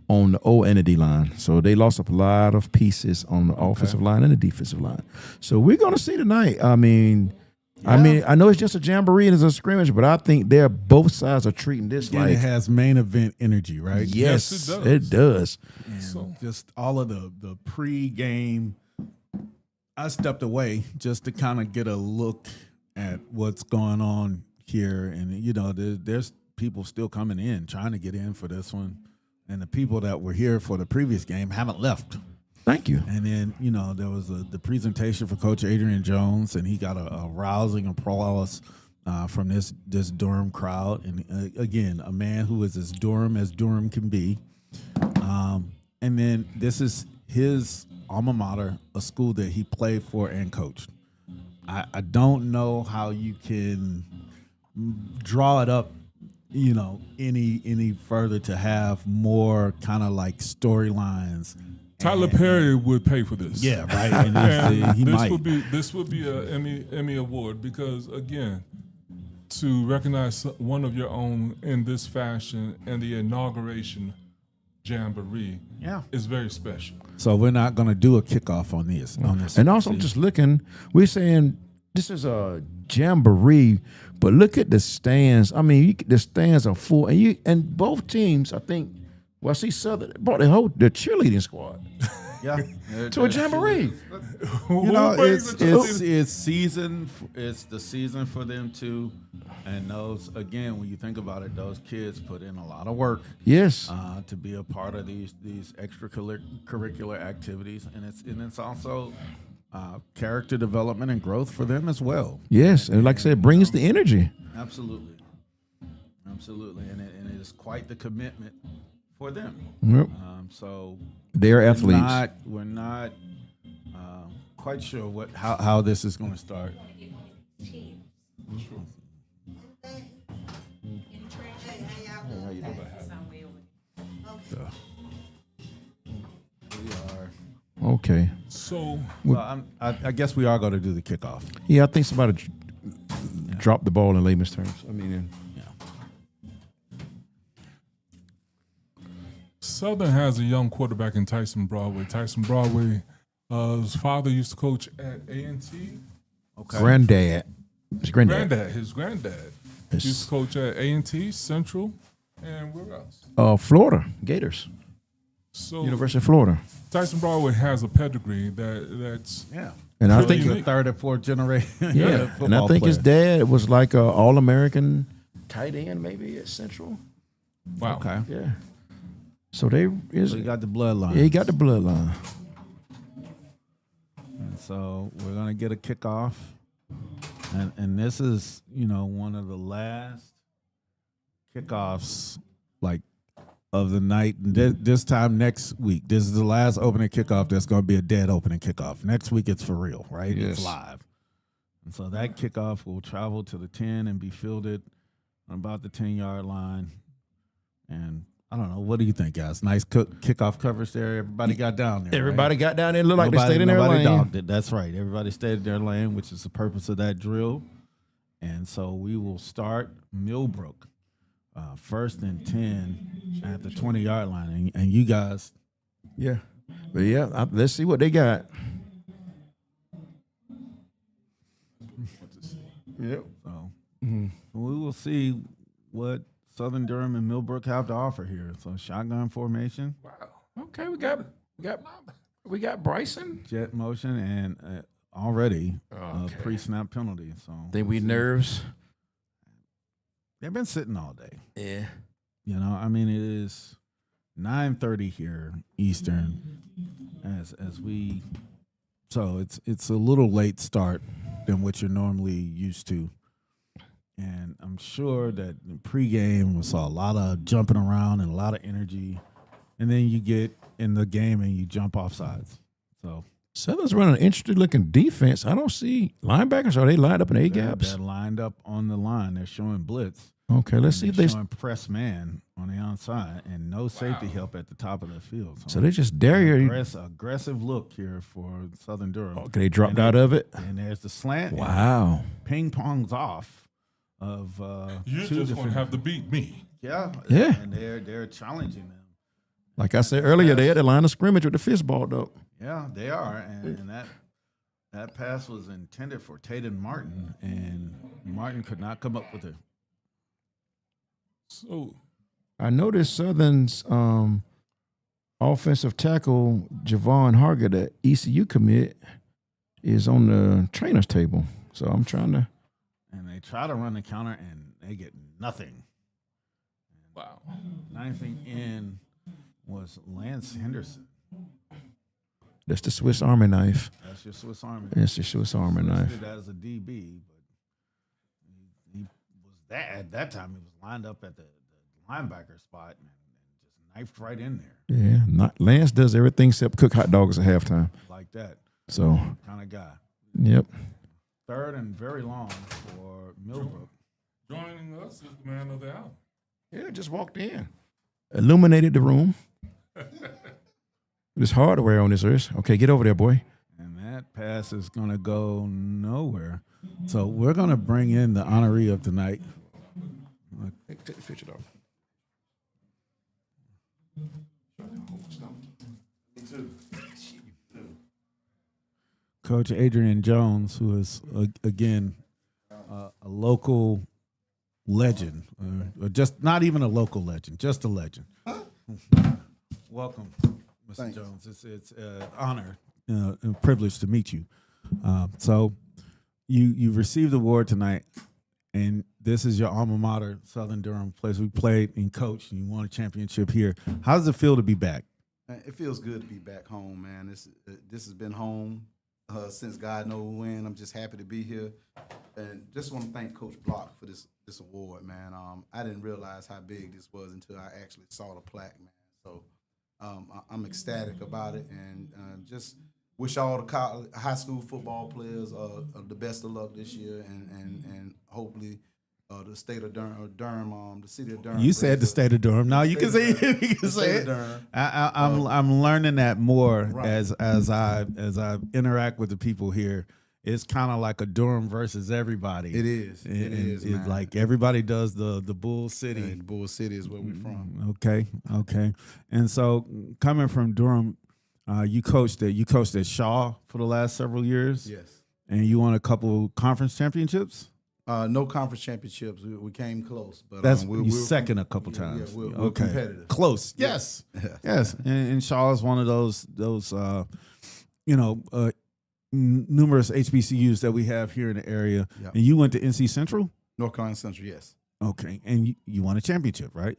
Speaker 5: on the O and the D line. So they lost a lot of pieces on the offensive line and the defensive line. So we're going to see tonight. I mean, I know it's just a jamboree and it's a scrimmage, but I think both sides are treating this
Speaker 7: And
Speaker 5: like
Speaker 7: it has main event energy, right?
Speaker 5: yes,
Speaker 3: Yes,
Speaker 5: it does.
Speaker 7: And
Speaker 3: So-
Speaker 7: just all of the pre-game, I stepped away just to kind of get a look at what's going on here. And, you know, there's people still coming in, trying to get in for this one. And the people that were here for the previous game haven't left.
Speaker 5: Thank you.
Speaker 7: And then, you know, there was the presentation for Coach Adrian Jones, and he got a rousing applause from this Durham crowd. And again, a man who is as Durham can be. And then this is his alma mater, a school that he played for and coached. I don't know how you can draw it up, you know, any further to have more kind of like storylines.
Speaker 3: Tyler Perry would pay for this.
Speaker 7: Yeah, right. And he
Speaker 3: this
Speaker 7: might.
Speaker 3: would be a Emmy award because again, to recognize one of your own in this fashion and the inauguration jamboree is very special.
Speaker 7: So we're not going to do a kickoff on this.
Speaker 5: And also, I'm just looking, we're saying this is a jamboree, but look at the stands. I mean, the stands are full, and both teams, I think, well, I see Southern brought the cheerleading squad
Speaker 7: Yeah.
Speaker 5: to a jamboree.
Speaker 7: You know,
Speaker 3: Who brings the cheerleading?
Speaker 7: it's season. It's the season for them too. And those, again, when you think about it, those kids put in a lot of work
Speaker 5: Yes.
Speaker 7: to be a part of these extracurricular activities, and it's also character development and growth for them as well.
Speaker 5: Yes. And like I said, brings the energy.
Speaker 7: Absolutely, and it is quite the commitment for them.
Speaker 5: Yep.
Speaker 7: So
Speaker 5: They're athletes.
Speaker 7: we're not quite sure how this is going to start.
Speaker 5: Okay.
Speaker 3: So
Speaker 7: Well, I guess we are going to do the kickoff.
Speaker 5: Yeah, I think somebody dropped the ball in layman's terms. I mean,
Speaker 3: Southern has a young quarterback in Tyson Broadway. Tyson Broadway, his father used to coach at A&T.
Speaker 7: Okay.
Speaker 5: granddad. His granddad.
Speaker 3: His granddad
Speaker 5: Yes.
Speaker 3: used to coach at A&T, Central, and where else?
Speaker 5: Florida Gators,
Speaker 3: So
Speaker 5: University of Florida.
Speaker 3: Tyson Broadway has a pedigree that's
Speaker 7: Yeah.
Speaker 5: And I
Speaker 3: Really
Speaker 5: think,
Speaker 3: unique.
Speaker 7: Third or fourth generation.
Speaker 5: yeah, and I think his dad was like a All-American tight end, maybe at Central.
Speaker 3: wow.
Speaker 7: Okay.
Speaker 5: Yeah. So they is
Speaker 7: So he got the bloodline.
Speaker 5: yeah, he got the bloodline.
Speaker 7: And so we're gonna get a kickoff, and this is, you know, one of the last kickoffs like of the night. And this time next week, this is the last opening kickoff. That's gonna be a dead opening kickoff. Next week it's for real, right?
Speaker 5: Yes.
Speaker 7: It's live. And so that kickoff will travel to the 10 and be fielded on about the 10-yard line. And I don't know. What do you think, guys? Nice kickoff coverage there. Everybody got down there.
Speaker 5: Everybody
Speaker 7: right?
Speaker 5: got down there. Looked like they stayed in their
Speaker 7: Nobody
Speaker 5: lane.
Speaker 7: dogged it. That's right. Everybody stayed in their lane, which is the purpose of that drill. And so we will start Millbrook, 1st and 10 at the 20-yard line. And you guys,
Speaker 5: Yeah, but yeah, let's see what they got. Yep.
Speaker 7: so we will see what Southern Durham and Millbrook have to offer here. So shotgun formation,
Speaker 5: Okay, we got Bryson.
Speaker 7: jet motion, and already
Speaker 5: Okay.
Speaker 7: pre-snap penalty. So
Speaker 5: Then we nerves.
Speaker 7: they've been sitting all day.
Speaker 5: Yeah.
Speaker 7: You know, I mean, it is 9:30 here Eastern, as we. So it's a little late start than what you're normally used to, and I'm sure that in pregame we saw a lot of jumping around and a lot of energy, and then you get in the game and you jump off sides. So
Speaker 5: Southern's running an interesting-looking defense. I don't see linebackers. Are they lined up in A-gaps?
Speaker 2: They're lined up on the line. They're showing blitz.
Speaker 5: Okay, let's see if
Speaker 2: They're
Speaker 5: they.
Speaker 2: showing press man on the outside and no safety help at the top of the field.
Speaker 5: So they just dare you.
Speaker 2: Aggressive look here for Southern Durham.
Speaker 5: Okay, they dropped out of it.
Speaker 2: And there's the slant.
Speaker 5: Wow.
Speaker 2: Ping pongs off of
Speaker 3: You
Speaker 2: two
Speaker 3: just want to have to beat me.
Speaker 2: Yeah.
Speaker 5: Yeah.
Speaker 2: And they're challenging them.
Speaker 5: Like I said earlier, they had the line of scrimmage with the fist ball, though.
Speaker 2: Yeah, they are. And that pass was intended for Tatum Martin, and Martin could not come up with it.
Speaker 3: So
Speaker 5: I noticed Southern's offensive tackle, Javon Harger, the ECU commit, is on the trainer's table. So I'm trying to.
Speaker 2: And they try to run the counter, and they get nothing.
Speaker 3: wow.
Speaker 2: Ninth thing in was Lance Henderson.
Speaker 5: That's the Swiss Army knife.
Speaker 2: That's your Swiss Army.
Speaker 5: That's the Swiss Army knife.
Speaker 2: Listed as a DB, but he was that at that time. He was lined up at the linebacker spot and just knifed right in there
Speaker 5: Yeah, Lance does everything except cook hot dogs at halftime.
Speaker 2: like that.
Speaker 5: So,
Speaker 2: Kind of guy.
Speaker 5: yep.
Speaker 2: Third and very long for Millbrook.
Speaker 3: Joining us is the man of the hour.
Speaker 5: Yeah, just walked in. Illuminated the room. There's hardware on this earth. Okay, get over there, boy.
Speaker 2: And that pass is going to go nowhere. So we're going to bring in the honoree of tonight.
Speaker 5: Take the picture off.
Speaker 2: Coach Adrian Jones, who is, again, a local legend, or just not even a local legend, just a legend. Welcome, Mr.
Speaker 1: Thanks.
Speaker 2: Jones. It's an honor and a privilege to meet you. So you received the award tonight, and this is your alma mater, Southern Durham, place we played and coached, and you won a championship here. How does it feel to be back?
Speaker 8: It feels good to be back home, man. This has been home since God knows when. I'm just happy to be here, and just want to thank Coach Block for this award, man. I didn't realize how big this was until I actually saw the plaque, man. So I'm ecstatic about it, and just wish all the high school football players the best of luck this year, and hopefully. The state of Durham, the city of Durham.
Speaker 2: You said the state of Durham. Now you can say you can say it. I'm learning that more
Speaker 8: Right.
Speaker 2: as I interact with the people here. It's kind of like a Durham versus everybody.
Speaker 8: It is. It is,
Speaker 2: It's
Speaker 8: man.
Speaker 2: like everybody does the Bull City.
Speaker 8: And Bull City is where we're from.
Speaker 2: Okay. And so coming from Durham, you coached at Shaw for the last several years.
Speaker 8: Yes.
Speaker 2: And you won a couple conference championships.
Speaker 8: No conference championships. We came close, but
Speaker 2: That's
Speaker 8: we're
Speaker 2: second a couple
Speaker 8: yeah,
Speaker 2: times.
Speaker 8: we're
Speaker 2: Okay,
Speaker 8: competitive.
Speaker 2: close. Yes, yes. And Shaw is one of those numerous HBCUs that we have here in the area.
Speaker 8: Yep.
Speaker 2: And you went to NC Central.
Speaker 8: North Carolina Central, yes.
Speaker 2: Okay, and you won a championship, right?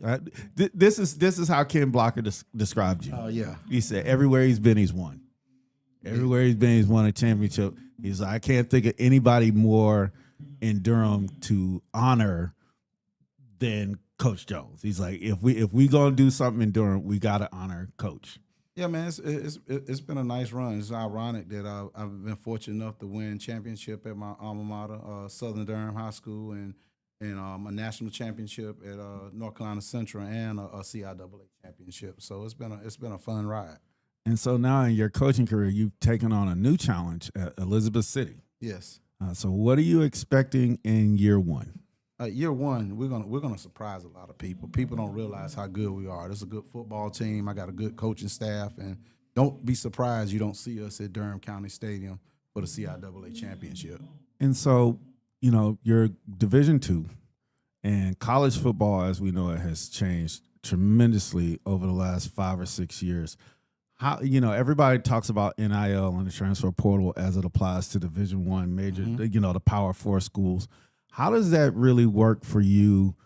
Speaker 2: This is how Ken Blocker described you.
Speaker 8: Yeah.
Speaker 2: He said everywhere he's been, he's won. Everywhere he's been, he's won a championship. He's like, I can't think of anybody more in Durham to honor than Coach Jones. He's like, if we gonna do something in Durham, we gotta honor Coach.
Speaker 8: Yeah, man, it's been a nice run. It's ironic that I've been fortunate enough to win championship at my alma mater, Southern Durham High School, and a national championship at North Carolina Central, and a CIAA championship. So it's been a fun ride.
Speaker 2: And so now in your coaching career, you've taken on a new challenge at Elizabeth City.
Speaker 8: Yes.
Speaker 2: So what are you expecting in year one?
Speaker 8: Year one, we're gonna surprise a lot of people. People don't realize how good we are. This is a good football team. I got a good coaching staff, and don't be surprised you don't see us at Durham County Stadium for the CIAA championship.
Speaker 2: And so, you're Division II, and college football, as we know it, has changed tremendously over the last 5 or 6 years. How everybody talks about NIL and the transfer portal as it applies to Division I major, the Power 4 schools. How does that really work for you,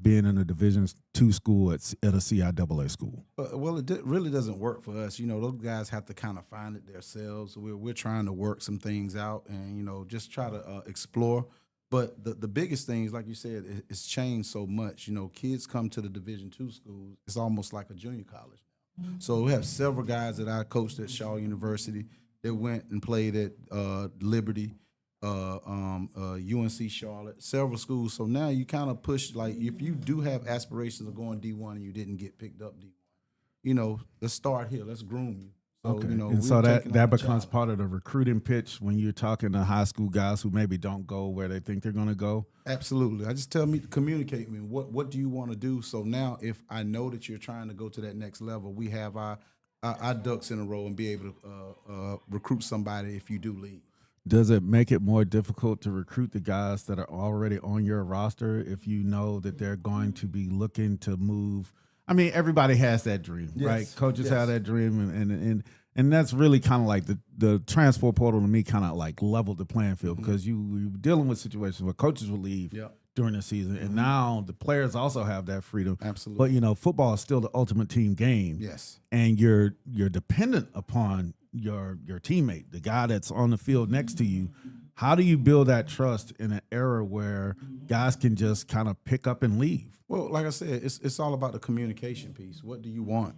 Speaker 2: being in a Division II school at a CIAA school?
Speaker 8: Well, it really doesn't work for us. Those guys have to kind of find it themselves. We're trying to work some things out and just try to explore. But the biggest thing is, like you said, it's changed so much. Kids come to the Division II schools. It's almost like a junior college. So we have several guys that I coached at Shaw University that went and played at Liberty, UNC Charlotte, several schools. So now you kind of push, like, if you do have aspirations of going D1 and you didn't get picked up D1, let's start here. Let's groom you. So,
Speaker 2: Okay.
Speaker 8: and
Speaker 2: And so that becomes
Speaker 8: challenge.
Speaker 2: part of the recruiting pitch when you're talking to high school guys who maybe don't go where they think they're going to go.
Speaker 8: Absolutely. I just communicate with me. What do you want to do? So now, if I know that you're trying to go to that next level, we have our ducks in a row and be able to recruit somebody if you do leave.
Speaker 2: Does it make it more difficult to recruit the guys that are already on your roster if you know that they're going to be looking to move? I mean, everybody has that dream, right? Coaches have that dream, and that's really kind of like the transfer portal to me kind of like leveled the playing field because you're dealing with situations where coaches will leave during the season, and now the players also have that freedom.
Speaker 8: Absolutely.
Speaker 2: But football is still the ultimate team game.
Speaker 8: Yes.
Speaker 2: And you're dependent upon your teammate, the guy that's on the field next to you. How do you build that trust in an era where guys can just kind of pick up and leave?
Speaker 8: Well, like I said, it's all about the communication piece. What do you want?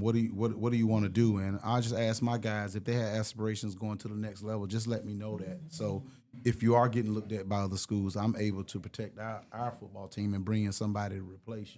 Speaker 8: What do you want to do? And I just ask my guys if they have aspirations going to the next level. Just let me know that. So if you are getting looked at by other schools, I'm able to protect our football team and bring in somebody to replace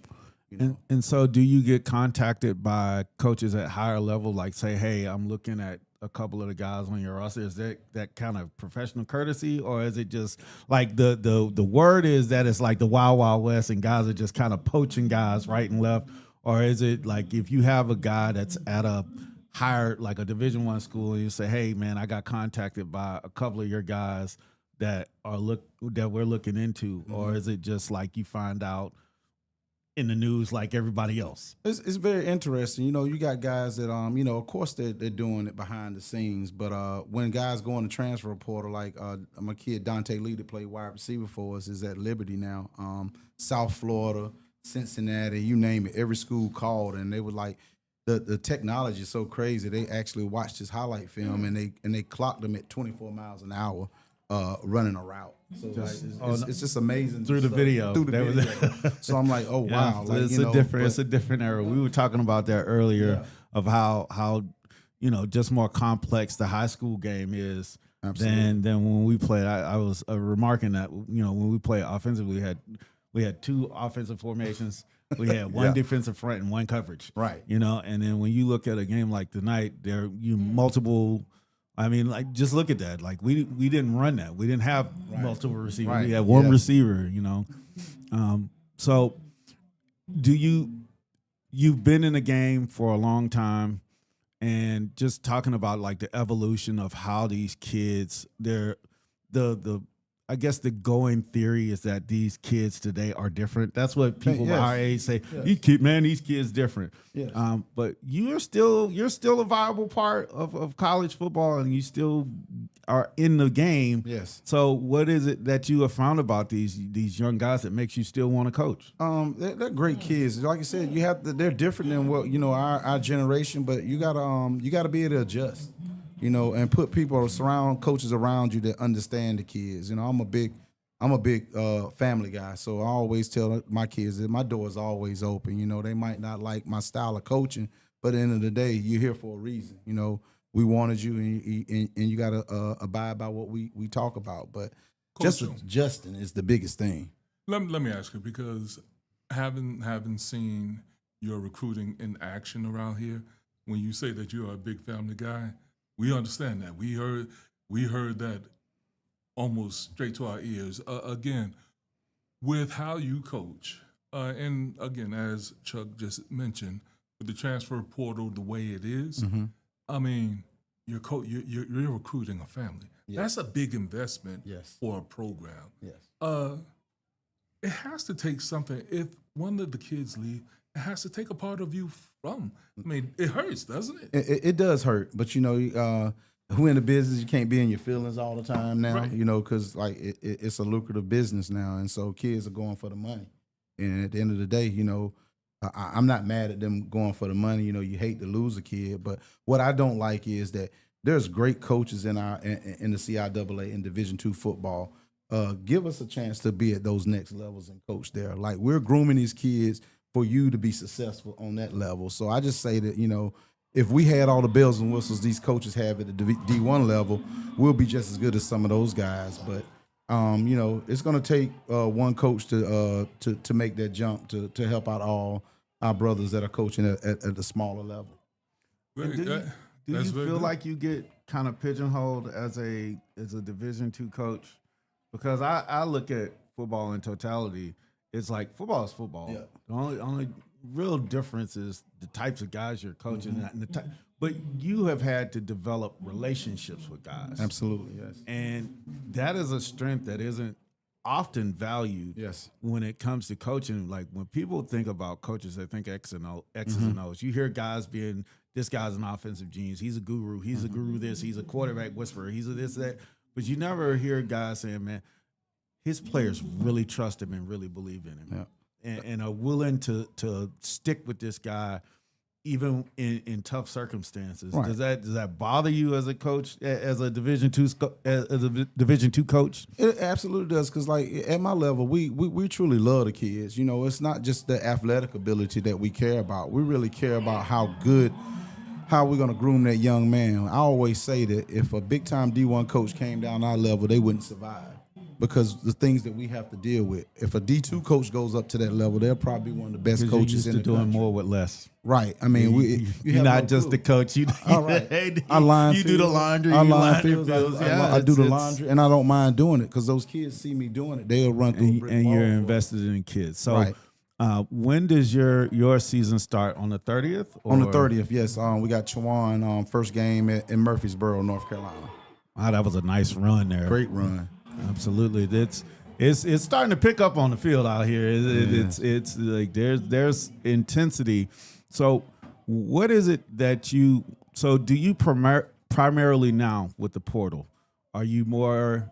Speaker 8: you.
Speaker 2: And so do you get contacted by coaches at higher level, like say, hey, I'm looking at a couple of the guys on your roster? Is that kind of professional courtesy, or is it just like the word is that it's like the Wild Wild West and guys are just kind of poaching guys right and left? Or is it like if you have a guy that's at a higher, like a Division I school, and you say, hey man, I got contacted by a couple of your guys that we're looking into, or is it just like you find out in the news like everybody else?
Speaker 8: It's very interesting. You got guys that of course they're doing it behind the scenes, but when guys go on the transfer portal, like my kid Dante Lee that played wide receiver for us is at Liberty now. South Florida, Cincinnati, you name it, every school called, and they were like, the technology is so crazy. They actually watched his highlight film and they clocked him at 24 miles an hour running a route. So it's just amazing
Speaker 2: through the video.
Speaker 8: So I'm like, oh wow,
Speaker 2: yeah, it's a different era. We were talking about that earlier of how just more complex the high school game is than when we played. I was remarking that when we played offensively, we had two offensive formations. We had one defensive front and one coverage.
Speaker 8: Right.
Speaker 2: And then when you look at a game like tonight, multiple. I mean, like, just look at that. Like, we didn't run that. We didn't have multiple receivers.
Speaker 8: Right.
Speaker 2: We had one receiver, So you've been in the game for a long time, and just talking about, like, the evolution of how these kids, I guess the going theory is that these kids today are different. That's what people our age say. Yes. These kids different.
Speaker 8: Yes.
Speaker 2: But you're still a viable part of college football, and you still are in the game.
Speaker 8: Yes.
Speaker 2: So what is it that you have found about these young guys that makes you still want to coach?
Speaker 8: They're great kids. Like I said, they're different than what our generation, but you gotta be able to adjust. And put coaches around you that understand the kids. I'm a big family guy, so I always tell my kids that my door is always open. They might not like my style of coaching, but at the end of the day, you're here for a reason. We wanted you, and you got to abide by what we talk about. But
Speaker 3: Coach,
Speaker 8: just adjusting is the biggest thing.
Speaker 3: Let me ask you, because having seen your recruiting in action around here, when you say that you're a big family guy, we understand that. We heard that almost straight to our ears. Again, with how you coach, and again, as Chuck just mentioned, with the transfer portal the way it is, I mean, you're recruiting a family.
Speaker 8: Yes.
Speaker 3: That's a big investment
Speaker 8: Yes.
Speaker 3: for a program.
Speaker 8: Yes.
Speaker 3: It has to take something. If one of the kids leave, it has to take a part of you from. I mean, it hurts, doesn't it?
Speaker 8: It does hurt, but who in the business, you can't be in your feelings all the time now,
Speaker 3: Right.
Speaker 8: because like it's a lucrative business now, and so kids are going for the money. And at the end of the day, I'm not mad at them going for the money. You hate to lose a kid, but what I don't like is that there's great coaches in the CIAA and Division II football. Give us a chance to be at those next levels and coach there. Like, we're grooming these kids for you to be successful on that level. So I just say that, if we had all the bells and whistles these coaches have at the D1 level, we'll be just as good as some of those guys. But it's going to take one coach to make that jump to help out all our brothers that are coaching at the smaller level.
Speaker 2: Do you feel like you get kind of pigeonholed as a Division II coach? Because I look at football in totality. It's like football is football.
Speaker 8: Yeah.
Speaker 2: The only real difference is the types of guys you're coaching, and but you have had to develop relationships with guys.
Speaker 8: Absolutely, yes.
Speaker 2: And that is a strength that isn't often valued.
Speaker 8: Yes.
Speaker 2: When it comes to coaching, like when people think about coaches, they think X's and O's. You hear guys being, this guy's an offensive genius. He's a guru. He's a guru this. He's a quarterback whisperer. He's a this, that. But you never hear guys saying, man, his players really trust him and really believe in him.
Speaker 8: Yeah.
Speaker 2: And are willing to stick with this guy even in tough circumstances.
Speaker 8: Right.
Speaker 2: Does that bother you as a coach, as a Division II coach?
Speaker 8: It absolutely does, because like at my level, we truly love the kids. It's not just the athletic ability that we care about. We really care about how we're going to groom that young man. I always say that if a big-time D1 coach came down our level, they wouldn't survive because the things that we have to deal with. If a D2 coach goes up to that level, they're probably one of the best coaches in the
Speaker 2: doing
Speaker 8: country.
Speaker 2: more with less.
Speaker 8: Right. I mean,
Speaker 2: you're not just the coach.
Speaker 8: All right. I line
Speaker 2: you do the
Speaker 8: fields,
Speaker 2: laundry.
Speaker 8: I
Speaker 2: you
Speaker 8: line
Speaker 2: fields.
Speaker 8: fields.
Speaker 2: Yeah,
Speaker 8: I do the laundry, and I don't mind doing it because those kids see me doing it. They'll run through a brick
Speaker 2: and
Speaker 8: wall
Speaker 2: you're
Speaker 8: for it.
Speaker 2: invested in kids. So
Speaker 8: Right.
Speaker 2: when does your season start? On the 30th?
Speaker 8: On the 30th, yes. We got Chawan first game in Murfreesboro, North Carolina.
Speaker 2: Wow, that was a nice run there.
Speaker 8: Great run.
Speaker 2: Absolutely. It's starting to pick up on the field out here. It's like there's intensity. So what is it that do you primarily now with the portal, are you more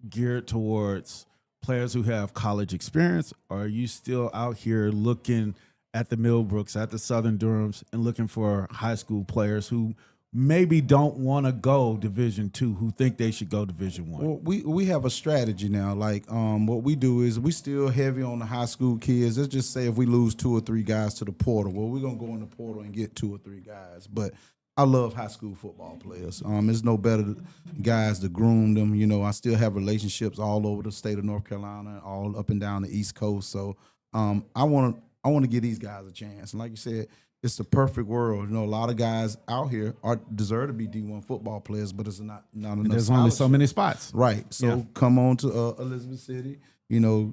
Speaker 2: geared towards players who have college experience, or are you still out here looking at the Millbrooks, at the Southern Durhams, and looking for high school players who maybe don't want to go Division II, who think they should go Division I?
Speaker 8: Well, we have a strategy now. Like what we do is we still heavy on the high school kids. Let's just say if we lose 2 or 3 guys to the portal, well, we're gonna go in the portal and get 2 or 3 guys. But I love high school football players. There's no better guys to groom them. I still have relationships all over the state of North Carolina, all up and down the East Coast. So I want to give these guys a chance. And like you said, it's the perfect world. A lot of guys out here deserve to be D1 football players, but it's not enough.
Speaker 2: There's only so many spots.
Speaker 8: Right. So come on to Elizabeth City,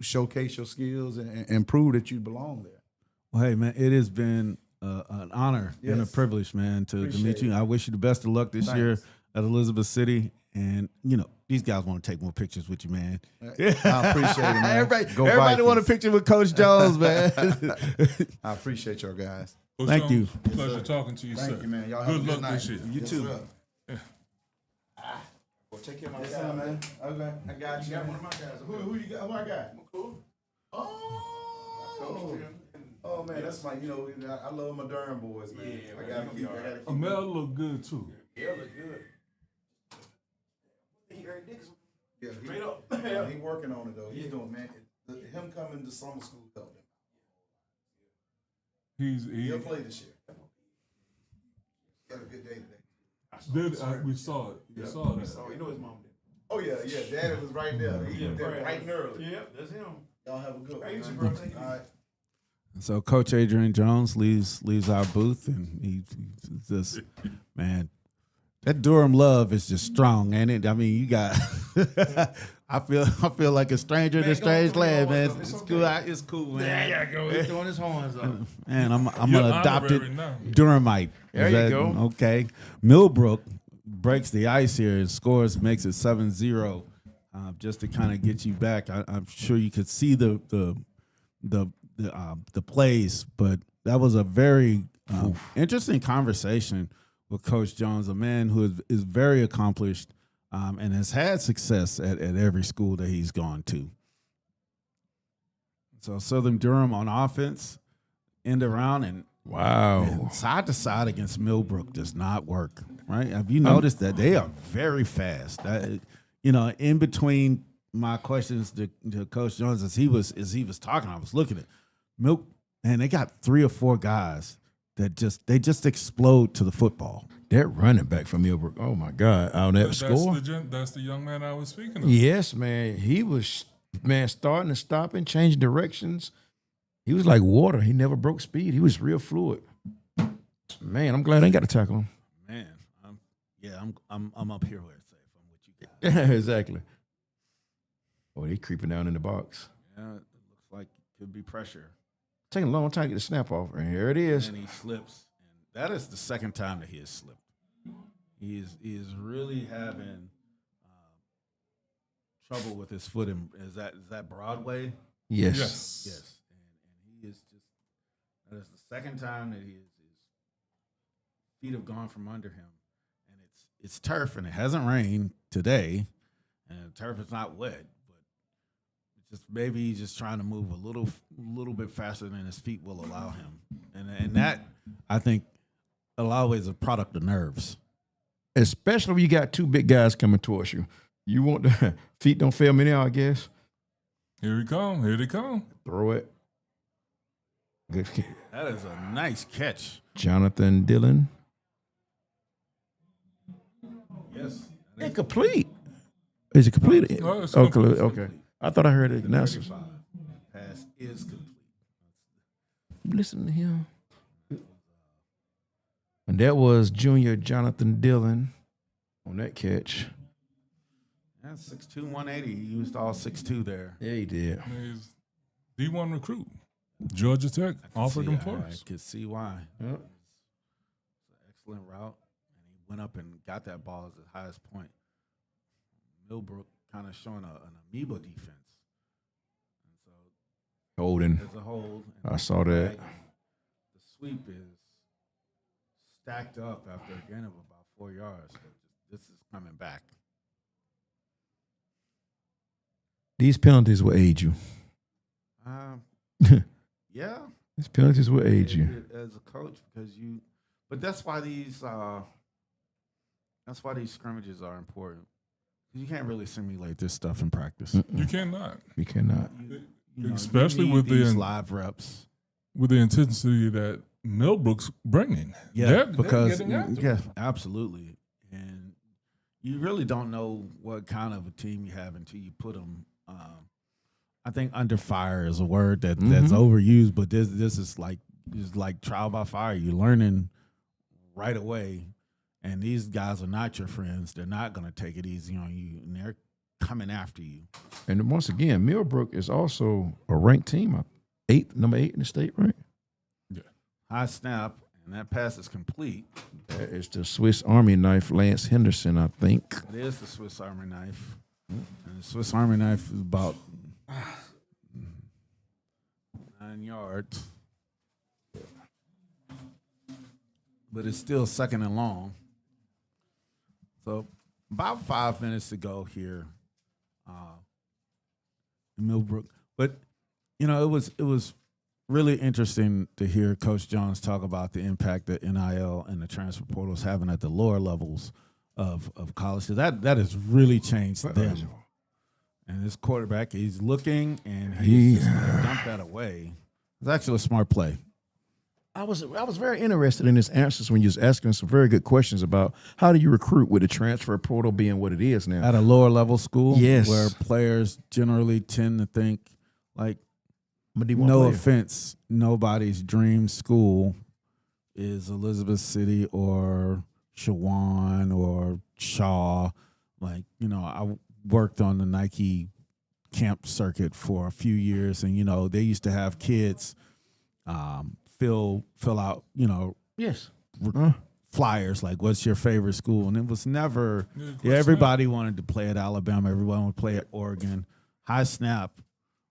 Speaker 8: showcase your skills and prove that you belong there.
Speaker 2: Well, hey, man, it has been an honor and a privilege, man, to meet you. I wish you the best of luck this year at Elizabeth City. And, these guys want to take more pictures with you, man.
Speaker 8: I appreciate it, man.
Speaker 2: Everybody want a picture with Coach Jones, man.
Speaker 8: I appreciate y'all guys.
Speaker 3: Coach
Speaker 2: Thank you.
Speaker 3: Pleasure talking to you, sir.
Speaker 8: Thank you, man. Y'all have
Speaker 3: Good
Speaker 8: a
Speaker 3: luck
Speaker 8: night.
Speaker 3: this year.
Speaker 2: You too.
Speaker 8: Well, take care of my guy, man. Okay, I got you. One of my guys. Who you got? Who I got? Oh man, that's my. I love my Durham boys, man. I gotta keep.
Speaker 3: Mel look good too.
Speaker 8: Yeah, look good. Yeah, straight up. He working on it though. He's doing, man. Him coming to summer school helped him. He'll play this year. Got a good day today.
Speaker 3: We saw it. We saw that.
Speaker 8: You know his mom did. Oh yeah. Daddy was right there. He was there bright and early.
Speaker 9: Yep, that's him.
Speaker 8: Y'all have a good one. All right.
Speaker 2: So Coach Adrian Jones leaves our booth, and he's just, man, that Durham love is just strong, ain't it? I mean, you got I feel like a stranger in a strange land, man. It's cool. It's cool, man.
Speaker 9: There you go. He's throwing his horns up.
Speaker 2: Man, I'm
Speaker 3: You're
Speaker 2: an adopted
Speaker 3: honorary now.
Speaker 2: Durhamite.
Speaker 9: There you go.
Speaker 2: Okay. Millbrook breaks the ice here and makes it 7-0, just to kind of get you back. I'm sure you could see the plays, but that was a very interesting conversation with Coach Jones, a man who is very accomplished and has had success at every school that he's gone to. So Southern Durham on offense, end around, and
Speaker 5: Wow.
Speaker 2: side to side against Millbrook does not work, right? Have you noticed that they are very fast? In between my questions to Coach Jones as he was talking, I was looking at Milk, and they got 3 or 4 guys they just explode to the football.
Speaker 5: That running back from Millbrook, oh my God, on that score.
Speaker 3: That's the young man I was speaking of.
Speaker 5: Yes, man. He was, man, starting and stopping, changing directions. He was like water. He never broke speed. He was real fluid. Man, I'm glad I ain't got to tackle him.
Speaker 7: Man, I'm up here where it's safe. I'm with you guys.
Speaker 5: Exactly. Oh, they creeping down in the box.
Speaker 2: Yeah, it looks like it could be pressure.
Speaker 5: Taking a long time to get the snap off. And here it is.
Speaker 2: And he slips. And that is the second time that he has slipped. He is really having trouble with his foot. Is that Broadway?
Speaker 5: Yes.
Speaker 2: Yes. And he is just, that is the second time that his feet have gone from under him. And it's turf, and it hasn't rained today, and the turf is not wet, but it's just maybe he's just trying to move a little bit faster than his feet will allow him. And that, I think, a lot of ways, is a product of nerves.
Speaker 5: Especially when you got two big guys coming towards you. You want the feet don't fail me now, I guess.
Speaker 3: Here they come.
Speaker 5: Throw it. Good.
Speaker 2: That is a nice catch.
Speaker 5: Jonathan Dillon.
Speaker 2: Yes.
Speaker 5: Incomplete. Is it completed?
Speaker 3: No, it's
Speaker 5: okay.
Speaker 3: complete.
Speaker 5: Okay. I thought I heard it. Announcers.
Speaker 2: Pass is complete.
Speaker 5: Listen to him. And that was junior Jonathan Dillon on that catch.
Speaker 2: Yeah, 6'2", 180. He used all 6'2" there.
Speaker 5: Yeah, he did.
Speaker 3: He's D1 recruit. Georgia Tech offered him for
Speaker 2: I
Speaker 3: us.
Speaker 2: could see why.
Speaker 5: Yep.
Speaker 2: It's an excellent route, and he went up and got that ball at the highest point. Millbrook kind of showing an amoeba defense. And so
Speaker 5: Holding.
Speaker 2: there's a hold.
Speaker 5: I saw that.
Speaker 2: The sweep is stacked up after a gain of about 4 yards. So this is coming back.
Speaker 5: These penalties will aid you.
Speaker 2: Yeah.
Speaker 5: These penalties will aid you.
Speaker 2: As a coach, because but that's why these scrimmages are important. You can't really simulate this stuff in practice.
Speaker 3: You cannot.
Speaker 5: You cannot.
Speaker 3: Especially
Speaker 2: you need
Speaker 3: with
Speaker 2: these
Speaker 3: the
Speaker 2: live reps.
Speaker 3: with the intensity that Millbrook's bringing. They're
Speaker 2: because
Speaker 3: getting after it.
Speaker 2: yeah, absolutely. And you really don't know what kind of a team you have until you put them. I think under fire is a word that's overused, but this is like trial by fire. You're learning right away, and these guys are not your friends. They're not going to take it easy on you, and they're coming after you.
Speaker 5: And once again, Millbrook is also a ranked team, number 8 in the state, right?
Speaker 3: Yeah.
Speaker 2: High snap, and that pass is complete.
Speaker 5: That is the Swiss Army knife, Lance Henderson, I think.
Speaker 2: It is the Swiss Army knife. And the Swiss Army knife is about 9 yards. But it's still second and long. So about 5 minutes to go here in Millbrook. But, it was really interesting to hear Coach Jones talk about the impact that NIL and the transfer portal is having at the lower levels of college. So that has really changed them. And this quarterback, he's looking, and he's just going to dump that away. It's actually a smart play.
Speaker 5: I was very interested in his answers when you was asking some very good questions about how do you recruit with the transfer portal being what it is now.
Speaker 2: At a lower level school,
Speaker 5: Yes.
Speaker 2: where players generally tend to think, like,
Speaker 5: I'm a D1
Speaker 2: no
Speaker 5: player.
Speaker 2: offense, nobody's dream school is Elizabeth City or Shawan or Shaw. Like, I worked on the Nike camp circuit for a few years, and they used to have kids fill out
Speaker 5: Yes.
Speaker 2: flyers like, what's your favorite school? And it was never everybody wanted to play at Alabama, everyone would play at Oregon. High snap,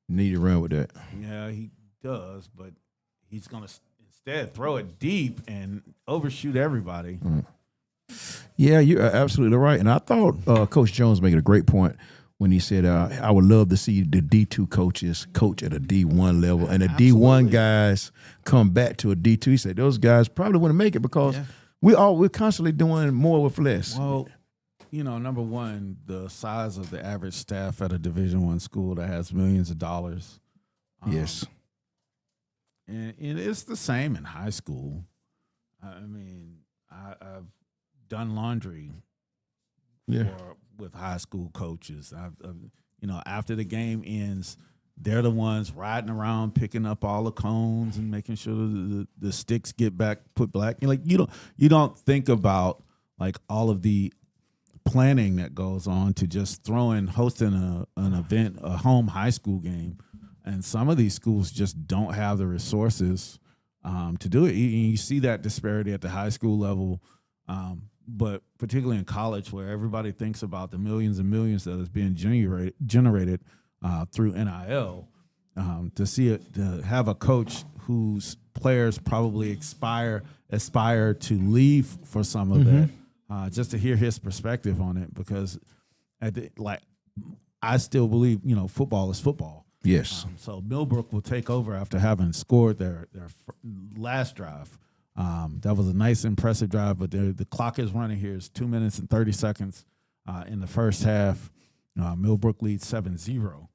Speaker 5: Need to run with that.
Speaker 2: yeah, he does, but he's gonna instead throw it deep and overshoot everybody.
Speaker 5: Yeah, you're absolutely right. And I thought Coach Jones made a great point when he said, I would love to see the D2 coaches coach at a D1 level and the D1 guys come back to a D2. He said those guys probably wouldn't make it because we're constantly doing more with less.
Speaker 2: Well, number one, the size of the average staff at a Division I school that has millions of dollars.
Speaker 5: Yes.
Speaker 2: And it's the same in high school.
Speaker 7: I mean, I've done laundry with high school coaches. After the game ends, they're the ones riding around picking up all the cones and making sure the sticks get put back. You don't think about like all of the planning that goes on to just hosting an event, a home high school game. And some of these schools just don't have the resources to do it. You see that disparity at the high school level, but particularly in college, where everybody thinks about the millions and millions that is being generated through NIL. To have a coach whose players probably aspire to leave for some of that, just to hear his perspective on it, because I still believe football is football.
Speaker 5: Yes.
Speaker 7: So Millbrook will take over after having scored their last drive. That was a nice, impressive drive, but the clock is running here. It's 2 minutes and 30 seconds in the first half. Millbrook leads 7-0.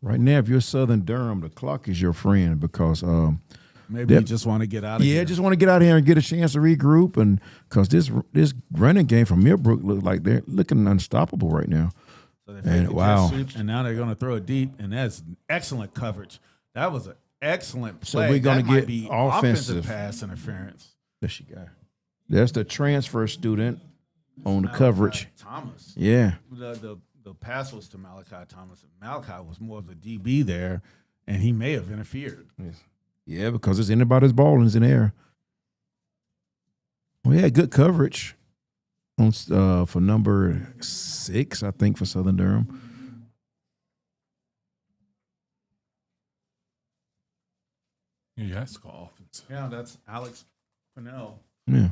Speaker 5: Right now, if you're Southern Durham, the clock is your friend, because
Speaker 7: maybe you just want to get out of here.
Speaker 5: Yeah, just want to get out of here and get a chance to regroup, and because this running game from Millbrook look like they're looking unstoppable right now.
Speaker 7: So and now they're going to throw it deep, and that's excellent coverage. That was an excellent play.
Speaker 5: So we're going to get
Speaker 7: be
Speaker 5: offensive
Speaker 7: pass interference.
Speaker 5: There she go. That's the transfer student on the coverage.
Speaker 7: Thomas.
Speaker 5: Yeah.
Speaker 7: The pass was to Malachi Thomas, and Malachi was more of the DB there, and he may have interfered.
Speaker 5: Yeah, because it's anybody's ball and it's in the air. We had good coverage on for number 6, I think, for Southern Durham.
Speaker 3: Yeah, that's called offense.
Speaker 7: Yeah, that's Alex Pinnell.
Speaker 5: Yeah,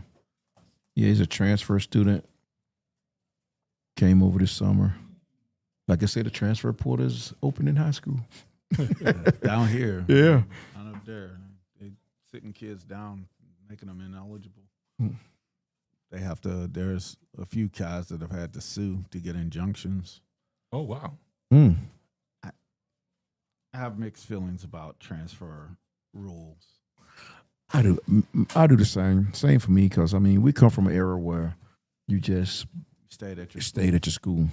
Speaker 5: he's a transfer student. Came over this summer. Like I said, the transfer portal is open in high school.
Speaker 7: Down here.
Speaker 5: Yeah.
Speaker 7: Not up there. They sitting kids down, making them ineligible. There's a few guys that have had to sue to get injunctions.
Speaker 3: Oh, wow.
Speaker 7: I have mixed feelings about transfer rules.
Speaker 5: I do the same. Same for me, because, I mean, we come from an era where you just stayed at your school.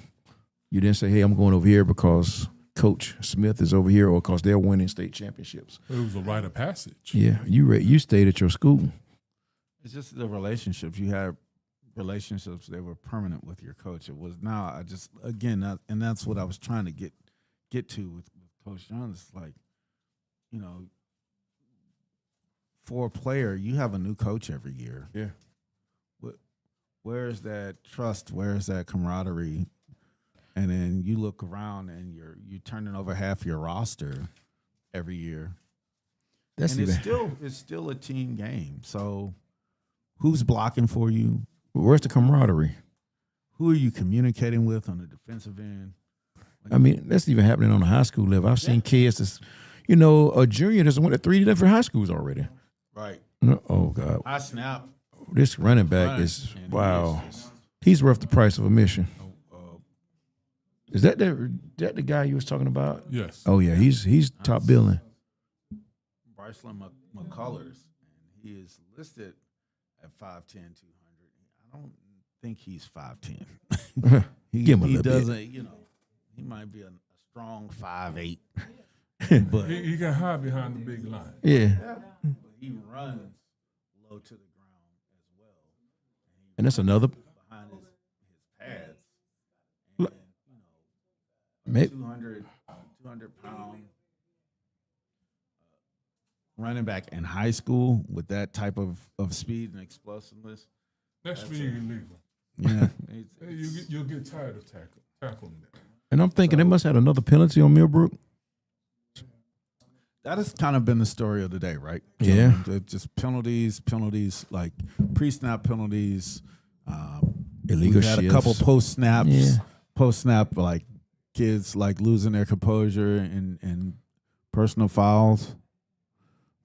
Speaker 5: You didn't say, hey, I'm going over here because Coach Smith is over here or because they're winning state championships.
Speaker 3: It was a rite of passage.
Speaker 5: Yeah, you stayed at your school.
Speaker 7: It's just the relationships. You had relationships that were permanent with your coach. It was now, and that's what I was trying to get to with Coach John. It's like, for a player, you have a new coach every year.
Speaker 5: Yeah.
Speaker 7: Where is that trust? Where is that camaraderie? And then you look around and you're turning over half your roster every year. It's still a team game. So who's blocking for you?
Speaker 5: Where's the camaraderie?
Speaker 7: Who are you communicating with on the defensive end?
Speaker 5: I mean, that's even happening on the high school level. I've seen kids that's, a junior that's went to 3 different high schools already.
Speaker 7: Right.
Speaker 5: Oh, God.
Speaker 7: I snap.
Speaker 5: This running back is, wow. He's worth the price of admission. Is that the guy you was talking about?
Speaker 3: Yes.
Speaker 5: Oh, yeah. He's top billing.
Speaker 7: Bryceland McCullers, and he is listed at 5'10", 200. I don't think he's 5'10".
Speaker 5: Give him a
Speaker 7: he
Speaker 5: little
Speaker 7: doesn't,
Speaker 5: bit.
Speaker 7: He might be a strong 5'8". But
Speaker 3: he can hide behind the big line.
Speaker 5: Yeah.
Speaker 7: But he runs low to the ground as well.
Speaker 5: And that's another.
Speaker 7: Behind his pads.
Speaker 5: Look.
Speaker 7: And,
Speaker 5: Maybe
Speaker 7: 200-pound running back in high school with that type of speed and explosiveness.
Speaker 3: That's being illegal.
Speaker 7: Yeah.
Speaker 3: You'll get tired of tackling that.
Speaker 5: And I'm thinking they must have had another penalty on Millbrook.
Speaker 7: That has kind of been the story of the day, right?
Speaker 5: Yeah.
Speaker 7: Just penalties, like pre-snap penalties.
Speaker 5: Illegal
Speaker 7: we've had
Speaker 5: shifts.
Speaker 7: a couple post-snaps.
Speaker 5: Yeah.
Speaker 7: Post-snap, like kids like losing their composure and personal fouls.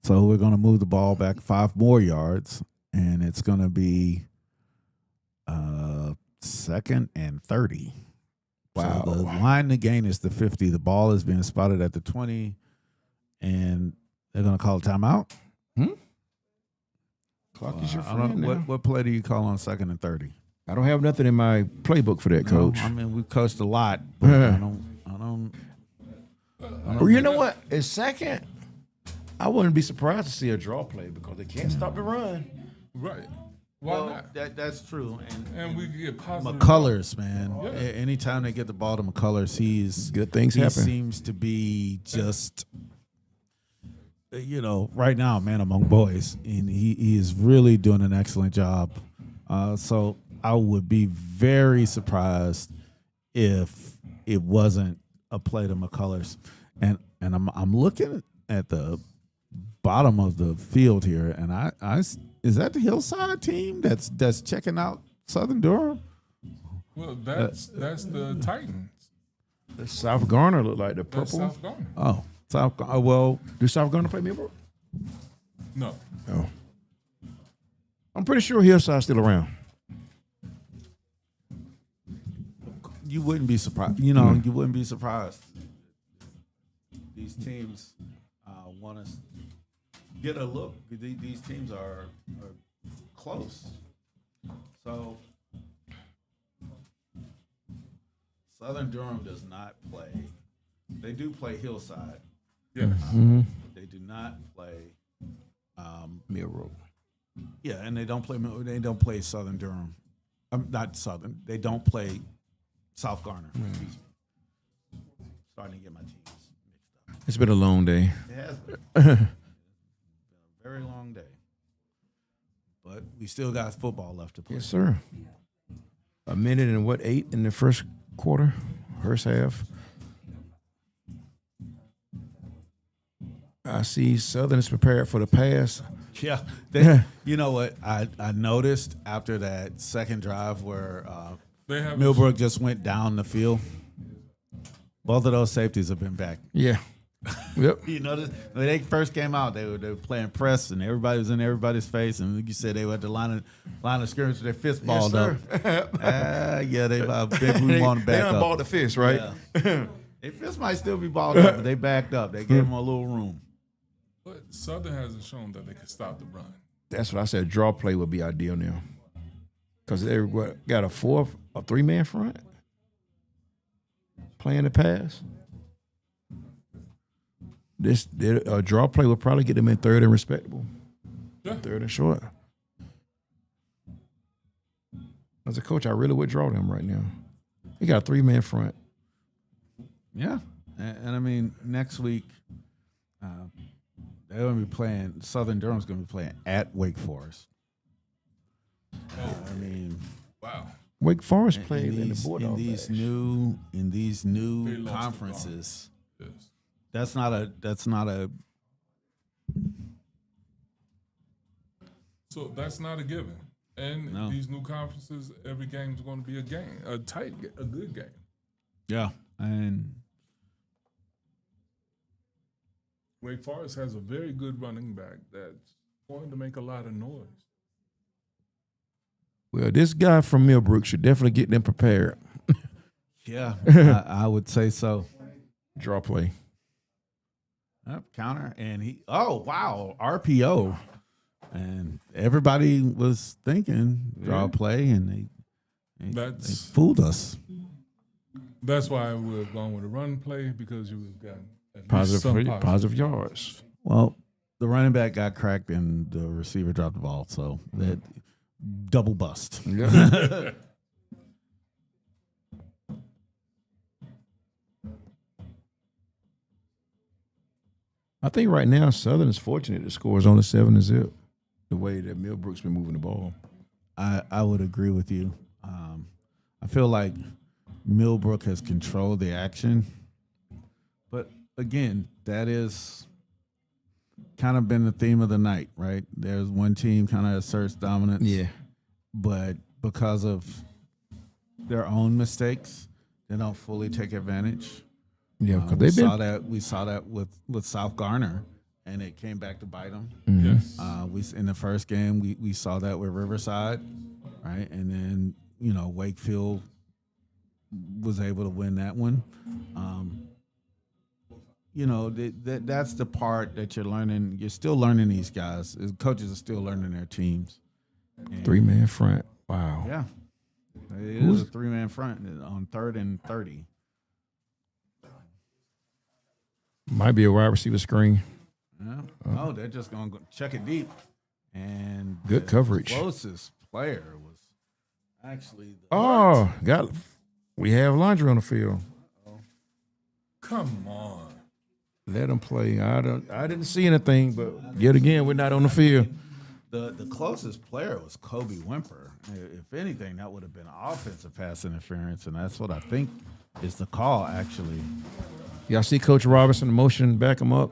Speaker 7: So we're going to move the ball back 5 more yards, and it's going to be 2nd and 30.
Speaker 5: Wow.
Speaker 7: So the line to gain is the 50. The ball is being spotted at the 20, and they're going to call a timeout.
Speaker 5: Clock is your
Speaker 2: I don't
Speaker 5: friend
Speaker 2: know,
Speaker 5: now.
Speaker 2: what play do you call on 2nd and 30?
Speaker 5: I don't have nothing in my playbook for that, Coach.
Speaker 2: I mean, we've coached a lot, but I don't.
Speaker 5: Well, you know what? At second, I wouldn't be surprised to see a draw play because they can't stop the run.
Speaker 3: Right. Why
Speaker 2: Well,
Speaker 3: not?
Speaker 2: that's true.
Speaker 3: And we could get positive.
Speaker 2: McCullers, man.
Speaker 3: Yeah.
Speaker 2: Anytime they get the ball to McCullers,
Speaker 5: Good things
Speaker 2: he
Speaker 5: happen.
Speaker 2: seems to be just, right now, man among boys, and he is really doing an excellent job. So I would be very surprised if it wasn't a play to McCullers, and I'm looking at the bottom of the field here, and I is that the Hillside team that's checking out Southern Durham?
Speaker 3: Well, that's the Titans.
Speaker 5: The South Garner look like the
Speaker 3: That's
Speaker 5: purple.
Speaker 3: South Garner.
Speaker 2: Oh, well,
Speaker 5: Do South Garner play Millbrook?
Speaker 3: No.
Speaker 5: No. I'm pretty sure Hillside's still around.
Speaker 2: you wouldn't be surprised. You wouldn't be surprised. These teams want to get a look. These teams are close. So Southern Durham does not play. They do play Hillside.
Speaker 3: Yes.
Speaker 2: They do not play
Speaker 5: Millbrook.
Speaker 2: Yeah, and they don't play Southern Durham. Not Southern. They don't play South Garner. Excuse me. Starting to get my teams mixed up.
Speaker 5: It's been a long day.
Speaker 2: It has been. It's been a very long day. But we still got football left to play.
Speaker 5: Yes, sir. A minute and 8 in the first quarter, first half. I see Southern is prepared for the pass.
Speaker 2: Yeah. You know what? I noticed after that second drive where
Speaker 3: They have
Speaker 2: Millbrook just went down the field. Both of those safeties have been back.
Speaker 5: Yeah. Yep.
Speaker 2: You notice when they first came out, they were playing press, and everybody was in everybody's face. And like you said, they were at the line of scrimmage with their fist balled up. Yeah, they big on the back
Speaker 5: They
Speaker 2: up.
Speaker 5: unballed the fist, right?
Speaker 2: Yeah. Their fist might still be balled up, but they backed up. They gave them a little room.
Speaker 3: But Southern hasn't shown that they can stop the run.
Speaker 5: That's what I said. Draw play would be ideal now. Because they got a 3-man front playing the pass. A draw play would probably get them in third and respectable.
Speaker 3: Yeah.
Speaker 5: Third and short. As a coach, I really would draw them right now. He got a 3-man front.
Speaker 2: Yeah, and I mean next week they're going to be playing. Southern Durham's going to be playing at Wake Forest. I mean,
Speaker 3: Wow.
Speaker 5: Wake Forest played in the
Speaker 2: in
Speaker 5: Bulldog
Speaker 2: these
Speaker 5: match.
Speaker 2: new
Speaker 3: They lost to
Speaker 2: conferences.
Speaker 3: Yes.
Speaker 2: That's not a.
Speaker 3: So that's not a given. And
Speaker 2: No.
Speaker 3: these new conferences, every game is going to be a game, a good game.
Speaker 2: Yeah, and
Speaker 3: Wake Forest has a very good running back that's going to make a lot of noise.
Speaker 5: Well, this guy from Millbrook should definitely get them prepared.
Speaker 2: yeah, I would say so.
Speaker 5: Draw play.
Speaker 2: Yep, counter, and he. Oh wow, RPO, and everybody was thinking draw play, and they
Speaker 3: That's
Speaker 2: fooled us.
Speaker 3: that's why we're going with a run play, because you've got at least some
Speaker 5: Positive yards.
Speaker 2: Well, the running back got cracked, and the receiver dropped the ball, so that double bust.
Speaker 5: Yeah. I think right now Southern is fortunate the score is only 7-0. The way that Millbrook's been moving the ball.
Speaker 2: I would agree with you. I feel like Millbrook has controlled the action, but again, that is kind of been the theme of the night, right? There's one team kind of asserts dominance, but because of their own mistakes, they don't fully take advantage.
Speaker 5: Yeah, because
Speaker 2: We saw that with South Garner, and it came back to bite them.
Speaker 3: Yes.
Speaker 2: In the first game we saw that with Riverside, right? And then Wakefield was able to win that one. that's the part that you're learning. You're still learning these guys. Coaches are still learning their teams. And
Speaker 5: 3-man front. Wow.
Speaker 2: Yeah. It is a 3-man front on 3rd and 30.
Speaker 5: Might be a wide receiver screen.
Speaker 2: Yeah. No, they're just going to check it deep. And
Speaker 5: good coverage.
Speaker 2: Closest player was actually
Speaker 5: we have laundry on the field.
Speaker 3: Come on.
Speaker 5: Let them play. I didn't see anything, but yet again, we're not on the field.
Speaker 2: The closest player was Kobe Wimper. If anything, that would have been offensive pass interference, and that's what I think is the call, actually.
Speaker 5: Y'all see Coach Robinson in motion, back him up.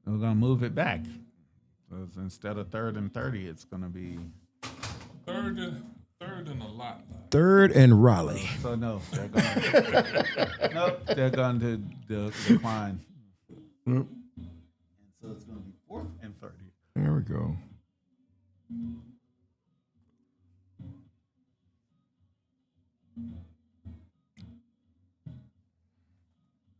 Speaker 2: We're going to move it back. So instead of 3rd and 30, it's going to be
Speaker 3: third and a lot.
Speaker 5: 3rd and Raleigh.
Speaker 2: So no, they're going to decline. And so it's going to be 4th and 30.
Speaker 5: There we go.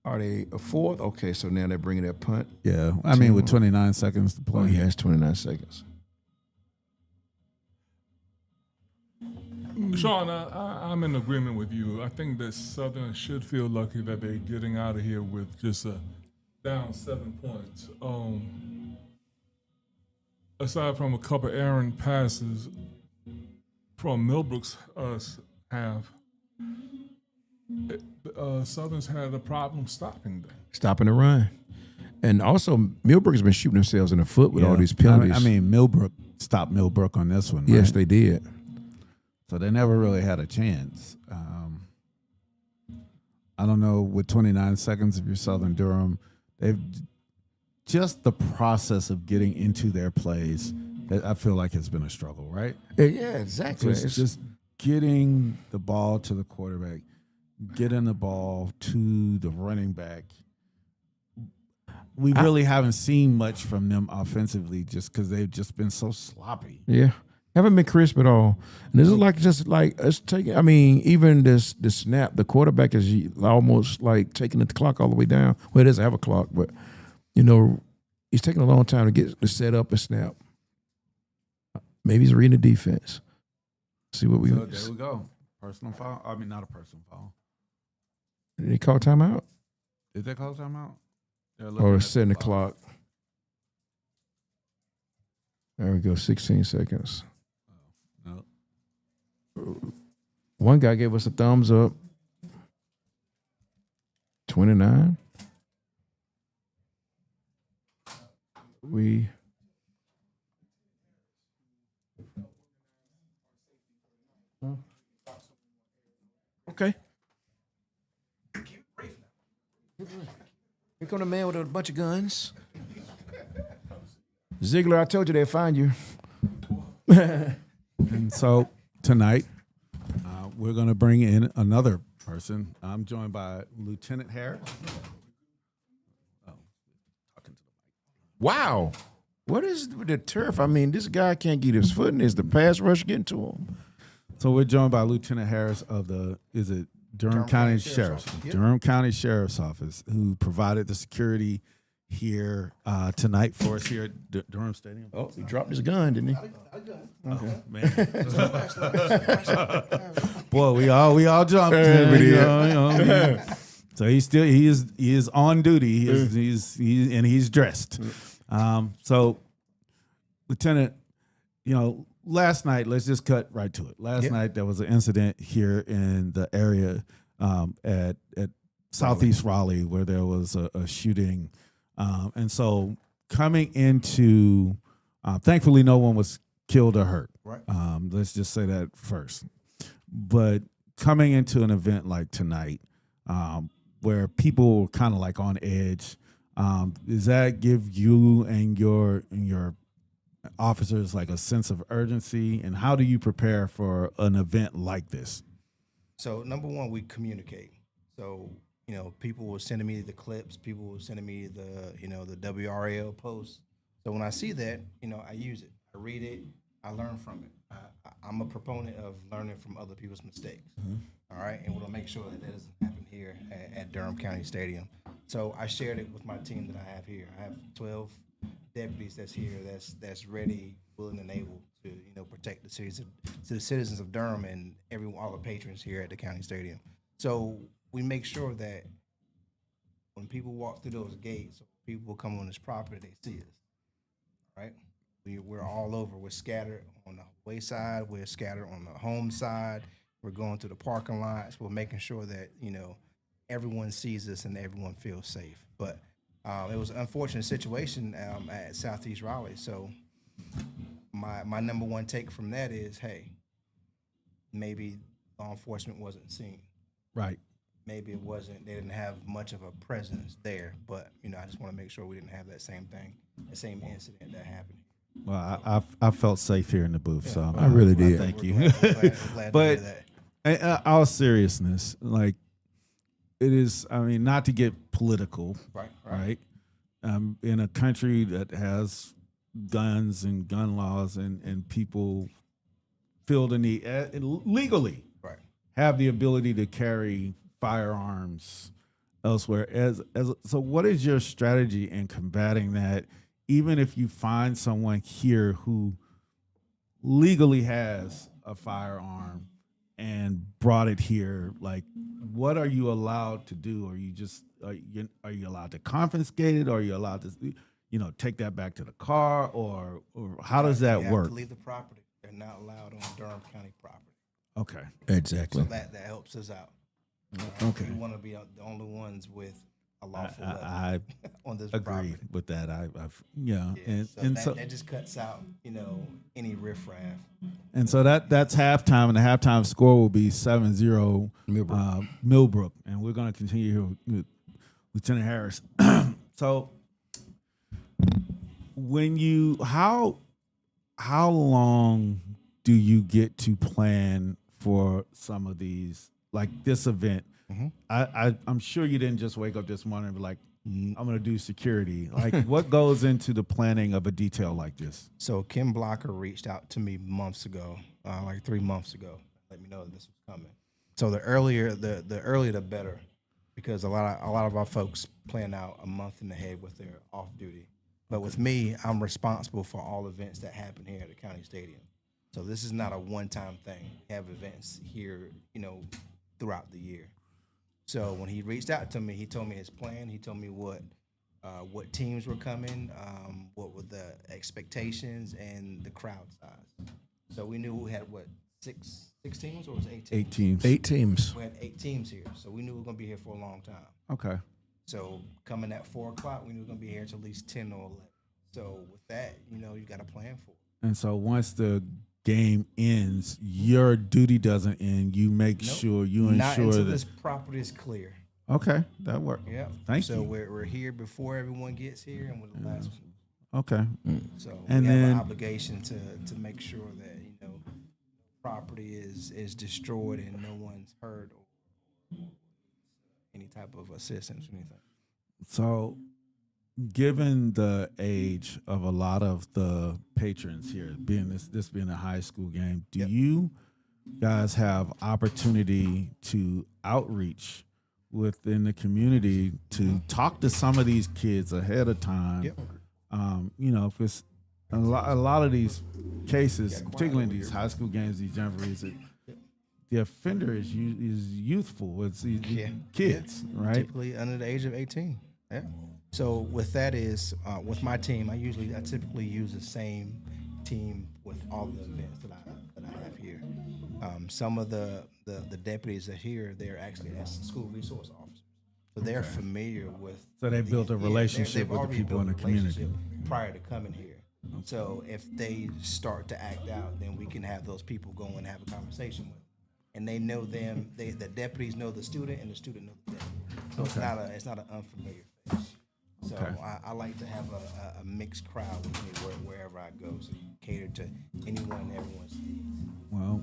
Speaker 5: Are they a 4th? Okay, so now they're bringing that punt.
Speaker 2: Yeah, I mean with 29 seconds to play.
Speaker 5: Oh, yeah, it's 29 seconds.
Speaker 3: Sean, I'm in agreement with you. I think that Southern should feel lucky that they're getting out of here with just a down 7 points. Aside from a couple errant passes from Millbrook's half, Southern's had a problem stopping them.
Speaker 5: Stopping the run. And also, Millbrook has been shooting themselves in the foot with all these penalties.
Speaker 2: I mean, Millbrook stopped Millbrook on this one.
Speaker 5: Yes,
Speaker 2: right?
Speaker 5: they did.
Speaker 2: So they never really had a chance. I don't know, with 29 seconds, if you're Southern Durham, they've just the process of getting into their plays, I feel like has been a struggle, right?
Speaker 5: Yeah, exactly.
Speaker 2: Just getting the ball to the quarterback, getting the ball to the running back. We really haven't seen much from them offensively just because they've just been so sloppy.
Speaker 5: Yeah. Haven't been crisp at all. And this is like just like us taking, I mean, even the snap, the quarterback is almost like taking the clock all the way down. Well, it doesn't have a clock, but, he's taking a long time to get the set up and snap. Maybe he's reading the defense. See what we
Speaker 2: So there we go. Personal foul. I mean, not a personal foul.
Speaker 5: Did he call timeout?
Speaker 2: Did they call timeout?
Speaker 5: Or setting the clock. There we go, 16 seconds.
Speaker 2: No.
Speaker 5: One guy gave us a thumbs up. 29. Okay. Here come the man with a bunch of guns. Ziegler, I told you they'd find you.
Speaker 2: And so tonight, we're going to bring in another person. I'm joined by Lieutenant Harris.
Speaker 5: Wow. What is the turf? I mean, this guy can't get his foot in. Is the pass rush getting to him?
Speaker 2: So we're joined by Lieutenant Harris of Durham County Sheriff's
Speaker 5: Yep.
Speaker 2: Durham County Sheriff's Office, who provided the security here tonight for us here at Durham Stadium.
Speaker 5: Oh, he dropped his gun, didn't he?
Speaker 2: Okay, man. Boy, we all jumped. So he is on duty. He's dressed. So, Lieutenant, last night, let's just cut right to it. Last night there was an incident here in the area at Southeast Raleigh where there was a shooting. And so coming into, thankfully no one was killed or hurt.
Speaker 5: Right.
Speaker 2: Let's just say that first. But coming into an event like tonight, where people were kind of like on edge, does that give you and your officers like a sense of urgency? And how do you prepare for an event like this?
Speaker 9: So number one, we communicate. So people were sending me the clips, people were sending me the WRL posts. So when I see that, I use it, I read it, I learn from it. I'm a proponent of learning from other people's mistakes. All right, and we'll make sure that doesn't happen here at Durham County Stadium. So I shared it with my team that I have here. I have 12 deputies that's here, that's ready, willing, and able to protect the citizens of Durham and all the patrons here at the county stadium. So we make sure that when people walk through those gates, people come on this property, they see us. Right? We're all over. We're scattered on the away side. We're scattered on the home side. We're going through the parking lots. We're making sure that everyone sees us and everyone feels safe. But it was an unfortunate situation at Southeast Raleigh. So my number one take from that is, hey, maybe law enforcement wasn't seen.
Speaker 2: Right.
Speaker 9: Maybe it wasn't. They didn't have much of a presence there. But I just want to make sure we didn't have that same thing, the same incident that happened.
Speaker 2: Well, I felt safe here in the booth, so
Speaker 5: I really did.
Speaker 2: Thank you.
Speaker 9: We're glad
Speaker 2: But
Speaker 9: to hear that.
Speaker 2: in all seriousness, like it is. I mean, not to get political, right? In a country that has guns and gun laws, and people feel the need legally, have the ability to carry firearms elsewhere. So, what is your strategy in combating that? Even if you find someone here who legally has a firearm and brought it here, like, what are you allowed to do? Are you allowed to confiscate it? Or are you allowed to, take that back to the car? Or how does that
Speaker 9: They
Speaker 2: work?
Speaker 9: have to leave the property. They're not allowed on Durham County property.
Speaker 2: Okay.
Speaker 5: Exactly.
Speaker 9: So that helps us out.
Speaker 2: Okay.
Speaker 9: We want to be the only ones with a lawful
Speaker 2: I
Speaker 9: weapon on this
Speaker 2: agree
Speaker 9: property.
Speaker 2: with that.
Speaker 9: So that just cuts out, any riffraff.
Speaker 2: And so that's halftime, and the halftime score will be 7-0 Millbrook. And we're going to continue here with Lieutenant Harris. So how long do you get to plan for some of these, like this event? I'm sure you didn't just wake up this morning and be like, I'm going to do security. Like, what goes into the planning of a detail like this?
Speaker 9: So Kim Blocker reached out to me months ago, like 3 months ago, let me know that this was coming. So the earlier the better, because a lot of our folks plan out a month in ahead with their off duty. But with me, I'm responsible for all events that happen here at the county stadium. So this is not a one-time thing. We have events here, throughout the year. So when he reached out to me, he told me his plan. He told me what teams were coming, what were the expectations, and the crowd size. So we knew we had six teams, or was it 8 teams?
Speaker 2: 8 teams.
Speaker 9: We had 8 teams here, so we knew we were going to be here for a long time.
Speaker 2: Okay.
Speaker 9: So coming at 4 o'clock, we knew we were going to be here until at least 10 or 11. So with that, you got to plan for it.
Speaker 2: And so once the game ends, your duty doesn't end. You make sure you
Speaker 9: Not
Speaker 2: ensure
Speaker 9: until
Speaker 2: that
Speaker 9: this property is clear.
Speaker 2: Okay, that works.
Speaker 9: Yeah.
Speaker 2: Thank
Speaker 9: so
Speaker 2: you.
Speaker 9: we're here before everyone gets here, and we're the last one.
Speaker 2: Okay.
Speaker 9: So
Speaker 2: And
Speaker 9: we have
Speaker 2: then
Speaker 9: an obligation to make sure that property is destroyed and no one's hurt or any type of assistance or anything.
Speaker 2: So, given the age of a lot of the patrons here, being this being a high school game, do you guys have opportunity to outreach within the community to talk to some of these kids ahead of time?
Speaker 9: Yep.
Speaker 2: If it's a lot of these cases, particularly in these high school games, these jamborees, the offender is youthful. It's kids, right?
Speaker 9: Typically under the age of 18. Yeah. So with that is with my team, I typically use the same team with all the events that I have here. Some of the deputies that are here, they're actually school resource officers, so they're familiar with.
Speaker 2: So they built a relationship with the people in the community
Speaker 9: prior to coming here. So if they start to act out, then we can have those people go and have a conversation with them. And they know them. The deputies know the student, and the student knows the deputy. So it's not an unfamiliar face. So I like to have a mixed crowd with me wherever I go, so you cater to anyone and everyone's needs.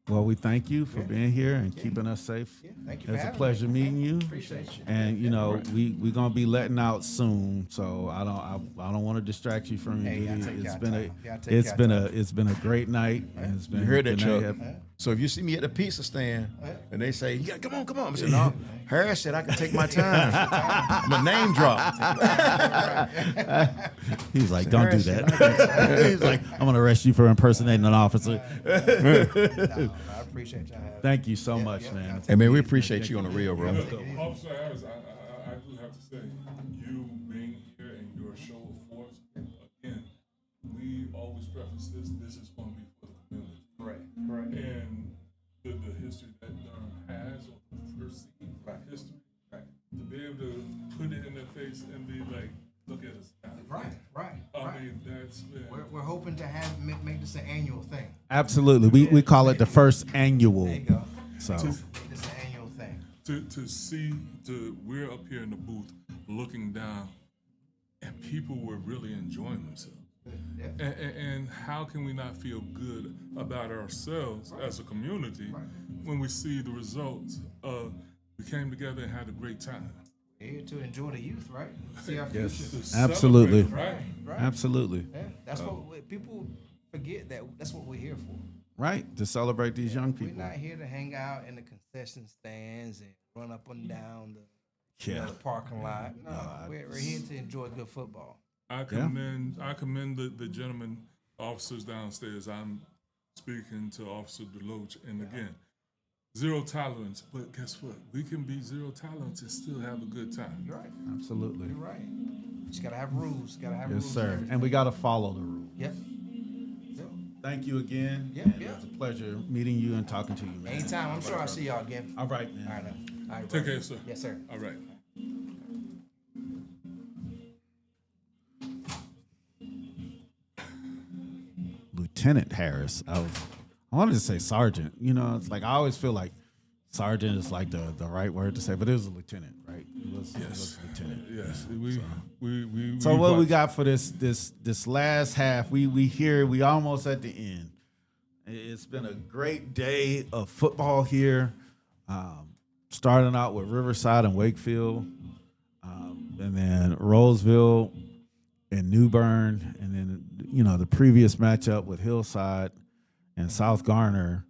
Speaker 2: Well, we thank you for being here and keeping us safe.
Speaker 9: Yeah. Thank you for
Speaker 2: It's a
Speaker 9: having
Speaker 2: pleasure
Speaker 9: me.
Speaker 2: meeting you.
Speaker 9: Appreciate you.
Speaker 2: And you know, we're gonna be letting out soon, so I don't want to distract you from your
Speaker 9: Hey, y'all
Speaker 2: duty.
Speaker 9: take
Speaker 2: It's
Speaker 9: y'all
Speaker 2: been
Speaker 9: time. Y'all take
Speaker 2: it's
Speaker 9: y'all
Speaker 2: been
Speaker 9: time.
Speaker 2: it's been a great night. And it's been
Speaker 5: You heard that,
Speaker 2: good
Speaker 5: Chuck?
Speaker 2: night.
Speaker 5: So if you see me at the pizza stand and they say, "Yeah, come on," I said, "No." Harris said, "I can take my time." I'm a name drop.
Speaker 2: He's like, don't do that. He's like, I'm gonna arrest you for impersonating an officer.
Speaker 9: No, I appreciate y'all having me.
Speaker 2: Thank you so much, man.
Speaker 5: Hey man, we appreciate you on the real, bro.
Speaker 3: Officer Harris, I do have to say, you being here and your show of force, again, we always preface this is going to be for the community.
Speaker 9: Correct.
Speaker 3: And the history that Durham has, or the perceived history, to be able to put it in their face and be like, look at us now.
Speaker 9: Right.
Speaker 3: I mean, that's been...
Speaker 9: We're hoping to make this an annual thing.
Speaker 2: Absolutely. We call it the first annual.
Speaker 9: There you go.
Speaker 2: So
Speaker 9: Make this an annual thing.
Speaker 3: To see, we're up here in the booth looking down, and people were really enjoying themselves.
Speaker 9: Yeah.
Speaker 3: And how can we not feel good about ourselves as a community when we see the results of we came together and had a great time?
Speaker 9: We're here to enjoy the youth, right? See our
Speaker 2: Yes.
Speaker 9: future.
Speaker 3: To
Speaker 2: Absolutely.
Speaker 3: celebrate, right?
Speaker 2: absolutely.
Speaker 9: Yeah, that's people forget that. That's what we're here for.
Speaker 2: Right. To celebrate these young
Speaker 9: We're
Speaker 2: people.
Speaker 9: not here to hang out in the concession stands and run up and down the,
Speaker 2: Yeah.
Speaker 9: the parking lot. No, we're here to enjoy good football.
Speaker 3: I commend the gentlemen officers downstairs. I'm speaking to Officer DeLoach, and again, zero tolerance. But guess what? We can be zero tolerance and still have a good time.
Speaker 9: You're right.
Speaker 2: Absolutely.
Speaker 9: You're right. Just gotta have rules. Gotta have
Speaker 2: Yes,
Speaker 9: rules.
Speaker 2: sir. And we got to follow the rules.
Speaker 9: Yep.
Speaker 2: Thank you again.
Speaker 9: Yep,
Speaker 2: And
Speaker 9: yep.
Speaker 2: It's a pleasure meeting you and talking to you, man.
Speaker 9: Anytime. I'm sure I'll see y'all again.
Speaker 2: All right, man.
Speaker 9: All right. All right.
Speaker 3: Take
Speaker 9: bro.
Speaker 3: care, sir.
Speaker 9: Yes, sir.
Speaker 3: All right.
Speaker 2: Lieutenant Harris. I wanted to say sergeant. You know, it's like I always feel like sergeant is like the right word to say, but it was a lieutenant, right? It was a lieutenant.
Speaker 3: Yes. We
Speaker 2: So what we got for this last half? We almost at the end. It's been a great day of football here. Starting out with Riverside and Wakefield, and then Roseville and Newburn, and then the previous matchup with Hillside and South Garner.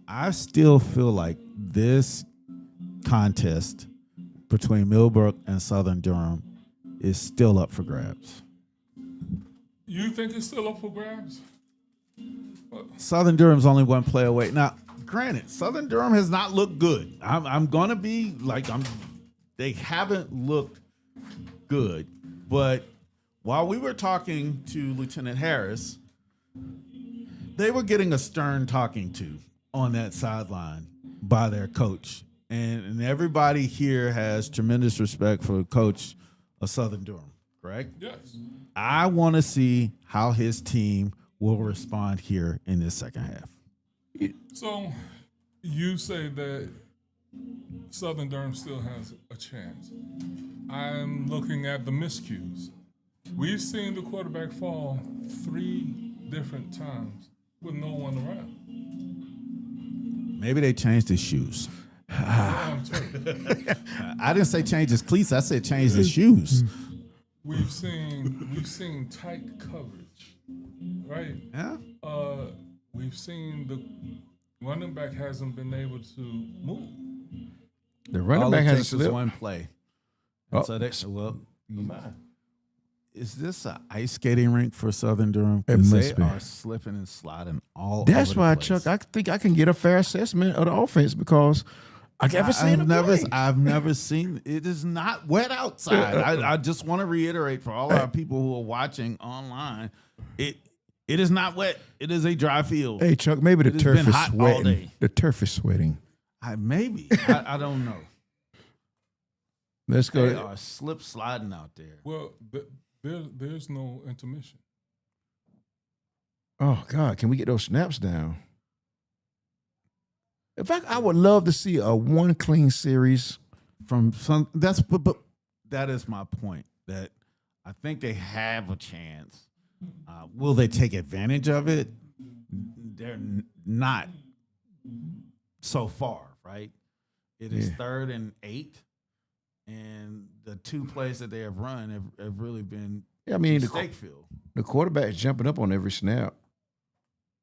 Speaker 2: I still feel like this contest between Millbrook and Southern Durham is still up for grabs.
Speaker 3: You think it's still up for grabs?
Speaker 2: Southern Durham's only one play away. Now, granted, Southern Durham has not looked good. I'm gonna be like they haven't looked good. But while we were talking to Lieutenant Harris, they were getting a stern talking to on that sideline by their coach. And everybody here has tremendous respect for Coach of Southern Durham, correct?
Speaker 3: Yes.
Speaker 2: I want to see how his team will respond here in this second half.
Speaker 3: So you say that Southern Durham still has a chance. I'm looking at the miscues. We've seen the quarterback fall 3 different times with no one around.
Speaker 2: Maybe they changed his shoes. I didn't say change his cleats. I said change his shoes.
Speaker 3: We've seen tight coverage, right?
Speaker 2: Yeah.
Speaker 3: We've seen the running back hasn't been able to move.
Speaker 5: The running
Speaker 2: All
Speaker 5: back
Speaker 2: it
Speaker 5: has a
Speaker 2: takes is
Speaker 5: slip.
Speaker 2: one play.
Speaker 5: Oh.
Speaker 2: So is this an ice skating rink for Southern Durham? 'Cause
Speaker 5: It must
Speaker 2: they
Speaker 5: be.
Speaker 2: are slipping and sliding all
Speaker 5: That's
Speaker 2: over
Speaker 5: why,
Speaker 2: the place.
Speaker 5: Chuck, I think I can get a fair assessment of the offense because I've never seen them play.
Speaker 2: I've never seen it is not wet outside. I just want to reiterate for all our people who are watching online, it is not wet. It is a dry field.
Speaker 5: Hey, Chuck, maybe the
Speaker 2: It has
Speaker 5: turf
Speaker 2: been
Speaker 5: is
Speaker 2: hot all
Speaker 5: sweating.
Speaker 2: day.
Speaker 5: The turf is sweating.
Speaker 2: Maybe. I don't know.
Speaker 5: Let's
Speaker 2: They
Speaker 5: go.
Speaker 2: are slip sliding out there.
Speaker 3: Well, there's no intermission.
Speaker 5: Oh, God, can we get those snaps down? In fact, I would love to see a one clean series.
Speaker 2: From some but that is my point, that I think they have a chance. Will they take advantage of it? They're not so far, right?
Speaker 7: It is
Speaker 5: Yeah.
Speaker 7: 3rd and 8, and the 2 plays that they have run have really been
Speaker 5: Yeah, I mean,
Speaker 7: mistake field.
Speaker 5: the quarterback's jumping up on every snap.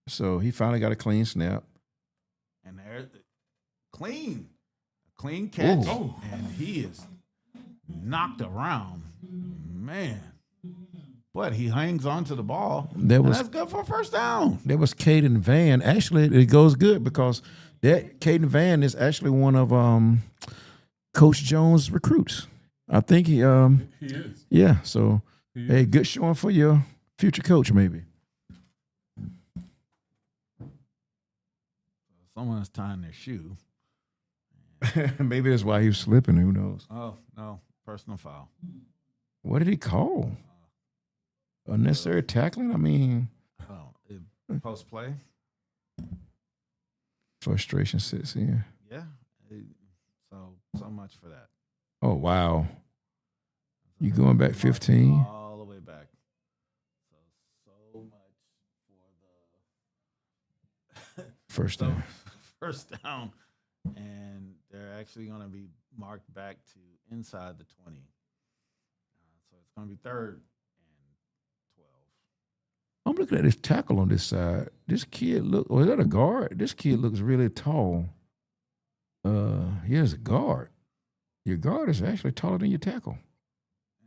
Speaker 5: So he finally got a clean snap.
Speaker 7: And there's clean catch,
Speaker 5: Ooh.
Speaker 7: and he is knocked around, man. But he hangs on to the ball. That's good for a first down.
Speaker 5: That was Caden Van. Actually, it goes good because that Caden Van is actually one of Coach Jones' recruits. I think he
Speaker 3: is.
Speaker 5: Yeah, so
Speaker 3: He
Speaker 5: hey,
Speaker 3: is.
Speaker 5: good showing for your future coach, maybe.
Speaker 7: Someone's tying their shoe.
Speaker 5: Maybe that's why he was slipping. Who knows?
Speaker 7: Oh no, personal foul.
Speaker 5: What did he call? Unnecessary tackling? I mean,
Speaker 7: Post play.
Speaker 5: frustration sits in.
Speaker 7: Yeah. So much for that.
Speaker 5: Oh, wow. You going back 15?
Speaker 7: All the way back. So much for the
Speaker 5: First down.
Speaker 7: First down. And they're actually going to be marked back to inside the 20. So it's going to be 3rd and 12.
Speaker 5: I'm looking at this tackle on this side. This kid is that a guard? This kid looks really tall. Here's a guard. Your guard is actually taller than your tackle.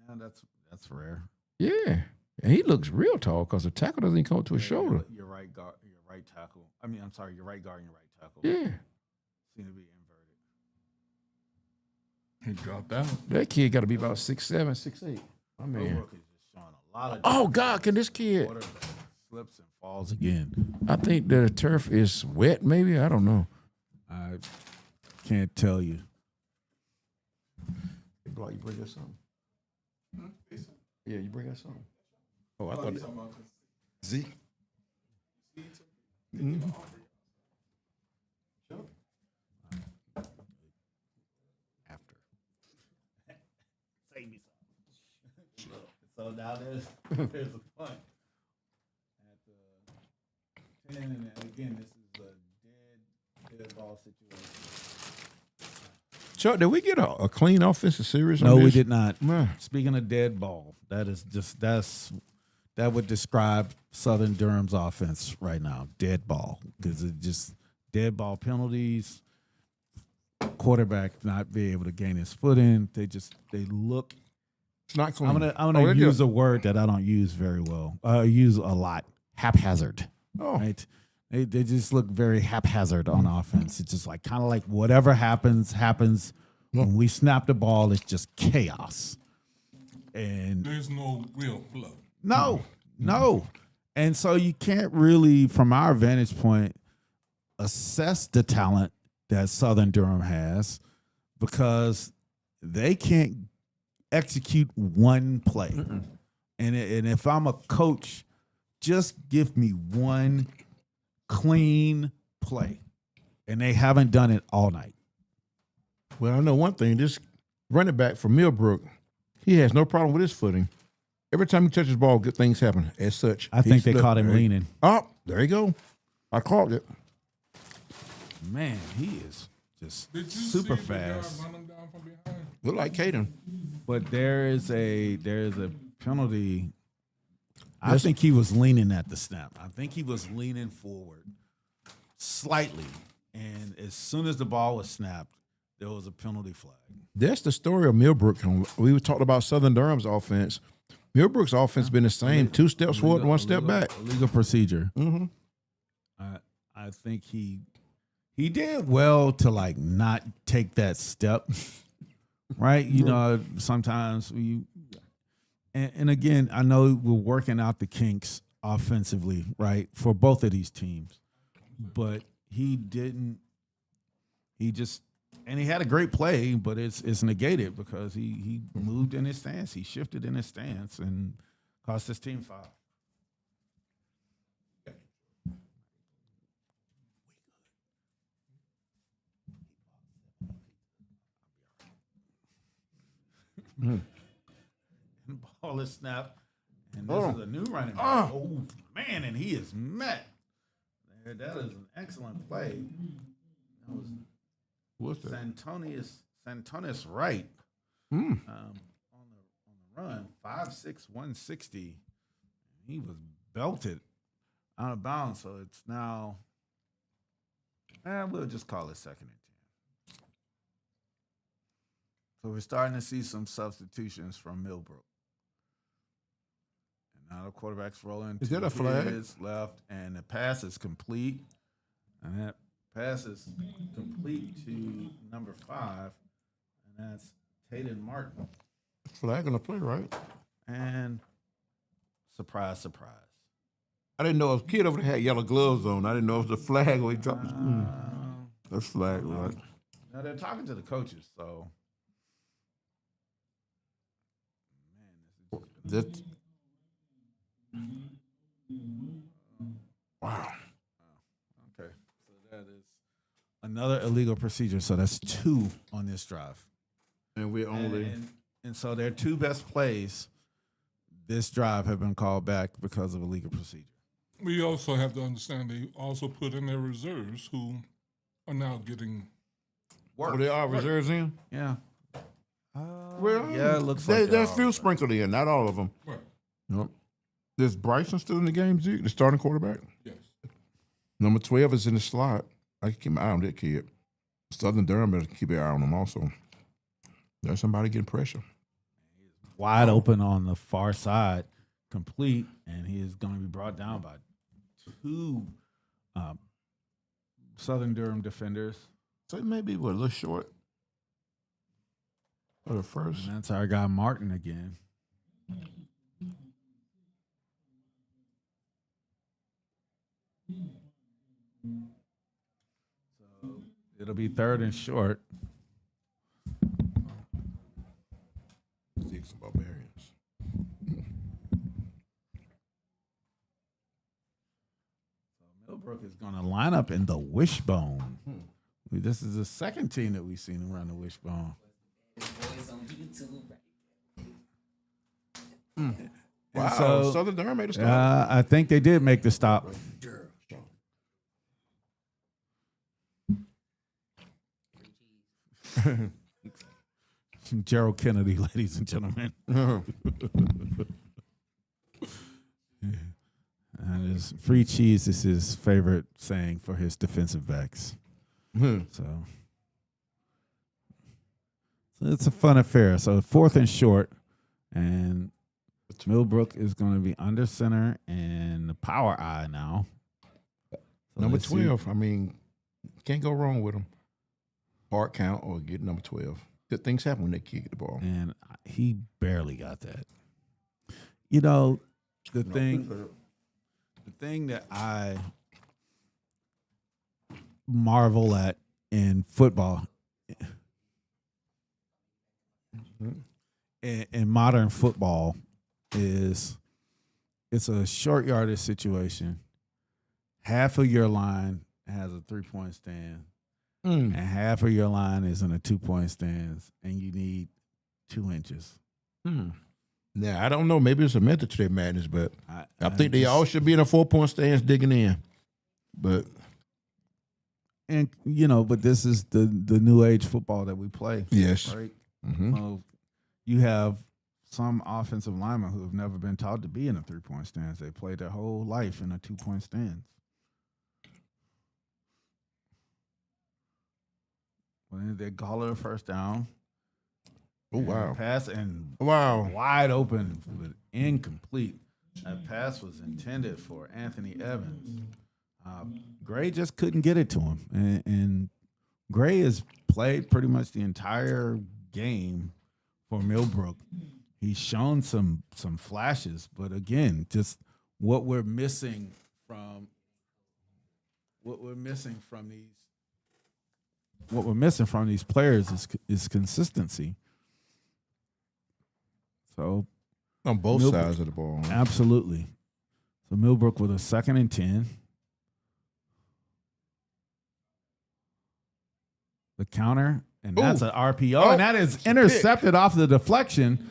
Speaker 7: Yeah, that's rare.
Speaker 5: Yeah. And he looks real tall because the tackle doesn't even come up to his shoulder.
Speaker 7: Your right guard, your right tackle. I mean, I'm sorry, your right guard and your right tackle.
Speaker 5: Yeah.
Speaker 7: Seem to be inverted.
Speaker 3: He dropped out.
Speaker 5: That kid got to be about 6'7", 6'8". I mean,
Speaker 7: Newburn is just showing a lot of.
Speaker 5: oh, God, can this kid?
Speaker 7: Quarterback slips and falls again.
Speaker 5: I think the turf is wet, maybe. I don't know.
Speaker 7: I can't tell you.
Speaker 5: Block, you bring us something? Yeah, you bring us something. Oh, I thought that. Zeke? Mm-hmm.
Speaker 7: After. Save me some. So now there's a punt at the 10, and again, this is a dead ball situation.
Speaker 5: Chuck, did we get a clean offensive series?
Speaker 7: No,
Speaker 5: on
Speaker 7: we
Speaker 5: this?
Speaker 7: did not.
Speaker 5: Man.
Speaker 7: Speaking of dead ball, that would describe Southern Durham's offense right now. Dead ball, because it just dead ball penalties. Quarterback not be able to gain his footing. They look.
Speaker 5: It's not clean.
Speaker 7: I'm gonna use a word that I don't use very well. I use a lot. Haphazard.
Speaker 5: Oh.
Speaker 7: Right. They just look very haphazard on offense. It's just like kind of like whatever happens. When we snap the ball, it's just chaos. And
Speaker 3: There's no real flow.
Speaker 7: No. And so you can't really, from our vantage point, assess the talent that Southern Durham has because they can't execute one play. And if I'm a coach, just give me one clean play. And they haven't done it all night.
Speaker 5: Well, I know one thing. This running back from Millbrook, he has no problem with his footing. Every time he touches the ball, good things happen. As such,
Speaker 7: I think they caught him leaning.
Speaker 5: Oh, there you go. I caught it.
Speaker 7: Man, he is just
Speaker 3: Did you
Speaker 7: super
Speaker 3: see the guy
Speaker 7: fast.
Speaker 3: run him down from behind?
Speaker 5: Look like Caden.
Speaker 7: But there is a penalty. I think he was leaning at the snap. I think he was leaning forward slightly, and as soon as the ball was snapped, there was a penalty flag.
Speaker 5: That's the story of Millbrook. We were talking about Southern Durham's offense. Millbrook's offense been the same: 2 steps forward, 1 step back.
Speaker 7: Legal procedure.
Speaker 5: Mm-hmm.
Speaker 7: I think he did well to like not take that step, right? You know, sometimes and again, I know we're working out the kinks offensively, right, for both of these teams, but he didn't. He just. And he had a great play, but it's negated because he moved in his stance. He shifted in his stance and cost his team foul. The ball is snapped, and this is a new running back. Oh, man, and he is met. That is an excellent play. That was
Speaker 5: What's that?
Speaker 2: Santonis Wright. On the run, 5'6", 160. He was belted out of bounds, so it's now. We'll just call it 2nd and 10. So we're starting to see some substitutions from Millbrook. And now the quarterback's rolling.
Speaker 5: Is that a flag?
Speaker 2: His left, and the pass is complete. And that pass is complete to number 5, and that's Tatum Martin.
Speaker 5: Flag on the play, right?
Speaker 2: And surprise, surprise.
Speaker 5: I didn't know a kid over there had yellow gloves on. I didn't know it was a flag or he dropped his That's flag, right?
Speaker 2: Now they're talking to the coaches, so.
Speaker 5: That. Wow.
Speaker 2: Okay. So that is another illegal procedure. So that's 2 on this drive.
Speaker 5: And we're only.
Speaker 2: And so their 2 best plays this drive have been called back because of illegal procedure.
Speaker 3: We also have to understand they also put in their reserves who are now getting
Speaker 2: Work.
Speaker 5: Oh, they are reserves in?
Speaker 2: Yeah.
Speaker 5: Well,
Speaker 2: yeah, it looks
Speaker 5: they,
Speaker 2: like
Speaker 5: there's
Speaker 2: are,
Speaker 5: few
Speaker 2: but-
Speaker 5: sprinkled in, not all of them.
Speaker 3: right.
Speaker 5: Yep. Is Bryson still in the game, Zeke? The starting quarterback?
Speaker 3: Yes.
Speaker 5: Number 12 is in the slot. I can keep my eye on that kid. Southern Durham better keep an eye on him also. There's somebody getting pressure.
Speaker 2: Wide open on the far side, complete, and he is going to be brought down by 2 Southern Durham defenders.
Speaker 5: So it may be, a little short for the first.
Speaker 2: And that's our guy Martin again. So it'll be 3rd and short.
Speaker 5: Zeke's barbarians.
Speaker 2: Millbrook is going to line up in the wishbone. This is the 2nd team that we've seen around the wishbone.
Speaker 5: Wow,
Speaker 2: so,
Speaker 5: Southern Durham made a stop.
Speaker 2: I think they did make the stop. Gerald Kennedy, ladies and gentlemen. And his free cheese is his favorite saying for his defensive backs. So it's a fun affair. So 4th and short, and Millbrook is going to be under center and the power eye now. So
Speaker 5: Number
Speaker 2: let's see.
Speaker 5: 12. I mean, can't go wrong with him. Hard count or get number 12. Good things happen when they kick the ball.
Speaker 2: And he barely got that. You know, the thing that I marvel at in football, in modern football, is it's a short yardage situation. Half of your line has a 3-point stand, and half of your line is in a 2-point stance, and you need 2 inches.
Speaker 5: Now, I don't know. Maybe it's a method to their madness, but I think they
Speaker 2: just-
Speaker 5: all should be in a 4-point stance digging in. But
Speaker 2: And but this is the new age football that we play.
Speaker 5: yes.
Speaker 2: Right.
Speaker 5: Mm-hmm.
Speaker 2: So you have some offensive linemen who have never been taught to be in a 3-point stance. They played their whole life in a 2-point stance. When they call it a first down.
Speaker 5: Oh, wow.
Speaker 2: Pass and
Speaker 5: Wow.
Speaker 2: wide open, but incomplete. That pass was intended for Anthony Evans. Gray just couldn't get it to him, and Gray has played pretty much the entire game for Millbrook. He's shown some flashes, but again, just what we're missing from these players is consistency. So
Speaker 5: On both
Speaker 2: Millbrook.
Speaker 5: sides of the ball.
Speaker 2: absolutely. So Millbrook with a 2nd and 10. The counter, and that's
Speaker 5: Ooh.
Speaker 2: an RPO,
Speaker 5: Oh,
Speaker 2: and that is
Speaker 5: it's a
Speaker 2: intercepted off the deflection.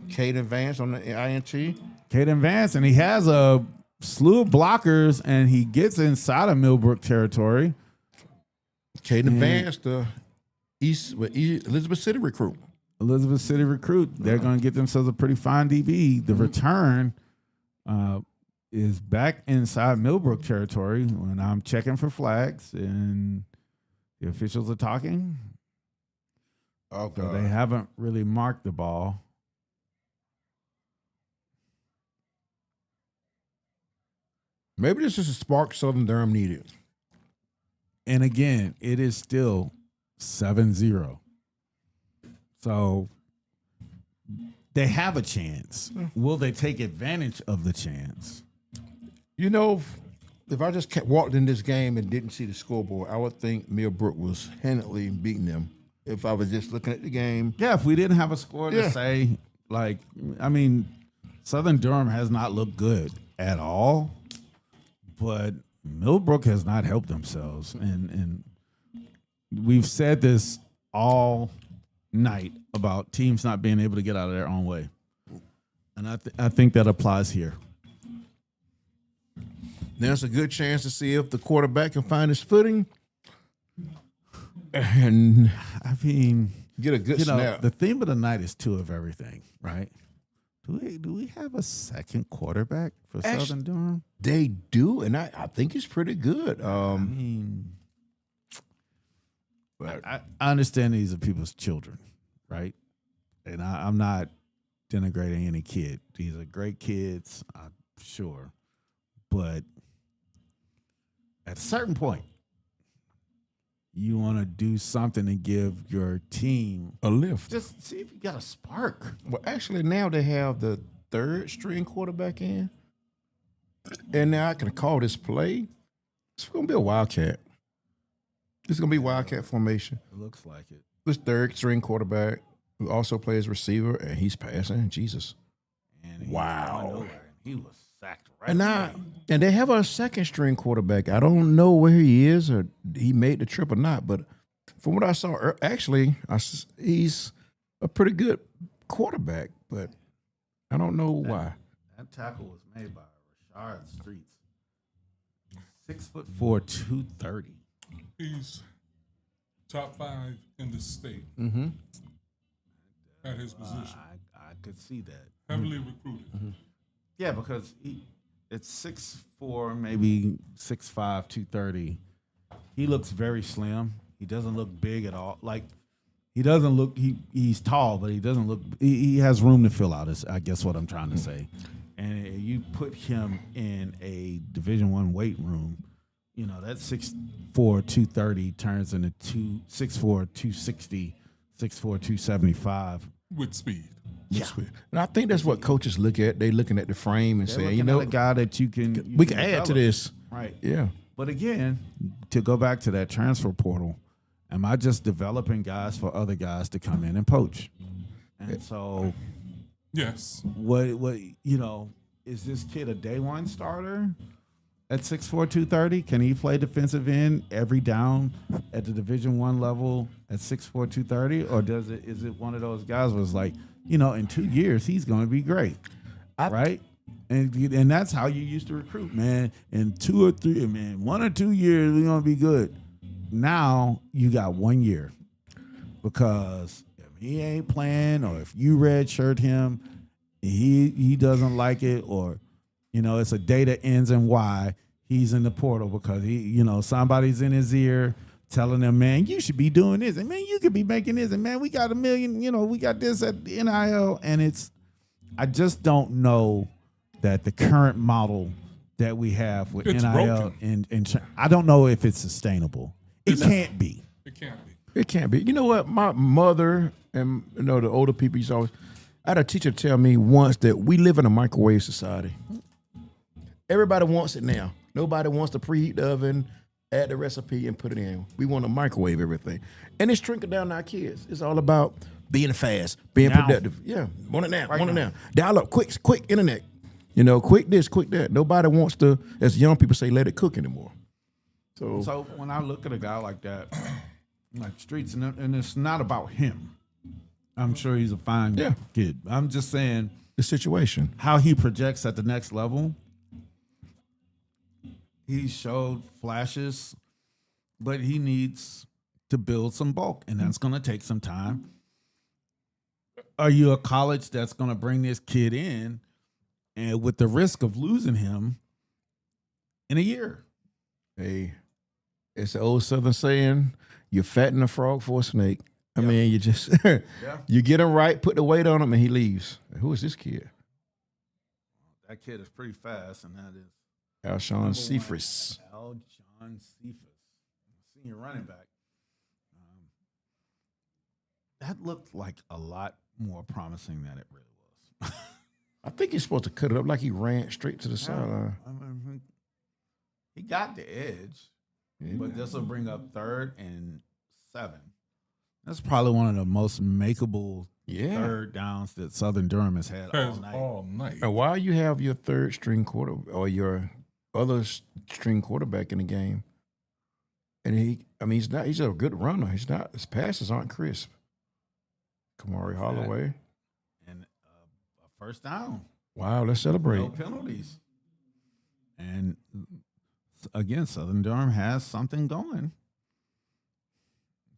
Speaker 5: Caden Vance on the INT.
Speaker 2: Caden Vance, and he has a slew of blockers, and he gets inside of Millbrook territory.
Speaker 5: Caden Vance, the Elizabeth City recruit.
Speaker 2: Elizabeth City recruit. They're going to get themselves a pretty fine DB. The return is back inside Millbrook territory when I'm checking for flags and the officials are talking.
Speaker 5: Oh,
Speaker 2: So they haven't really marked the ball.
Speaker 5: Maybe this is a spark Southern Durham needed.
Speaker 2: And again, it is still 7-0. So they have a chance. Will they take advantage of the chance?
Speaker 5: You know, if I just walked in this game and didn't see the scoreboard, I would think Millbrook was handily beating them. If I was just looking at the game.
Speaker 2: Yeah, if we didn't have a score to say, like, I mean, Southern Durham has not looked good at all, but Millbrook has not helped themselves. And we've said this all night about teams not being able to get out of their own way. And I think that applies here.
Speaker 5: There's a good chance to see if the quarterback can find his footing. And
Speaker 2: I mean,
Speaker 5: get a good snap.
Speaker 2: The theme of the night is two of everything, right? Do we have a second quarterback for Southern Durham?
Speaker 5: They do, and I think he's pretty good.
Speaker 2: I mean, I understand these are people's children, right? And I'm not denigrating any kid. These are great kids, I'm sure. But at a certain point, you want to do something to give your team
Speaker 5: a lift.
Speaker 2: Just see if you got a spark.
Speaker 5: Well, actually, now they have the third string quarterback in. And now I can call this play. It's going to be a Wildcat. It's going to be Wildcat formation.
Speaker 2: It looks like it.
Speaker 5: This third string quarterback who also plays receiver, and he's passing. Jesus.
Speaker 2: And
Speaker 5: wow.
Speaker 2: He was sacked right
Speaker 5: away. And they have a second string quarterback. I don't know where he is or he made the trip or not, but from what I saw, actually, he's a pretty good quarterback, but I don't know why.
Speaker 2: That tackle was made by Rashard Streets. 6'4", 230.
Speaker 3: He's top 5 in the state at his position.
Speaker 2: I could see that.
Speaker 3: Heavily recruited.
Speaker 2: Yeah, because it's 6'4", maybe 6'5", 230. He looks very slim. He doesn't look big at all. Like, he doesn't look, he's tall, but he doesn't look, he has room to fill out, is I guess what I'm trying to say. And you put him in a Division I weight room, you know, that 6'4", 230 turns into 6'4", 260, 6'4", 275.
Speaker 3: With speed.
Speaker 5: Yeah. And I think that's what coaches look at. They looking at the frame and saying, you know,
Speaker 2: a guy that you can
Speaker 5: we can add to this.
Speaker 2: Right.
Speaker 5: Yeah.
Speaker 2: But again, to go back to that transfer portal, am I just developing guys for other guys to come in and poach? And so
Speaker 3: yes.
Speaker 2: What you know, is this kid a day one starter at 6'4", 230? Can he play defensive end every down at the Division I level at 6'4", 230? Or is it one of those guys was like, you know, in 2 years, he's going to be great, right? And that's how you used to recruit, man. In 2 or 3, man, 1 or 2 years, we're going to be good. Now you got 1 year because if he ain't playing or if you redshirt him, he doesn't like it, or, you know, it's a day that ends in Y, he's in the portal because he, you know, somebody's in his ear telling them, man, you should be doing this. And, man, you could be making this. And, man, we got $1 million, you know, we got this at the NIL. And I just don't know that the current model that we have with
Speaker 3: it's
Speaker 2: NIL, and I don't know if it's sustainable. It can't be.
Speaker 3: It can't be.
Speaker 5: It can't be. You know what? My mother and, you know, the older people used to always, I had a teacher tell me once that we live in a microwave society. Everybody wants it now. Nobody wants to preheat the oven, add the recipe, and put it in. We want to microwave everything. And it's trickling down our kids. It's all about being fast, being productive. Yeah, want it now, want it now. Dial up, quick internet. You know, quick this, quick that. Nobody wants to, as young people say, let it cook anymore.
Speaker 2: So when I look at a guy like that, like Streets, and it's not about him. I'm sure he's a fine kid. I'm just saying
Speaker 5: the situation,
Speaker 2: how he projects at the next level. He showed flashes, but he needs
Speaker 7: to build some bulk, and that's going to take some time. Are you a college that's going to bring this kid in and with the risk of losing him in a year?
Speaker 5: Hey, it's the old Southern saying, you fatten a frog for a snake. I mean, you just, you get him right, put the weight on him, and he leaves. Who is this kid?
Speaker 7: That kid is pretty fast, and that is
Speaker 5: Alshon Cephas.
Speaker 7: Alshon Cephas, senior running back. That looked like a lot more promising than it really was.
Speaker 5: I think he's supposed to cut it up like he ran straight to the sideline.
Speaker 7: I mean, he got the edge, but this will bring up 3rd and 7. That's probably one of the most makeable third downs that Southern Durham has had all night.
Speaker 5: And while you have your third string quarter or your other string quarterback in the game, and he's a good runner. His passes aren't crisp. Kamari Holloway.
Speaker 7: And a first down.
Speaker 5: Wow, let's celebrate.
Speaker 7: No penalties. And again, Southern Durham has something going.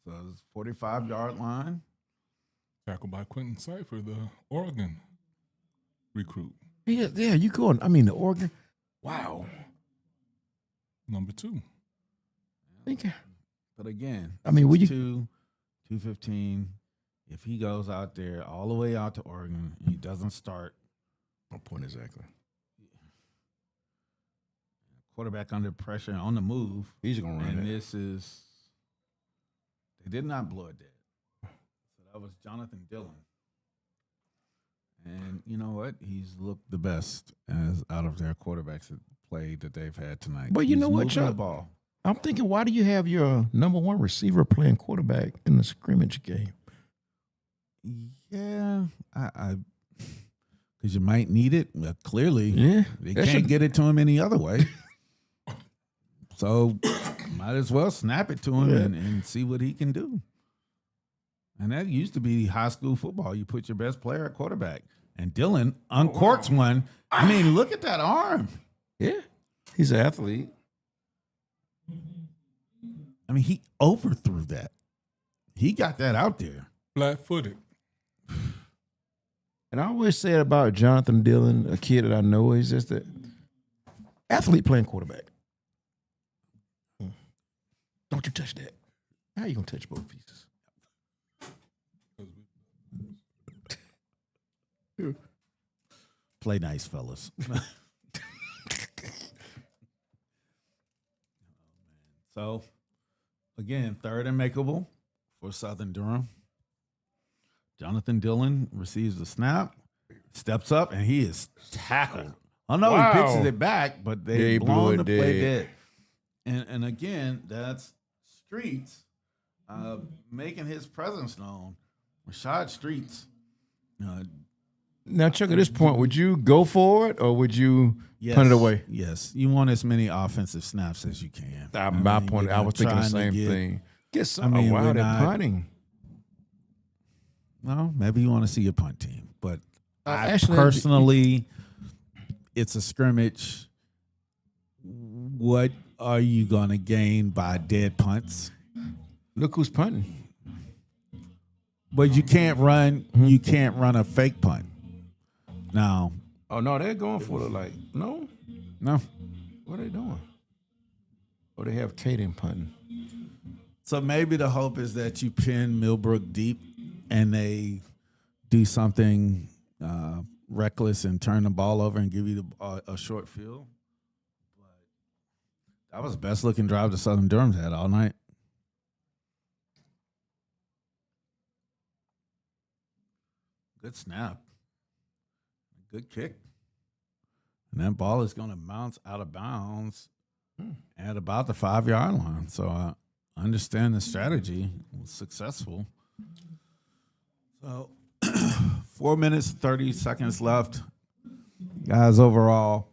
Speaker 7: So it's 45-yard line.
Speaker 3: Tackled by Quentin Cypher, the Oregon recruit.
Speaker 5: Yeah, you going. I mean, the Oregon. Wow.
Speaker 3: Number 2.
Speaker 7: But again,
Speaker 5: I mean,
Speaker 7: 215. If he goes out there all the way out to Oregon, he doesn't start.
Speaker 5: What point exactly?
Speaker 7: Quarterback under pressure on the move.
Speaker 5: He's going to run
Speaker 7: and
Speaker 5: it.
Speaker 7: They did not blow it dead. So that was Jonathan Dillon. And you know what? He's looked the best as out of their quarterbacks that played that they've had tonight.
Speaker 5: But you know what, Chuck?
Speaker 7: Ball.
Speaker 5: I'm thinking, why do you have your number 1 receiver playing quarterback in the scrimmage game?
Speaker 7: Yeah, because you might need it. Clearly, they can't get it to him any other way. So might as well snap it to him and see what he can do. And that used to be high school football. You put your best player at quarterback. And Dillon uncorks one. I mean, look at that arm.
Speaker 5: Yeah, he's an athlete.
Speaker 7: I mean, he overthrew that. He got that out there.
Speaker 3: Flat-footed.
Speaker 5: And I always say about Jonathan Dillon, a kid that I know, is just that athlete playing quarterback. Don't you touch that. How you going to touch both pieces?
Speaker 7: Play nice, fellas. So, again, 3rd and makeable for Southern Durham. Jonathan Dillon receives the snap, steps up, and he is tackled. Oh, no, he pitches it back, but they blown the play dead. And again, that's Streets making his presence known. Rashad Streets.
Speaker 5: Now, Chuck, at this point, would you go for it or would you punt it away?
Speaker 7: Yes. You want as many offensive snaps as you can.
Speaker 5: My point, I was thinking the same thing. Get some. They're punting.
Speaker 7: Well, maybe you want to see a punt team, but personally, it's a scrimmage. What are you going to gain by dead punts?
Speaker 5: Look who's punting.
Speaker 7: But you can't run. You can't run a fake punt. Now.
Speaker 5: Oh no, they're going for it. No. What are they doing? Oh, they have Caden punting.
Speaker 7: So maybe the hope is that you pin Millbrook deep and they do something reckless and turn the ball over and give you a short field. But that was the best looking drive the Southern Durham's had all night. Good snap. Good kick. And that ball is going to bounce out of bounds at about the 5-yard line. So I understand the strategy was successful. So 4 minutes, 30 seconds left. Guys, overall,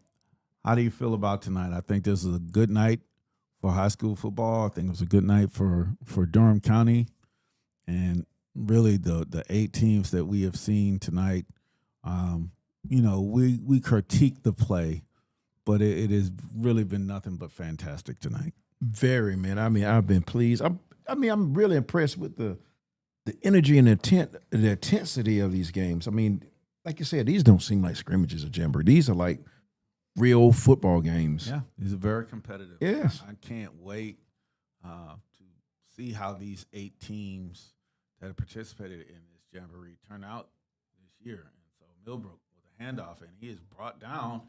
Speaker 7: how do you feel about tonight? I think this is a good night for high school football. I think it was a good night for Durham County. And really the 8 teams that we have seen tonight, we critique the play, but it has really been nothing but fantastic tonight.
Speaker 5: Very, man. I mean, I've been pleased. I mean, I'm really impressed with the energy and the intensity of these games. I mean, like you said, these don't seem like scrimmages or jamboree. These are like real football games.
Speaker 2: Yeah, these are very competitive.
Speaker 5: Yes.
Speaker 2: I can't wait to see how these 8 teams that have participated in this jamboree turn out this year. And so Millbrook with a handoff, and he is brought down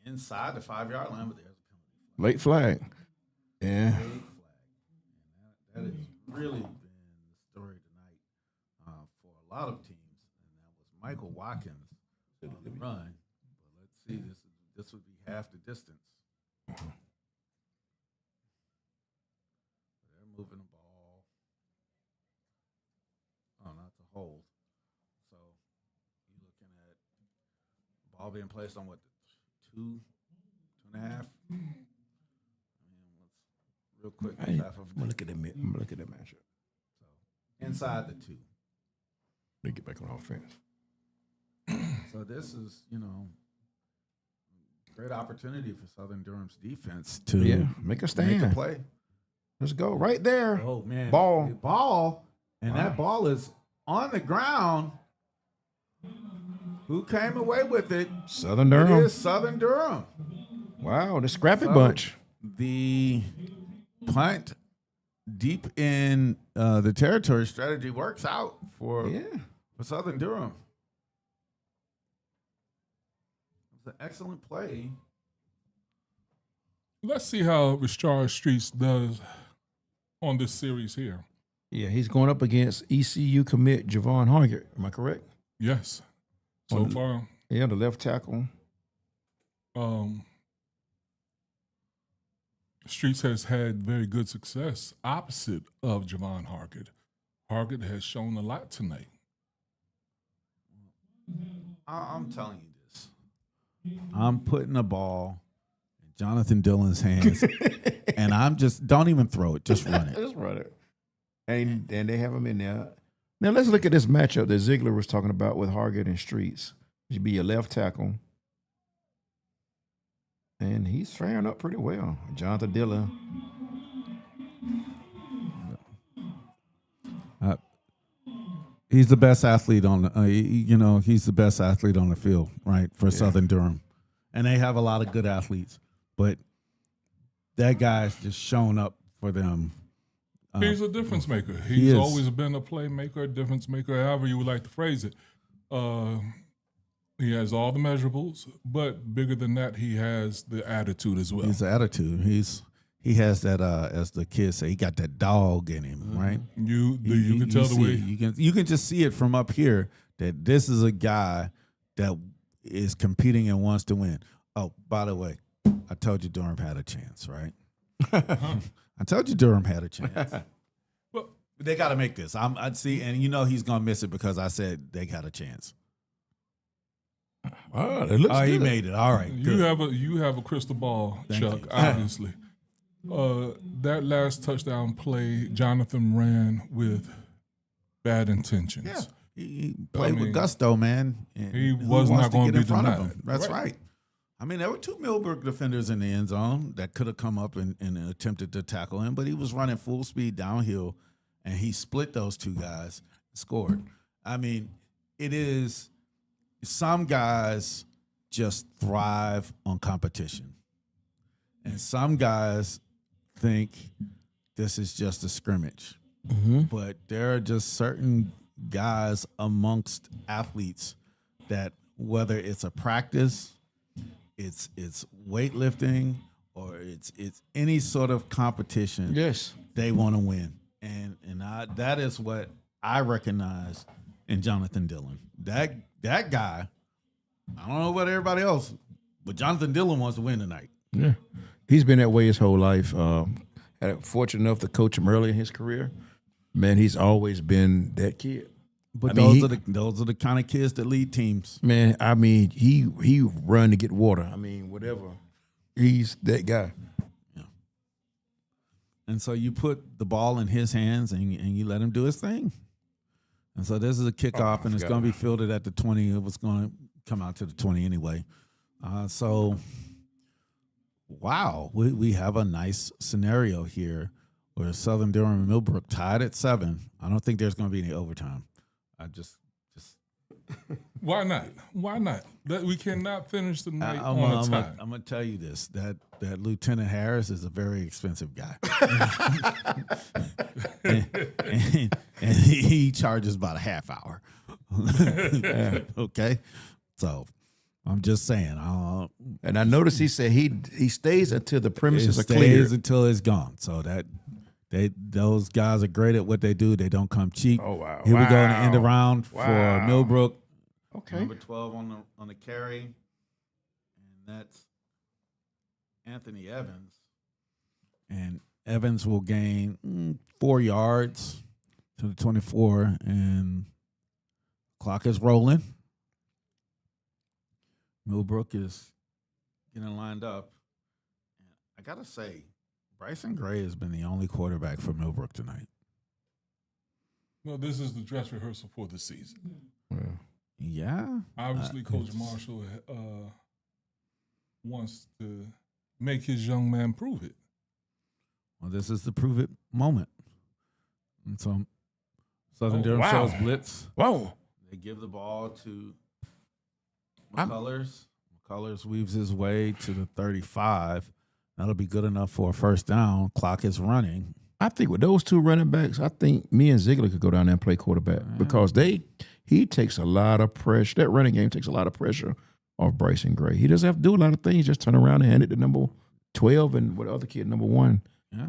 Speaker 2: inside the 5-yard line, but there's a penalty.
Speaker 5: Late flag. Yeah.
Speaker 2: Late flag. And that has really been the story tonight for a lot of teams. And that was Michael Watkins on the run. But let's see, this would be half the distance. They're moving the ball. Oh, not the hold. So you're looking at the ball being placed on what, 2.5? I mean, real quick.
Speaker 5: I'm gonna look at that. I'm gonna look at that matchup.
Speaker 2: So inside the 2.
Speaker 5: They get back on offense.
Speaker 2: So this is, great opportunity for Southern Durham's defense to
Speaker 5: make a stand.
Speaker 2: make a play.
Speaker 5: Let's go right there.
Speaker 2: Oh man,
Speaker 5: Ball.
Speaker 2: and that ball is on the ground. Who came away with it?
Speaker 5: Southern
Speaker 2: It
Speaker 5: Durham.
Speaker 2: is Southern Durham.
Speaker 5: Wow, the scrappy
Speaker 2: So
Speaker 5: bunch.
Speaker 2: The punt deep in the territory strategy works out for Southern Durham. It's an excellent play.
Speaker 3: Let's see how Rashard Streets does on this series here.
Speaker 5: Yeah, he's going up against ECU commit Javon Hargett. Am I correct?
Speaker 3: Yes. So far,
Speaker 5: Yeah, the left tackle.
Speaker 3: Streets has had very good success opposite of Javon Hargett. Hargett has shown a lot tonight.
Speaker 2: I'm telling you this. I'm putting the ball in Jonathan Dillon's hands, and I'm just, don't even throw it, just run it.
Speaker 5: Just run it. And they have him in there. Now let's look at this matchup that Ziegler was talking about with Hargett and Streets. He'd be your left tackle. And he's faring up pretty well. Jonathan Dillon.
Speaker 2: He's the best athlete on the, he's the best athlete on the field, right, for Southern Durham. And they have a lot of good athletes, but that guy's just shown up for them.
Speaker 3: He's a difference maker.
Speaker 2: He
Speaker 3: He's
Speaker 2: is.
Speaker 3: always been a playmaker, a difference maker, however you would like to phrase it. He has all the measurables, but bigger than that, he has the attitude as well.
Speaker 2: His attitude. He has that, as the kids say, he got that dog in him, right?
Speaker 3: You can tell the
Speaker 2: see
Speaker 3: way
Speaker 2: it. You can just see it from up here that this is a guy that is competing and wants to win. Oh, by the way, I told you Durham had a chance, right? I told you Durham had a chance.
Speaker 3: Well,
Speaker 2: they got to make this. I'd see, and he's gonna miss it because I said they got a chance.
Speaker 5: Oh, it looks
Speaker 2: he
Speaker 5: good.
Speaker 2: made it. All right.
Speaker 3: you
Speaker 2: Good.
Speaker 3: have a crystal ball,
Speaker 2: Thank
Speaker 3: Chuck.
Speaker 2: you.
Speaker 3: Obviously, that last touchdown play, Jonathan ran with bad intentions.
Speaker 2: Yeah. He played with gusto, man. And
Speaker 3: he
Speaker 2: who
Speaker 3: was
Speaker 2: wants
Speaker 3: not going
Speaker 2: get
Speaker 3: to
Speaker 2: in
Speaker 3: be
Speaker 2: front of
Speaker 3: denied.
Speaker 2: him. That's right. I mean, there were 2 Millbrook defenders in the end zone that could have come up and attempted to tackle him, but he was running full speed downhill, and he split those 2 guys and scored. I mean, it is some guys just thrive on competition, and some guys think this is just a scrimmage. But there are just certain guys amongst athletes that whether it's a practice, it's weightlifting, or it's any sort of competition,
Speaker 5: Yes.
Speaker 2: they want to win. And that is what I recognize in Jonathan Dillon. That guy, I don't know about everybody else, but Jonathan Dillon wants to win tonight.
Speaker 5: Yeah. He's been that way his whole life. Fortunate enough to coach him early in his career. Man, he's always been that kid.
Speaker 2: But
Speaker 5: I mean,
Speaker 2: those are the kind of kids that lead teams.
Speaker 5: Man, I mean, he run to get water. I mean, whatever. He's that guy.
Speaker 2: Yeah. And so you put the ball in his hands and you let him do his thing. And so this is a kickoff, and it's going to be fielded at the 20. It was going to come out to the 20 anyway. So, wow, we have a nice scenario here where Southern Durham and Millbrook tied at 7. I don't think there's going to be any overtime. I just
Speaker 3: Why not? Why not? We cannot finish the night
Speaker 2: I'm
Speaker 3: on time.
Speaker 2: going to tell you this, that Lieutenant Harris is a very expensive guy. and he charges about a half hour. Okay? So I'm just saying.
Speaker 5: And I noticed he said he stays until the premises are
Speaker 2: stays
Speaker 5: cleared.
Speaker 2: until it's gone. So that those guys are great at what they do. They don't come cheap.
Speaker 5: Oh, wow.
Speaker 2: Here we go in the end around
Speaker 5: Wow.
Speaker 2: for Millbrook.
Speaker 5: Okay.
Speaker 2: Number 12 on the carry. And that's Anthony Evans. And Evans will gain 4 yards to the 24. And clock is rolling. Millbrook is getting lined up. I got to say, Bryson Gray has been the only quarterback for Millbrook tonight.
Speaker 3: Well, this is the dress rehearsal for the season.
Speaker 2: Yeah.
Speaker 3: Obviously, Coach Marshall wants to make his young man prove it.
Speaker 2: Well, this is the prove it moment. And so Southern Durham shows blitz.
Speaker 5: Whoa.
Speaker 2: They give the ball to McCullers. McCullers weaves his way to the 35. That'll be good enough for a first down. Clock is running.
Speaker 5: I think with those two running backs, I think me and Ziegler could go down there and play quarterback because he takes a lot of pressure. That running game takes a lot of pressure off Bryson Gray. He doesn't have to do a lot of things. Just turn around and hand it to number 12 and what other kid, number 1.
Speaker 2: Yeah.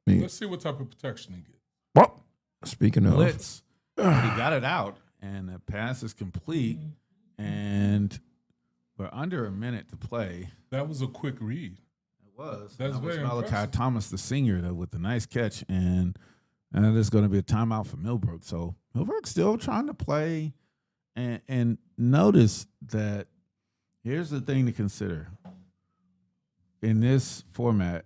Speaker 3: Let's see what type of protection he gets.
Speaker 5: Well, speaking of
Speaker 2: Blitz. He got it out, and the pass is complete, and we're under a minute to play.
Speaker 3: That was a quick read.
Speaker 2: Was.
Speaker 3: That's
Speaker 2: that was
Speaker 3: very
Speaker 2: Malachi
Speaker 3: impressive.
Speaker 2: Thomas, the senior, with the nice catch, and there's going to be a timeout for Millbrook. So Millbrook's still trying to play, and notice that here's the thing to consider. In this format,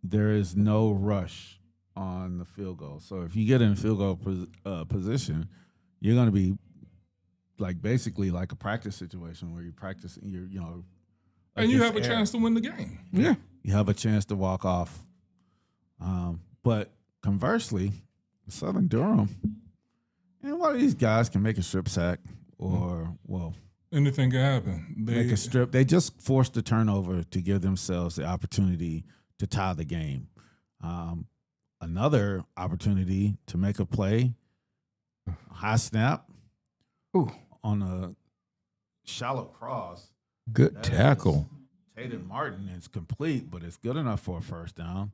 Speaker 2: there is no rush on the field goal. So if you get in field goal position, you're going to be basically like a practice situation where you're practicing,
Speaker 3: And you have a
Speaker 2: against air.
Speaker 3: chance to win the game.
Speaker 5: Yeah.
Speaker 2: You have a chance to walk off. But conversely, Southern Durham, and one of these guys can make a strip sack or,
Speaker 3: Anything can happen.
Speaker 2: make a strip. They just forced a turnover to give themselves the opportunity to tie the game. Another opportunity to make a play, high snap on a shallow cross.
Speaker 5: good tackle.
Speaker 2: Tatum Martin is complete, but it's good enough for a first down.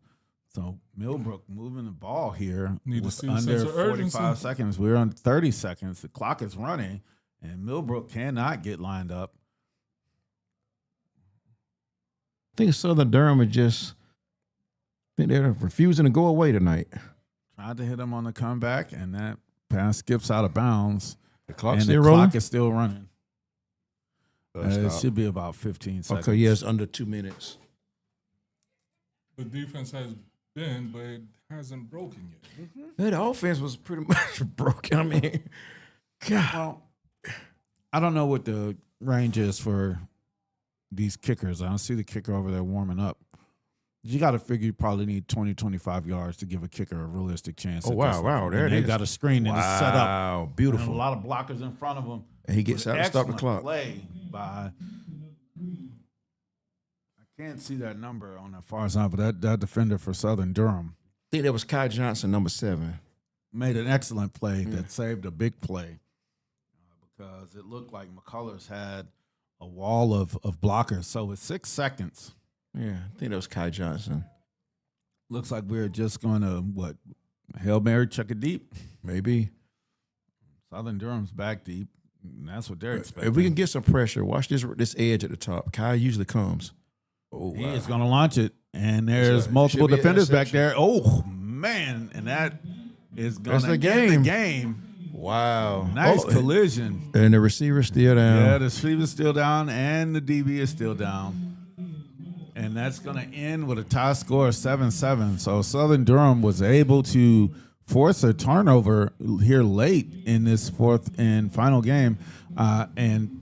Speaker 2: So Millbrook moving the ball here
Speaker 3: Need to
Speaker 2: with
Speaker 3: see a
Speaker 2: under
Speaker 3: sense of
Speaker 2: 45
Speaker 3: urgency.
Speaker 2: seconds. We're on 30 seconds. The clock is running, and Millbrook cannot get lined up.
Speaker 5: I think Southern Durham is they're refusing to go away tonight.
Speaker 2: Tried to hit him on the comeback, and that pass skips out of bounds.
Speaker 5: The clock's
Speaker 2: And
Speaker 5: still
Speaker 2: the
Speaker 5: rolling.
Speaker 2: clock is still running. It should be about 15 seconds.
Speaker 5: Okay, yes, under 2 minutes.
Speaker 3: The defense has been, but it hasn't broken yet.
Speaker 5: Yeah, the offense was pretty much broken. I mean, God.
Speaker 2: I don't know what the range is for these kickers. I don't see the kicker over there warming up. You got to figure you probably need 20, 25 yards to give a kicker a realistic chance.
Speaker 5: Oh,
Speaker 2: at
Speaker 5: wow,
Speaker 2: this.
Speaker 5: wow, there
Speaker 2: And
Speaker 5: it
Speaker 2: they
Speaker 5: is.
Speaker 2: got a screen and it's set up.
Speaker 5: Wow,
Speaker 2: And
Speaker 5: beautiful.
Speaker 2: a lot of blockers in front of him.
Speaker 5: And he gets out to stop the
Speaker 2: Excellent
Speaker 5: clock.
Speaker 2: Play by. I can't see that number on that far side, but that defender for Southern Durham
Speaker 5: I think that was Kai Johnson, number 7.
Speaker 2: made an excellent play that saved a big play because it looked like McCullers had a wall of blockers. So with 6 seconds,
Speaker 5: Yeah, I think that was Kai Johnson.
Speaker 2: looks like we're just going to, Hail Mary, chuck it deep.
Speaker 5: Maybe.
Speaker 2: Southern Durham's back deep. And that's what they're expecting.
Speaker 5: If we can get some pressure, watch this edge at the top. Kai usually comes. Oh,
Speaker 2: He
Speaker 5: wow.
Speaker 2: is going to launch it, and there's
Speaker 5: Should
Speaker 2: multiple
Speaker 5: be an
Speaker 2: defenders back
Speaker 5: interception.
Speaker 2: there. Oh, man. And that is going
Speaker 5: That's
Speaker 2: to
Speaker 5: the
Speaker 2: get the
Speaker 5: game.
Speaker 2: game.
Speaker 5: Wow.
Speaker 2: Nice
Speaker 5: Oh,
Speaker 2: collision.
Speaker 5: And the receiver's still down.
Speaker 2: Yeah, the receiver's still down, and the DB is still down. And that's going to end with a tie score of 7-7. So Southern Durham was able to force a turnover here late in this fourth and final game. And